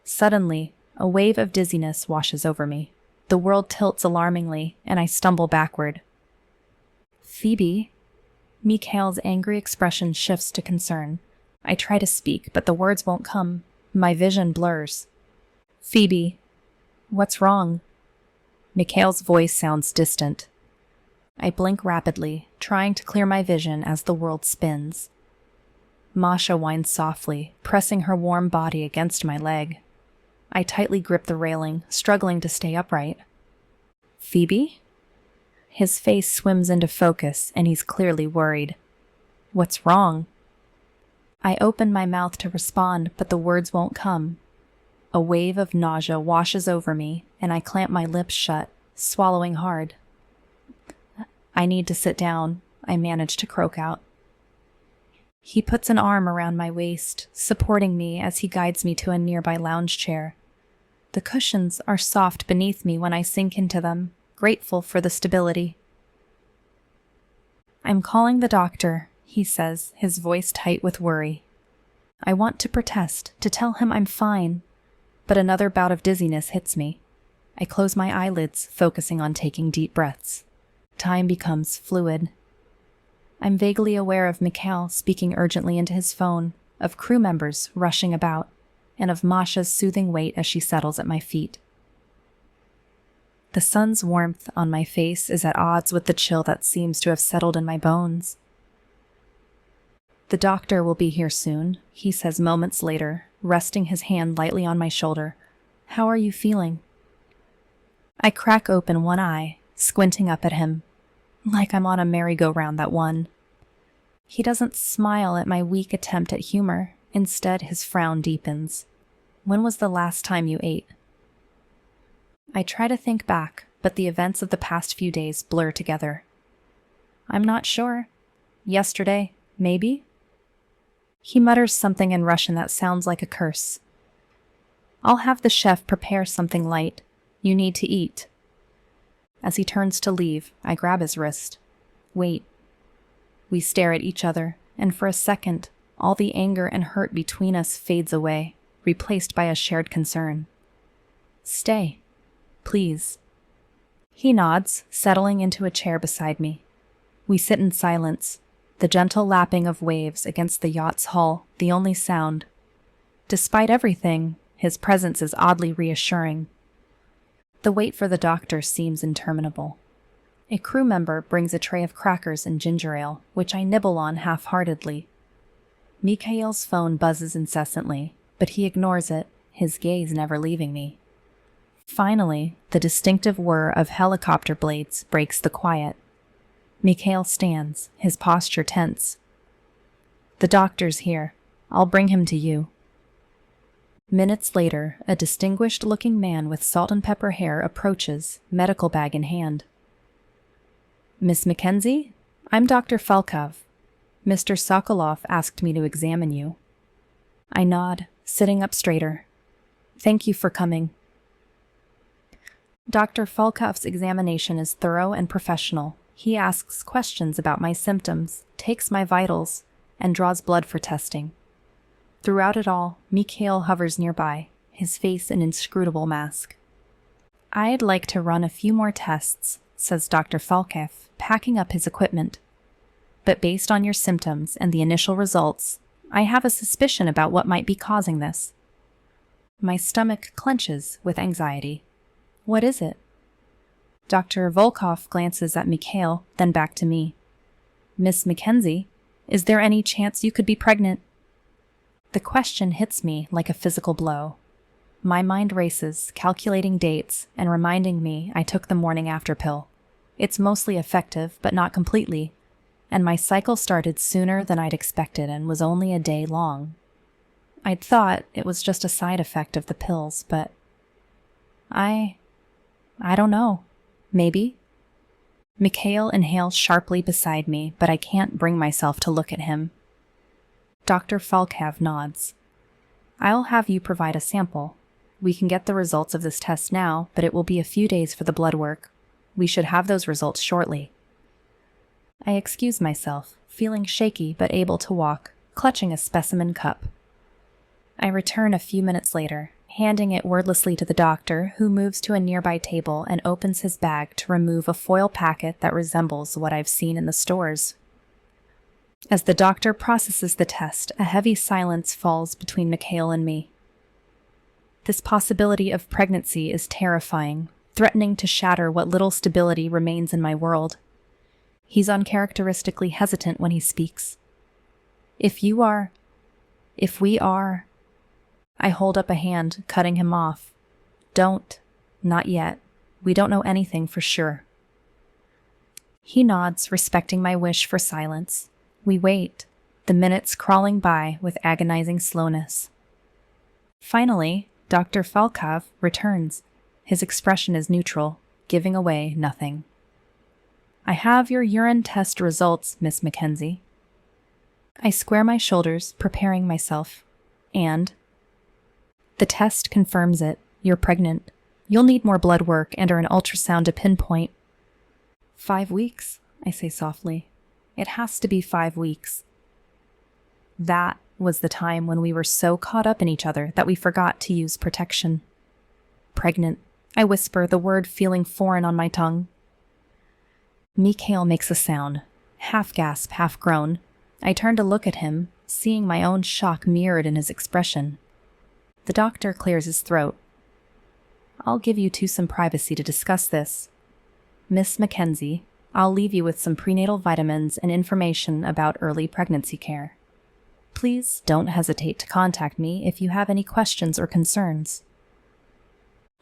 Suddenly, a wave of dizziness washes over me. The world tilts alarmingly, and I stumble backward. Phoebe? Mikhail's angry expression shifts to concern. I try to speak, but the words won't come. My vision blurs. Phoebe, what's wrong? Mikhail's voice sounds distant. I blink rapidly, trying to clear my vision as the world spins. Masha whines softly, pressing her warm body against my leg. I tightly grip the railing, struggling to stay upright. Phoebe? His face swims into focus, and he's clearly worried. What's wrong? I open my mouth to respond, but the words won't come. A wave of nausea washes over me, and I clamp my lips shut, swallowing hard. I need to sit down, I manage to croak out. He puts an arm around my waist, supporting me as he guides me to a nearby lounge chair. The cushions are soft beneath me when I sink into them, grateful for the stability. I'm calling the doctor, he says, his voice tight with worry. I want to protest, to tell him I'm fine, but another bout of dizziness hits me. I close my eyelids, focusing on taking deep breaths. Time becomes fluid. I'm vaguely aware of Mikhail speaking urgently into his phone, of crew members rushing about, and of Masha's soothing weight as she settles at my feet. The sun's warmth on my face is at odds with the chill that seems to have settled in my bones. The doctor will be here soon, he says moments later, resting his hand lightly on my shoulder. How are you feeling? I crack open one eye, squinting up at him, like I'm on a merry-go-round that won. He doesn't smile at my weak attempt at humor. Instead, his frown deepens. When was the last time you ate? I try to think back, but the events of the past few days blur together. I'm not sure. Yesterday, maybe? He mutters something in Russian that sounds like a curse. I'll have the chef prepare something light. You need to eat. As he turns to leave, I grab his wrist. Wait. We stare at each other, and for a second, all the anger and hurt between us fades away, replaced by a shared concern. Stay. Please. He nods, settling into a chair beside me. We sit in silence, the gentle lapping of waves against the yacht's hull the only sound. Despite everything, his presence is oddly reassuring. The wait for the doctor seems interminable. A crew member brings a tray of crackers and ginger ale, which I nibble on half-heartedly. Mikhail's phone buzzes incessantly, but he ignores it, his gaze never leaving me. Finally, the distinctive whir of helicopter blades breaks the quiet. Mikhail stands, his posture tense. The doctor's here. I'll bring him to you. Minutes later, a distinguished-looking man with salt and pepper hair approaches, medical bag in hand. Miss Mackenzie? I'm Dr. Falkov. Mr. Sokolov asked me to examine you. I nod, sitting up straighter. Thank you for coming. Dr. Falkov's examination is thorough and professional. He asks questions about my symptoms, takes my vitals, and draws blood for testing. Throughout it all, Mikhail hovers nearby, his face an inscrutable mask. I'd like to run a few more tests, says Dr. Falkov, packing up his equipment. But based on your symptoms and the initial results, I have a suspicion about what might be causing this. My stomach clenches with anxiety. What is it? Dr. Volkov glances at Mikhail, then back to me. Miss Mackenzie, is there any chance you could be pregnant? The question hits me like a physical blow. My mind races, calculating dates and reminding me I took the morning after pill. It's mostly effective, but not completely, and my cycle started sooner than I'd expected and was only a day long. I'd thought it was just a side effect of the pills, but I don't know. Maybe? Mikhail inhales sharply beside me, but I can't bring myself to look at him. Dr. Falkov nods. I'll have you provide a sample. We can get the results of this test now, but it will be a few days for the blood work. We should have those results shortly. I excuse myself, feeling shaky but able to walk, clutching a specimen cup. I return a few minutes later, handing it wordlessly to the doctor, who moves to a nearby table and opens his bag to remove a foil packet that resembles what I've seen in the stores. As the doctor processes the test, a heavy silence falls between Mikhail and me. This possibility of pregnancy is terrifying, threatening to shatter what little stability remains in my world. He's uncharacteristically hesitant when he speaks. If we are... I hold up a hand, cutting him off. Don't. Not yet. We don't know anything for sure. He nods, respecting my wish for silence. We wait, the minutes crawling by with agonizing slowness. Finally, Dr. Falkov returns. His expression is neutral, giving away nothing. I have your urine test results, Miss Mackenzie. I square my shoulders, preparing myself. And... The test confirms it. You're pregnant. You'll need more blood work and or an ultrasound to pinpoint. 5 weeks, I say softly. It has to be 5 weeks. That was the time when we were so caught up in each other that we forgot to use protection. Pregnant, I whisper, the word feeling foreign on my tongue. Mikhail makes a sound, half gasp, half groan. I turn to look at him, seeing my own shock mirrored in his expression. The doctor clears his throat. I'll give you two some privacy to discuss this. Miss Mackenzie, I'll leave you with some prenatal vitamins and information about early pregnancy care. Please don't hesitate to contact me if you have any questions or concerns.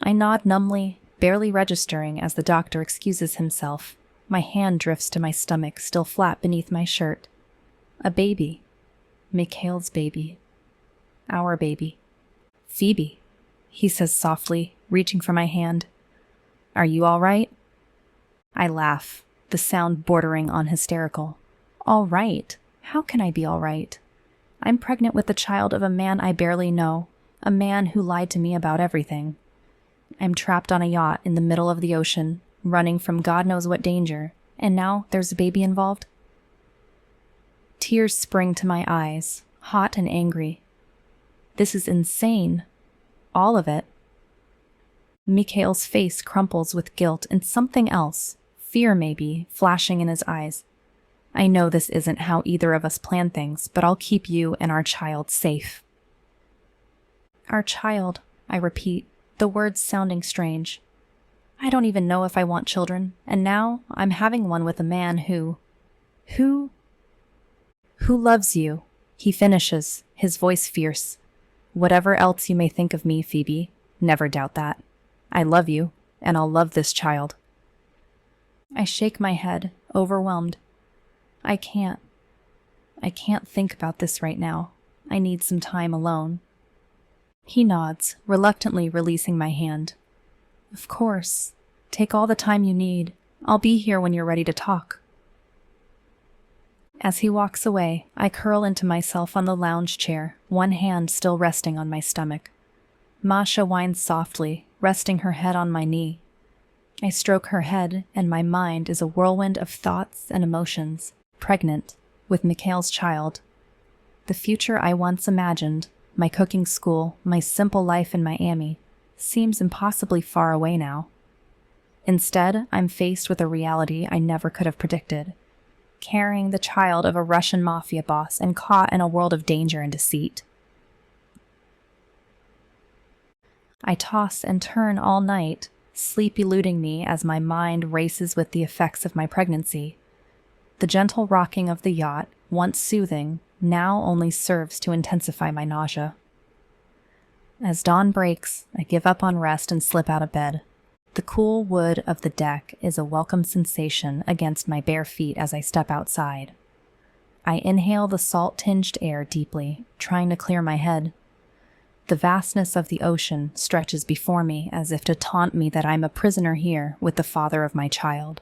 I nod numbly, barely registering as the doctor excuses himself. My hand drifts to my stomach, still flat beneath my shirt. A baby. Mikhail's baby. Our baby. Phoebe, he says softly, reaching for my hand. Are you all right? I laugh, the sound bordering on hysterical. All right? How can I be all right? I'm pregnant with the child of a man I barely know, a man who lied to me about everything. I'm trapped on a yacht in the middle of the ocean, running from God knows what danger, and now there's a baby involved? Tears spring to my eyes, hot and angry. This is insane. All of it. Mikhail's face crumples with guilt and something else, fear maybe, flashing in his eyes. I know this isn't how either of us plan things, but I'll keep you and our child safe. Our child, I repeat, the words sounding strange. I don't even know if I want children, and now I'm having one with a man who loves you, he finishes, his voice fierce. Whatever else you may think of me, Phoebe, never doubt that. I love you, and I'll love this child. I shake my head, overwhelmed. I can't think about this right now. I need some time alone. He nods, reluctantly releasing my hand. Of course. Take all the time you need. I'll be here when you're ready to talk. As he walks away, I curl into myself on the lounge chair, one hand still resting on my stomach. Masha whines softly, resting her head on my knee. I stroke her head, and my mind is a whirlwind of thoughts and emotions, pregnant, with Mikhail's child. The future I once imagined, my cooking school, my simple life in Miami, seems impossibly far away now. Instead, I'm faced with a reality I never could have predicted. Carrying the child of a Russian mafia boss and caught in a world of danger and deceit. I toss and turn all night, sleep eluding me as my mind races with the effects of my pregnancy. The gentle rocking of the yacht, once soothing, now only serves to intensify my nausea. As dawn breaks, I give up on rest and slip out of bed. The cool wood of the deck is a welcome sensation against my bare feet as I step outside. I inhale the salt-tinged air deeply, trying to clear my head. The vastness of the ocean stretches before me as if to taunt me that I'm a prisoner here with the father of my child.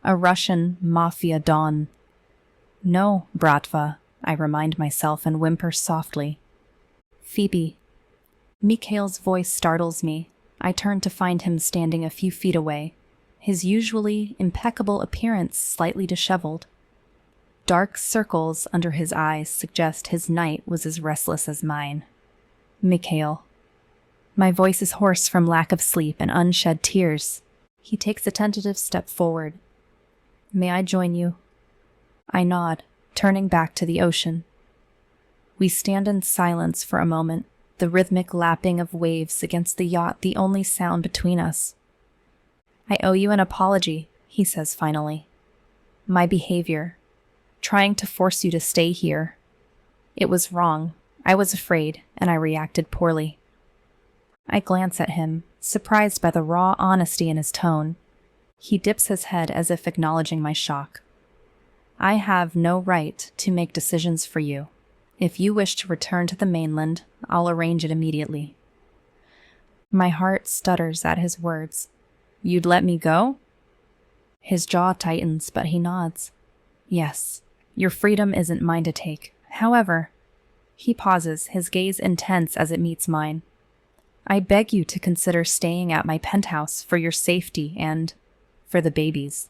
A Russian mafia don. No, Bratva, I remind myself and whimper softly. Phoebe. Mikhail's voice startles me. I turn to find him standing a few feet away, his usually impeccable appearance slightly disheveled. Dark circles under his eyes suggest his night was as restless as mine. Mikhail. My voice is hoarse from lack of sleep and unshed tears. He takes a tentative step forward. May I join you? I nod, turning back to the ocean. We stand in silence for a moment, the rhythmic lapping of waves against the yacht the only sound between us. I owe you an apology, he says finally. My behavior, trying to force you to stay here. It was wrong. I was afraid, and I reacted poorly. I glance at him, surprised by the raw honesty in his tone. He dips his head as if acknowledging my shock. I have no right to make decisions for you. If you wish to return to the mainland, I'll arrange it immediately. My heart stutters at his words. You'd let me go? His jaw tightens, but he nods. Yes, your freedom isn't mine to take. However, he pauses, his gaze intense as it meets mine. I beg you to consider staying at my penthouse for your safety and for the baby's.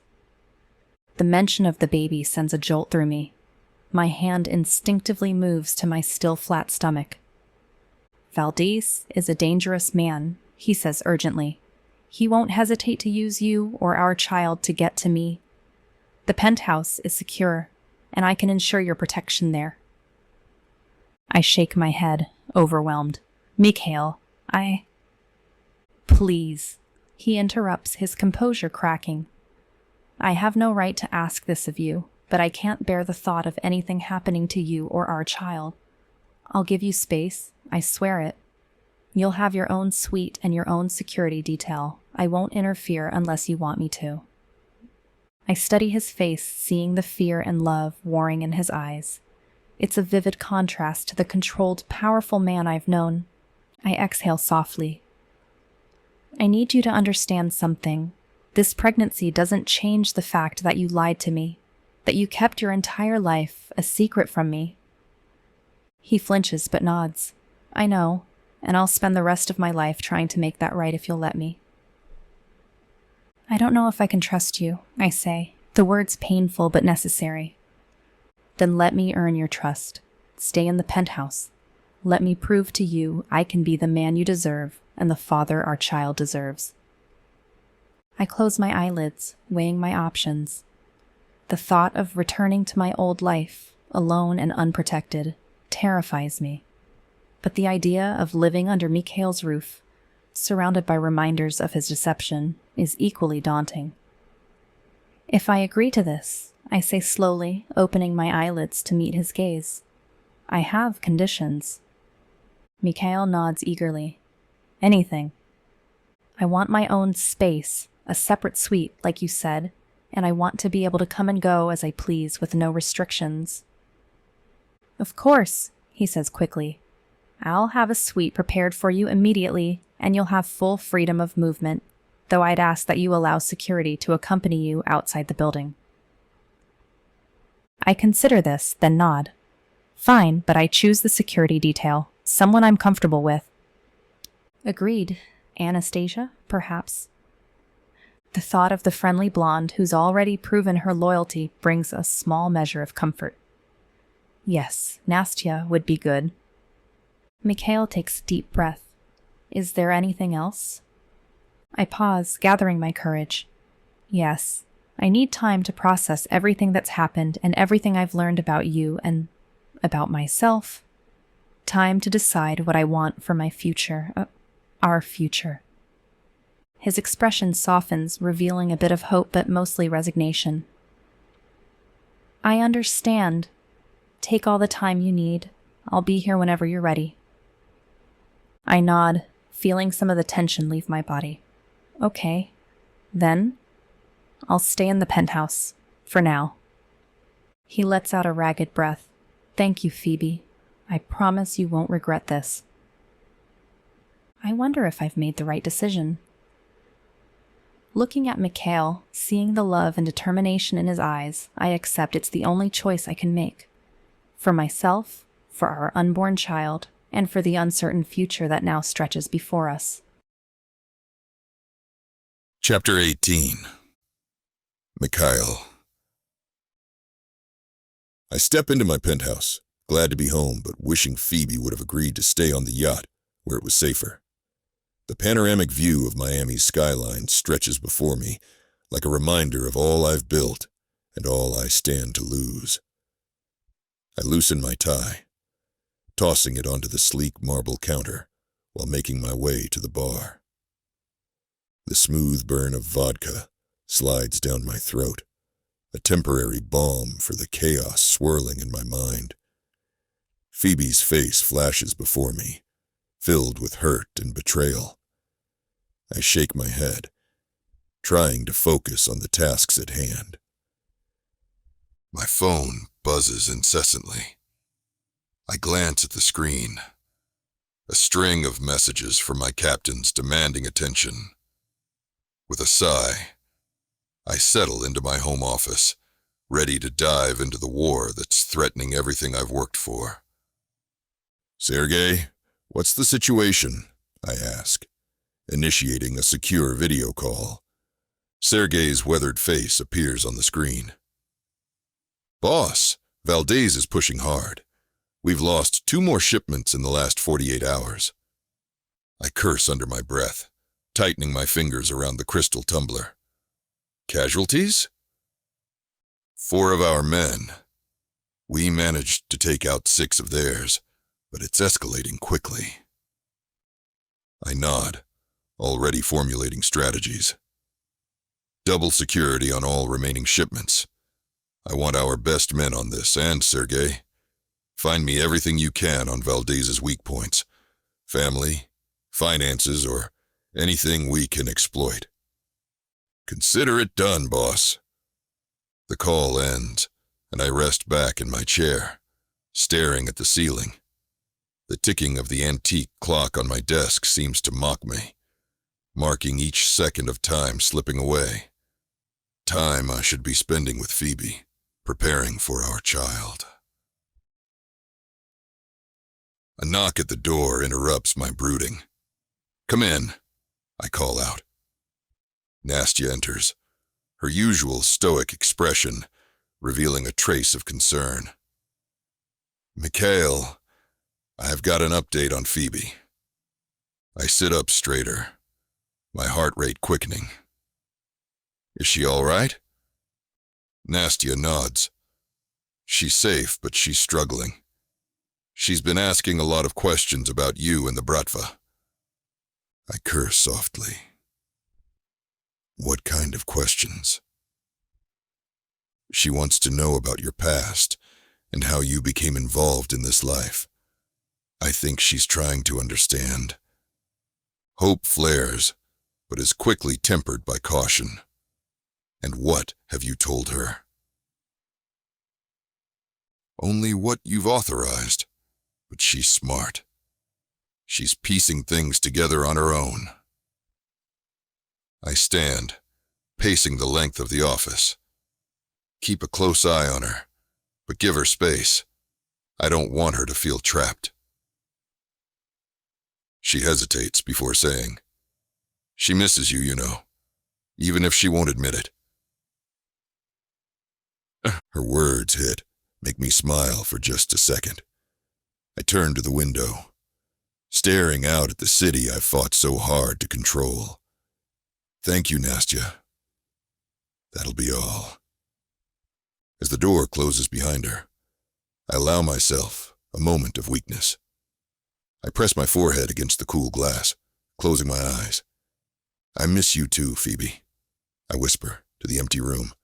The mention of the baby sends a jolt through me. My hand instinctively moves to my still flat stomach. Valdez is a dangerous man, he says urgently. He won't hesitate to use you or our child to get to me. The penthouse is secure, and I can ensure your protection there. I shake my head, overwhelmed. Mikhail, Please, he interrupts, his composure cracking. I have no right to ask this of you, but I can't bear the thought of anything happening to you or our child. I'll give you space, I swear it. You'll have your own suite and your own security detail. I won't interfere unless you want me to. I study his face, seeing the fear and love warring in his eyes. It's a vivid contrast to the controlled, powerful man I've known. I exhale softly. I need you to understand something. This pregnancy doesn't change the fact that you lied to me, that you kept your entire life a secret from me. He flinches but nods. I know, and I'll spend the rest of my life trying to make that right if you'll let me. I don't know if I can trust you, I say, the words painful but necessary. Then let me earn your trust. Stay in the penthouse. Let me prove to you I can be the man you deserve and the father our child deserves. I close my eyelids, weighing my options. The thought of returning to my old life, alone and unprotected, terrifies me. But the idea of living under Mikhail's roof, surrounded by reminders of his deception, is equally daunting. If I agree to this, I say slowly, opening my eyelids to meet his gaze, I have conditions. Mikhail nods eagerly. Anything. I want my own space, a separate suite, like you said, and I want to be able to come and go as I please with no restrictions. Of course, he says quickly. I'll have a suite prepared for you immediately, and you'll have full freedom of movement, though I'd ask that you allow security to accompany you outside the building. I consider this, then nod. Fine, but I choose the security detail, someone I'm comfortable with. Agreed. Anastasia, perhaps. The thought of the friendly blonde who's already proven her loyalty brings a small measure of comfort. Yes, Nastya would be good. Mikhail takes a deep breath. Is there anything else? I pause, gathering my courage. Yes, I need time to process everything that's happened and everything I've learned about you and about myself. Time to decide what I want for my future, our future. His expression softens, revealing a bit of hope but mostly resignation. I understand. Take all the time you need. I'll be here whenever you're ready. I nod, feeling some of the tension leave my body. Okay. Then, I'll stay in the penthouse, for now. He lets out a ragged breath. Thank you, Phoebe. I promise you won't regret this. I wonder if I've made the right decision. Looking at Mikhail, seeing the love and determination in his eyes, I accept it's the only choice I can make. For myself, for our unborn child, and for the uncertain future that now stretches before us. Chapter 18. Mikhail. I step into my penthouse, glad to be home, but wishing Phoebe would have agreed to stay on the yacht, where it was safer. The panoramic view of Miami's skyline stretches before me, like a reminder of all I've built and all I stand to lose. I loosen my tie, tossing it onto the sleek marble counter while making my way to the bar. The smooth burn of vodka slides down my throat, a temporary balm for the chaos swirling in my mind. Phoebe's face flashes before me, filled with hurt and betrayal. I shake my head, trying to focus on the tasks at hand. My phone buzzes incessantly. I glance at the screen. A string of messages from my captains demanding attention. With a sigh, I settle into my home office, ready to dive into the war that's threatening everything I've worked for. Sergei, what's the situation? I ask, initiating a secure video call. Sergei's weathered face appears on the screen. Boss, Valdez is pushing hard. We've lost 2 more shipments in the last 48 hours. I curse under my breath, tightening my fingers around the crystal tumbler. Casualties? 4 of our men. We managed to take out 6 of theirs, but it's escalating quickly. I nod, already formulating strategies. Double security on all remaining shipments. I want our best men on this, and Sergei, find me everything you can on Valdez's weak points. Family, finances, or anything we can exploit. Consider it done, boss. The call ends, and I rest back in my chair, staring at the ceiling. The ticking of the antique clock on my desk seems to mock me, marking each second of time slipping away. Time I should be spending with Phoebe, preparing for our child. A knock at the door interrupts my brooding. "Come in," I call out. Nastya enters, her usual stoic expression revealing a trace of concern. "Mikhail, I've got an update on Phoebe." I sit up straighter, my heart rate quickening. "Is she all right?" Nastya nods. "She's safe, but she's struggling. She's been asking a lot of questions about you and the Bratva." I curse softly. "What kind of questions?" "She wants to know about your past and how you became involved in this life. I think she's trying to understand." Hope flares, but is quickly tempered by caution. "And what have you told her?" "Only what you've authorized, but she's smart. She's piecing things together on her own." I stand, pacing the length of the office. Keep a close eye on her, but give her space. I don't want her to feel trapped. She hesitates before saying, "She misses you, you know, even if she won't admit it." Her words make me smile for just a second. I turn to the window, staring out at the city I've fought so hard to control. "Thank you, Nastya. That'll be all." As the door closes behind her, I allow myself a moment of weakness. I press my forehead against the cool glass, closing my eyes. "I miss you too, Phoebe," I whisper to the empty room.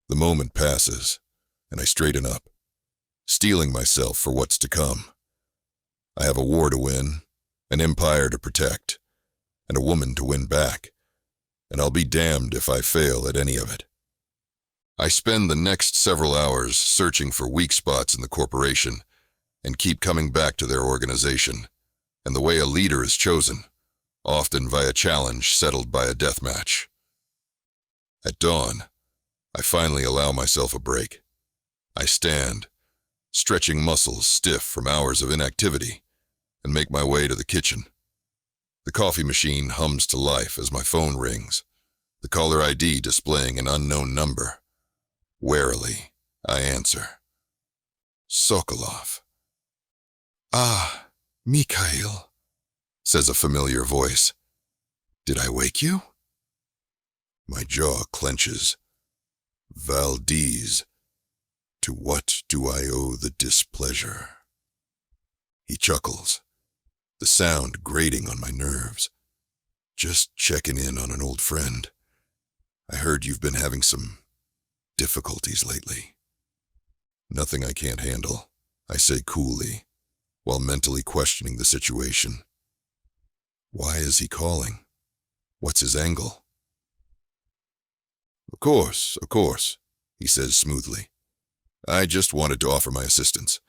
The moment passes, and I straighten up, steeling myself for what's to come. I have a war to win, an empire to protect, and a woman to win back, and I'll be damned if I fail at any of it. I spend the next several hours searching for weak spots in the corporation and keep coming back to their organization and the way a leader is chosen, often via challenge settled by a death match. At dawn, I finally allow myself a break. I stand, stretching muscles stiff from hours of inactivity, and make my way to the kitchen. The coffee machine hums to life as my phone rings, the caller ID displaying an unknown number. Warily, I answer. "Sokolov." "Ah, Mikhail," says a familiar voice. "Did I wake you?" My jaw clenches. "Valdez, to what do I owe the displeasure?" He chuckles, the sound grating on my nerves. "Just checking in on an old friend. I heard you've been having some difficulties lately." "Nothing I can't handle," I say coolly, while mentally questioning the situation. Why is he calling? What's his angle? Of course, he says smoothly. "I just wanted to offer my assistance.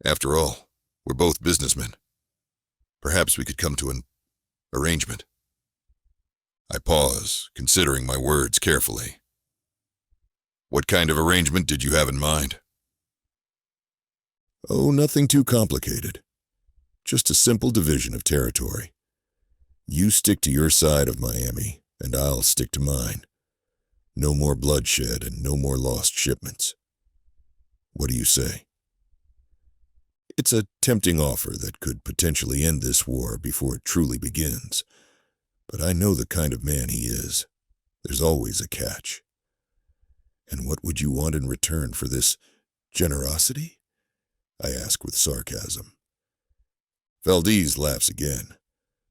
After all, we're both businessmen. Perhaps we could come to an arrangement." I pause, considering my words carefully. "What kind of arrangement did you have in mind?" "Oh, nothing too complicated. Just a simple division of territory. You stick to your side of Miami, and I'll stick to mine. No more bloodshed and no more lost shipments. What do you say?" It's a tempting offer that could potentially end this war before it truly begins. But I know the kind of man he is. There's always a catch. "And what would you want in return for this generosity?" I ask with sarcasm. Valdez laughs again,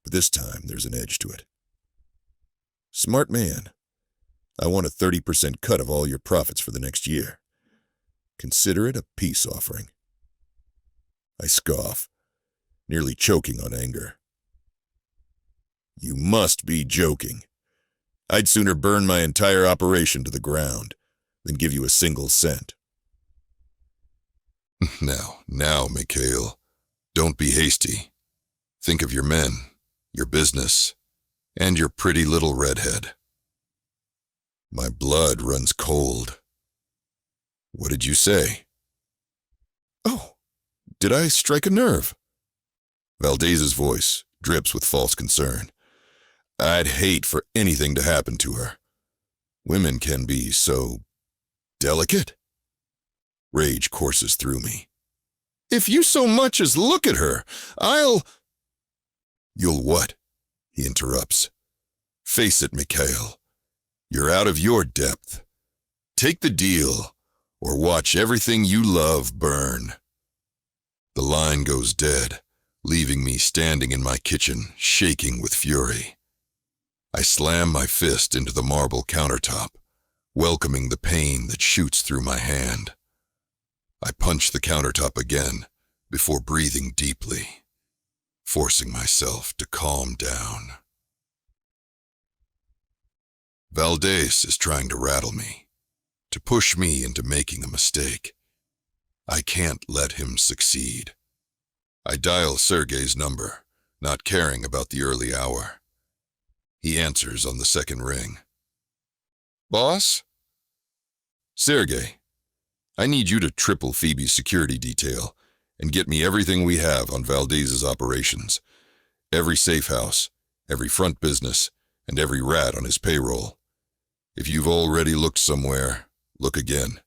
but this time there's an edge to it. "Smart man. I want a 30% cut of all your profits for the next year. Consider it a peace offering." I scoff, nearly choking on anger. "You must be joking. I'd sooner burn my entire operation to the ground. than give you a single cent. Now, Mikhail, don't be hasty. Think of your men, your business, and your pretty little redhead. My blood runs cold. What did you say? Oh, did I strike a nerve? Valdez's voice drips with false concern. I'd hate for anything to happen to her. Women can be so delicate. Rage courses through me. If you so much as look at her, I'll... You'll what? He interrupts. Face it, Mikhail. You're out of your depth. Take the deal, or watch everything you love burn. The line goes dead, leaving me standing in my kitchen, shaking with fury. I slam my fist into the marble countertop, welcoming the pain that shoots through my hand. I punch the countertop again before breathing deeply, forcing myself to calm down. Valdez is trying to rattle me, to push me into making a mistake. I can't let him succeed. I dial Sergei's number, not caring about the early hour. He answers on the second ring. Boss? Sergei, I need you to triple Phoebe's security detail and get me everything we have on Valdez's operations. Every safe house, every front business, and every rat on his payroll. If you've already looked somewhere, look again.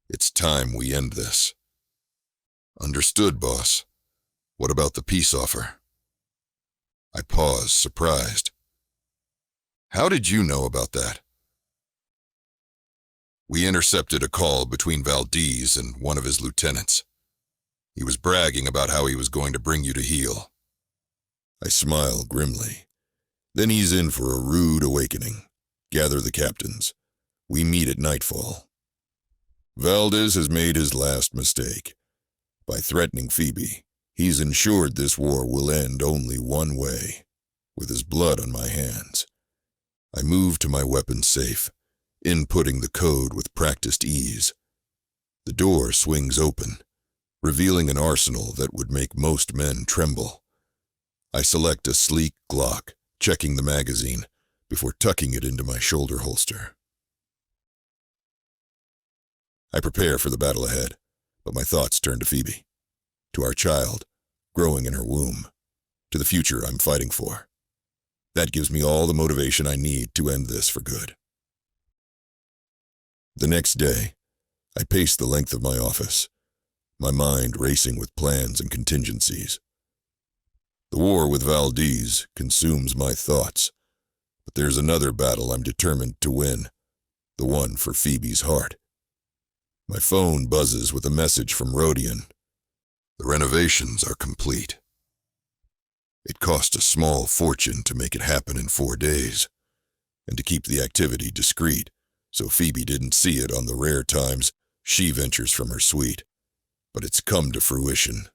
It's time we end this. Understood, boss. What about the peace offer? I pause, surprised. How did you know about that? We intercepted a call between Valdez and one of his lieutenants. He was bragging about how he was going to bring you to heel. I smile grimly. Then he's in for a rude awakening. Gather the captains. We meet at nightfall. Valdez has made his last mistake. By threatening Phoebe, he's ensured this war will end only one way, with his blood on my hands. I move to my weapons safe, inputting the code with practiced ease. The door swings open, revealing an arsenal that would make most men tremble. I select a sleek Glock, checking the magazine, before tucking it into my shoulder holster. I prepare for the battle ahead, but my thoughts turn to Phoebe, to our child, growing in her womb, to the future I'm fighting for. That gives me all the motivation I need to end this for good. The next day, I pace the length of my office, my mind racing with plans and contingencies. The war with Valdez consumes my thoughts, but there's another battle I'm determined to win, the one for Phoebe's heart. My phone buzzes with a message from Rodion. The renovations are complete. It cost a small fortune to make it happen in 4 days, and to keep the activity discreet, so Phoebe didn't see it on the rare times she ventures from her suite. But it's come to fruition.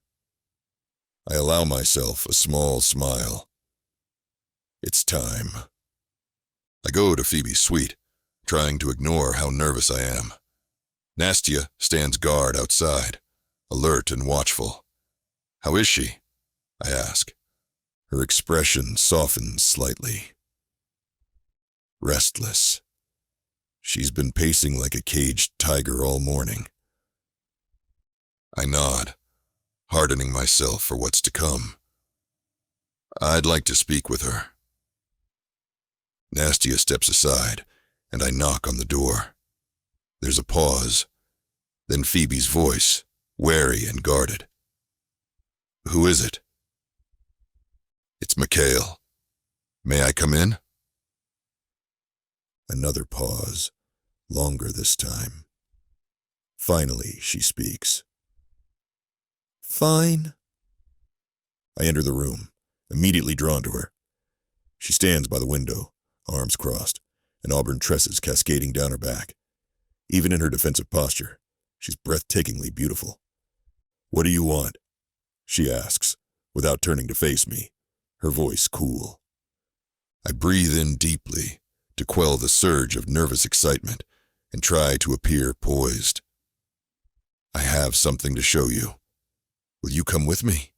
I allow myself a small smile. It's time. I go to Phoebe's suite, trying to ignore how nervous I am. Nastia stands guard outside, alert and watchful. How is she? I ask. Her expression softens slightly. Restless. She's been pacing like a caged tiger all morning. I nod, hardening myself for what's to come. I'd like to speak with her. Nastia steps aside, and I knock on the door. There's a pause, then Phoebe's voice, wary and guarded. Who is it? It's Mikhail. May I come in? Another pause, longer this time. Finally, she speaks. Fine. I enter the room, immediately drawn to her. She stands by the window, arms crossed, and auburn tresses cascading down her back. Even in her defensive posture, she's breathtakingly beautiful. What do you want? She asks, without turning to face me, her voice cool. I breathe in deeply to quell the surge of nervous excitement and try to appear poised. I have something to show you. Will you come with me?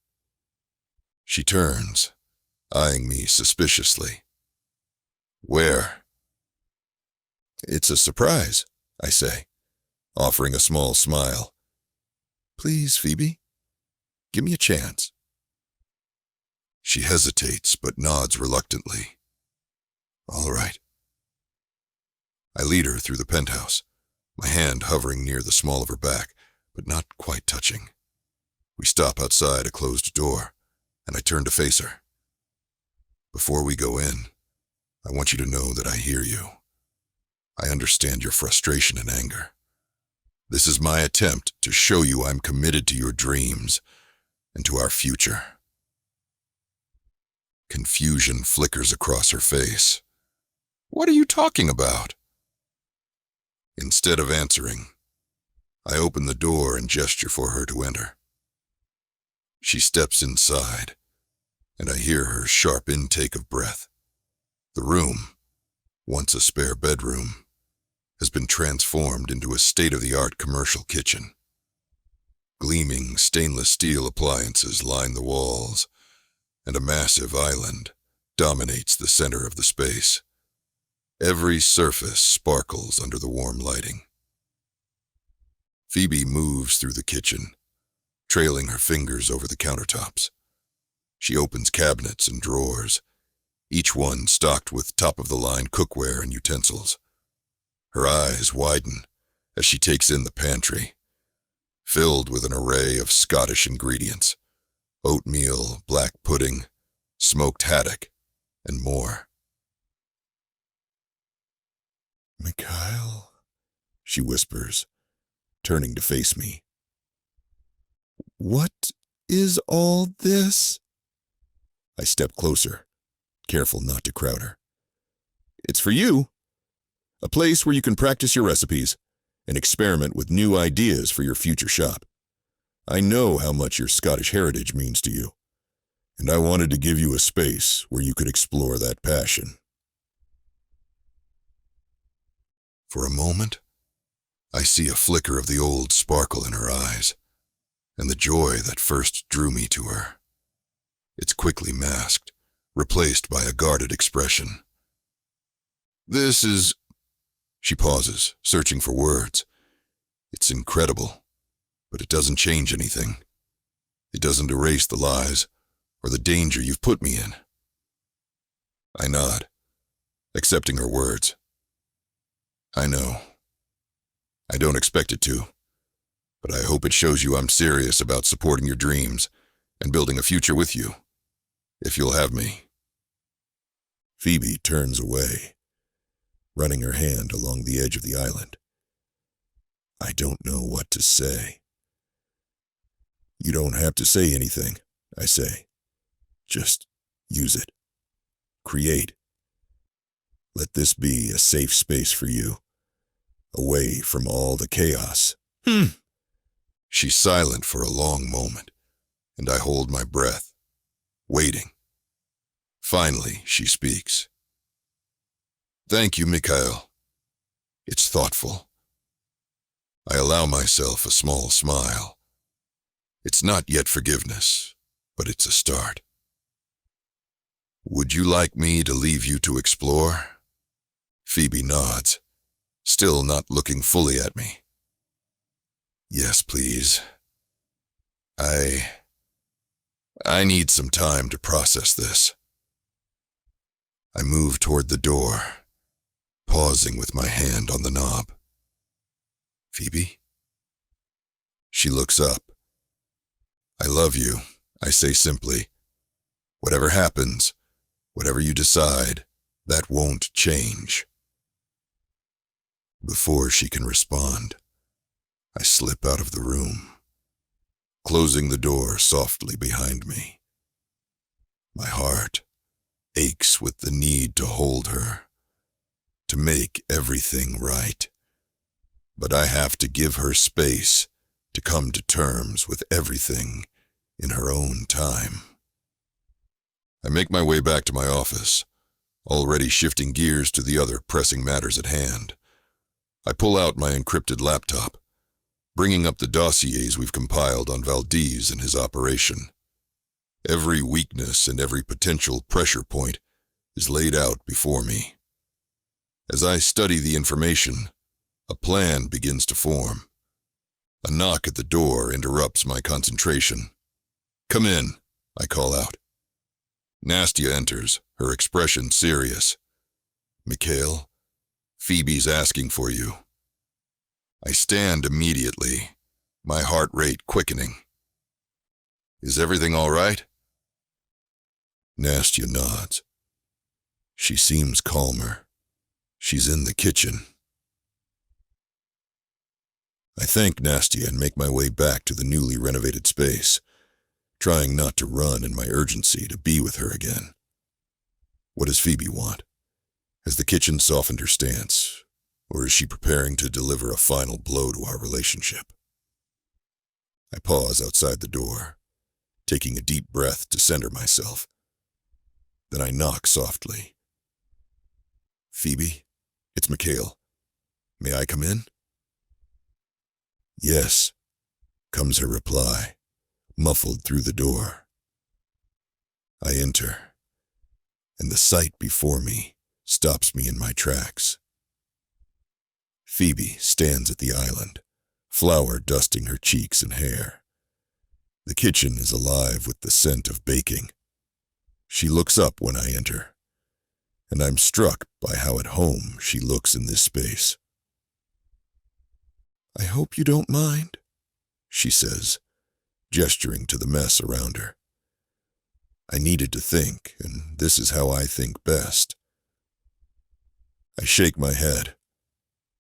She turns, eyeing me suspiciously. Where? It's a surprise, I say, offering a small smile. Please, Phoebe, give me a chance. She hesitates but nods reluctantly. All right. I lead her through the penthouse, my hand hovering near the small of her back, but not quite touching. We stop outside a closed door, and I turn to face her. Before we go in, I want you to know that I hear you. I understand your frustration and anger. This is my attempt to show you I'm committed to your dreams and to our future. Confusion flickers across her face. What are you talking about? Instead of answering, I open the door and gesture for her to enter. She steps inside, and I hear her sharp intake of breath. The room, once a spare bedroom, has been transformed into a state-of-the-art commercial kitchen. Gleaming stainless steel appliances line the walls, and a massive island dominates the center of the space. Every surface sparkles under the warm lighting. Phoebe moves through the kitchen, trailing her fingers over the countertops. She opens cabinets and drawers, each one stocked with top-of-the-line cookware and utensils. Her eyes widen as she takes in the pantry, filled with an array of Scottish ingredients: oatmeal, black pudding, smoked haddock, and more. Mikhail, she whispers, turning to face me. What is all this? I step closer, careful not to crowd her. It's for you. A place where you can practice your recipes and experiment with new ideas for your future shop. I know how much your Scottish heritage means to you, and I wanted to give you a space where you could explore that passion. For a moment, I see a flicker of the old sparkle in her eyes, and the joy that first drew me to her. It's quickly masked, replaced by a guarded expression. This is... She pauses, searching for words. It's incredible, but it doesn't change anything. It doesn't erase the lies or the danger you've put me in. I nod, accepting her words. I know. I don't expect it to, but I hope it shows you I'm serious about supporting your dreams and building a future with you, if you'll have me. Phoebe turns away, running her hand along the edge of the island. I don't know what to say. You don't have to say anything, I say. Just use it. Create. Let this be a safe space for you, away from all the chaos. She's silent for a long moment, and I hold my breath, waiting. Finally, she speaks. Thank you, Mikhail. It's thoughtful. I allow myself a small smile. It's not yet forgiveness, but it's a start. Would you like me to leave you to explore? Phoebe nods, still not looking fully at me. Yes, please. I need some time to process this. I move toward the door, pausing with my hand on the knob. Phoebe? She looks up. I love you, I say simply. Whatever happens, whatever you decide, that won't change. Before she can respond, I slip out of the room, closing the door softly behind me. My heart aches with the need to hold her, to make everything right. But I have to give her space to come to terms with everything in her own time. I make my way back to my office, already shifting gears to the other pressing matters at hand. I pull out my encrypted laptop, bringing up the dossiers we've compiled on Valdez and his operation. Every weakness and every potential pressure point is laid out before me. As I study the information, a plan begins to form. A knock at the door interrupts my concentration. "Come in," I call out. Nastia enters, her expression serious. "Mikhail, Phoebe's asking for you." I stand immediately, my heart rate quickening. "Is everything all right?" Nastia nods. She seems calmer. She's in the kitchen. I thank Nastia and make my way back to the newly renovated space, trying not to run in my urgency to be with her again. What does Phoebe want? Has the kitchen softened her stance, or is she preparing to deliver a final blow to our relationship? I pause outside the door, taking a deep breath to center myself. Then I knock softly. "Phoebe, it's Mikhail. May I come in?" "Yes," comes her reply, muffled through the door. I enter, and the sight before me stops me in my tracks. Phoebe stands at the island, flour dusting her cheeks and hair. The kitchen is alive with the scent of baking. She looks up when I enter, and I'm struck by how at home she looks in this space. "I hope you don't mind," she says, gesturing to the mess around her. I needed to think, and this is how I think best. I shake my head,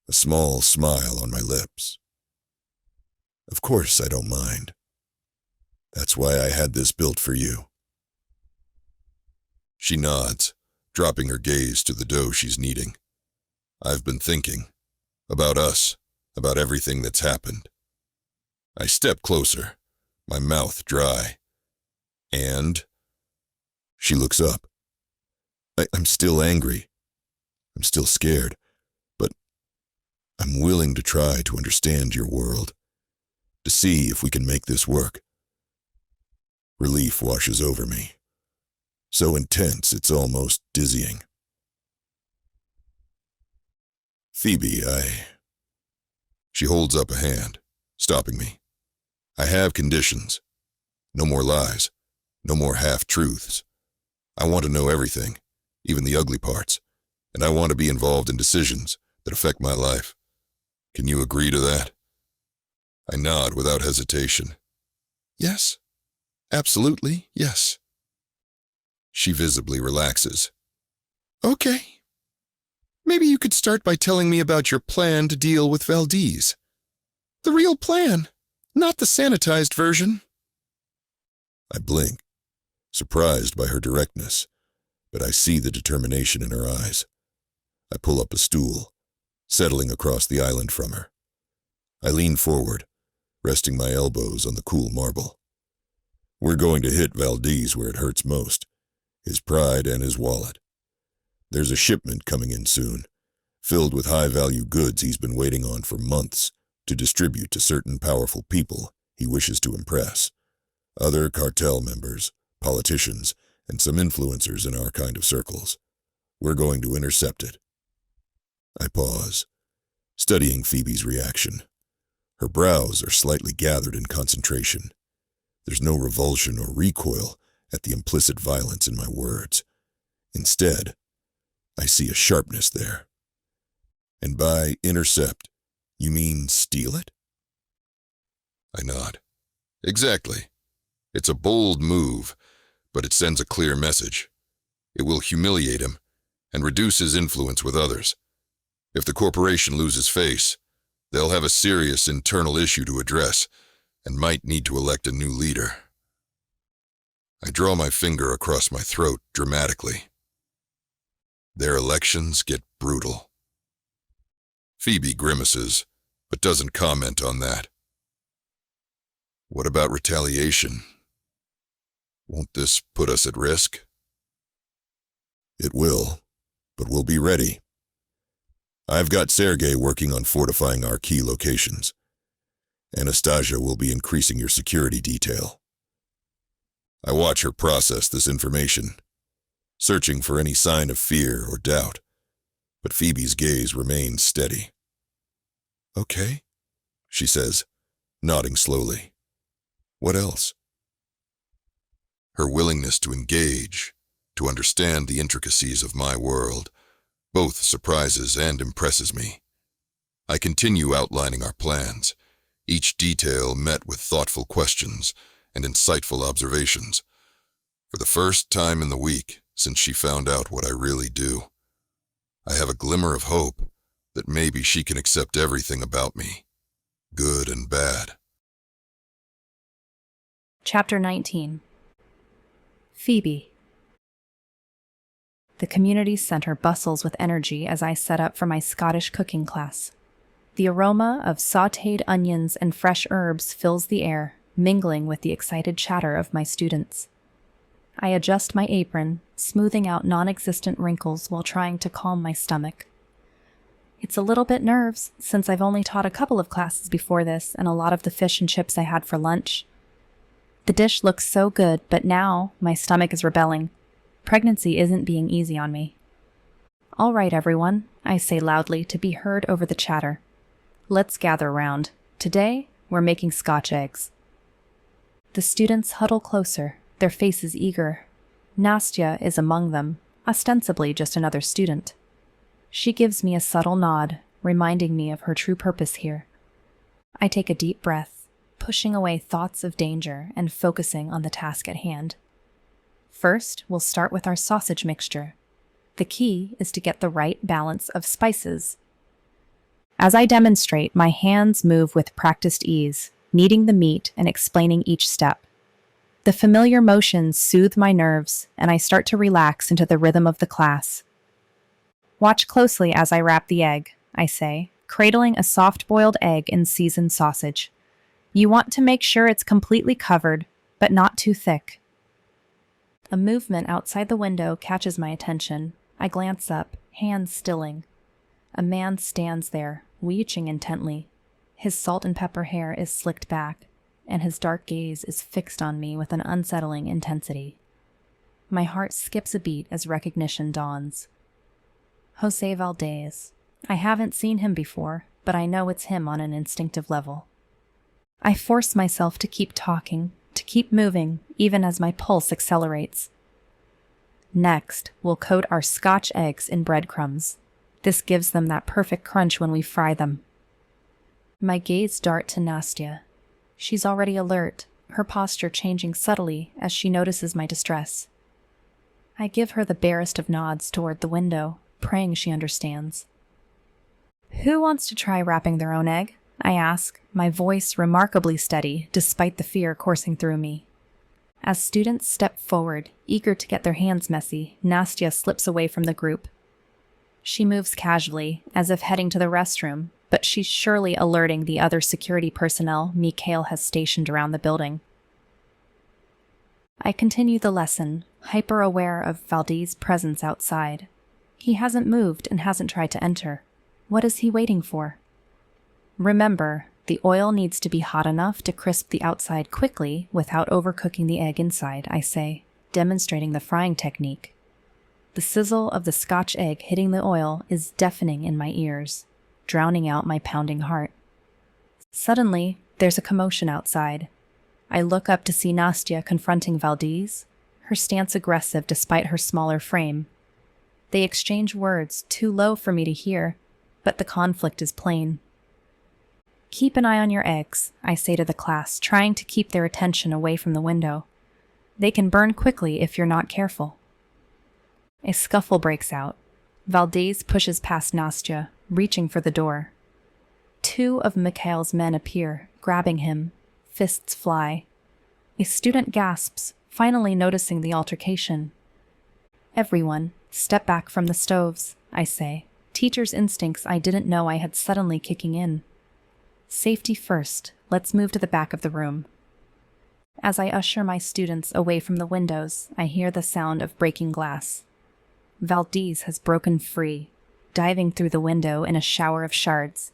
a small smile on my lips. Of course I don't mind. That's why I had this built for you. She nods, dropping her gaze to the dough she's kneading. I've been thinking about us, about everything that's happened. I step closer, my mouth dry. And she looks up. I'm still angry. I'm still scared, but I'm willing to try to understand your world, to see if we can make this work. Relief washes over me, so intense it's almost dizzying. "Phoebe, She holds up a hand, stopping me. "I have conditions. No more lies. No more half-truths. I want to know everything, even the ugly parts, and I want to be involved in decisions that affect my life. Can you agree to that?" I nod without hesitation. "Yes. Absolutely, yes." She visibly relaxes. "Okay. Maybe you could start by telling me about your plan to deal with Valdez. The real plan, not the sanitized version." I blink, surprised by her directness, but I see the determination in her eyes. I pull up a stool, settling across the island from her. I lean forward, resting my elbows on the cool marble. We're going to hit Valdez where it hurts most, his pride and his wallet. There's a shipment coming in soon, filled with high-value goods he's been waiting on for months to distribute to certain powerful people he wishes to impress. Other cartel members, politicians, and some influencers in our kind of circles. We're going to intercept it. I pause, studying Phoebe's reaction. Her brows are slightly gathered in concentration. There's no revulsion or recoil at the implicit violence in my words. Instead, I see a sharpness there. "And by intercept, you mean steal it?" I nod. "Exactly. It's a bold move, but it sends a clear message. It will humiliate him and reduce his influence with others. If the corporation loses face, they'll have a serious internal issue to address and might need to elect a new leader." I draw my finger across my throat dramatically. Their elections get brutal. Phoebe grimaces, but doesn't comment on that. "What about retaliation? Won't this put us at risk?" "It will, but we'll be ready. I've got Sergei working on fortifying our key locations. Anastasia will be increasing your security detail. I watch her process this information, searching for any sign of fear or doubt, but Phoebe's gaze remains steady. Okay, she says, nodding slowly. What else? Her willingness to engage, to understand the intricacies of my world, both surprises and impresses me. I continue outlining our plans, each detail met with thoughtful questions and insightful observations. For the first time in the week since she found out what I really do, I have a glimmer of hope that maybe she can accept everything about me, good and bad. Chapter 19. Phoebe. The community center bustles with energy as I set up for my Scottish cooking class. The aroma of sautéed onions and fresh herbs fills the air, mingling with the excited chatter of my students. I adjust my apron, smoothing out non-existent wrinkles while trying to calm my stomach. It's a little bit nerves, since I've only taught a couple of classes before this and a lot of the fish and chips I had for lunch. The dish looks so good, but now my stomach is rebelling. Pregnancy isn't being easy on me. All right, everyone, I say loudly to be heard over the chatter. Let's gather around. Today, we're making Scotch eggs. The students huddle closer, their faces eager. Nastya is among them, ostensibly just another student. She gives me a subtle nod, reminding me of her true purpose here. I take a deep breath, pushing away thoughts of danger and focusing on the task at hand. First, we'll start with our sausage mixture. The key is to get the right balance of spices. As I demonstrate, my hands move with practiced ease, kneading the meat and explaining each step. The familiar motions soothe my nerves, and I start to relax into the rhythm of the class. Watch closely as I wrap the egg, I say, cradling a soft-boiled egg in seasoned sausage. You want to make sure it's completely covered, but not too thick. A movement outside the window catches my attention. I glance up, hands stilling. A man stands there, watching intently. His salt and pepper hair is slicked back, and his dark gaze is fixed on me with an unsettling intensity. My heart skips a beat as recognition dawns. Jose Valdez. I haven't seen him before, but I know it's him on an instinctive level. I force myself to keep talking, to keep moving, even as my pulse accelerates. Next, we'll coat our Scotch eggs in breadcrumbs. This gives them that perfect crunch when we fry them. My gaze dart to Nastya. She's already alert, her posture changing subtly as she notices my distress. I give her the barest of nods toward the window, praying she understands. Who wants to try wrapping their own egg? I ask, my voice remarkably steady despite the fear coursing through me. As students step forward, eager to get their hands messy, Nastya slips away from the group. She moves casually, as if heading to the restroom, but she's surely alerting the other security personnel Mikhail has stationed around the building. I continue the lesson, hyper-aware of Valdez's presence outside. He hasn't moved and hasn't tried to enter. What is he waiting for? Remember, the oil needs to be hot enough to crisp the outside quickly without overcooking the egg inside, I say, demonstrating the frying technique. The sizzle of the Scotch egg hitting the oil is deafening in my ears, drowning out my pounding heart. Suddenly, there's a commotion outside. I look up to see Nastya confronting Valdez, her stance aggressive despite her smaller frame. They exchange words too low for me to hear, but the conflict is plain. Keep an eye on your eggs, I say to the class, trying to keep their attention away from the window. They can burn quickly if you're not careful. A scuffle breaks out. Valdez pushes past Nastya, reaching for the door. Two of Mikhail's men appear, grabbing him. Fists fly. A student gasps, finally noticing the altercation. Everyone, step back from the stoves, I say, teacher's instincts I didn't know I had suddenly kicking in. Safety first, let's move to the back of the room. As I usher my students away from the windows, I hear the sound of breaking glass. Valdez has broken free. diving through the window in a shower of shards.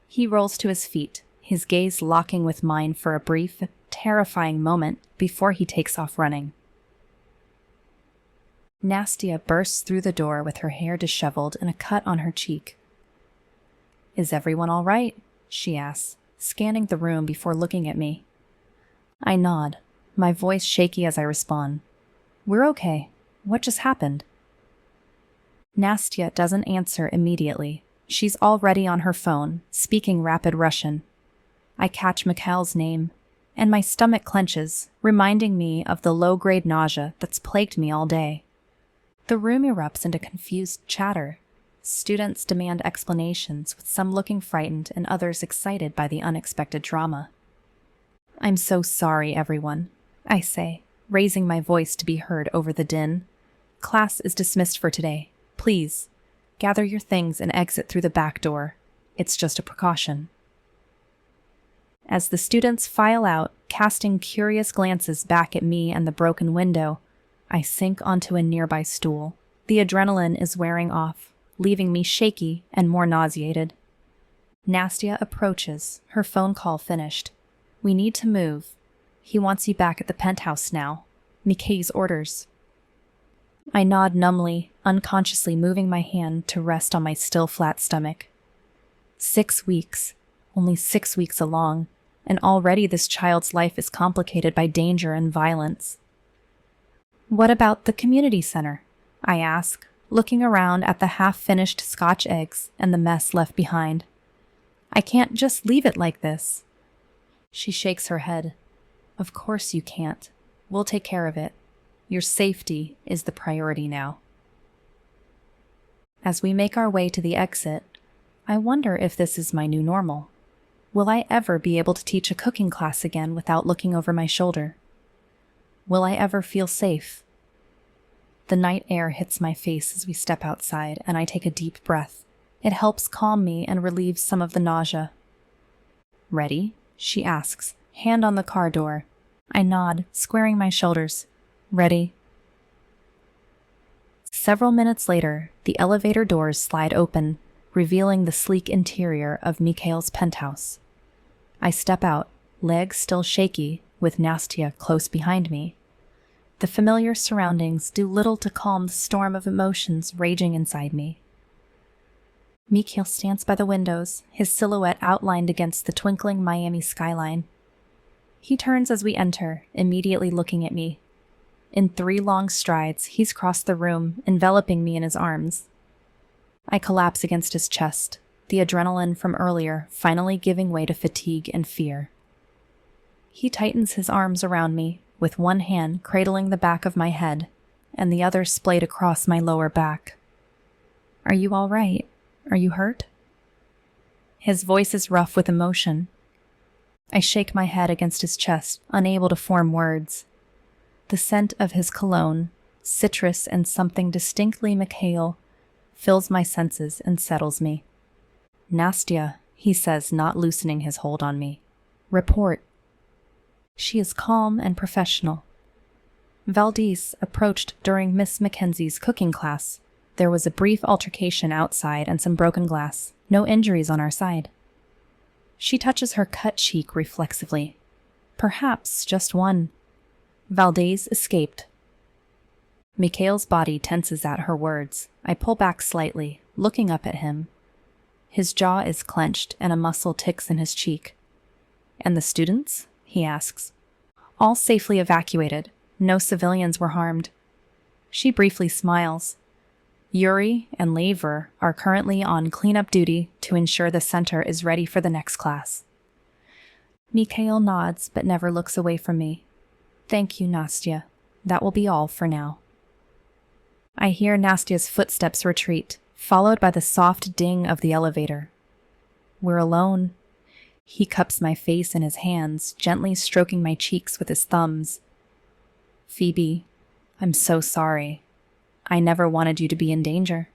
He rolls to his feet, his gaze locking with mine for a brief, terrifying moment before he takes off running. Nastia bursts through the door with her hair disheveled and a cut on her cheek. "Is everyone all right?" she asks, scanning the room before looking at me. I nod, my voice shaky as I respond. "We're okay. What just happened?" Nastia doesn't answer immediately. She's already on her phone, speaking rapid Russian. I catch Mikhail's name, and my stomach clenches, reminding me of the low-grade nausea that's plagued me all day. The room erupts into confused chatter. Students demand explanations, with some looking frightened and others excited by the unexpected drama. "I'm so sorry, everyone," I say, raising my voice to be heard over the din. "Class is dismissed for today. Please, gather your things and exit through the back door. It's just a precaution." As the students file out, casting curious glances back at me and the broken window, I sink onto a nearby stool. The adrenaline is wearing off, leaving me shaky and more nauseated. Nastia approaches, her phone call finished. "We need to move. He wants you back at the penthouse now. Mikhail's orders." I nod numbly, unconsciously moving my hand to rest on my still flat stomach. 6 weeks, only 6 weeks along, and already this child's life is complicated by danger and violence. "What about the community center?" I ask, looking around at the half-finished Scotch eggs and the mess left behind. "I can't just leave it like this." She shakes her head. "Of course you can't. We'll take care of it. Your safety is the priority now." As we make our way to the exit, I wonder if this is my new normal. Will I ever be able to teach a cooking class again without looking over my shoulder? Will I ever feel safe? The night air hits my face as we step outside, and I take a deep breath. It helps calm me and relieves some of the nausea. "Ready?" she asks, hand on the car door. I nod, squaring my shoulders. "Ready?" Several minutes later, the elevator doors slide open, revealing the sleek interior of Mikhail's penthouse. I step out, legs still shaky, with Nastia close behind me. The familiar surroundings do little to calm the storm of emotions raging inside me. Mikhail stands by the windows, his silhouette outlined against the twinkling Miami skyline. He turns as we enter, immediately looking at me. In 3 long strides, he's crossed the room, enveloping me in his arms. I collapse against his chest, the adrenaline from earlier finally giving way to fatigue and fear. He tightens his arms around me, with one hand cradling the back of my head, and the other splayed across my lower back. "Are you all right? Are you hurt?" His voice is rough with emotion. I shake my head against his chest, unable to form words. The scent of his cologne, citrus and something distinctly Mikhail, fills my senses and settles me. "Nastia," he says, not loosening his hold on me. "Report." She is calm and professional. Valdez approached during Miss Mackenzie's cooking class. There was a brief altercation outside and some broken glass. No injuries on our side. She touches her cut cheek reflexively. Perhaps just one. Valdez escaped. Mikhail's body tenses at her words. I pull back slightly, looking up at him. His jaw is clenched and a muscle ticks in his cheek. "And the students?" he asks. "All safely evacuated. No civilians were harmed." She briefly smiles. "Yuri and Laver are currently on cleanup duty to ensure the center is ready for the next class." Mikhail nods but never looks away from me. "Thank you, Nastia. That will be all for now." I hear Nastia's footsteps retreat, followed by the soft ding of the elevator. We're alone. He cups my face in his hands, gently stroking my cheeks with his thumbs. "Phoebe, I'm so sorry. I never wanted you to be in danger."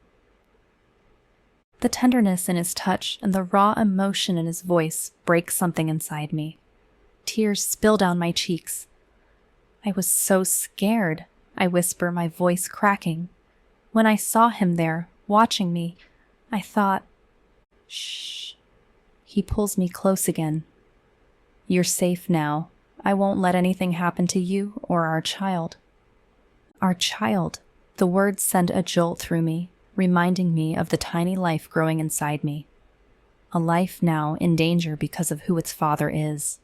The tenderness in his touch and the raw emotion in his voice break something inside me. Tears spill down my cheeks. "I was so scared," I whisper, my voice cracking. "When I saw him there, watching me, I thought... Shh. He pulls me close again. You're safe now. I won't let anything happen to you or our child. Our child. The words send a jolt through me, reminding me of the tiny life growing inside me. A life now in danger because of who its father is.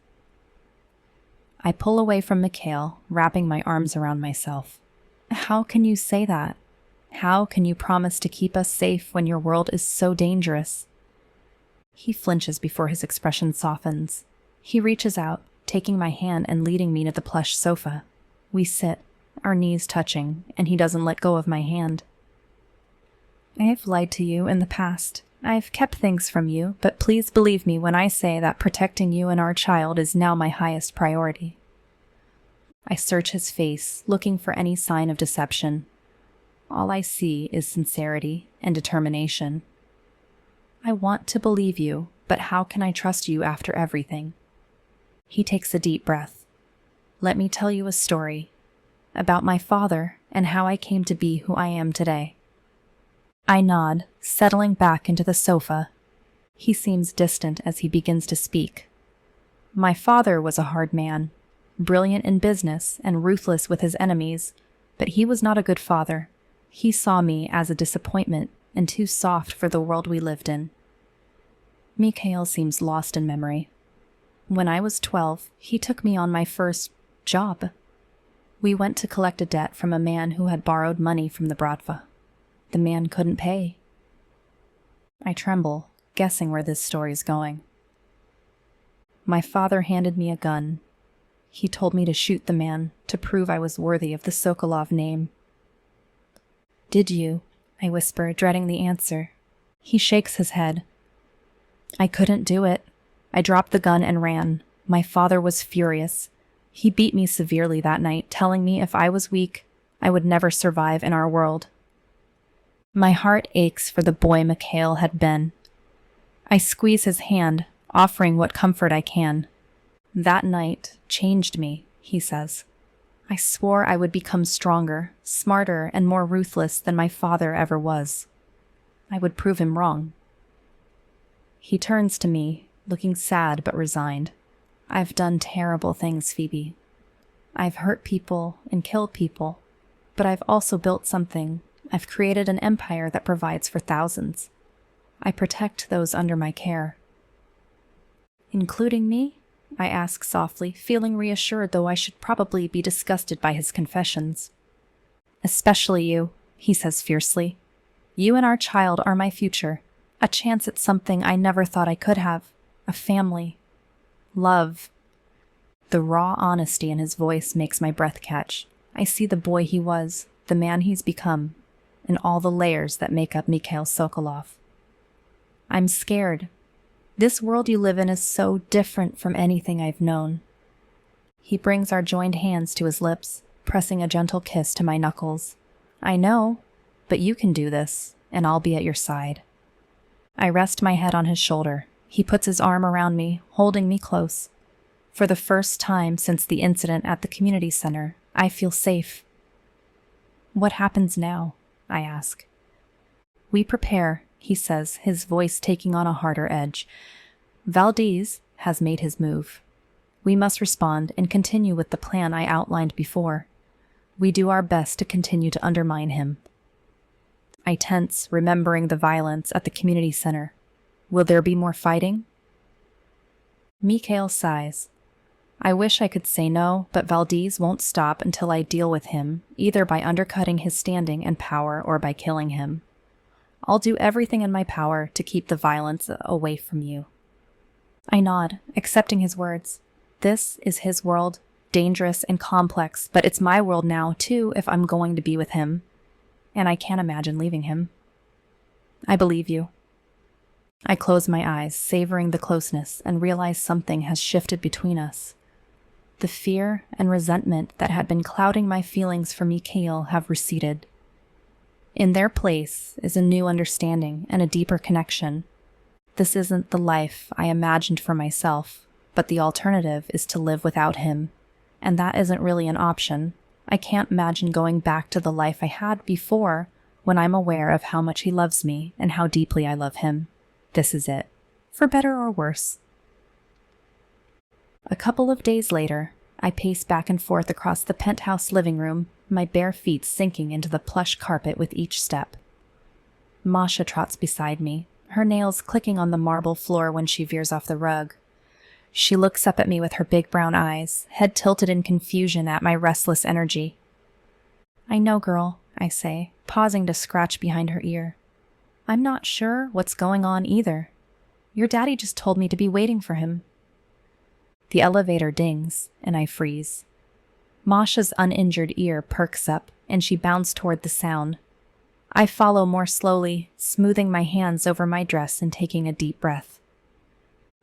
I pull away from Mikhail, wrapping my arms around myself. How can you say that? How can you promise to keep us safe when your world is so dangerous? He flinches before his expression softens. He reaches out, taking my hand and leading me to the plush sofa. We sit, our knees touching, and he doesn't let go of my hand. I have lied to you in the past. I've kept things from you, but please believe me when I say that protecting you and our child is now my highest priority. I search his face, looking for any sign of deception. All I see is sincerity and determination. I want to believe you, but how can I trust you after everything? He takes a deep breath. Let me tell you a story about my father and how I came to be who I am today. I nod, settling back into the sofa. He seems distant as he begins to speak. My father was a hard man, brilliant in business and ruthless with his enemies, but he was not a good father. He saw me as a disappointment and too soft for the world we lived in. Mikhail seems lost in memory. When I was 12, he took me on my first job. We went to collect a debt from a man who had borrowed money from the Bratva. The man couldn't pay. I tremble, guessing where this story's going. My father handed me a gun. He told me to shoot the man to prove I was worthy of the Sokolov name. Did you? I whisper, dreading the answer. He shakes his head. I couldn't do it. I dropped the gun and ran. My father was furious. He beat me severely that night, telling me if I was weak, I would never survive in our world. My heart aches for the boy Mikhail had been. I squeeze his hand, offering what comfort I can. That night changed me, he says. I swore I would become stronger, smarter, and more ruthless than my father ever was. I would prove him wrong. He turns to me, looking sad but resigned. I've done terrible things, Phoebe. I've hurt people and killed people, but I've also built something. I've created an empire that provides for thousands. I protect those under my care. Including me? I ask softly, feeling reassured, though I should probably be disgusted by his confessions. Especially you, he says fiercely. You and our child are my future, a chance at something I never thought I could have, a family, love. The raw honesty in his voice makes my breath catch. I see the boy he was, the man he's become, and all the layers that make up Mikhail Sokolov. I'm scared. This world you live in is so different from anything I've known. He brings our joined hands to his lips, pressing a gentle kiss to my knuckles. I know, but you can do this, and I'll be at your side. I rest my head on his shoulder. He puts his arm around me, holding me close. For the first time since the incident at the community center, I feel safe. What happens now? I ask. We prepare, he says, his voice taking on a harder edge. Valdez has made his move. We must respond and continue with the plan I outlined before. We do our best to continue to undermine him. I tense, remembering the violence at the community center. Will there be more fighting? Mikhail sighs. I wish I could say no, but Valdez won't stop until I deal with him, either by undercutting his standing and power or by killing him. I'll do everything in my power to keep the violence away from you. I nod, accepting his words. This is his world, dangerous and complex, but it's my world now, too, if I'm going to be with him. And I can't imagine leaving him. I believe you. I close my eyes, savoring the closeness, and realize something has shifted between us. The fear and resentment that had been clouding my feelings for Mikhail have receded. In their place is a new understanding and a deeper connection. This isn't the life I imagined for myself, but the alternative is to live without him. And that isn't really an option. I can't imagine going back to the life I had before when I'm aware of how much he loves me and how deeply I love him. This is it, for better or worse. A couple of days later, I pace back and forth across the penthouse living room, my bare feet sinking into the plush carpet with each step. Masha trots beside me, her nails clicking on the marble floor when she veers off the rug. She looks up at me with her big brown eyes, head tilted in confusion at my restless energy. "I know, girl," I say, pausing to scratch behind her ear. "I'm not sure what's going on either. Your daddy just told me to be waiting for him." The elevator dings, and I freeze. Masha's uninjured ear perks up, and she bounds toward the sound. I follow more slowly, smoothing my hands over my dress and taking a deep breath.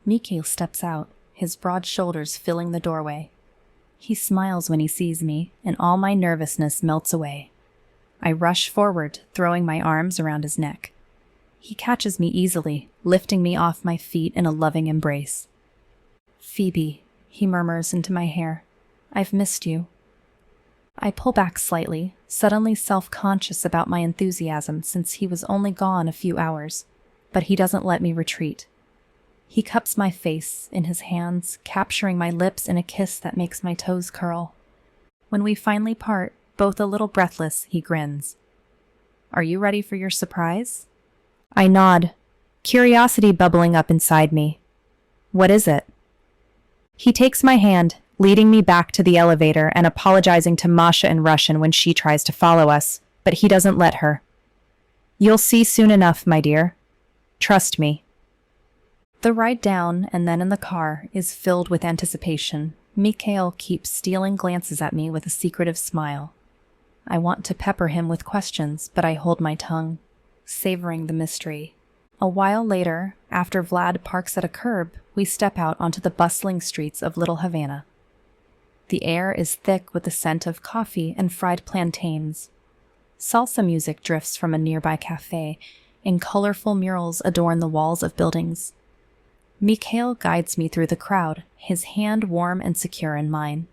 Mikhail steps out, his broad shoulders filling the doorway. He smiles when he sees me, and all my nervousness melts away. I rush forward, throwing my arms around his neck. He catches me easily, lifting me off my feet in a loving embrace. "Phoebe," he murmurs into my hair, "I've missed you." I pull back slightly, suddenly self-conscious about my enthusiasm since he was only gone a few hours, but he doesn't let me retreat. He cups my face in his hands, capturing my lips in a kiss that makes my toes curl. When we finally part, both a little breathless, he grins. "Are you ready for your surprise?" I nod, curiosity bubbling up inside me. "What is it?" He takes my hand, leading me back to the elevator and apologizing to Masha in Russian when she tries to follow us, but he doesn't let her. "You'll see soon enough, my dear. Trust me." The ride down and then in the car is filled with anticipation. Mikhail keeps stealing glances at me with a secretive smile. I want to pepper him with questions, but I hold my tongue, savoring the mystery. A while later, after Vlad parks at a curb, we step out onto the bustling streets of Little Havana. The air is thick with the scent of coffee and fried plantains. Salsa music drifts from a nearby cafe, and colorful murals adorn the walls of buildings. Mikhail guides me through the crowd, his hand warm and secure in mine.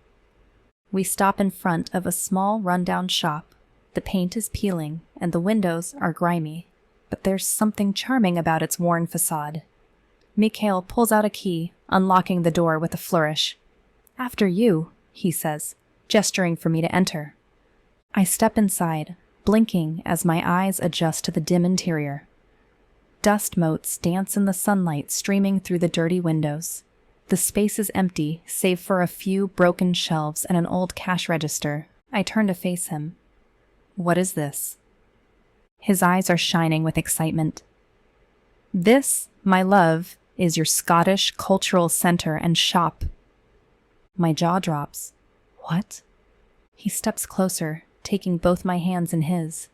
We stop in front of a small rundown shop. The paint is peeling, and the windows are grimy, but there's something charming about its worn facade. Mikhail pulls out a key, unlocking the door with a flourish. "After you," he says, gesturing for me to enter. I step inside, blinking as my eyes adjust to the dim interior. Dust motes dance in the sunlight streaming through the dirty windows. The space is empty, save for a few broken shelves and an old cash register. I turn to face him. "What is this?" His eyes are shining with excitement. "This, my love, is your Scottish Cultural Center and shop." My jaw drops. "What?" He steps closer, taking both my hands in his.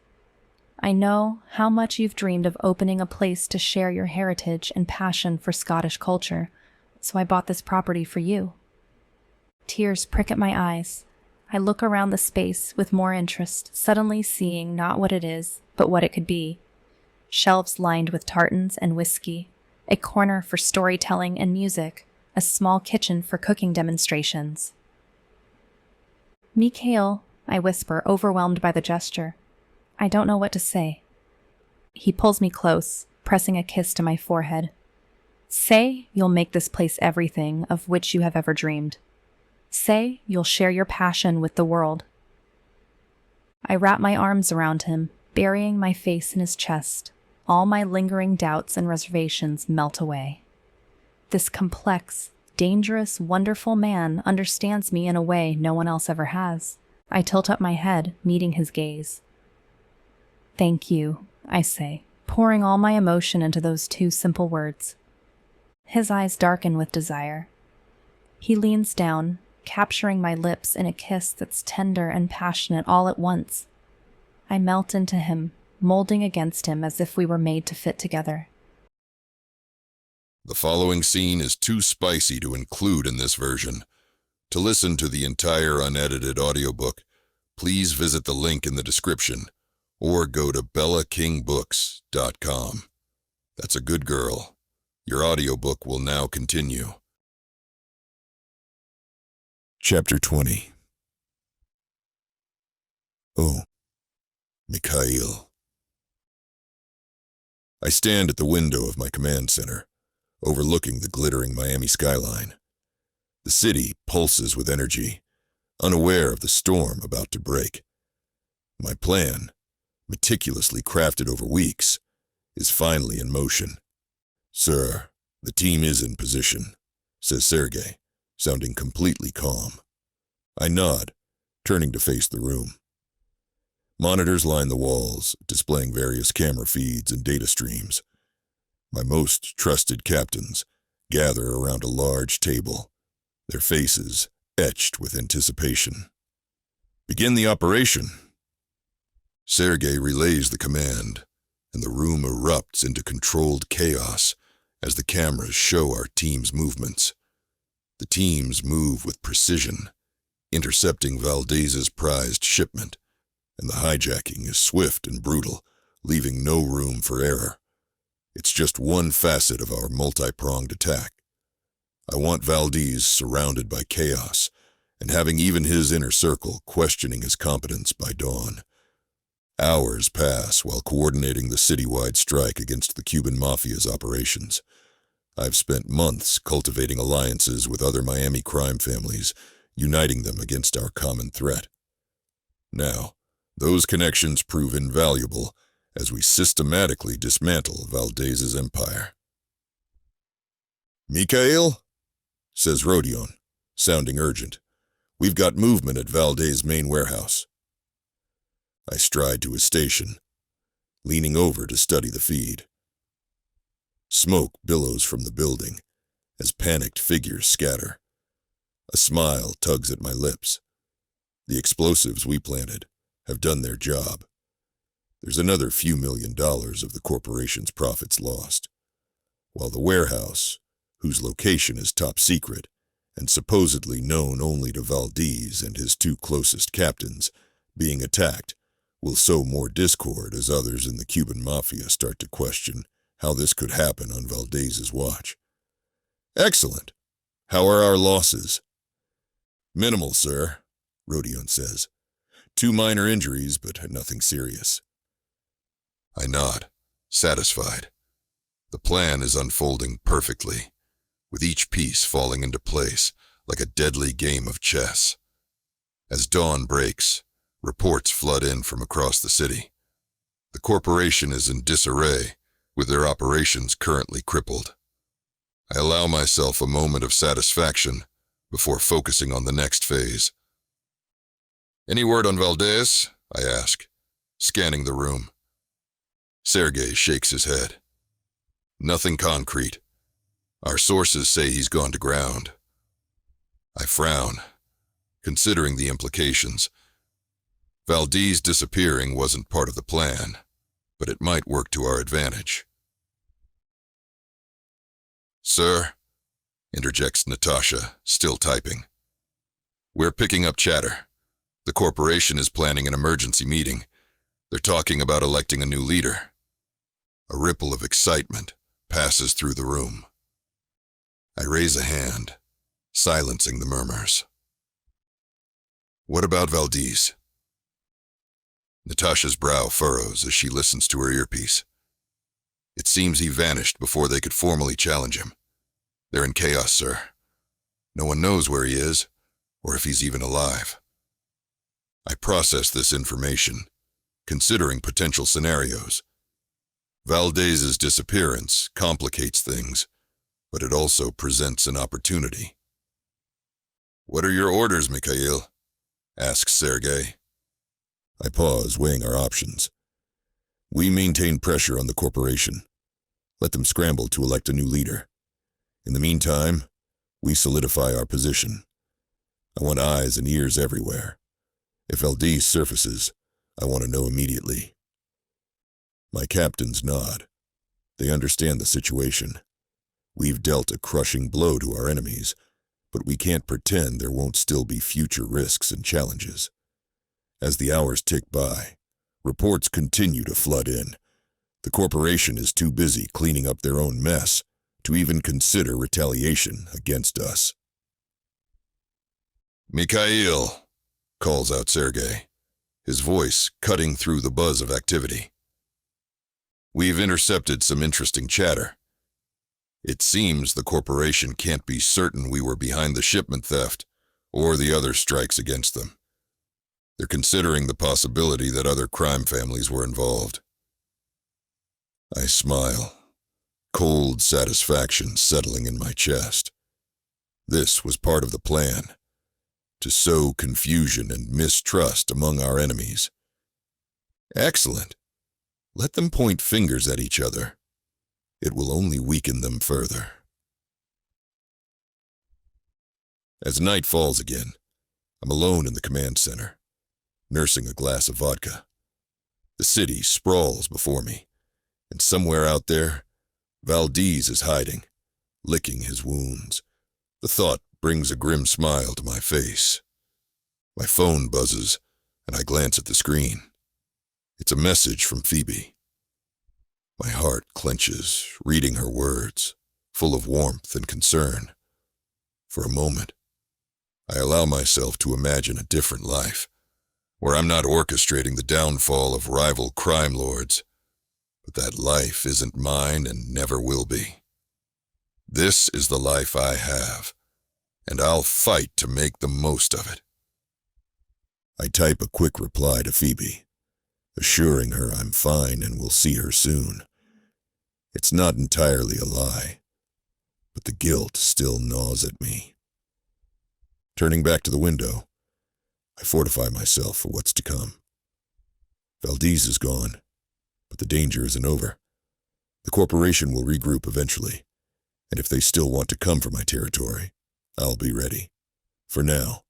"I know how much you've dreamed of opening a place to share your heritage and passion for Scottish culture, so I bought this property for you." Tears prick at my eyes. I look around the space with more interest, suddenly seeing not what it is, but what it could be. Shelves lined with tartans and whiskey, a corner for storytelling and music, a small kitchen for cooking demonstrations. "Mikhail," I whisper, overwhelmed by the gesture. I don't know what to say. He pulls me close, pressing a kiss to my forehead. "Say you'll make this place everything of which you have ever dreamed. Say you'll share your passion with the world." I wrap my arms around him, burying my face in his chest. All my lingering doubts and reservations melt away. This complex, dangerous, wonderful man understands me in a way no one else ever has. I tilt up my head, meeting his gaze. "Thank you," I say, pouring all my emotion into those two simple words. His eyes darken with desire. He leans down, capturing my lips in a kiss that's tender and passionate all at once. I melt into him, molding against him as if we were made to fit together. The following scene is too spicy to include in this version. To listen to the entire unedited audiobook, please visit the link in the description or go to bellakingbooks.com. That's a good girl. Your audiobook will now continue. Chapter 20. Oh, Mikhail, I stand at the window of my command center, overlooking the glittering Miami skyline. The city pulses with energy, unaware of the storm about to break. My plan, meticulously crafted over weeks, is finally in motion. "Sir, the team is in position," says Sergei, sounding completely calm. I nod, turning to face the room. Monitors line the walls, displaying various camera feeds and data streams. My most trusted captains gather around a large table, their faces etched with anticipation. "Begin the operation." Sergei relays the command, and the room erupts into controlled chaos as the cameras show our team's movements. The teams move with precision, intercepting Valdez's prized shipment, and the hijacking is swift and brutal, leaving no room for error. It's just one facet of our multi-pronged attack. I want Valdez surrounded by chaos, and having even his inner circle questioning his competence by dawn. Hours pass while coordinating the citywide strike against the Cuban Mafia's operations. I've spent months cultivating alliances with other Miami crime families, uniting them against our common threat. Now, those connections prove invaluable as we systematically dismantle Valdez's empire. "Mikhail," says Rodion, sounding urgent. "We've got movement at Valdez's main warehouse." I stride to his station, leaning over to study the feed. Smoke billows from the building as panicked figures scatter. A smile tugs at my lips. The explosives we planted have done their job. There's another few $1,000,000 of the corporation's profits lost, while the warehouse, whose location is top secret and supposedly known only to Valdez and his two closest captains, being attacked, will sow more discord as others in the Cuban Mafia start to question how this could happen on Valdez's watch. "Excellent. How are our losses?" "Minimal, sir," Rodion says. "2 minor injuries, but nothing serious." I nod, satisfied. The plan is unfolding perfectly, with each piece falling into place like a deadly game of chess. As dawn breaks, reports flood in from across the city. The corporation is in disarray, with their operations currently crippled. I allow myself a moment of satisfaction before focusing on the next phase. "Any word on Valdez?" I ask, scanning the room. Sergei shakes his head. "Nothing concrete. Our sources say he's gone to ground." I frown, considering the implications. Valdez disappearing wasn't part of the plan, but it might work to our advantage. "Sir," interjects Natasha, still typing. "We're picking up chatter. The corporation is planning an emergency meeting. They're talking about electing a new leader." A ripple of excitement passes through the room. I raise a hand, silencing the murmurs. "What about Valdez?" Natasha's brow furrows as she listens to her earpiece. "It seems he vanished before they could formally challenge him. They're in chaos, sir. No one knows where he is, or if he's even alive." I process this information, considering potential scenarios. Valdez's disappearance complicates things, but it also presents an opportunity. "What are your orders, Mikhail?" asks Sergei. I pause, weighing our options. We maintain pressure on the corporation. Let them scramble to elect a new leader. In the meantime, we solidify our position. I want eyes and ears everywhere. If Valdez surfaces, I want to know immediately. My captains nod. They understand the situation. We've dealt a crushing blow to our enemies, but we can't pretend there won't still be future risks and challenges. As the hours tick by, reports continue to flood in. The corporation is too busy cleaning up their own mess to even consider retaliation against us. "Mikhail," calls out Sergei, his voice cutting through the buzz of activity. We've intercepted some interesting chatter. It seems the corporation can't be certain we were behind the shipment theft or the other strikes against them. They're considering the possibility that other crime families were involved. I smile, cold satisfaction settling in my chest. This was part of the plan, to sow confusion and mistrust among our enemies. Excellent. Let them point fingers at each other. It will only weaken them further. As night falls again, I'm alone in the command center, nursing a glass of vodka. The city sprawls before me, and somewhere out there, Valdez is hiding, licking his wounds. The thought brings a grim smile to my face. My phone buzzes, and I glance at the screen. It's a message from Phoebe. My heart clenches, reading her words, full of warmth and concern. For a moment, I allow myself to imagine a different life, where I'm not orchestrating the downfall of rival crime lords, but that life isn't mine and never will be. This is the life I have, and I'll fight to make the most of it. I type a quick reply to Phoebe, assuring her I'm fine and will see her soon. It's not entirely a lie, but the guilt still gnaws at me. Turning back to the window, I fortify myself for what's to come. Valdez is gone, but the danger isn't over. The corporation will regroup eventually, and if they still want to come for my territory, I'll be ready. For now,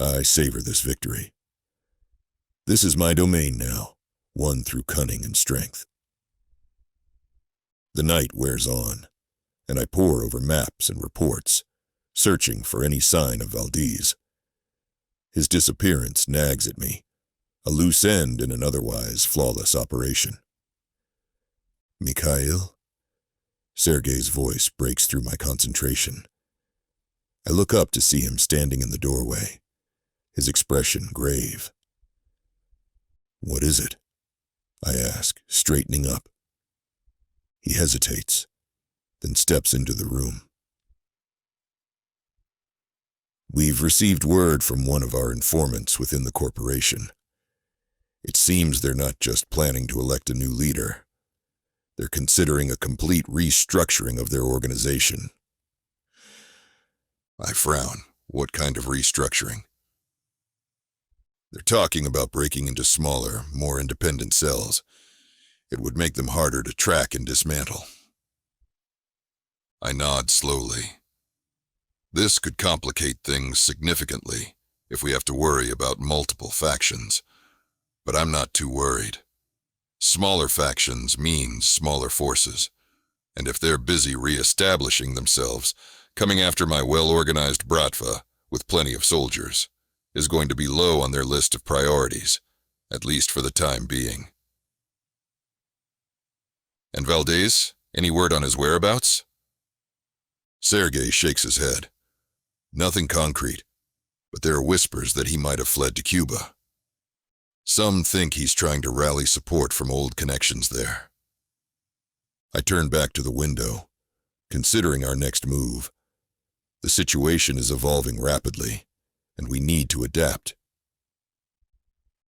I savor this victory. This is my domain now, won through cunning and strength. The night wears on, and I pore over maps and reports, searching for any sign of Valdez. His disappearance nags at me, a loose end in an otherwise flawless operation. Mikhail? Sergei's voice breaks through my concentration. I look up to see him standing in the doorway, his expression grave. What is it? I ask, straightening up. He hesitates, then steps into the room. We've received word from one of our informants within the corporation. It seems they're not just planning to elect a new leader. They're considering a complete restructuring of their organization. I frown. What kind of restructuring? They're talking about breaking into smaller, more independent cells. It would make them harder to track and dismantle. I nod slowly. This could complicate things significantly if we have to worry about multiple factions. But I'm not too worried. Smaller factions means smaller forces, and if they're busy re-establishing themselves, coming after my well-organized Bratva with plenty of soldiers is going to be low on their list of priorities, at least for the time being. And Valdez, any word on his whereabouts? Sergei shakes his head. Nothing concrete, but there are whispers that he might have fled to Cuba. Some think he's trying to rally support from old connections there. I turn back to the window, considering our next move. The situation is evolving rapidly, and we need to adapt.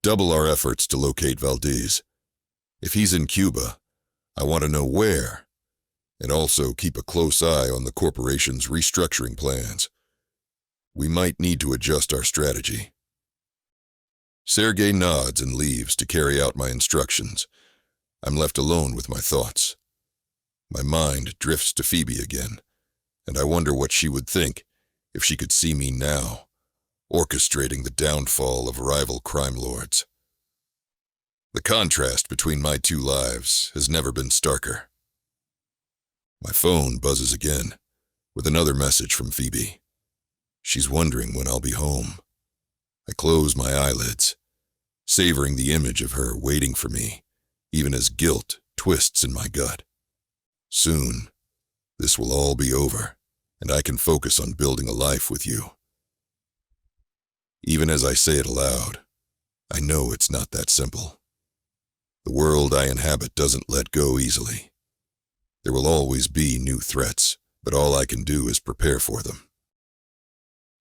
Double our efforts to locate Valdez. If he's in Cuba, I want to know where, and also keep a close eye on the corporation's restructuring plans. We might need to adjust our strategy. Sergei nods and leaves to carry out my instructions. I'm left alone with my thoughts. My mind drifts to Phoebe again, and I wonder what she would think if she could see me now, orchestrating the downfall of rival crime lords. The contrast between my two lives has never been starker. My phone buzzes again, with another message from Phoebe. She's wondering when I'll be home. I close my eyelids, savoring the image of her waiting for me, even as guilt twists in my gut. Soon, this will all be over, and I can focus on building a life with you. Even as I say it aloud, I know it's not that simple. The world I inhabit doesn't let go easily. There will always be new threats, but all I can do is prepare for them.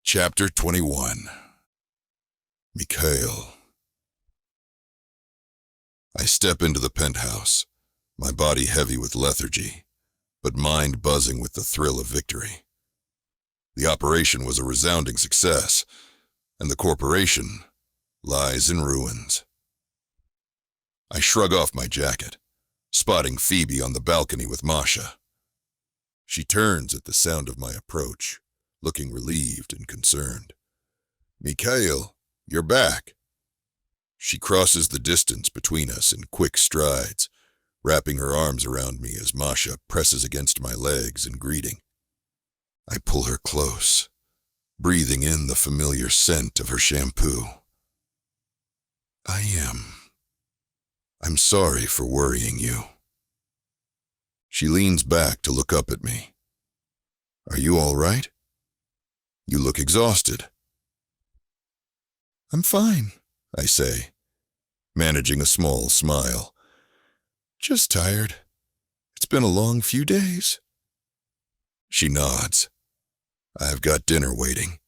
Chapter 21. Mikhail. I step into the penthouse, my body heavy with lethargy, but mind buzzing with the thrill of victory. The operation was a resounding success, and the corporation lies in ruins. I shrug off my jacket, spotting Phoebe on the balcony with Masha. She turns at the sound of my approach, looking relieved and concerned. "Mikhail, you're back." She crosses the distance between us in quick strides, wrapping her arms around me as Masha presses against my legs in greeting. I pull her close, breathing in the familiar scent of her shampoo. I'm sorry for worrying you." She leans back to look up at me. "Are you all right? You look exhausted." "I'm fine," I say, managing a small smile. "Just tired. It's been a long few days." She nods. "I've got dinner waiting.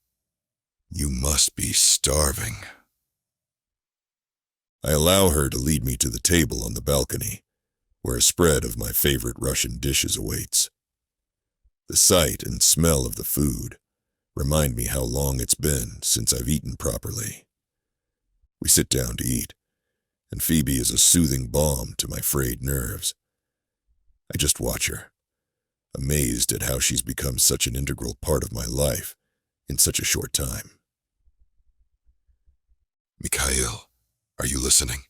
You must be starving." I allow her to lead me to the table on the balcony, where a spread of my favorite Russian dishes awaits. The sight and smell of the food remind me how long it's been since I've eaten properly. We sit down to eat, and Phoebe is a soothing balm to my frayed nerves. I just watch her, amazed at how she's become such an integral part of my life in such a short time. "Mikhail, are you listening?"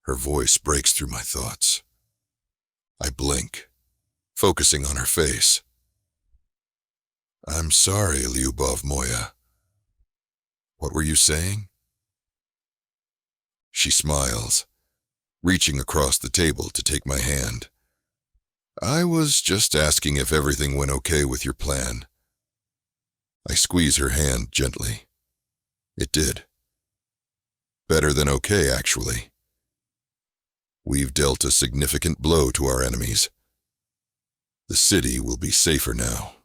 Her voice breaks through my thoughts. I blink, focusing on her face. "I'm sorry, Lyubov Moya. What were you saying?" She smiles, reaching across the table to take my hand. "I was just asking if everything went okay with your plan." I squeeze her hand gently. It did. Better than okay, actually. We've dealt a significant blow to our enemies. The city will be safer now.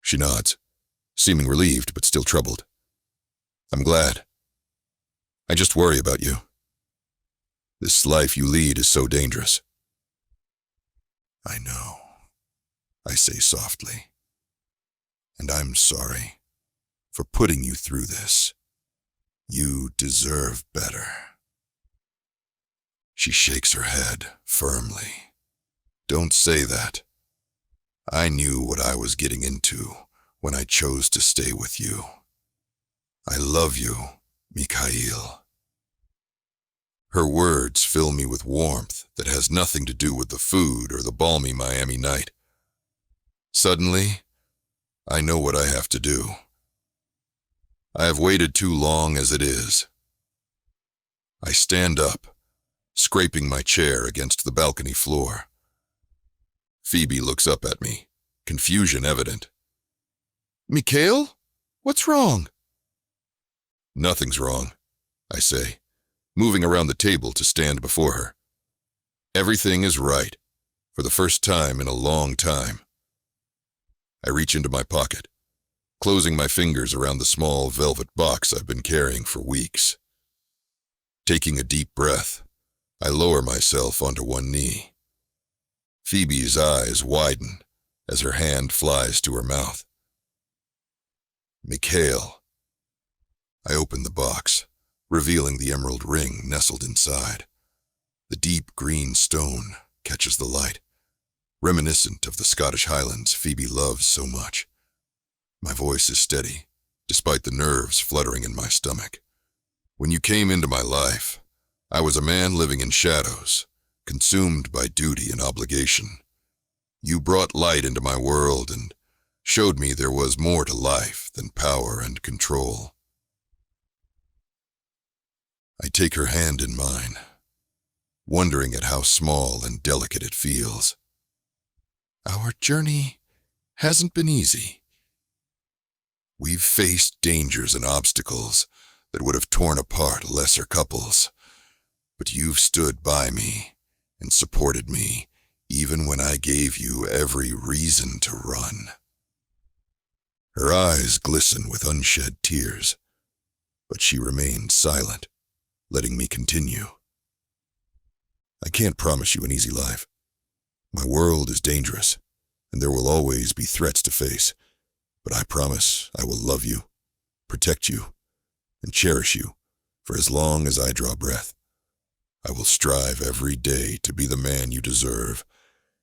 She nods, seeming relieved but still troubled. "I'm glad. I just worry about you. This life you lead is so dangerous." "I know," I say softly. "And I'm sorry for putting you through this. You deserve better." She shakes her head firmly. "Don't say that. I knew what I was getting into when I chose to stay with you. I love you, Mikhail." Her words fill me with warmth that has nothing to do with the food or the balmy Miami night. Suddenly, I know what I have to do. I have waited too long as it is. I stand up, scraping my chair against the balcony floor. Phoebe looks up at me, confusion evident. "Mikhail? What's wrong?" "Nothing's wrong," I say, moving around the table to stand before her. "Everything is right, for the first time in a long time." I reach into my pocket, closing my fingers around the small velvet box I've been carrying for weeks. Taking a deep breath, I lower myself onto one knee. Phoebe's eyes widen as her hand flies to her mouth. "Mikhail." I open the box, revealing the emerald ring nestled inside. The deep green stone catches the light, reminiscent of the Scottish Highlands Phoebe loves so much. My voice is steady, despite the nerves fluttering in my stomach. "When you came into my life, I was a man living in shadows, consumed by duty and obligation. You brought light into my world and showed me there was more to life than power and control." I take her hand in mine, wondering at how small and delicate it feels. Our journey hasn't been easy. We've faced dangers and obstacles that would have torn apart lesser couples, but you've stood by me and supported me even when I gave you every reason to run." Her eyes glisten with unshed tears, but she remained silent, letting me continue. "I can't promise you an easy life. My world is dangerous, and there will always be threats to face, but I promise I will love you, protect you, and cherish you for as long as I draw breath. I will strive every day to be the man you deserve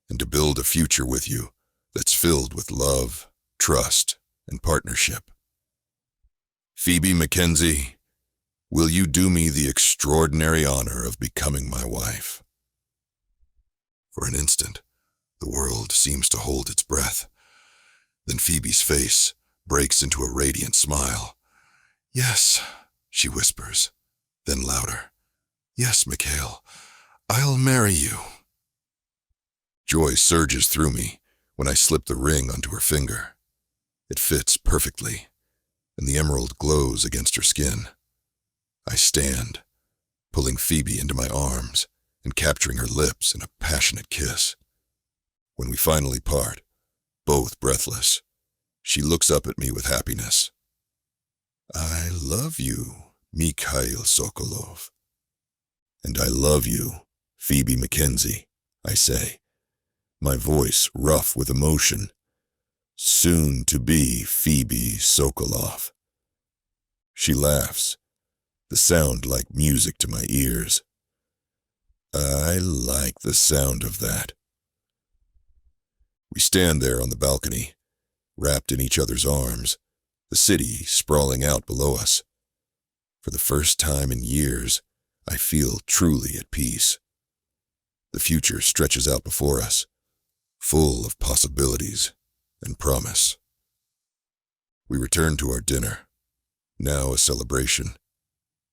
and to build a future with you that's filled with love, trust, and partnership. Phoebe Mackenzie, will you do me the extraordinary honor of becoming my wife?" For an instant, the world seems to hold its breath. Then Phoebe's face breaks into a radiant smile. "Yes," she whispers, then louder. "Yes, Mikhail, I'll marry you." Joy surges through me when I slip the ring onto her finger. It fits perfectly, and the emerald glows against her skin. I stand, pulling Phoebe into my arms and capturing her lips in a passionate kiss. When we finally part, both breathless, she looks up at me with happiness. "I love you, Mikhail Sokolov." "And I love you, Phoebe Mackenzie," I say, my voice rough with emotion. "Soon to be Phoebe Sokolov." She laughs, the sound like music to my ears. I like the sound of that. We stand there on the balcony, wrapped in each other's arms, the city sprawling out below us. For the first time in years, I feel truly at peace. The future stretches out before us, full of possibilities and promise. We return to our dinner, now a celebration,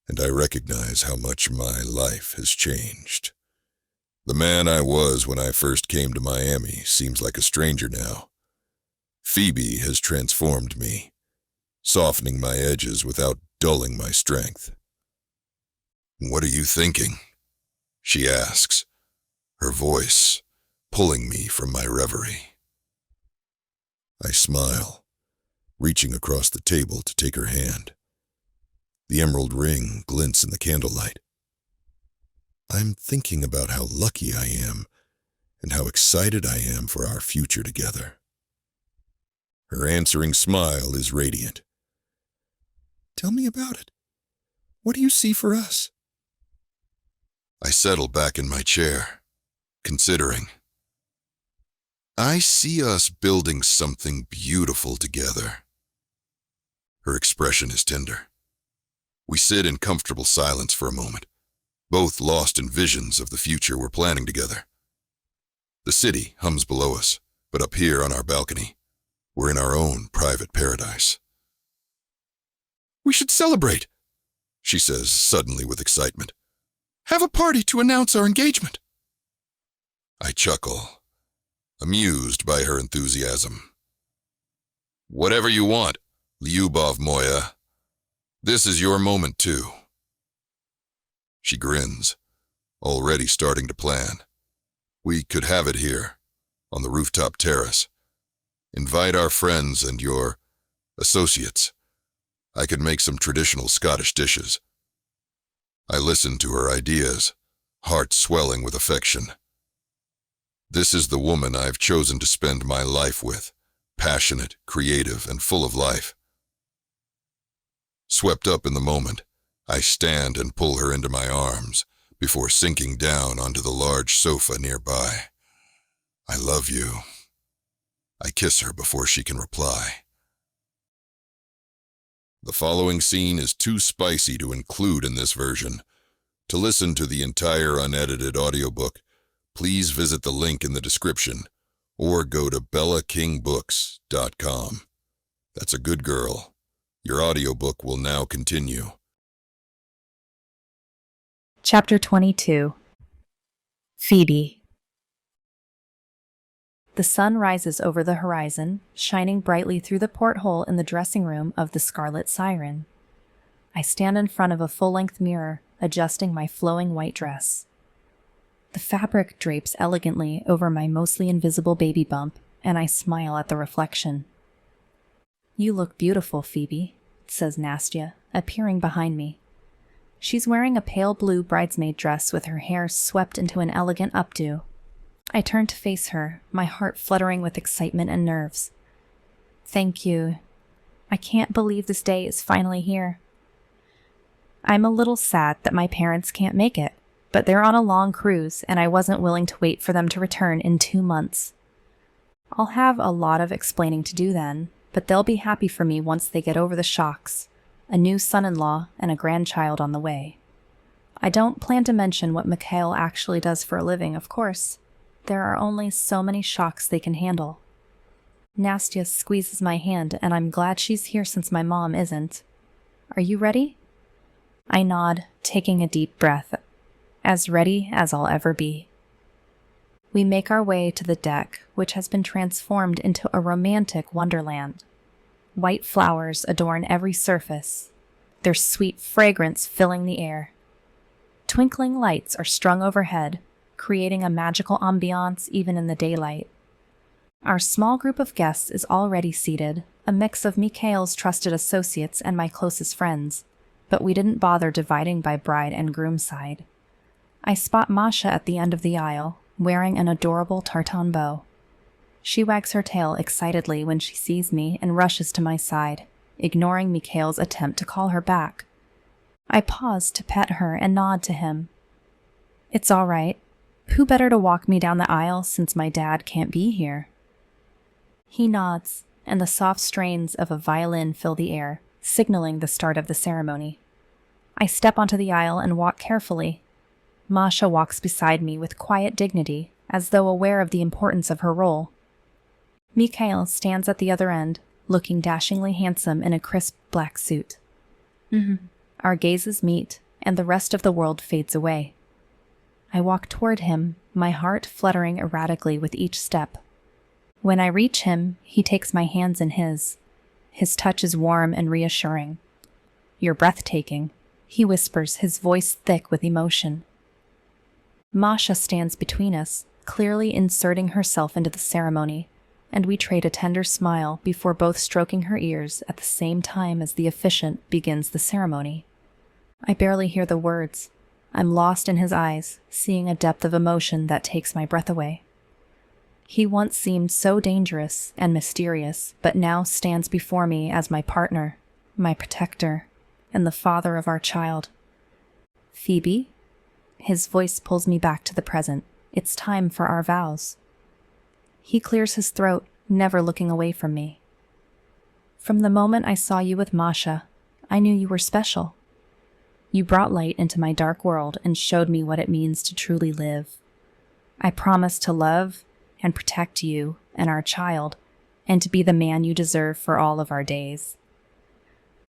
and I recognize how much my life has changed. The man I was when I first came to Miami seems like a stranger now. Phoebe has transformed me, softening my edges without dulling my strength. "What are you thinking?" she asks, her voice pulling me from my reverie. I smile, reaching across the table to take her hand. The emerald ring glints in the candlelight. I'm thinking about how lucky I am and how excited I am for our future together. Her answering smile is radiant. "Tell me about it. What do you see for us?" I settle back in my chair, considering. I see us building something beautiful together. Her expression is tender. We sit in comfortable silence for a moment, both lost in visions of the future we're planning together. The city hums below us, but up here on our balcony, we're in our own private paradise. "We should celebrate," she says suddenly with excitement. "Have a party to announce our engagement." I chuckle, amused by her enthusiasm. "Whatever you want, Lyubov Moya. This is your moment too." She grins, already starting to plan. We could have it here, on the rooftop terrace. Invite our friends and your associates. I could make some traditional Scottish dishes. I listen to her ideas, heart swelling with affection. This is the woman I've chosen to spend my life with, passionate, creative, and full of life. Swept up in the moment, I stand and pull her into my arms before sinking down onto the large sofa nearby. "I love you." I kiss her before she can reply. The following scene is too spicy to include in this version. To listen to the entire unedited audiobook, please visit the link in the description or go to bellakingbooks.com. That's a good girl. Your audiobook will now continue. Chapter 22. Phoebe. The sun rises over the horizon, shining brightly through the porthole in the dressing room of the Scarlet Siren. I stand in front of a full-length mirror, adjusting my flowing white dress. The fabric drapes elegantly over my mostly invisible baby bump, and I smile at the reflection. "You look beautiful, Phoebe," says Nastya, appearing behind me. She's wearing a pale blue bridesmaid dress with her hair swept into an elegant updo. I turn to face her, my heart fluttering with excitement and nerves. "Thank you. I can't believe this day is finally here." I'm a little sad that my parents can't make it, but they're on a long cruise and I wasn't willing to wait for them to return in 2 months. I'll have a lot of explaining to do then, but they'll be happy for me once they get over the shocks, a new son-in-law and a grandchild on the way. I don't plan to mention what Mikhail actually does for a living, of course. There are only so many shocks they can handle. Nastya squeezes my hand, and I'm glad she's here since my mom isn't. "Are you ready?" I nod, taking a deep breath. As ready as I'll ever be. We make our way to the deck, which has been transformed into a romantic wonderland. White flowers adorn every surface, their sweet fragrance filling the air. Twinkling lights are strung overhead, creating a magical ambiance even in the daylight. Our small group of guests is already seated, a mix of Mikhail's trusted associates and my closest friends, but we didn't bother dividing by bride and groom side. I spot Masha at the end of the aisle, wearing an adorable tartan bow. She wags her tail excitedly when she sees me and rushes to my side, ignoring Mikhail's attempt to call her back. I pause to pet her and nod to him. "It's all right. Who better to walk me down the aisle since my dad can't be here?" He nods, and the soft strains of a violin fill the air, signaling the start of the ceremony. I step onto the aisle and walk carefully. Masha walks beside me with quiet dignity, as though aware of the importance of her role. Mikhail stands at the other end, looking dashingly handsome in a crisp black suit. Our gazes meet, and the rest of the world fades away. I walk toward him, my heart fluttering erratically with each step. When I reach him, he takes my hands in his. His touch is warm and reassuring. "You're breathtaking," he whispers, his voice thick with emotion. Masha stands between us, clearly inserting herself into the ceremony, and we trade a tender smile before both stroking her ears at the same time as the officiant begins the ceremony. I barely hear the words. I'm lost in his eyes, seeing a depth of emotion that takes my breath away. He once seemed so dangerous and mysterious, but now stands before me as my partner, my protector, and the father of our child. "Phoebe?" His voice pulls me back to the present. It's time for our vows. He clears his throat, never looking away from me. "From the moment I saw you with Masha, I knew you were special. You brought light into my dark world and showed me what it means to truly live. I promise to love and protect you and our child, and to be the man you deserve for all of our days."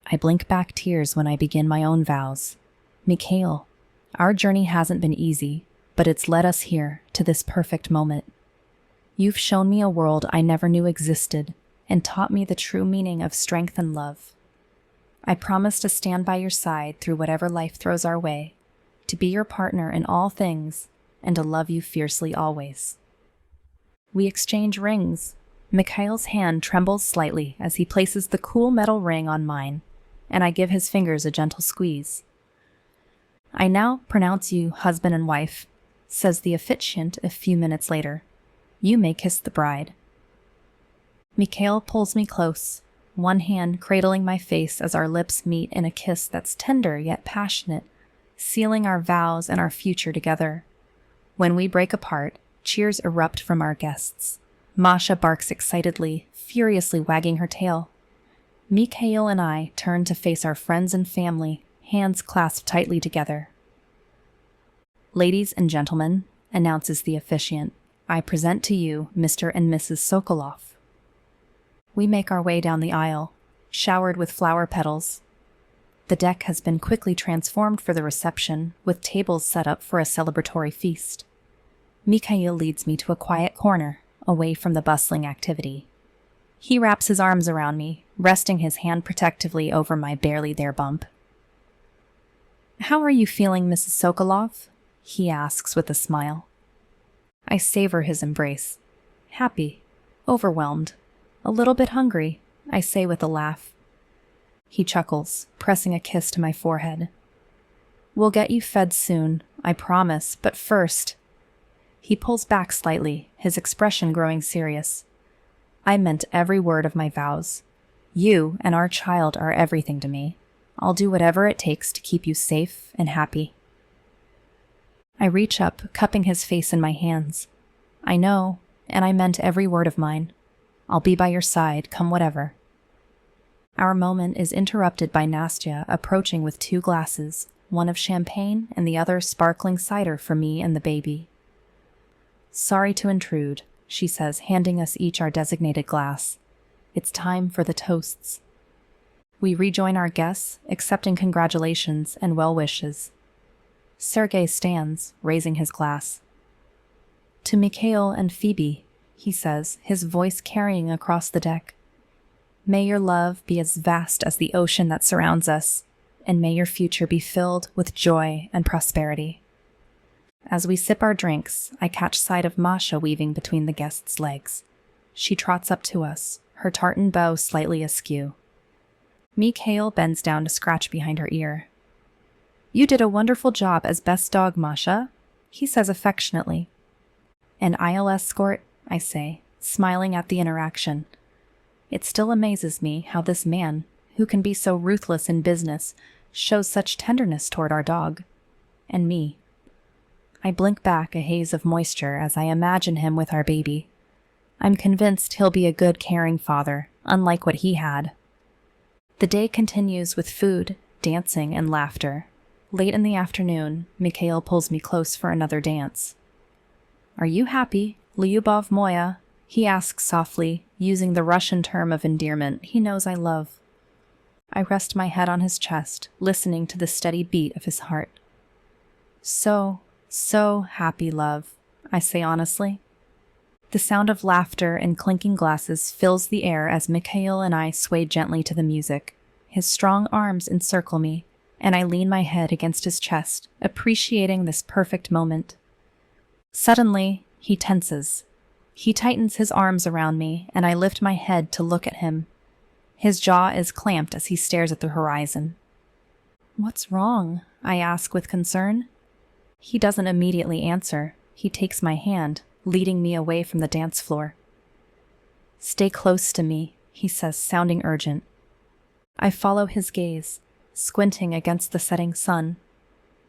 I blink back tears when I begin my own vows. "Mikhail, our journey hasn't been easy, but it's led us here, to this perfect moment. You've shown me a world I never knew existed, and taught me the true meaning of strength and love. I promise to stand by your side through whatever life throws our way, to be your partner in all things, and to love you fiercely always." We exchange rings. Mikhail's hand trembles slightly as he places the cool metal ring on mine, and I give his fingers a gentle squeeze. "I now pronounce you husband and wife," says the officiant a few minutes later. "You may kiss the bride." Mikhail pulls me close, one hand cradling my face as our lips meet in a kiss that's tender yet passionate, sealing our vows and our future together. When we break apart, cheers erupt from our guests. Masha barks excitedly, furiously wagging her tail. Mikhail and I turn to face our friends and family, hands clasped tightly together. "Ladies and gentlemen," announces the officiant, "I present to you Mr. and Mrs. Sokolov." We make our way down the aisle, showered with flower petals. The deck has been quickly transformed for the reception, with tables set up for a celebratory feast. Mikhail leads me to a quiet corner, away from the bustling activity. He wraps his arms around me, resting his hand protectively over my barely there bump. How are you feeling, Mrs. Sokolov? He asks with a smile. I savor his embrace. Happy, overwhelmed, a little bit hungry, I say with a laugh. He chuckles, pressing a kiss to my forehead. We'll get you fed soon, I promise, but first. He pulls back slightly, his expression growing serious. I meant every word of my vows. You and our child are everything to me. I'll do whatever it takes to keep you safe and happy. I reach up, cupping his face in my hands. I know, and I meant every word of mine. I'll be by your side, come whatever. Our moment is interrupted by Nastya approaching with 2 glasses, one of champagne and the other sparkling cider for me and the baby. Sorry to intrude, she says, handing us each our designated glass. It's time for the toasts. We rejoin our guests, accepting congratulations and well wishes. Sergei stands, raising his glass. To Mikhail and Phoebe, he says, his voice carrying across the deck. May your love be as vast as the ocean that surrounds us, and may your future be filled with joy and prosperity. As we sip our drinks, I catch sight of Masha weaving between the guests' legs. She trots up to us, her tartan bow slightly askew. Mikhail bends down to scratch behind her ear. You did a wonderful job as best dog, Masha, he says affectionately. An aisle escort, I say, smiling at the interaction. It still amazes me how this man, who can be so ruthless in business, shows such tenderness toward our dog. And me. I blink back a haze of moisture as I imagine him with our baby. I'm convinced he'll be a good, caring father, unlike what he had. The day continues with food, dancing, and laughter. Late in the afternoon, Mikhail pulls me close for another dance. Are you happy, Lyubov moya? He asks softly, using the Russian term of endearment he knows I love. I rest my head on his chest, listening to the steady beat of his heart. So happy, love, I say honestly. The sound of laughter and clinking glasses fills the air as Mikhail and I sway gently to the music. His strong arms encircle me, and I lean my head against his chest, appreciating this perfect moment. Suddenly, he tenses. He tightens his arms around me, and I lift my head to look at him. His jaw is clamped as he stares at the horizon. What's wrong? I ask with concern. He doesn't immediately answer. He takes my hand, leading me away from the dance floor. Stay close to me, he says, sounding urgent. I follow his gaze, squinting against the setting sun.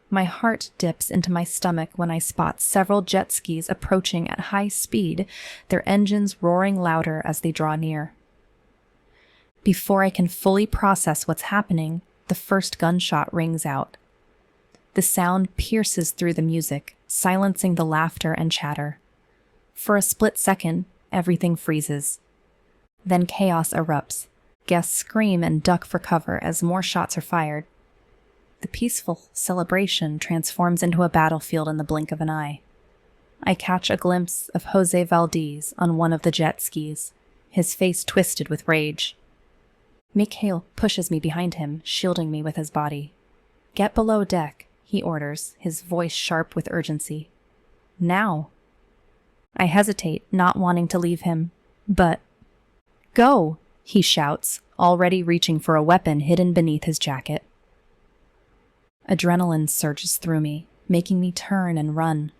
My heart dips into my stomach when I spot several jet skis approaching at high speed, their engines roaring louder as they draw near. Before I can fully process what's happening, the first gunshot rings out. The sound pierces through the music, silencing the laughter and chatter. For a split second, everything freezes. Then chaos erupts. Guests scream and duck for cover as more shots are fired. The peaceful celebration transforms into a battlefield in the blink of an eye. I catch a glimpse of Jose Valdez on one of the jet skis, his face twisted with rage. Mikhail pushes me behind him, shielding me with his body. Get below deck, he orders, his voice sharp with urgency. Now. I hesitate, not wanting to leave him, but... Go, he shouts, already reaching for a weapon hidden beneath his jacket. Adrenaline surges through me, making me turn and run.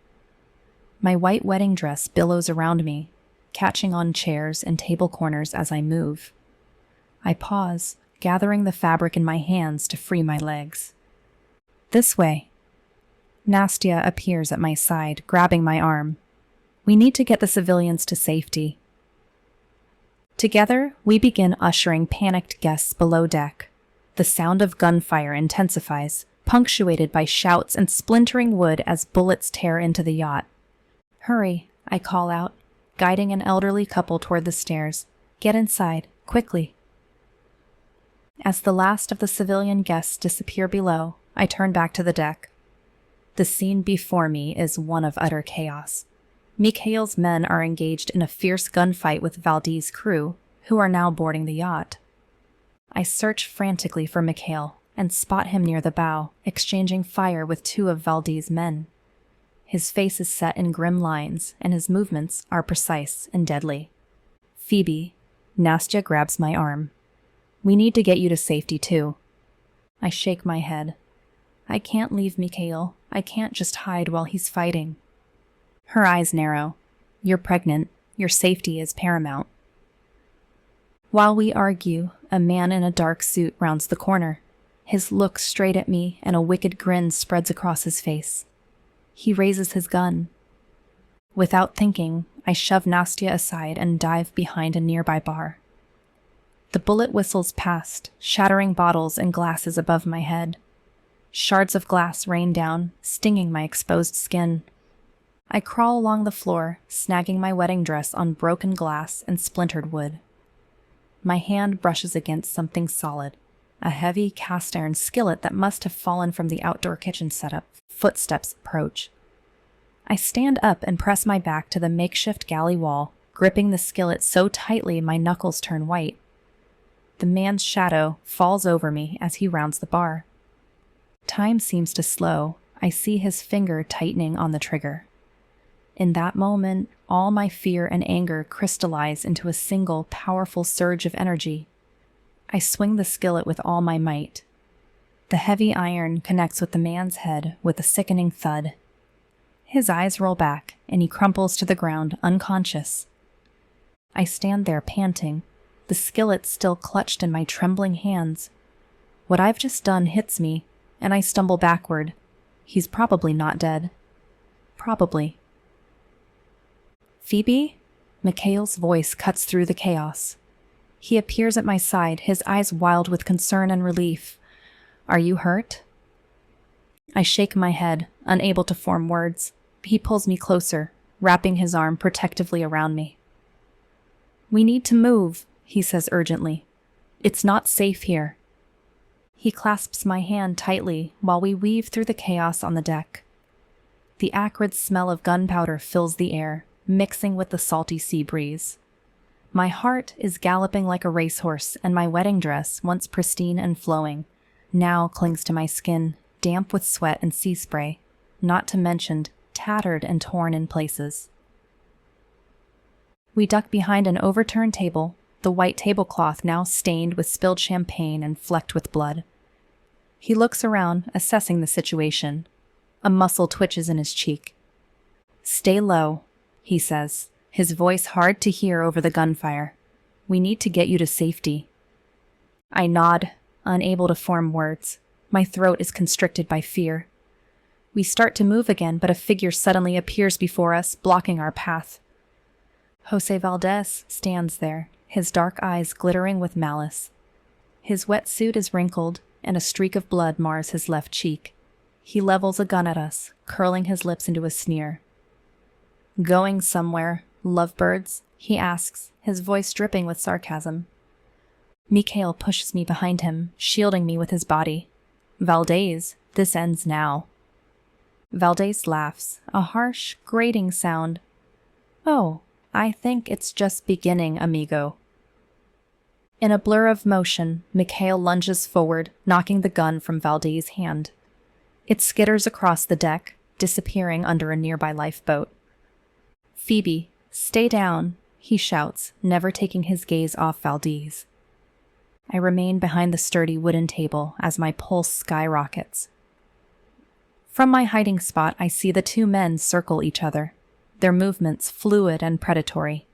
My white wedding dress billows around me, catching on chairs and table corners as I move. I pause, gathering the fabric in my hands to free my legs. This way. Nastya appears at my side, grabbing my arm. We need to get the civilians to safety. Together, we begin ushering panicked guests below deck. The sound of gunfire intensifies, punctuated by shouts and splintering wood as bullets tear into the yacht. Hurry, I call out, guiding an elderly couple toward the stairs. Get inside, quickly. As the last of the civilian guests disappear below, I turn back to the deck. The scene before me is one of utter chaos. Mikhail's men are engaged in a fierce gunfight with Valdez's crew, who are now boarding the yacht. I search frantically for Mikhail, and spot him near the bow, exchanging fire with two of Valdez's men. His face is set in grim lines, and his movements are precise and deadly. Phoebe, Nastya grabs my arm. We need to get you to safety, too. I shake my head. I can't leave Mikhail. I can't just hide while he's fighting. Her eyes narrow. You're pregnant. Your safety is paramount. While we argue, a man in a dark suit rounds the corner. His look straight at me, and a wicked grin spreads across his face. He raises his gun. Without thinking, I shove Nastya aside and dive behind a nearby bar. The bullet whistles past, shattering bottles and glasses above my head. Shards of glass rain down, stinging my exposed skin. I crawl along the floor, snagging my wedding dress on broken glass and splintered wood. My hand brushes against something solid, a heavy cast-iron skillet that must have fallen from the outdoor kitchen setup. Footsteps approach. I stand up and press my back to the makeshift galley wall, gripping the skillet so tightly my knuckles turn white. The man's shadow falls over me as he rounds the bar. Time seems to slow. I see his finger tightening on the trigger. In that moment, all my fear and anger crystallize into a single, powerful surge of energy. I swing the skillet with all my might. The heavy iron connects with the man's head with a sickening thud. His eyes roll back, and he crumples to the ground, unconscious. I stand there panting, the skillet still clutched in my trembling hands. What I've just done hits me, and I stumble backward. He's probably not dead. Probably. Phoebe? Mikhail's voice cuts through the chaos. He appears at my side, his eyes wild with concern and relief. Are you hurt? I shake my head, unable to form words. He pulls me closer, wrapping his arm protectively around me. We need to move, he says urgently. It's not safe here. He clasps my hand tightly while we weave through the chaos on the deck. The acrid smell of gunpowder fills the air, mixing with the salty sea breeze. My heart is galloping like a racehorse, and my wedding dress, once pristine and flowing, now clings to my skin, damp with sweat and sea spray, not to mention tattered and torn in places. We duck behind an overturned table, the white tablecloth now stained with spilled champagne and flecked with blood. He looks around, assessing the situation. A muscle twitches in his cheek. Stay low, he says, his voice hard to hear over the gunfire. We need to get you to safety. I nod, unable to form words. My throat is constricted by fear. We start to move again, but a figure suddenly appears before us, blocking our path. Jose Valdez stands there, his dark eyes glittering with malice. His wet suit is wrinkled, and a streak of blood mars his left cheek. He levels a gun at us, curling his lips into a sneer. Going somewhere, lovebirds? He asks, his voice dripping with sarcasm. Mikhail pushes me behind him, shielding me with his body. Valdez, this ends now. Valdez laughs, a harsh, grating sound. Oh, I think it's just beginning, amigo. In a blur of motion, Mikhail lunges forward, knocking the gun from Valdez's hand. It skitters across the deck, disappearing under a nearby lifeboat. Phoebe, stay down, he shouts, never taking his gaze off Valdez. I remain behind the sturdy wooden table as my pulse skyrockets. From my hiding spot, I see the two men circle each other, their movements fluid and predatory.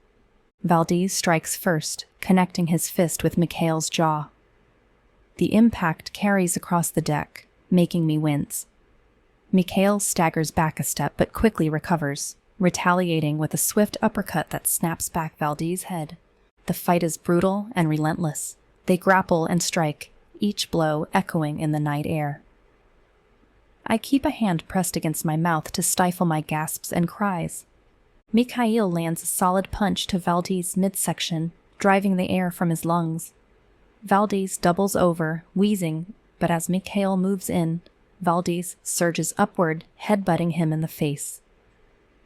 Valdez strikes first, connecting his fist with Mikhail's jaw. The impact carries across the deck, making me wince. Mikhail staggers back a step but quickly recovers, retaliating with a swift uppercut that snaps back Valdez's head. The fight is brutal and relentless. They grapple and strike, each blow echoing in the night air. I keep a hand pressed against my mouth to stifle my gasps and cries. Mikhail lands a solid punch to Valdez's midsection, driving the air from his lungs. Valdez doubles over, wheezing, but as Mikhail moves in, Valdez surges upward, headbutting him in the face.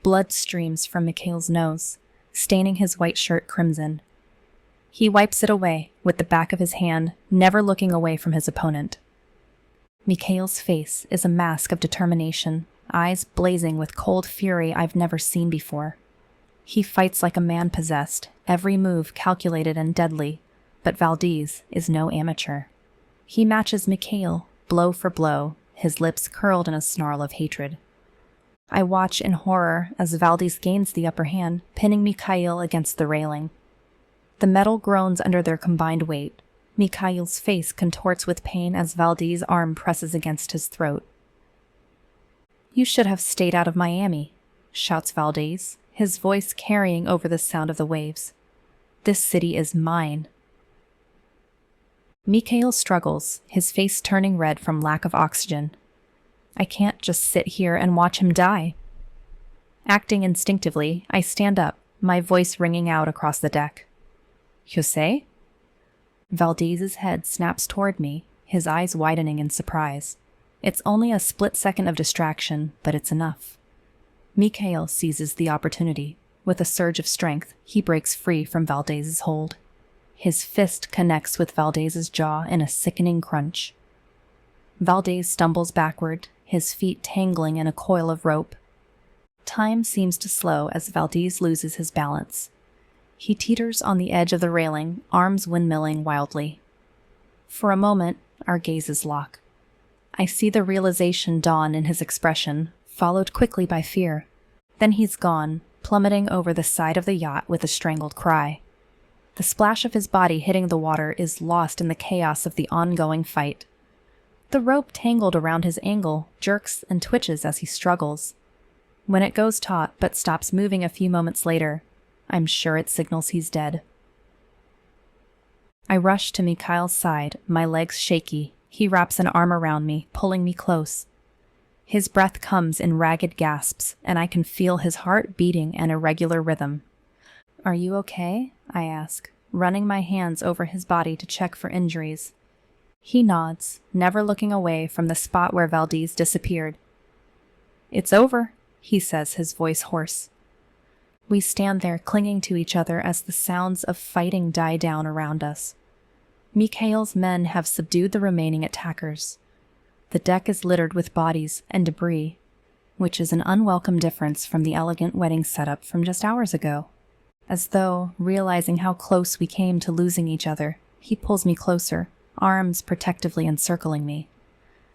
Blood streams from Mikhail's nose, staining his white shirt crimson. He wipes it away with the back of his hand, never looking away from his opponent. Mikhail's face is a mask of determination, eyes blazing with cold fury I've never seen before. He fights like a man possessed, every move calculated and deadly, but Valdez is no amateur. He matches Mikhail, blow for blow, his lips curled in a snarl of hatred. I watch in horror as Valdez gains the upper hand, pinning Mikhail against the railing. The metal groans under their combined weight. Mikhail's face contorts with pain as Valdez's arm presses against his throat. "You should have stayed out of Miami," shouts Valdez, his voice carrying over the sound of the waves. "This city is mine." Mikhail struggles, his face turning red from lack of oxygen. I can't just sit here and watch him die. Acting instinctively, I stand up, my voice ringing out across the deck. "Jose?" Valdez's head snaps toward me, his eyes widening in surprise. It's only a split second of distraction, but it's enough. Mikhail seizes the opportunity. With a surge of strength, he breaks free from Valdez's hold. His fist connects with Valdez's jaw in a sickening crunch. Valdez stumbles backward, his feet tangling in a coil of rope. Time seems to slow as Valdez loses his balance. He teeters on the edge of the railing, arms windmilling wildly. For a moment, our gazes lock. I see the realization dawn in his expression, followed quickly by fear. Then he's gone, plummeting over the side of the yacht with a strangled cry. The splash of his body hitting the water is lost in the chaos of the ongoing fight. The rope tangled around his ankle jerks and twitches as he struggles. When it goes taut but stops moving a few moments later, I'm sure it signals he's dead. I rush to Mikhail's side, my legs shaky. He wraps an arm around me, pulling me close. His breath comes in ragged gasps, and I can feel his heart beating an irregular rhythm. "Are you okay?" I ask, running my hands over his body to check for injuries. He nods, never looking away from the spot where Valdez disappeared. "It's over," he says, his voice hoarse. We stand there clinging to each other as the sounds of fighting die down around us. Mikhail's men have subdued the remaining attackers. The deck is littered with bodies and debris, which is an unwelcome difference from the elegant wedding setup from just hours ago. As though, realizing how close we came to losing each other, he pulls me closer, arms protectively encircling me.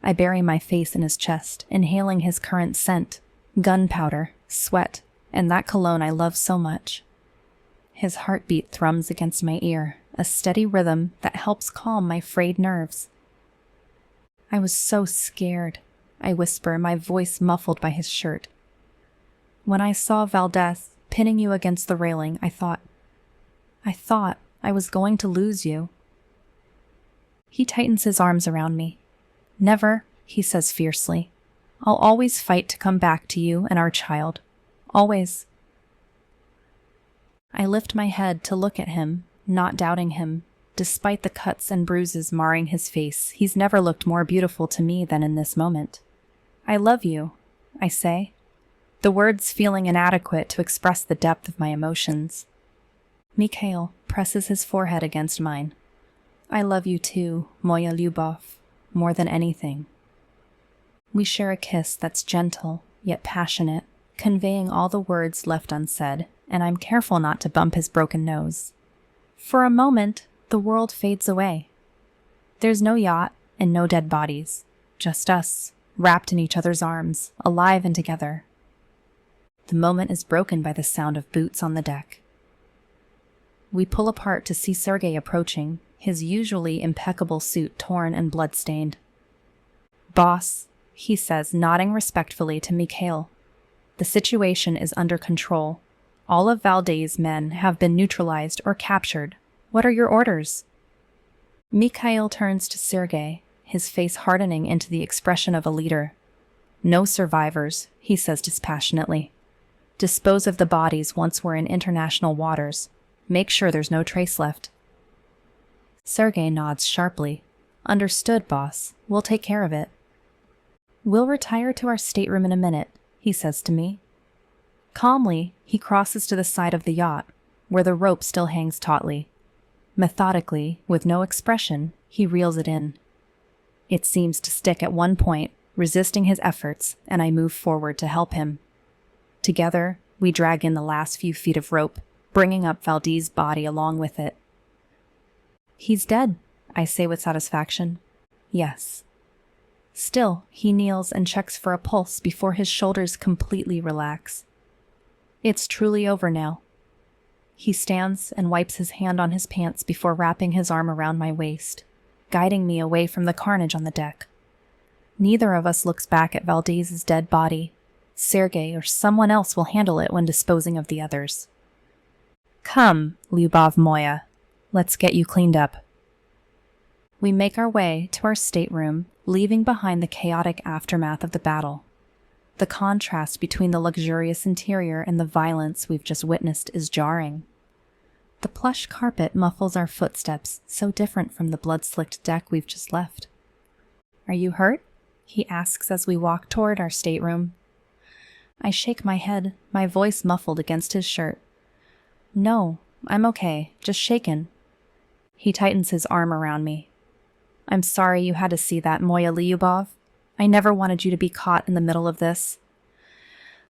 I bury my face in his chest, inhaling his current scent, gunpowder, sweat, and that cologne I love so much. His heartbeat thrums against my ear, a steady rhythm that helps calm my frayed nerves. "I was so scared," I whisper, my voice muffled by his shirt. "When I saw Valdez pinning you against the railing, I thought I was going to lose you." He tightens his arms around me. "Never," he says fiercely. "I'll always fight to come back to you and our child. Always." I lift my head to look at him, not doubting him. Despite the cuts and bruises marring his face, he's never looked more beautiful to me than in this moment. "I love you," I say, the words feeling inadequate to express the depth of my emotions. Mikhail presses his forehead against mine. "I love you too, moya Lyubov, more than anything." We share a kiss that's gentle, yet passionate, conveying all the words left unsaid, and I'm careful not to bump his broken nose. For a moment, the world fades away. There's no yacht and no dead bodies, just us, wrapped in each other's arms, alive and together. The moment is broken by the sound of boots on the deck. We pull apart to see Sergei approaching, his usually impeccable suit torn and blood-stained. "Boss," he says, nodding respectfully to Mikhail. "The situation is under control. All of Valdez's men have been neutralized or captured. What are your orders?" Mikhail turns to Sergei, his face hardening into the expression of a leader. "No survivors," he says dispassionately. "Dispose of the bodies once we're in international waters. Make sure there's no trace left." Sergei nods sharply. "Understood, boss. We'll take care of it." "We'll retire to our stateroom in a minute," he says to me. Calmly, he crosses to the side of the yacht, where the rope still hangs tautly. Methodically, with no expression, he reels it in. It seems to stick at one point, resisting his efforts, and I move forward to help him. Together, we drag in the last few feet of rope, bringing up Valdez's body along with it. "He's dead," I say with satisfaction. "Yes." Still, he kneels and checks for a pulse before his shoulders completely relax. "It's truly over now." He stands and wipes his hand on his pants before wrapping his arm around my waist, guiding me away from the carnage on the deck. Neither of us looks back at Valdez's dead body. Sergei or someone else will handle it when disposing of the others. "Come, Lyubov Moya, let's get you cleaned up." We make our way to our stateroom, leaving behind the chaotic aftermath of the battle. The contrast between the luxurious interior and the violence we've just witnessed is jarring. The plush carpet muffles our footsteps, so different from the blood-slicked deck we've just left. "Are you hurt?" he asks as we walk toward our stateroom. I shake my head, my voice muffled against his shirt. "No, I'm okay, just shaken." He tightens his arm around me. "I'm sorry you had to see that, Moya Lyubov. I never wanted you to be caught in the middle of this."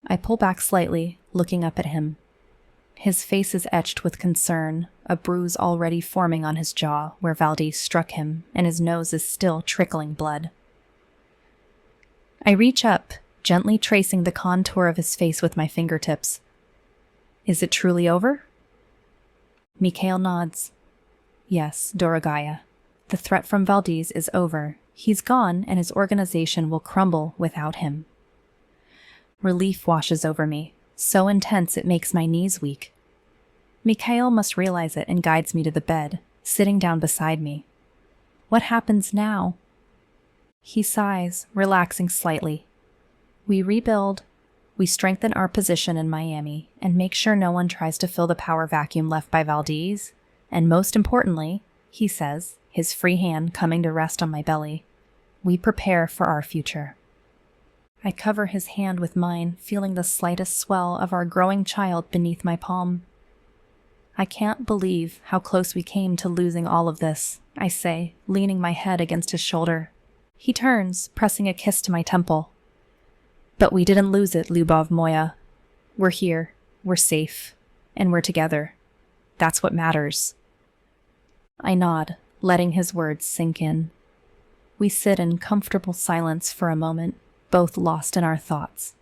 I pull back slightly, looking up at him. His face is etched with concern, a bruise already forming on his jaw where Valdez struck him, and his nose is still trickling blood. I reach up, gently tracing the contour of his face with my fingertips. "Is it truly over?" Mikhail nods. "Yes, Dorogaya. The threat from Valdez is over. He's gone, and his organization will crumble without him." Relief washes over me, so intense it makes my knees weak. Mikhail must realize it and guides me to the bed, sitting down beside me. "What happens now?" He sighs, relaxing slightly. "We rebuild. We strengthen our position in Miami and make sure no one tries to fill the power vacuum left by Valdez. And most importantly," he says, his free hand coming to rest on my belly, "we prepare for our future." I cover his hand with mine, feeling the slightest swell of our growing child beneath my palm. "I can't believe how close we came to losing all of this," I say, leaning my head against his shoulder. He turns, pressing a kiss to my temple. "But we didn't lose it, Lyubov Moya. We're here, we're safe, and we're together. That's what matters." I nod, letting his words sink in. We sit in comfortable silence for a moment, both lost in our thoughts.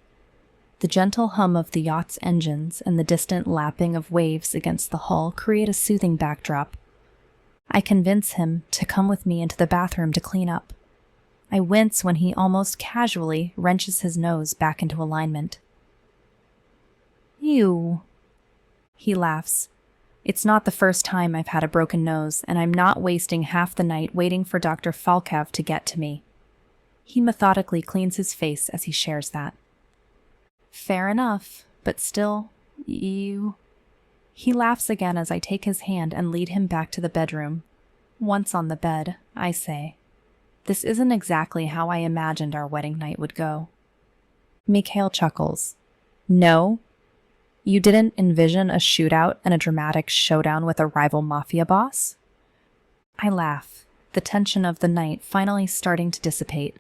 The gentle hum of the yacht's engines and the distant lapping of waves against the hull create a soothing backdrop. I convince him to come with me into the bathroom to clean up. I wince when he almost casually wrenches his nose back into alignment. "Ew." He laughs. "It's not the first time I've had a broken nose, and I'm not wasting half the night waiting for Dr. Falkov to get to me." He methodically cleans his face as he shares that. "Fair enough, but still, ew." He laughs again as I take his hand and lead him back to the bedroom. Once on the bed, I say, "This isn't exactly how I imagined our wedding night would go." Mikhail chuckles. "No? You didn't envision a shootout and a dramatic showdown with a rival mafia boss?" I laugh, the tension of the night finally starting to dissipate.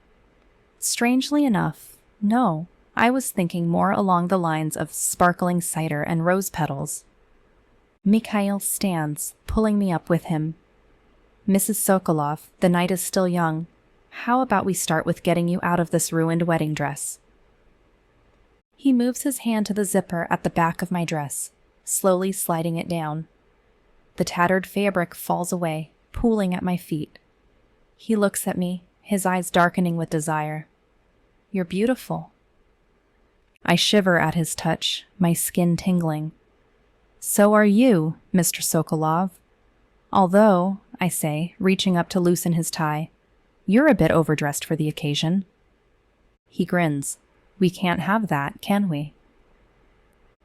Strangely enough, no, I was thinking more along the lines of sparkling cider and rose petals. Mikhail stands, pulling me up with him. "Mrs. Sokolov, the night is still young. How about we start with getting you out of this ruined wedding dress?" He moves his hand to the zipper at the back of my dress, slowly sliding it down. The tattered fabric falls away, pooling at my feet. He looks at me, his eyes darkening with desire. "You're beautiful." I shiver at his touch, my skin tingling. "So are you, Mr. Sokolov. Although," I say, reaching up to loosen his tie, "you're a bit overdressed for the occasion." He grins. "We can't have that, can we?"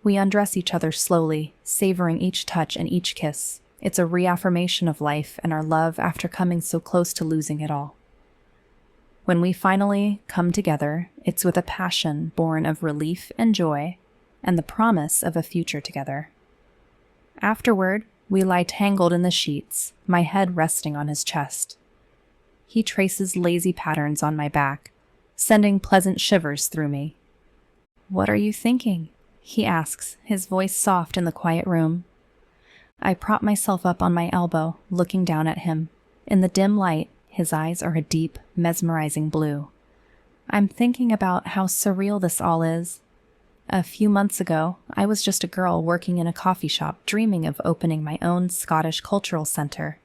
We undress each other slowly, savoring each touch and each kiss. It's a reaffirmation of life and our love after coming so close to losing it all. When we finally come together, it's with a passion born of relief and joy, and the promise of a future together. Afterward, we lie tangled in the sheets, my head resting on his chest. He traces lazy patterns on my back, sending pleasant shivers through me. "What are you thinking?" he asks, his voice soft in the quiet room. I prop myself up on my elbow, looking down at him. In the dim light, his eyes are a deep, mesmerizing blue. I'm thinking about how surreal this all is. A few months ago, I was just a girl working in a coffee shop, dreaming of opening my own Scottish cultural center.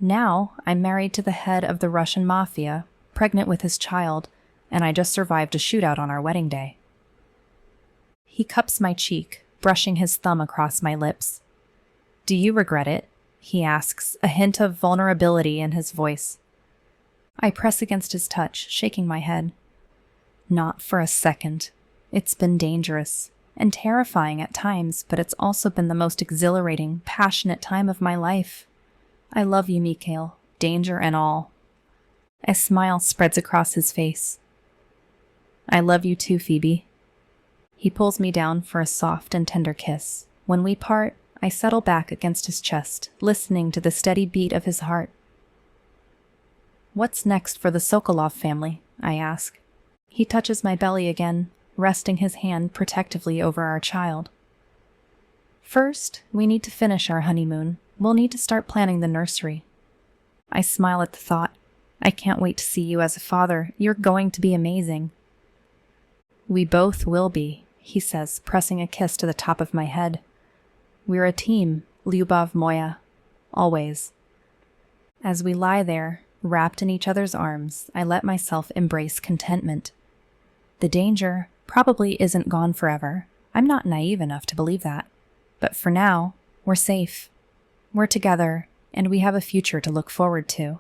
Now, I'm married to the head of the Russian mafia, pregnant with his child, and I just survived a shootout on our wedding day. He cups my cheek, brushing his thumb across my lips. "Do you regret it?" he asks, a hint of vulnerability in his voice. I press against his touch, shaking my head. Not for a second. It's been dangerous and terrifying at times, but it's also been the most exhilarating, passionate time of my life. I love you, Mikhail, danger and all. A smile spreads across his face. I love you too, Phoebe. He pulls me down for a soft and tender kiss. When we part, I settle back against his chest, listening to the steady beat of his heart. "What's next for the Sokolov family?" I ask. He touches my belly again, resting his hand protectively over our child. "First, we need to finish our honeymoon. We'll need to start planning the nursery." I smile at the thought. I can't wait to see you as a father. You're going to be amazing. "We both will be," he says, pressing a kiss to the top of my head. "We're a team, Lyubov moya, always." As we lie there, wrapped in each other's arms, I let myself embrace contentment. The danger probably isn't gone forever. I'm not naive enough to believe that. But for now, we're safe. We're together, and we have a future to look forward to.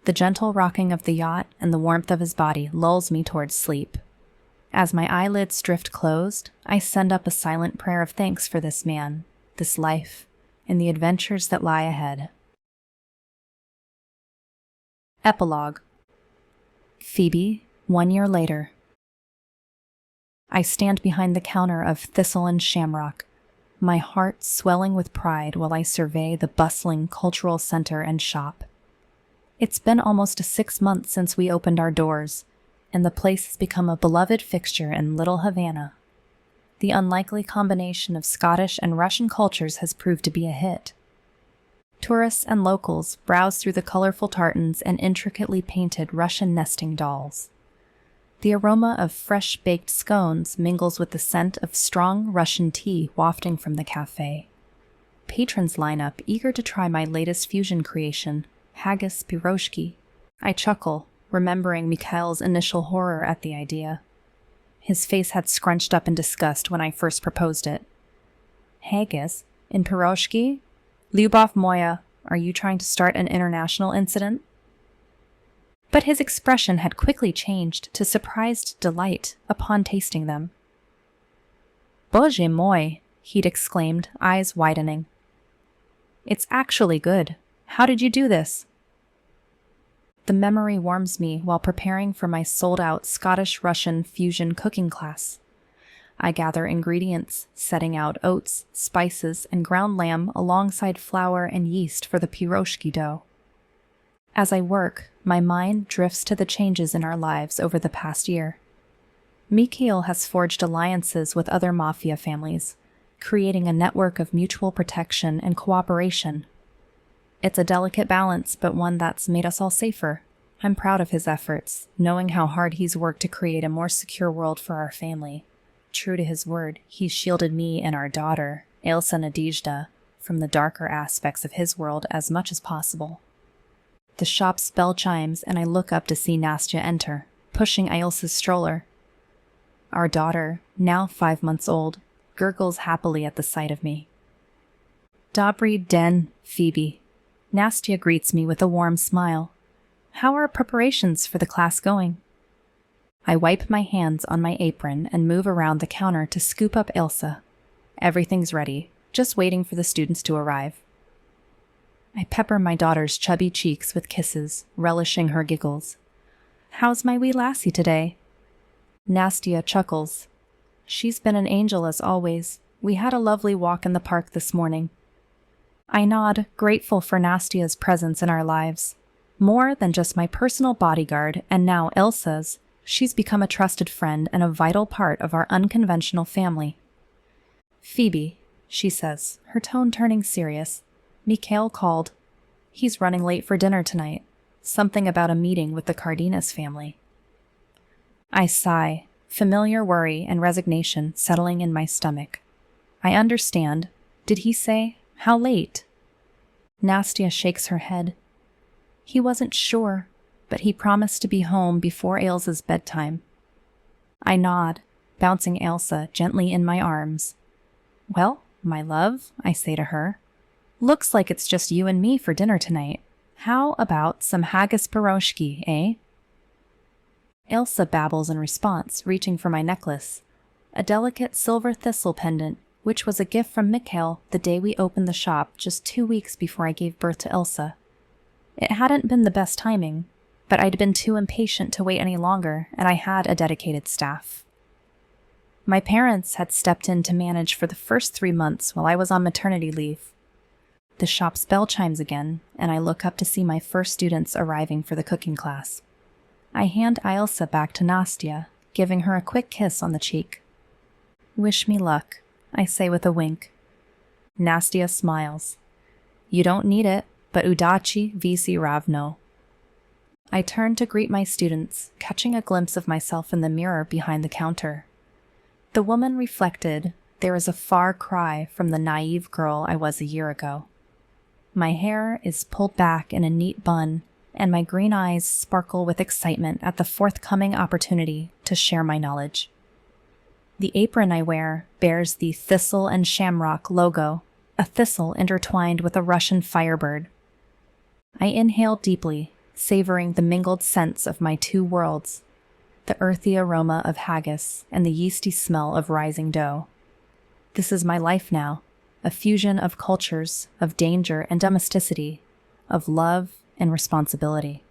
The gentle rocking of the yacht and the warmth of his body lulls me towards sleep. As my eyelids drift closed, I send up a silent prayer of thanks for this man, this life, and the adventures that lie ahead. Epilogue. Phoebe, 1 year later. I stand behind the counter of Thistle and Shamrock, my heart swelling with pride while I survey the bustling cultural center and shop. It's been almost 6 months since we opened our doors, and the place has become a beloved fixture in Little Havana. The unlikely combination of Scottish and Russian cultures has proved to be a hit. Tourists and locals browse through the colorful tartans and intricately painted Russian nesting dolls. The aroma of fresh-baked scones mingles with the scent of strong Russian tea wafting from the cafe. Patrons line up, eager to try my latest fusion creation, haggis piroshki. I chuckle, remembering Mikhail's initial horror at the idea. His face had scrunched up in disgust when I first proposed it. "Haggis? In piroshki? Lyubov moya, are you trying to start an international incident?" But his expression had quickly changed to surprised delight upon tasting them. "Bože moi," he'd exclaimed, eyes widening. "It's actually good. How did you do this?" The memory warms me while preparing for my sold-out Scottish-Russian fusion cooking class. I gather ingredients, setting out oats, spices, and ground lamb alongside flour and yeast for the piroshki dough. As I work, my mind drifts to the changes in our lives over the past year. Mikhail has forged alliances with other mafia families, creating a network of mutual protection and cooperation. It's a delicate balance, but one that's made us all safer. I'm proud of his efforts, knowing how hard he's worked to create a more secure world for our family. True to his word, he's shielded me and our daughter, Elsa Nadezhda, from the darker aspects of his world as much as possible. The shop's bell chimes, and I look up to see Nastya enter, pushing Elsa's stroller. Our daughter, now 5 months old, gurgles happily at the sight of me. "Dobry den, Phoebe." Nastya greets me with a warm smile. "How are preparations for the class going?" I wipe my hands on my apron and move around the counter to scoop up Elsa. Everything's ready, just waiting for the students to arrive. I pepper my daughter's chubby cheeks with kisses, relishing her giggles. "How's my wee lassie today?" Nastya chuckles. "She's been an angel as always. We had a lovely walk in the park this morning." I nod, grateful for Nastya's presence in our lives. More than just my personal bodyguard, and now Ilsa's, she's become a trusted friend and a vital part of our unconventional family. Phoebe, she says, her tone turning serious. Mikhail called. He's running late for dinner tonight. Something about a meeting with the Cardenas family. I sigh, familiar worry and resignation settling in my stomach. I understand. Did he say? How late? Nastya shakes her head. He wasn't sure, but he promised to be home before Ailsa's bedtime. I nod, bouncing Ailsa gently in my arms. Well, my love, I say to her, looks like it's just you and me for dinner tonight. How about some haggis pierogi, eh? Ailsa babbles in response, reaching for my necklace, a delicate silver thistle pendant, which was a gift from Mikhail the day we opened the shop just 2 weeks before I gave birth to Ilsa. It hadn't been the best timing, but I'd been too impatient to wait any longer, and I had a dedicated staff. My parents had stepped in to manage for the first 3 months while I was on maternity leave. The shop's bell chimes again, and I look up to see my first students arriving for the cooking class. I hand Ilsa back to Nastya, giving her a quick kiss on the cheek. Wish me luck, I say with a wink. Nastya smiles. You don't need it, but udachi visi ravno. I turn to greet my students, catching a glimpse of myself in the mirror behind the counter. The woman reflected, there is a far cry from the naive girl I was a year ago. My hair is pulled back in a neat bun, and my green eyes sparkle with excitement at the forthcoming opportunity to share my knowledge. The apron I wear bears the Thistle and Shamrock logo, a thistle intertwined with a Russian firebird. I inhale deeply, savoring the mingled scents of my two worlds, the earthy aroma of haggis and the yeasty smell of rising dough. This is my life now, a fusion of cultures, of danger and domesticity, of love and responsibility.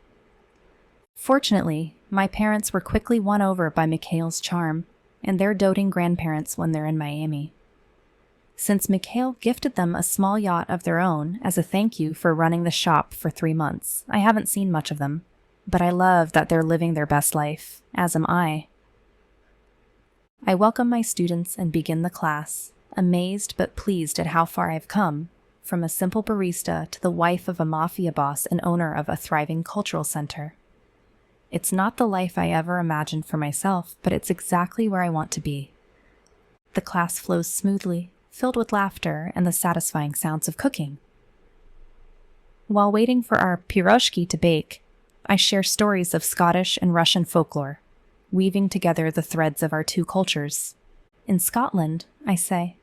Fortunately, my parents were quickly won over by Mikhail's charm and their doting grandparents when they're in Miami. Since Mikhail gifted them a small yacht of their own as a thank you for running the shop for 3 months, I haven't seen much of them, but I love that they're living their best life, as am I. I welcome my students and begin the class, amazed but pleased at how far I've come, from a simple barista to the wife of a mafia boss and owner of a thriving cultural center. It's not the life I ever imagined for myself, but it's exactly where I want to be. The class flows smoothly, filled with laughter and the satisfying sounds of cooking. While waiting for our pierogi to bake, I share stories of Scottish and Russian folklore, weaving together the threads of our two cultures. In Scotland, I say,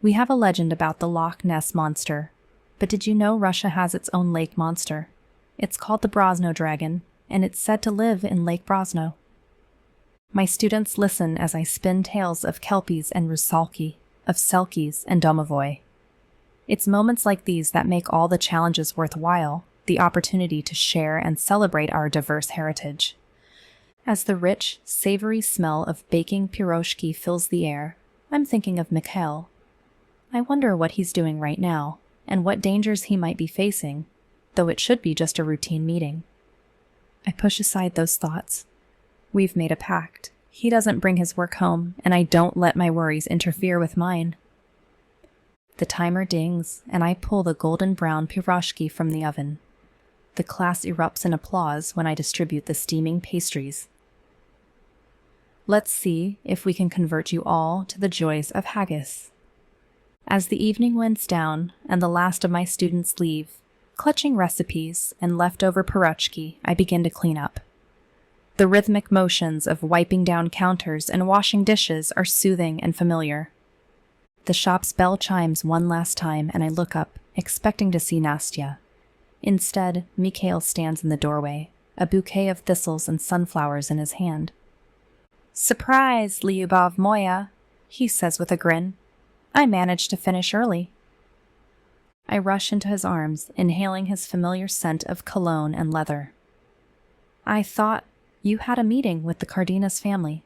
we have a legend about the Loch Ness Monster, but did you know Russia has its own lake monster? It's called the Brosno Dragon, and it's said to live in Lake Brosno. My students listen as I spin tales of Kelpies and Rusalki, of Selkies and Domovoy. It's moments like these that make all the challenges worthwhile, the opportunity to share and celebrate our diverse heritage. As the rich, savory smell of baking pierogi fills the air, I'm thinking of Mikhail. I wonder what he's doing right now, and what dangers he might be facing, though it should be just a routine meeting. I push aside those thoughts. We've made a pact. He doesn't bring his work home, and I don't let my worries interfere with mine. The timer dings, and I pull the golden brown pierogi from the oven. The class erupts in applause when I distribute the steaming pastries. Let's see if we can convert you all to the joys of haggis. As the evening winds down and the last of my students leave, clutching recipes and leftover pierogi, I begin to clean up. The rhythmic motions of wiping down counters and washing dishes are soothing and familiar. The shop's bell chimes one last time, and I look up, expecting to see Nastya. Instead, Mikhail stands in the doorway, a bouquet of thistles and sunflowers in his hand. "Surprise, Lyubov Moya," he says with a grin. "I managed to finish early." I rush into his arms, inhaling his familiar scent of cologne and leather. "I thought you had a meeting with the Cardenas family."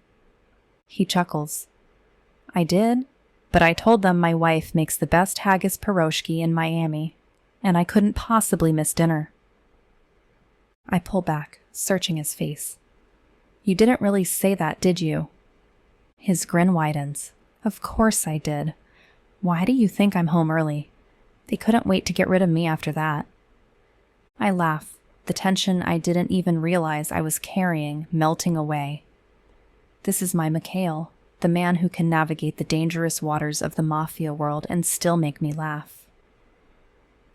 He chuckles. "I did, but I told them my wife makes the best haggis pierogi in Miami, and I couldn't possibly miss dinner." I pull back, searching his face. You didn't really say that, did you? His grin widens. Of course I did. Why do you think I'm home early? They couldn't wait to get rid of me after that. I laugh, the tension I didn't even realize I was carrying melting away. This is my Mikhail, the man who can navigate the dangerous waters of the mafia world and still make me laugh.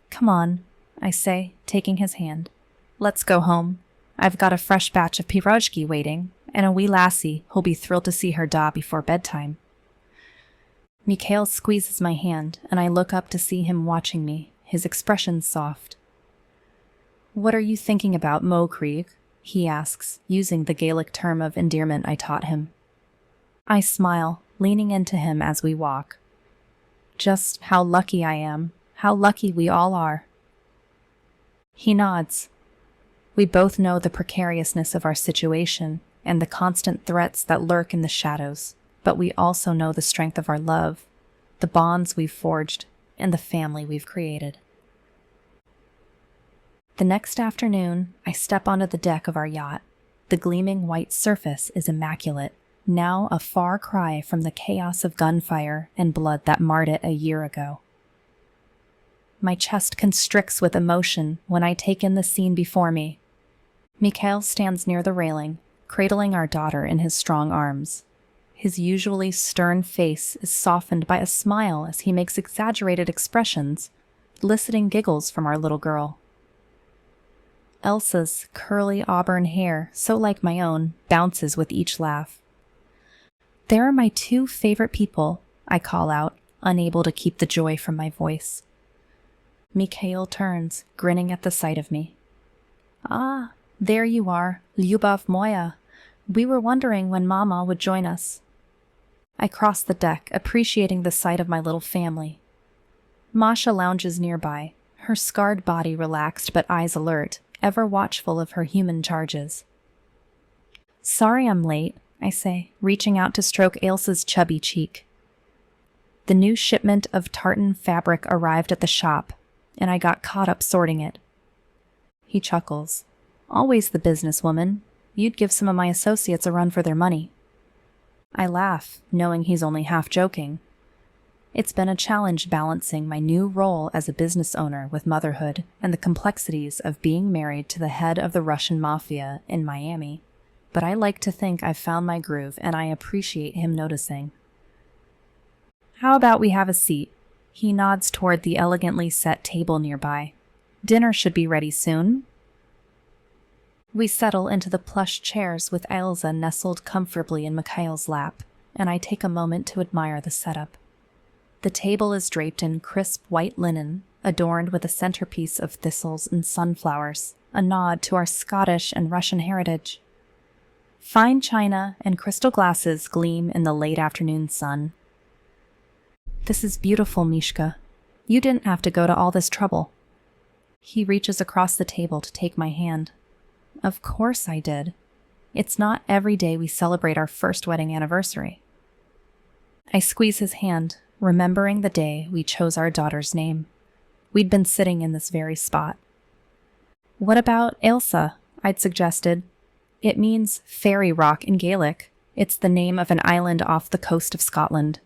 Come on, I say, taking his hand. Let's go home. I've got a fresh batch of pirozhki waiting, and a wee lassie who'll be thrilled to see her da before bedtime. Mikhail squeezes my hand, and I look up to see him watching me, his expression soft. What are you thinking about, Mo Krieg? He asks, using the Gaelic term of endearment I taught him. I smile, leaning into him as we walk. Just how lucky I am, how lucky we all are. He nods. We both know the precariousness of our situation and the constant threats that lurk in the shadows, but we also know the strength of our love, the bonds we've forged, and the family we've created. The next afternoon, I step onto the deck of our yacht. The gleaming white surface is immaculate, now a far cry from the chaos of gunfire and blood that marred it a year ago. My chest constricts with emotion when I take in the scene before me. Mikhail stands near the railing, cradling our daughter in his strong arms. His usually stern face is softened by a smile as he makes exaggerated expressions, eliciting giggles from our little girl. Elsa's curly auburn hair, so like my own, bounces with each laugh. There are my two favorite people, I call out, unable to keep the joy from my voice. Mikhail turns, grinning at the sight of me. Ah, there you are, Lyubov moya. We were wondering when Mama would join us. I cross the deck, appreciating the sight of my little family. Masha lounges nearby, her scarred body relaxed but eyes alert, ever watchful of her human charges. Sorry I'm late, I say, reaching out to stroke Ailsa's chubby cheek. The new shipment of tartan fabric arrived at the shop, and I got caught up sorting it. He chuckles. Always the businesswoman. You'd give some of my associates a run for their money. I laugh, knowing he's only half joking. It's been a challenge balancing my new role as a business owner with motherhood and the complexities of being married to the head of the Russian mafia in Miami. But I like to think I've found my groove, and I appreciate him noticing. How about we have a seat? He nods toward the elegantly set table nearby. Dinner should be ready soon. We settle into the plush chairs with Elsa nestled comfortably in Mikhail's lap, and I take a moment to admire the setup. The table is draped in crisp white linen, adorned with a centerpiece of thistles and sunflowers, a nod to our Scottish and Russian heritage. Fine china and crystal glasses gleam in the late afternoon sun. This is beautiful, Mishka. You didn't have to go to all this trouble. He reaches across the table to take my hand. Of course I did. It's not every day we celebrate our first wedding anniversary. I squeeze his hand, remembering the day we chose our daughter's name. We'd been sitting in this very spot. What about Ailsa? I'd suggested. It means fairy rock in Gaelic. It's the name of an island off the coast of Scotland.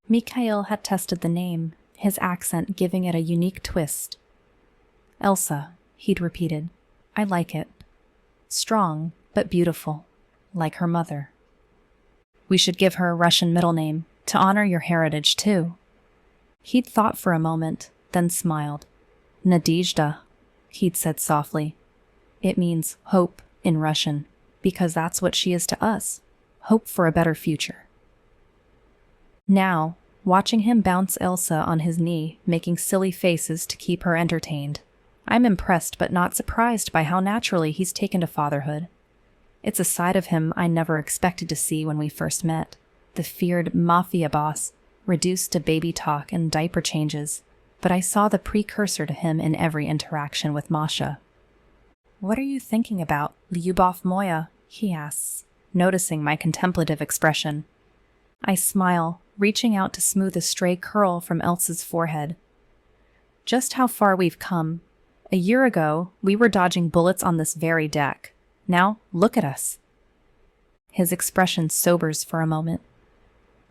Mikhail had tested the name, his accent giving it a unique twist. Elsa, he'd repeated. I like it. Strong, but beautiful, like her mother. We should give her a Russian middle name, to honor your heritage, too. He'd thought for a moment, then smiled. Nadezhda, he'd said softly. It means hope in Russian, because that's what she is to us. Hope for a better future. Now, watching him bounce Elsa on his knee, making silly faces to keep her entertained, I'm impressed but not surprised by how naturally he's taken to fatherhood. It's a side of him I never expected to see when we first met, the feared mafia boss, reduced to baby talk and diaper changes, but I saw the precursor to him in every interaction with Masha. What are you thinking about, Lyubov moya? He asks, noticing my contemplative expression. I smile, reaching out to smooth a stray curl from Elsa's forehead. Just how far we've come. A year ago, we were dodging bullets on this very deck. Now, look at us. His expression sobers for a moment.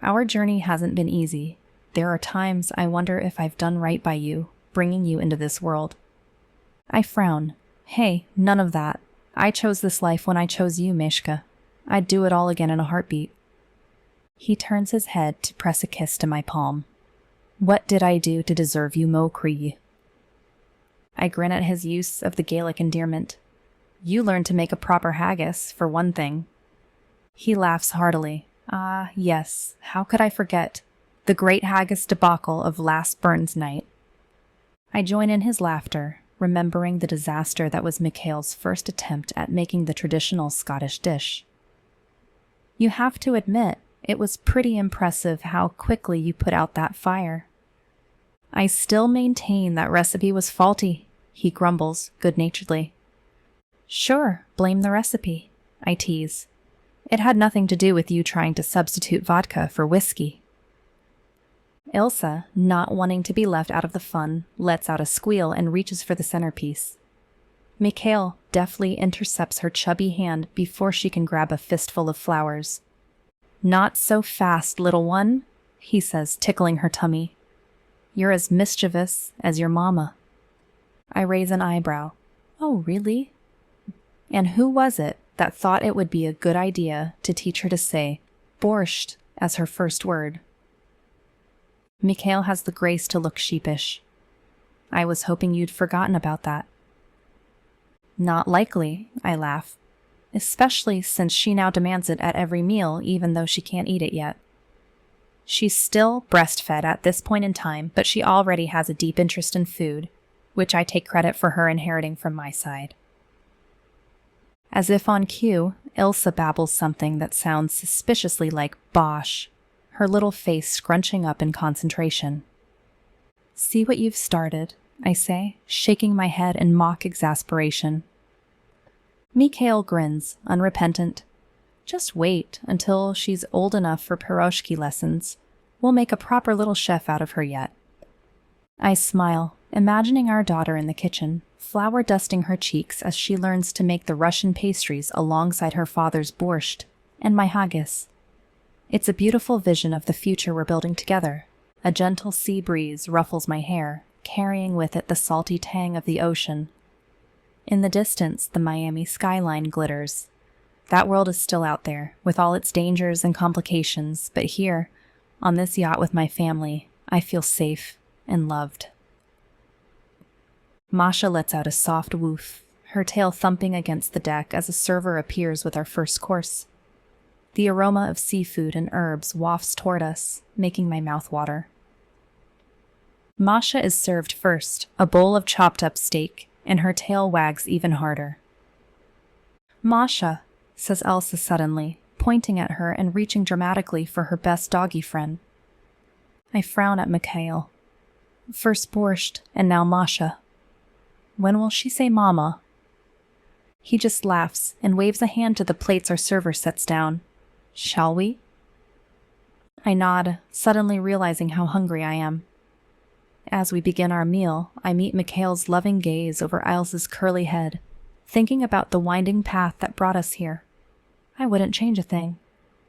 Our journey hasn't been easy. There are times I wonder if I've done right by you, bringing you into this world. I frown. Hey, none of that. I chose this life when I chose you, Meshka. I'd do it all again in a heartbeat. He turns his head to press a kiss to my palm. What did I do to deserve you, Mo Cree? I grin at his use of the Gaelic endearment. You learned to make a proper haggis, for one thing. He laughs heartily. Ah, yes, how could I forget? The great haggis debacle of last Burns night. I join in his laughter, remembering the disaster that was Mikhail's first attempt at making the traditional Scottish dish. You have to admit, it was pretty impressive how quickly you put out that fire. I still maintain that recipe was faulty, he grumbles good-naturedly. Sure, blame the recipe, I tease. It had nothing to do with you trying to substitute vodka for whiskey. Ilsa, not wanting to be left out of the fun, lets out a squeal and reaches for the centerpiece. Mikhail deftly intercepts her chubby hand before she can grab a fistful of flowers. Not so fast, little one, he says, tickling her tummy. You're as mischievous as your mama. I raise an eyebrow. Oh, really? And who was it that thought it would be a good idea to teach her to say borscht as her first word? Mikhail has the grace to look sheepish. I was hoping you'd forgotten about that. Not likely, I laugh, especially since she now demands it at every meal even though she can't eat it yet. She's still breastfed at this point in time, but she already has a deep interest in food, which I take credit for her inheriting from my side. As if on cue, Ilsa babbles something that sounds suspiciously like bosh, her little face scrunching up in concentration. See what you've started, I say, shaking my head in mock exasperation. Mikhail grins, unrepentant. Just wait until she's old enough for piroshki lessons. We'll make a proper little chef out of her yet. I smile, imagining our daughter in the kitchen, flour dusting her cheeks as she learns to make the Russian pastries alongside her father's borscht and my haggis. It's a beautiful vision of the future we're building together. A gentle sea breeze ruffles my hair, carrying with it the salty tang of the ocean. In the distance, the Miami skyline glitters. That world is still out there, with all its dangers and complications, but here, on this yacht with my family, I feel safe and loved. Masha lets out a soft woof, her tail thumping against the deck as a server appears with our first course. The aroma of seafood and herbs wafts toward us, making my mouth water. Masha is served first, a bowl of chopped up steak, and her tail wags even harder. Masha, says Elsa suddenly, pointing at her and reaching dramatically for her best doggy friend. I frown at Mikhail. First borscht, and now Masha. When will she say mama? He just laughs and waves a hand to the plates our server sets down. Shall we? I nod, suddenly realizing how hungry I am. As we begin our meal, I meet Mikhail's loving gaze over Ilsa's curly head, thinking about the winding path that brought us here. I wouldn't change a thing.